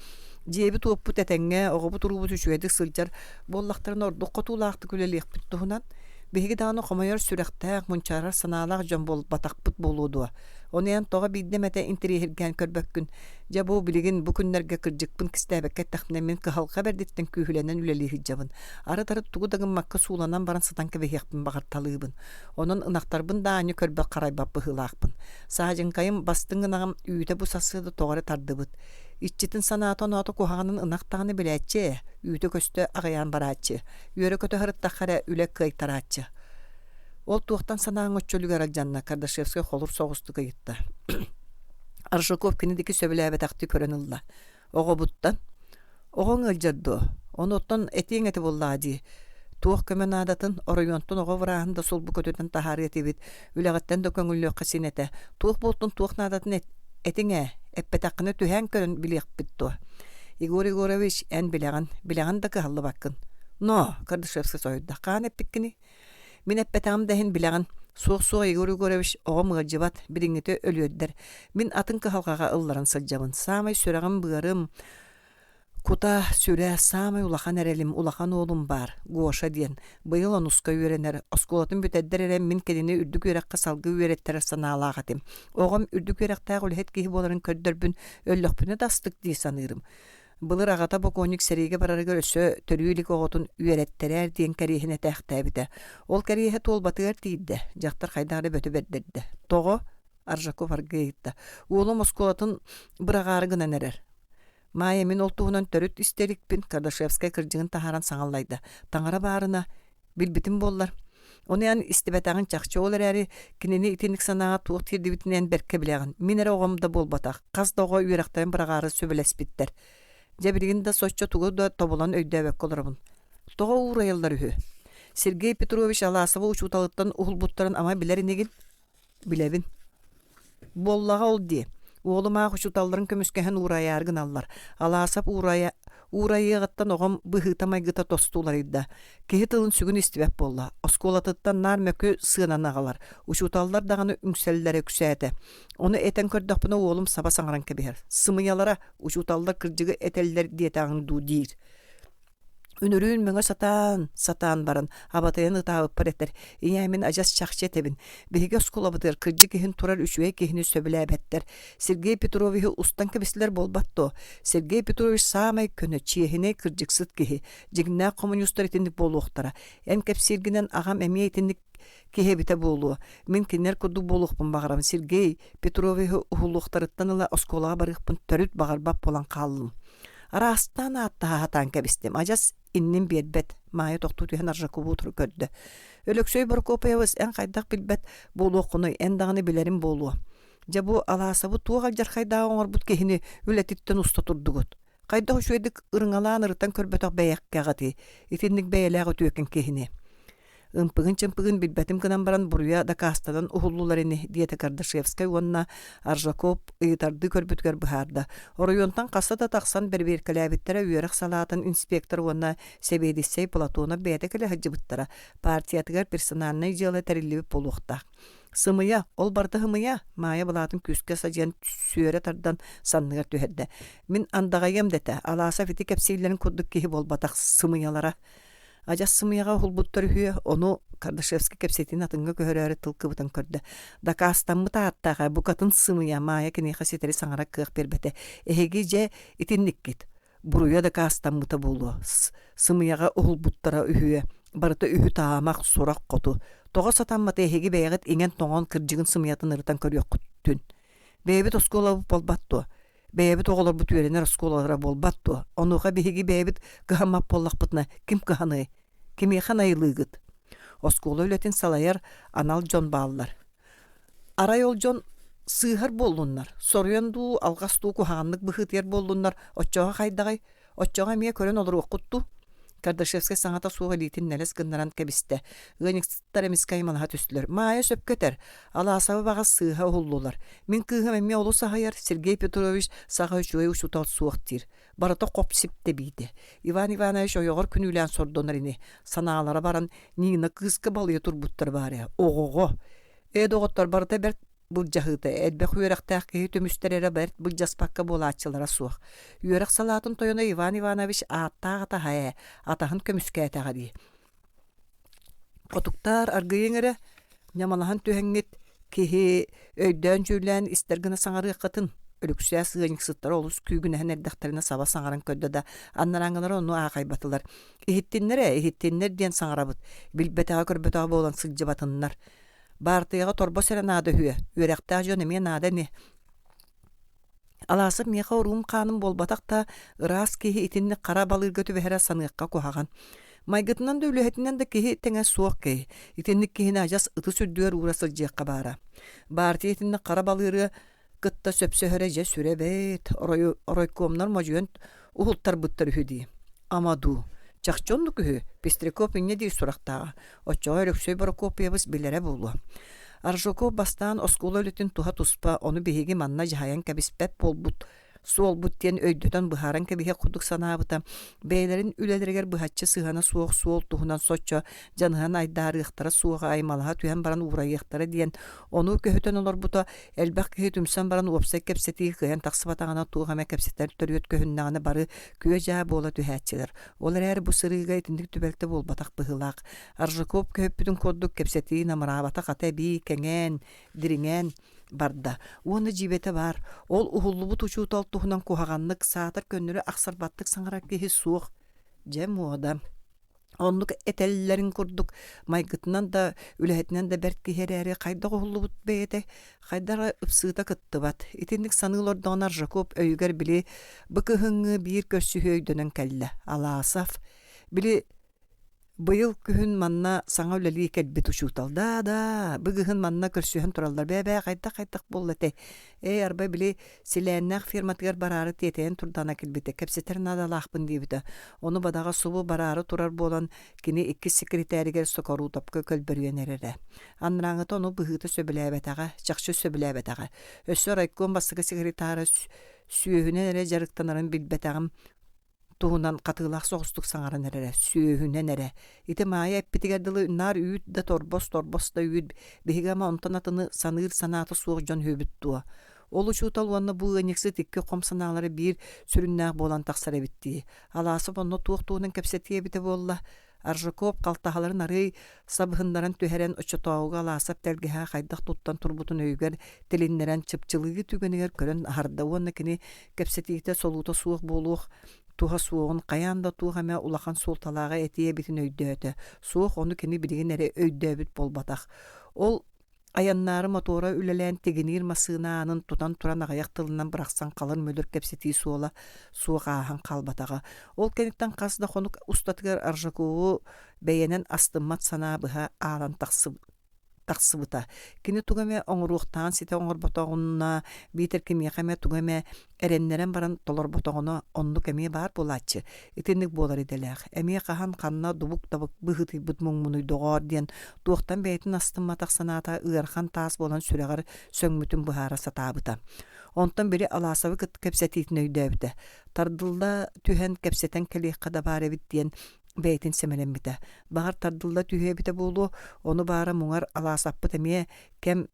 жеби туоппут этеңге огобу турубу түшөйдү сылжар боллактарын орду котулаакты күлелиек бүттүхунан биги дааны комойор сүрәктәк мунчарар санаалак жон бол батакпыт болууду. Онен тога биддемете интериерген көрбөккүн. Жабу билигин бу күннәргә кырҗыкпын кистәбеккә тәхминмен кыһалка бердиттен күһүләнен үлели хиҗабын. Ары тарып тугу дагын макка сууланан баран сатан кебехпин багарталыбын. Онун ынактарбын да аны көрбөк карайбап быһылаакпын. Саажын кайым бастыңынагым үйтө бу сасыды тогары тардыбыт. Иччитин санаатын аты кухаганын ынактаганы биләтче, үйтө көстө агаян барачы. Үйрө көтө хырыттахара үлек кайтарачы. Ол туохтан санаан өччөлүгөр алжанна Кардашевский холур соғусты кыйытта. Аршаков кинидики сөбүләбетакты көрөнүлла. Огобуттан огоң ылжырды. Оноттон этиң эти боллаади. Туох көмөн адатын оройонтун ого враһында сулбу көтөтөн тахары этибит. Үлегеттен да көңүллөк касинете. Туох болтун туох надатын этиңе эппетакны түһән көрөн билек битту. Игорь Егорович эн билеган да кыһаллы баккын. Но, Кардашевский сойда кан эппиккини. Мин эппетагым дәһин билеган. Суох Игорь Егорович огом гыжыбат бириңите өлөддер. Мин атын кыһалгага ылларын сылжабын. Самай сүрәгым быарым. Кута сүрә самай улахан әрелим, улахан олым бар. Гоша диен. Быйыл онуска үйренер. Осколатын бүтәддер әрем мин кедini үрдүк үйрәккә салгы үйрәттер саналагатым. Огым үрдүк үйрәктә гөлһет киһи боларын көддөрбүн, өллөкпүне дастык ди санырым. Былыр агата боконик сериге барарыгы өсө төрүйлик оготун үйрәттерер диен кәрихине тәхтәбите. Ол кәрихе толбатыгар тиидде. Жактар кайдары бөтө бердерде. Того Аржаков аргыйытта. Улум осколатын бырагары гынан эрер. Майя мен олтуғынан төрүт истерикпин Кардашевская кыржыгын тахаран саңаллайды. Таңара барына билбитим боллар. Оны ян истебетағын чақчы олар әрі кинени итинік санаға туық тирдибитінен берке білеген. Мен әрі оғамда болбатақ. Қаз доға үйрақтайын бірағары сөбілеспиттер. Жабиргин да соччо туғы да тобулан өйдөбек оларбын. Тоға уğrayıllar үхі. Сергей Петрович Аласова учуталыттан уғылбуттарын ама білерінеген білебін. Боллаға ол де. Оğluma huşutalların kömüskehen uğrayargın allar. Alasap uğrayıgıttan oğum bıhıtamay gıta tostularıydı. Kehi tılın sügün istibep bolla. Oskolatıttan nar mökü sığınan ağalar. Uşutallar dağını üngsellere küsəti. Onu eten kördökpüne oğlum sabah sanıran kebiher. Sımıyalara uşutallar kırcıgı eteller diyetağını du deyir. Ünürün müňe satan baran abatayan ıtağıp paretler. İyämin ajas çakçı etebin. Bihige oskolabadır kırcı kihin turar üçüye kihini söbüläbetler. Sergey Petrovich ustan kebisler bolbatto. Sergey Petrovich samay könü çiyehine kırcıksıt kihi. Jigna komünistler etindik boluqtara. En kepsirginen ağam emiye etindik kihe bite bolu. Min kinler kudu boluqpun bağıram. Sergey Petrovich uhuluqtarıttan ıla oskolağa barıqpun törüt bağırbap bolan kallım. Arastan atta hatan kebistim. Ajas innin bedbet. Maya toqtu tühen Arjakovu otur gördü. Ölöksöy Barkopayavız en qaydak bilbet bolu okunu en dağını bilerim bolu. Jabu Alasabı tuğal jarkayda oңor but kehini ületitten usta turdugut. Qayda hoşuydik ırıngalan ırıtan körbötök beyek kağıtı. İtindik beyelağı tüyeken kehini. Ыmpıgın bilbetim kınan baran buraya da kastadan uhullularını diyete Kardashevskay onna Arjakov ıйtardı körbütgör buharda. Orayontan kasta da taqsan berber kalabittere üyerak salatan inspektor onna sebedissey platona beyetekele hacıbıttara partiyatıgar personalına ijala terillibi poluqta. Sımıya, ol barda hımıya, maya bulatın küske sacan süre tardan sanlıgar tüherde. Min andagayam dete, alasa fiti kepsillerin kurduk kihi bol batak sımıyalara. Ajas sımıyaga hulbuttar hüye, onu Kardashevski kepsetin atınga köhöröre tılkı butan kördü. Daka astamı taattağa bu katın sımıya maya kini xaseteri sangara kığ berbete. Ehegi je itinlik git. Buruya daka astamı ta bulu. Sımıyaga hulbuttara hüye. Barıta ühü taamak sorak kotu. Toğa satanmata ehegi beyagit ingen toğan kırcıgın sımıyatın ırıtan körüyor kuttun. Beyabit oskola bu bolbattu. Beyabit oğular bu tüyerener oskolalara bolbattu. Onuğa behegi beyabit gıhamap bollak butna. Kim gıhanı? Kim yehanayılığı gıt. Oskola ületin salayar anal jon bağlılar. Arayol jon sığır bollunlar. Soruyandu algastu kuhanlık bıhıt yer bollunlar. Otçağa kaydağay. Otçağa miye kören olur okuttu. Kardashevska sangata suğa litin neles gınnaran kebiste. Gınyıksıttar emiskay malaha tüstülür. Maya söp köter. Alasabı bağa sığha hullular. Min kıhım emmi olu sahayar. Sergey Petrovich sağa üçüye uçutal suğaktir. Barata kop sipte biydi. Ivan Ivanoviç o yoğur günülen sordonarini. Sanalara baran nina kızkı balıya turbuttar bari. Oğoğo. Doğuttar barata bert bulcahıda. Edbek üyerektağ kehi tümüsterere bert bulcaspakka bolaççılara suğ. Yörek salatın toyuna Ivan Ivanoviç ata haya. Atahın kömüskayete gadi. Kotuktar argıyıngere nyamalahan tühengit kehi öydön jülen istergine sanarı katın. Ölüksüya sığınıksıtları olus küygüne nerdaktarına saba sangaran ködde da annarangalara onu ağaybatılar. Ihittinler diyen sangarabıt. Bilbetağı körbetağı boğulan sıcı batınlar. Bartıyağı torba sere nada hüye. Üyerektağı jönemiye nada ne. Alasып meха urum kanım bolbatak da ıras kehi itinni kara balır götü ve hera sanıqqa kohagan. Maygıtından da ülühetinden de kehi tenge soğuk kehi. İtinnik kehine ajas ıtı sürdüğer uğrasıl jekka bara. Bartı itinni kara balırı gıtta söpsöhörece sürebet. Oroykomlar majuyen uhultar bıttar hüdi. Amadu. Çakçonluk hü. Pistrikop inne değil suraktağı. Oçağı ölüksöy barokopiyabız bilere bulu. Arjoko bastan oskulu öletin tuha tuspa onu bihigi manna jahayan kabispep bolbut. Sol butten öydüten bıharan kebihe kuduk sanabıta. Beylerin üleleriger bıhatçı sığana soğuk soğul tuhunan soçça canıhan aydarı yıhtara soğuğa aymalaha tüyen baran uğrayı yıhtara diyen onu köhüten olur buta elbaq kehi tümsen baran uopsay kepseti kıyan taksıbatağına tuğame kepsetler törüyöt köhünnağına barı küye jabı ola tühätçiler. Olar er bu sırıga itindik tübelkte bolbatak bıhılaq. Arjokop köhüppütün koduk kepseti namarabatak ata bi kengen, diringen barda. Onu jibete var. Ol uhullu bu tuçuutal tuhunan kuhaganlık saatar könülü aksarbattık sangarak kehi suğ. Jem o adam. Onluk etellerin kurduk. Maygıtından da ülehetinden de bert kihereri kayda uhullu but beyete. Kaydara ıpsıda kıttı bat. İtindik sanıılor donar Jakob öyger bili bıkıhıngı bir kössü höydönen kelle. Alasaf. Bili Bıyıl kühün manna sağa öleli kelbi tuşutal da bıgıhın manna körsühün turallar be kaydak bollete arba bile silännak firmatgar bararı teteyen turdana kelbite kepseter nada laqpın dibide onu badaga subu bararı turar bolan kini iki sekreteriger sokoru tapkı kölberüyenerere anrаңыта onu bıhıtı söbüläbetaga çakşı söbüläbetaga össör aykon basıgı sekretara süyühüne nere jarıktanарын bilbetagım tuğundan katılaq soğustuk sangaran nere, süyühüne nere. İte maya epitigerdilı nar üyüt da torbos da üyüt. Behigama ontan atını sanır sanatı soğucan hübüt tuğa. Olu çutal uanna bu ınyıksı tikki kom sanaları bir sürünnağ bolan taksara bitti. Alasıp onu tuğundan kepsetiye bite bolla. Arjokop kaltahaların arıy sabıhındaran tüheren uçutağıga alasap telgeha kaydak tuttan turbutun öyger telinleren çıpçılığı tügeniger kören harda uannakini kepsetiyte soluta soğuk boluq. Tuha suğun qayanda tuğame ulakan sol talağa etiye bitin öydöötö. Suğuk onu kini biligin öydööbüt bolbataq. Ol ayanları motora ülelen teginir masığınanın tutan turan ağayak tılından bıraksan kalın mölür kepseti suola suğuk ağahan kalbatağa. Ol kenitten kasda konuk ustatıgar arjakuğu beyenen astımmat sanabıha ağlan taksıbıta. Kini tugame oңuruqtan site oңur botoğunna biter kimi keme tugame erenleren baran tolor botoğuna onluk emi bar bolatçı. İtinlik bolar edeler. Emi kahan kanna dubuk tabuk bıhıtı butmungmunuy doğar diyen tuğtan beytin astımma taksanata ıarkan tas bolan süregar söngmütün buhara satabıta. Ondan beri alasabı kepsetitin öydöbüte. Tardılda tühen kepseten kelih kadabare bit diyen beytin semelenbite. Bahar tardılla tühüye bite bulu, onu bara muğar alasapı temiye kem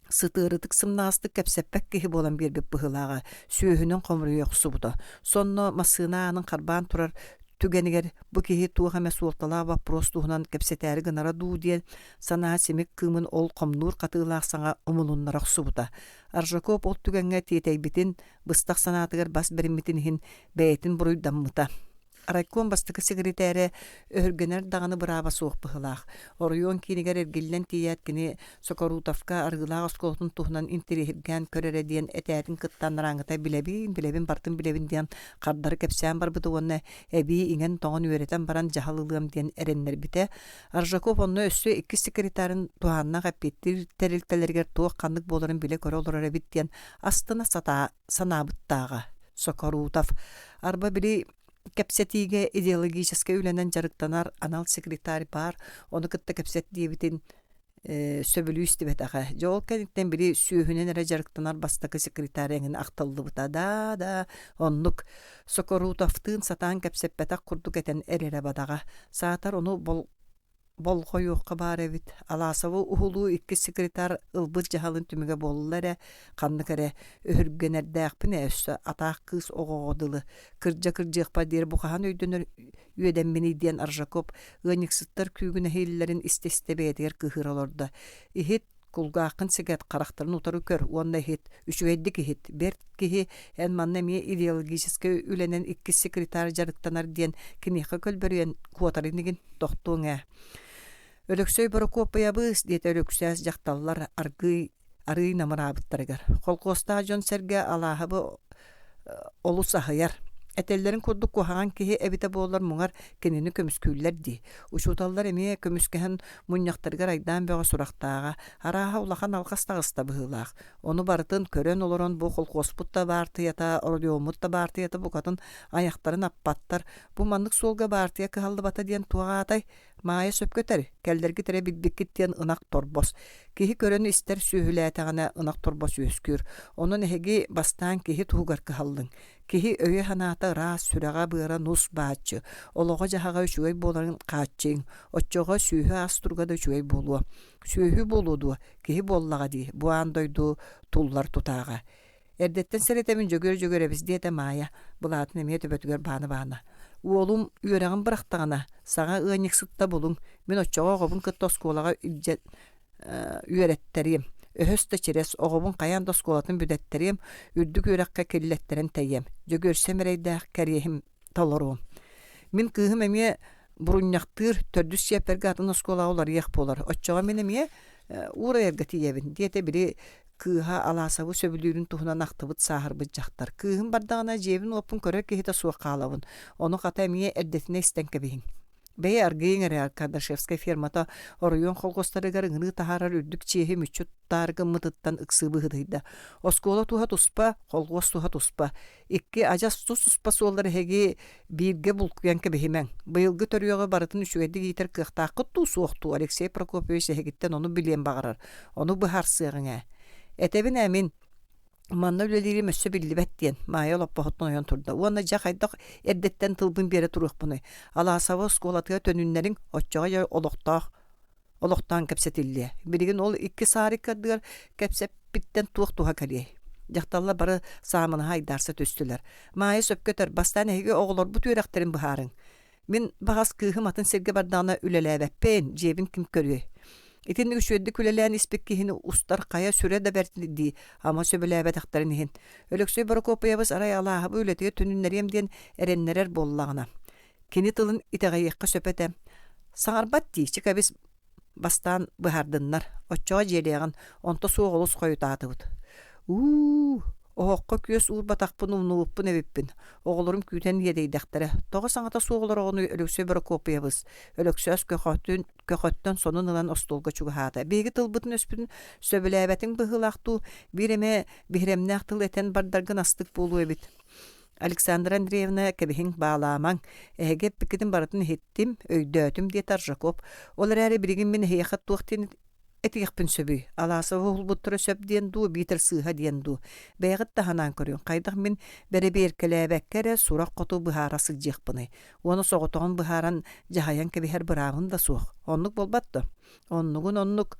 sıtırıtık sımnastık kepseppek kehi bolan bir bıhılağa, süyühünün komruyu yoksu buda. Sonno masığınağının karban turar, tügeniger bu kehi tuğame suoltala vapros tuğunan kepseteri gınara duu diyen sana semik kımın ol komnur katılaq sana umulunlar yoksu buda. Arjakop ol tügenge tiyetey bitin, bыстaq sanatıgar bas birimmitin hin beytin buruy dammıta. Raykom bastıkı sekreteri öhürgener dağını brava soğuk bıhılaq. Oryon kiniger ergillen tiyat kini Sokorutavka argılaq oskotun tuğunan intirihirgen körere diyen etetin kıttan narangıta bilebin bartın bilebin diyen kardarı kepsen bar bıdı onu ebi ingen toğun öğreten baran jahalılığım diyen erenler bite. Arjakop onu össü iki sekreterin tuğanına kapittir teriltelerger tuğuk kanlık boların bile köre olur arabit diyen astına sanabıttağı Sokorutav. Arba bili кепсетиге идеологически үленен жарыктанар анал секретарь бар. Оны кытта кепсет диебитин сөбүлүү истибетага. Жол кенттен бири сүүһүнен эре жарыктанар бастакы секретареңин актылды бута да оннук Сокорутовтын сатаан кепсеппетак курдук этен эрере бадага. Саатар оны болхойуққа бар эбит. Аласавы ухулуу икки секретар ылбыт жахалын түміге болуларе, қанны кәре өһүргенердәқпін өссі атақ кыз оғоғыдылы. Кыржа-кыржықпа дер бұқахан өйдөнөр үйеденмені диен Аржакоп ғаниксыттар күйгіні хейлілерін істесті бәдер кыхыр олорда. Ихет кулгаақын сегет қарақтарын утары көр, онда хет, үшуэдді кехет, берт кехе, ән манна ме идеологически үленен икки секретар жарықтанар диен кенеқі көлбөрген куатарынығын тоқтуыңа. Өлөксөй Прокопиябыз диет өлөксөс жакталлар арый намарабыттарыгар. Холкоста жон серге алаһыбы олу сахыяр. Этеллерин курдук кухаган кихи эбите болар муңар кенени көмүскүллер ди. Ушуталлар эме көмүскеһен муньяктаргар айдан бөҕө сурактаага, араха улахан алкастагыста быһылаах. Ону бартын көрөн олорон бу холкоспутта бартыята, ордиомутта бартыята букатын аяктарын аппаттар. Бу мандык солга бартыя кыһалды бата диен тугаатай Маая сөпкөтөр, кәлдерги тере бидбиккиттен ынак торбос. Кихи көрөнү истер сүүһүлээтэгэнэ ынак торбос үөскүр. Онун эһиги бастаан кихи туһугар кыһаллыҥ. Кихи өйө ханаата раас сүрэҕэ быара нус бааччы. Олоҕо жаһаҕа үчүгэй буоларын хааччыың. Оччоҕо сүүһү ас тургада үчүгэй буолуо. Сүүһү буолуду, кихи буоллаҕа дии. Буаан дойду туллар тутааҕа. Эрдеттен серетемин жөгөр эбис диэте Маая. Булаатын эмиэ төбөтүгөр баана. Уолум үйөрәгін бірақтағана, саға ұғаниксытта болуң, мен отчоға оғыбын кытта осколаға үйөрәттерем. Өһөсті черес оғыбын қаян досколатын бүдәттерем, үрдік үйрәққа келлеттерін тәйем. Жөгөрсем рейдәқ кәрейім таларуым. Мен кыһым әме бұрынняқтыр, төрдүс сеперге атын осколаға олар еқ болар. Отчоға мен әме ура әргәті ебін. Диете бірі кыха аласабы сөбүлүүрүн туһунан актыбыт сааһырбыт жактар. Кыһын бардагана жебин опун көрөр кихите суа каалабын. Ону ката эмие эрдетине истенкебиһин. Бэй аргыйын эре Кардашевская фермата оройон холгостарыгар ыңыры тахарар үрдүк чиэһи мүчүт тааргы мытыттан ыксыбыһыдыйда. Оскола туха туспа, холгос туха туспа. Икки ажас туспа суоллар эһеги биирге булкуянка бэһимэң. Быйылгы төрүөгө барытын үчүгэдди киитер кыахтааккы туусуохту Алексей Прокопьевич эһегиттен ону билиэн багарар. Ону быһарсыаҥа. Этебин әмин манна үлелери мөссө биллибет диен Маая олоппохоттон ойон турда. Уонна жа хайдах эрдеттен тылбын бере турух буны. Алаасабы сколатыга төнүннерин отчоға олохтаан кепсетилле. Билигин ол икки саариккадыгар кепсеп биттен туох-туха калие. Жакталла бары саамын хайдарса төстүлөр. Маая сөпкөтөр бастан эһиге оголор бу түөрәктерин быһаарың. Мен багас кыыхым атын серге бардана үлеләбәппен жебин ким көрүө. Итин үчүөддү күлелән испеккихини устар кая сүрэ да бертиди, ама сөбөләбәтактарын иһин. Өлөксөй Прокопьевыз арай алаһыбы үлетиге түнүннәрем диен эреннерер боллагына. Кини тылын итегайыкка сөпөтем. Саңарбат ди, чикабис бастан быһардыннар. Оччоға желегин онто суоголус койутаатыбыт. Оғыққа көс ұлбатақпын ұмнуыппын әбіппін. Оғылырым күйтен едейдәқтірі. Тоғы саңата суғылыр оғыны өліксөй Прокопьевыз. Өліксөз көқөттен сонын ылан остолға чуғаата. Бегі тылбытын өспін сөбіләбәтің бұғылақту биреме бігремнәқ тыл етен бардарғын астық болу әбіт. Александра Андреевна кәбіхін бағаламаң. Әгеп бікетін барытын хеттім, өйдөтім дет Аржакоп. Олар әрі бірігін мен хейқат туқтен этиэхпин сөбүй. Аласабы хулбуттары сөп диен ду, битер сыыха диен ду. Бәйгіт таханан көрүн. Қайдақ мен бәрі беркеләбәккәрі сурақ қоту бұхара сыгжиқпыны. Оны соғытоғын бұхаран жахаян кәбіхер бұрағын да суық. Оннук болбатты. Оннук.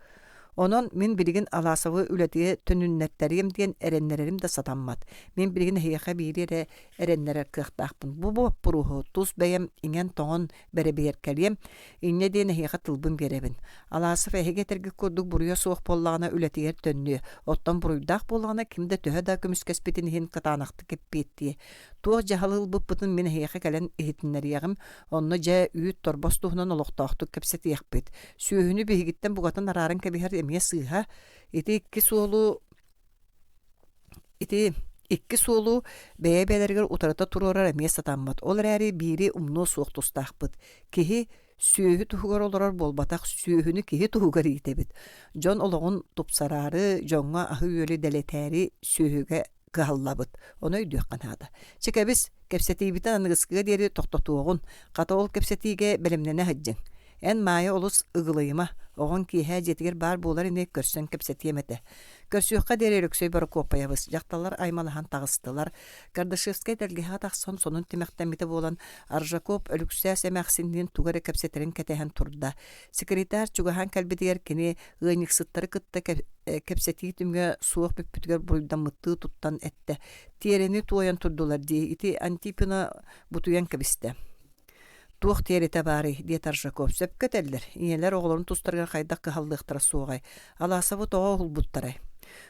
Онон мен билигин аласабы үлетиге түнүннәттерим диен эреннерерим да сатаммат. Мен билигин хейха бирире эреннерер кыхтаахпын. Бу пуруху тус бәйем иңен тоңон бәре беркелем. Инне диен хейха тылбын беребин. Аласып эһеге терге курдук буруя суох боллагына үлетигер төннү. Оттан буруйдах боллагына кимде төһө да көмүскеспитин хин катанакты кеппетти. Туох жахалыл быппытын мен хейха кален ихитиннерегим. Онно жа үйүт торбос тухунан олохтаахтык кепсетиэхпит. Сүүһүнү бигиттен бугатын арарын кебихер эмие сыыха. Ити икки суолу бәйбәләргә утарата турурар эмие сатаммат. Олар әри бири умно суох тустаахпыт. Кихи сүүһү туһугар олорор болбатах сүүһүнү кихи туһугар ийтебит. Жон ологун тупсарары жоңга ахы үөлү делетери сүүһүгө кыһаллабыт. Ону өйдүөх канаада. Чекебис кепсетиибитен аныгыскыга диэри тохтотуоҕун, хата ол кепсетииге белемнене хаджыҥ. Эн маайа олус ыгылыйыма, оҕон киэһэ дьетигер баар буолар ини көрсөн кепсетиэмете. Көрсүөхха диэри өрөксөй барыкуоппаябыс. Дьахталлар аймалахан тагыстылар. Кардашевскай тэлгэһэ тахсон сонун тимэхтэммите буолан Аржаков өлүксээс эмэхсинниин тугары кепсетерин кэтэһэн турда. Секретарь чугаһан кэлбитигер кини ыаниксыттары кытта кепсетии түмгө суох бүппүтүгер буруйдаммыттыы туттан этте. Тиерени туоян турдулар дии. Ити Антипина бутуян кебисте. Туох тиерете бары, диет Аржаков. Сөпкөтеллер. Иелер оғларын тустаргар хайдақ кыхаллыктара суогай. Аласабы тоға hulbuttaray.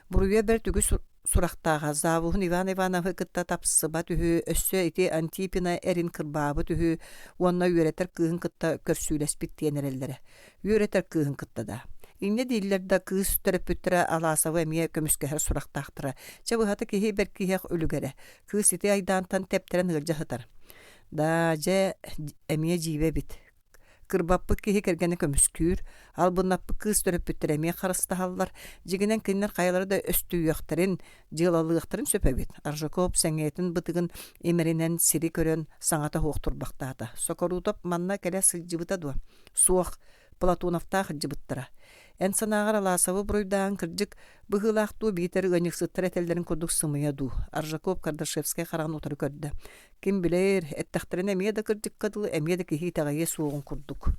Буруя бер түгү сурактаага Завухун Иван Ивановы кытта тапсыба түһү, өссө ити Антипина эрин кырбаабы түһү, уонна үйретер кыһын кытта көрсүүлеспит тиенереллере. Үйретер кыһын кытта да. Инне дииллерде кыыс төрөпүттөрө алаасабы эмие көмүскэхэр сурактаахтара. Чабыхаты киһи бер киһиэх үлүгэрэ. Кыыс ити айдаантан тептерен ылжаһытар. Да же эмие жибе бит. Кырбаппы киһи кергени көмүскүүр, албыннаппы кыыс төрөпүттөр эмие харыстаһаллар, жигинен киннер кайалары да өстүүяхтарын, жылалыяхтарын сөпөбит. Аржаков сеңетин бытыгын эмеринен сири көрөн саңата хуохтурбактаата. Сокорутоп манна келе сылжыбыта дуа. Суох Платоновтах жыбыттара. Эн санаагар алаасабы буруйдаан кырдьык быһыылаахтуу биитер ыаниксыттар этеллерин курдук сымыя дуу. Аржаков Кардашевскай хараган утары көрдө. Ким билер, эттахтарын эмие да кырдьык кадылы, эмие да киһи тагайы суогун курдук.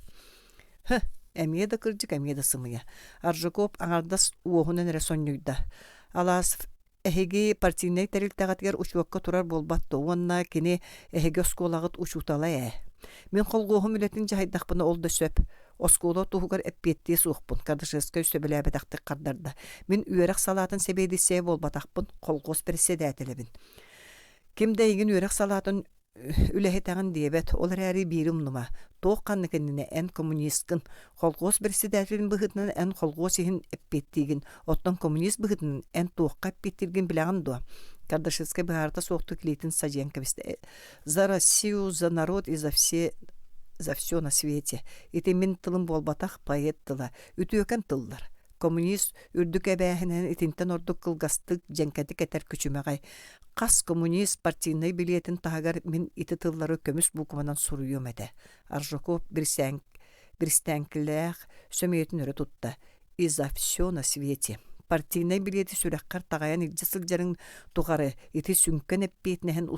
Эмие да кырдьык, эмие да сымыя. Аржаков аңардас уоһунан эре сонньуйда. Алаасов эһиги партийный терилтагатыгар учуокка турар болбатты. Уонна кини эһиги оскуолагыт учутала. Мен холгоохум үлетин жайдахпына ол да сөп. Оскуоло туһугар эппиеттии суохпун. Кардашевскай сөбелээбэтахтык кардарда. Мен үөрэх салаатын себейдисээ болбатахпын, холгоос председателебин. Кимде игин үөрэх салаатын үлэхетагын диэбет, олар әри бирим нума. Тоқ канныкеннине эн коммунисткын, холгоос председателин быхытынан эн холгоос ихин эппиеттигин, оттон коммунист быхытынан эн тоққа эппиеттиргин билағын дуа. Кардашевскай быхарта соқты клейтин садьянка бисте. За Россию, за народ и за все на свете. Ити мин тылым болбатах поэт тыла. Үтүөкен тыллар. Коммунист үрдүк эбээхинен итинтен ордук кылгастык женкети кетер күчүмэгай. Кас коммунист партийный билетин тагар мин ити тыллары көмүс букуманан суруйум эте. Аржаков бирстэнкилээх сөмөйтүн өрө тутта. И за все на свете. Партийный билети сүрэхкар тагаян илжа сылжарын тугары ити сүнкен эппиетнэхен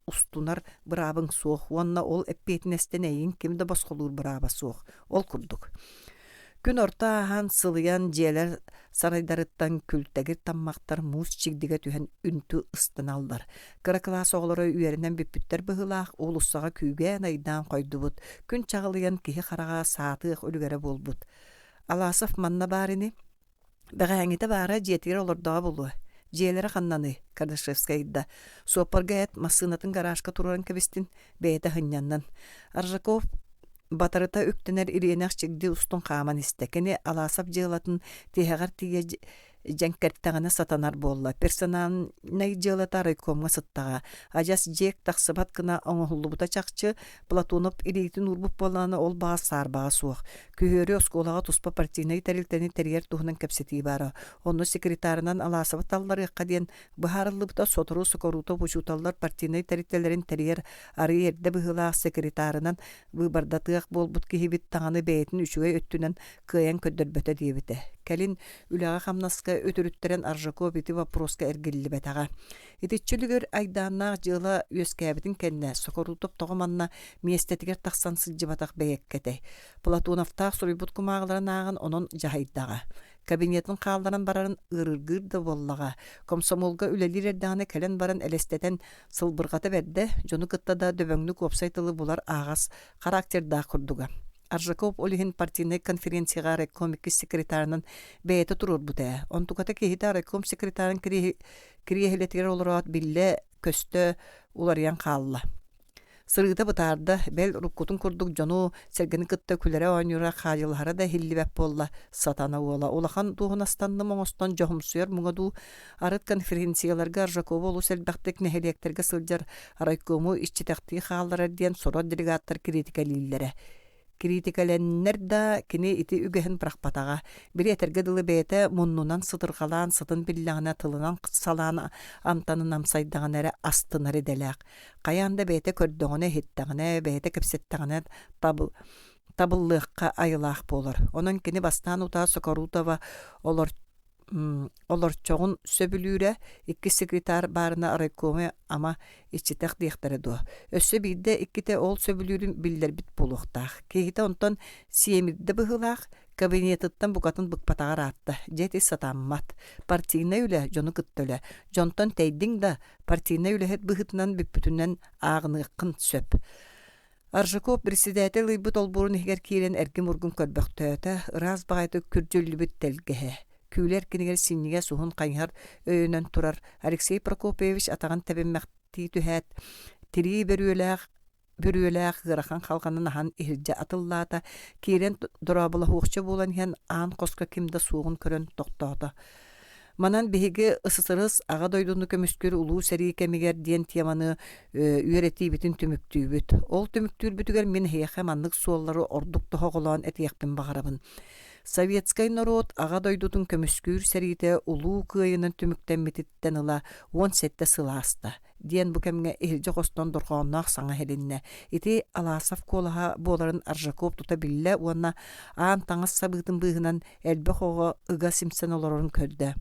устунар бырабың суох. Уонна ол эппиетнестен эйин кимде басқолур быраба суох. Ол курдук. Күн орта ахан сылыян жиэлер сарайдарыттан күлтегир таммактар муус чигдиге түһэн үнтү ыстыналдар. Кыра класс оғлары үйерінен бүппүттер быһылаах улуссаға күйген айдан койдубут. Күн чағылыян кихи қараға саатыық өлігері болбут. Аласов манна барини бәғәңіті бара жетігер олырдаға болу. Жиэлері қаннаны Кардашевскайда. Сопарга эт масынатын гаражка турарын кебистин бәйті хынняннан. Аржаков батарыта үктенер иренах чигди устун қаман истекени аласап жыылатын тиһэгар тие жэнкерттагана сатанар болла. Персональный жыылата райкомга сыттага. Ажас жек тахсыбат кына оңохуллубута чакчы Платонов илейтин урбуп боланы ол баа сарбаа суох. Күһөрү осколага туспа партийный терилтени терьер туһунан кепсети бара. Онну секретарынан аласабы таллары каден бахарылыбыта сотору сокоруто бучуталлар партийный терилтелерин терьер ары ерде быһылаах секретарынан выбардатыак болбут кихибит таңаны бэйетин үчүгө өттүнөн кыян көддөрбөтө диэбите. Кэлин үлэҕэ хамнаска өтөрүттөрен Аржаков ити вопроска эргиллибэтаҕа. Итиччүлүгөр айдааннаах жыыла үөскээбитин кэннэ сокорутуп тоҕоманна миэстетигер тахсан сылдьыбатах бэйэккэтэй. Платоновтаах суруйбут кумааҕыларын аагын онон жаһайдаҕа. Кабинетін қалдарын барарын ырыргыр да боллаға. Комсомолга үлелердәғаны кәлен баран әлестетен сылбырғаты бәдді, жоны кыттада дөбөңні көпсайтылы бұлар ағас характерда құрдуға. Аржаков олихин партийный конференцияға райком секретарынан бәйеті тұрыр бұтая. Онтуқата кейті райком секретарын кириехелетігер олырат билле көсті улариян қалла. Сырыта бытарда бел руккутун курдук жону сергени кытта күлере ойнура хажылхара да хиллибеп болла сатана ола. Олахан туғынастанны моңостан жохумсуяр мұңаду арыт конференцияларга Аржаков олу селбақтык нехелектерге сылжар райкому иччитекти хааллара диен сора делегаттар критика лиллере. критикаленнер да кини ити үгэһин прахпатаға. Бири этерге дылы бэйэтэ муннунан сытыргалаан, сытын биллағына тылынан салаан амтанын амсайдағын әрі астынары дэлээх. Қаянда бэйэтэ көрдөңіне хиттағына, бэйэтэ кепсеттағына табыллыаққа айылаақ болар. Онын кини бастан утаа Сокорутова олорчоғын сөбүлүүрэ икки секретар барына райкоме ама ичитек диэхтары дуо. Өссө биирде икките ол сөбүлүүрүн биллер бит болуқтаах. Кейите онтон сиемирде быһылаах кабинетыттан букатын быкпатаға ратта. Жети сатаммат. Партийна үле жону кыттөле. Жонтон тейдиң да партийна үлеһет быһытынан бүппүтүнен аагыныыккын сөп. Аржыкоп председатель ыйбыт олбурун игер киирен эргим ургун көрбөктөөтө ырас багайты күржүллүбүт телгеһе. Күлер кинигер синниге суһун кайһар өйөнөн турар. Алексей Прокопьевич атаган тебенмекти түһәт. Тири бүрүөлээх гырахан халганын ахан ирже атыллаата киирен дурабыла хуукча булан хен аан коска кимде суугун көрөн токтоото. Манан биһиги ысысырыс ага дойдуну көмүскөр улуу сери кемигер диен теманы үйрөтибитин түмүктүүбүт. Ол түмүктүүрбүтүгер мен хейхэ маннык суоллары ордук тоһоголоон этиэхпин багарабын. Советскай народ ага дойдутун көмүскүүр серите улуу кыайынын түмүктенмититтен ыла 17 сылааста. Диен бу кемге ирже костон дургооннаах саңа хелинне. Ити алаасав колаха боларын Аржакоп тута билле уанна аан таңас сабыытын быыһынан элбе хого ыга симсен олорун көрдө.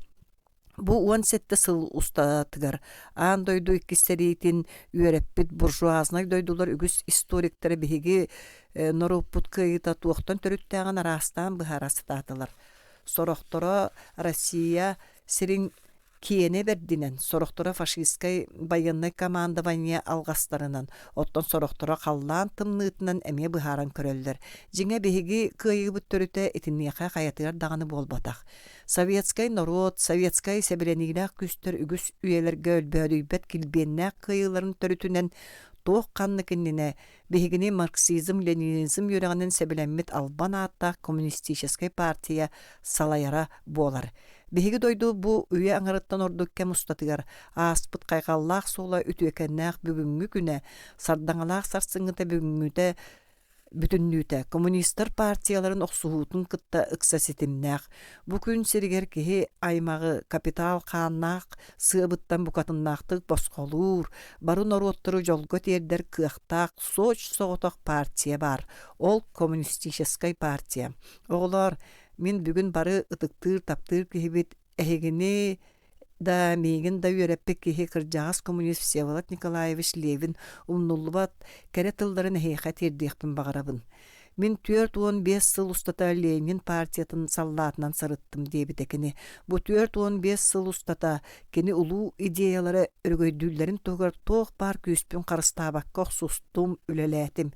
Бу 17 сыл устатыгар аан дойду иккистериитин үйреппит буржуазный дойдулар үгүс историктері биһиги норуппут кыйыта туохтан төрүттääгэн арастан быһарастаатылар. Сорохторо Россия сирин киене бердинен, сорохторо фашистскай военный командование алгастарынан, оттон сорохторо қаллаан тымныытынан эме быһаран көрөллөр. Жиңе биһиги кыйыбыт төрүтэ этинниэхэ хаятыгар даганы болбатах. Советскай народ, советскай себеленигилээх күстөр үгүс үйелерге өлбөөлүйбэт килбиэннээх кыйыларын төрүтүнен тоох канны киннине биһигини марксизм, ленинизм юрегенен себеленмит Албан аатта коммунистической партия салайара болар. Биһиги дойду бу үйе аңарыттан ордукке мустатыгар ааспыт кайгаллаах суола үтүекеннээх бүгүнгү күнэ сардаңалаах сарсыҥҥыта бүгүнгүтэ бүтүннүүтэ коммунисттар партияларын оксуһуутун кытта ыкса ситимнээх. Бу күн сиригер киһи аймагы капитал хааннаах сыабыттан букатыннаахтык босхолуур, бары норуоттуру жолго тиэрдер кыахтаах соч соҕотох партия бар. Ол коммунистической партия. Оҕолор мен бүгүн бары ытыктыыр таптыыр киһибит эһигини да мейгин да үйрәппек киһи кырдьаҕас коммунист Всеволод Николаевич Левин умнуллубат кэрэ тылларын эһиэхэ тиэрдиэхпин багарабын. Мен 4-15 сыл устата Ленин партиятын саллаатынан сарыттым диэбитекини. Бу 4-15 сыл устата кини улуу идеялары өргөйдүүллерин тугар тоох бар күүспүн карыстаабакка охсустум үлэлээтим.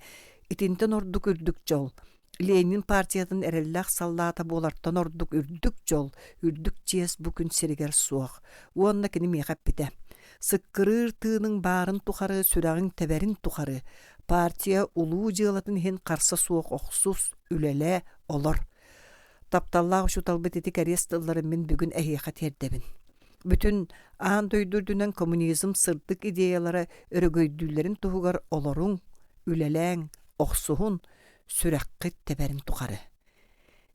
Итинтен ордук үрдүк жол. Ленин партиятын эреллах саллаата болартан ордук үрдүк жол, үрдүк чиэс бүкүн сиригер суох. Уонна кини миэхаппите. Сыккырыр тыының барын тухары, сүрағын теберин тухары. Партия улуу жыалатын хен қарса суох оксус үлеле олор. Тапталлах шуталбыт этик арестылларын мен бүгүн эһиэхэ тердебин. Бүтүн аан дойдурдунан коммунизм сырдык идеялары өрөгөйдүүлерин туһугар олоруң, үлелең, оксуһун сүрәккит теберин тухары.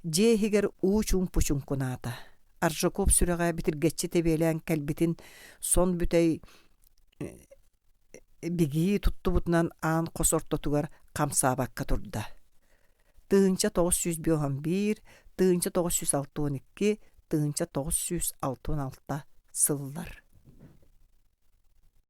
Жеһигер уучун пучун кунаата. Аржакоп сүрәгә битиргәчче тебелән кәлбитин сон бүтәй биги туттубутнан аан косортотугар камсаабакка турда. Тыынча 951, тыынча 962, тыынча 966 сыллар.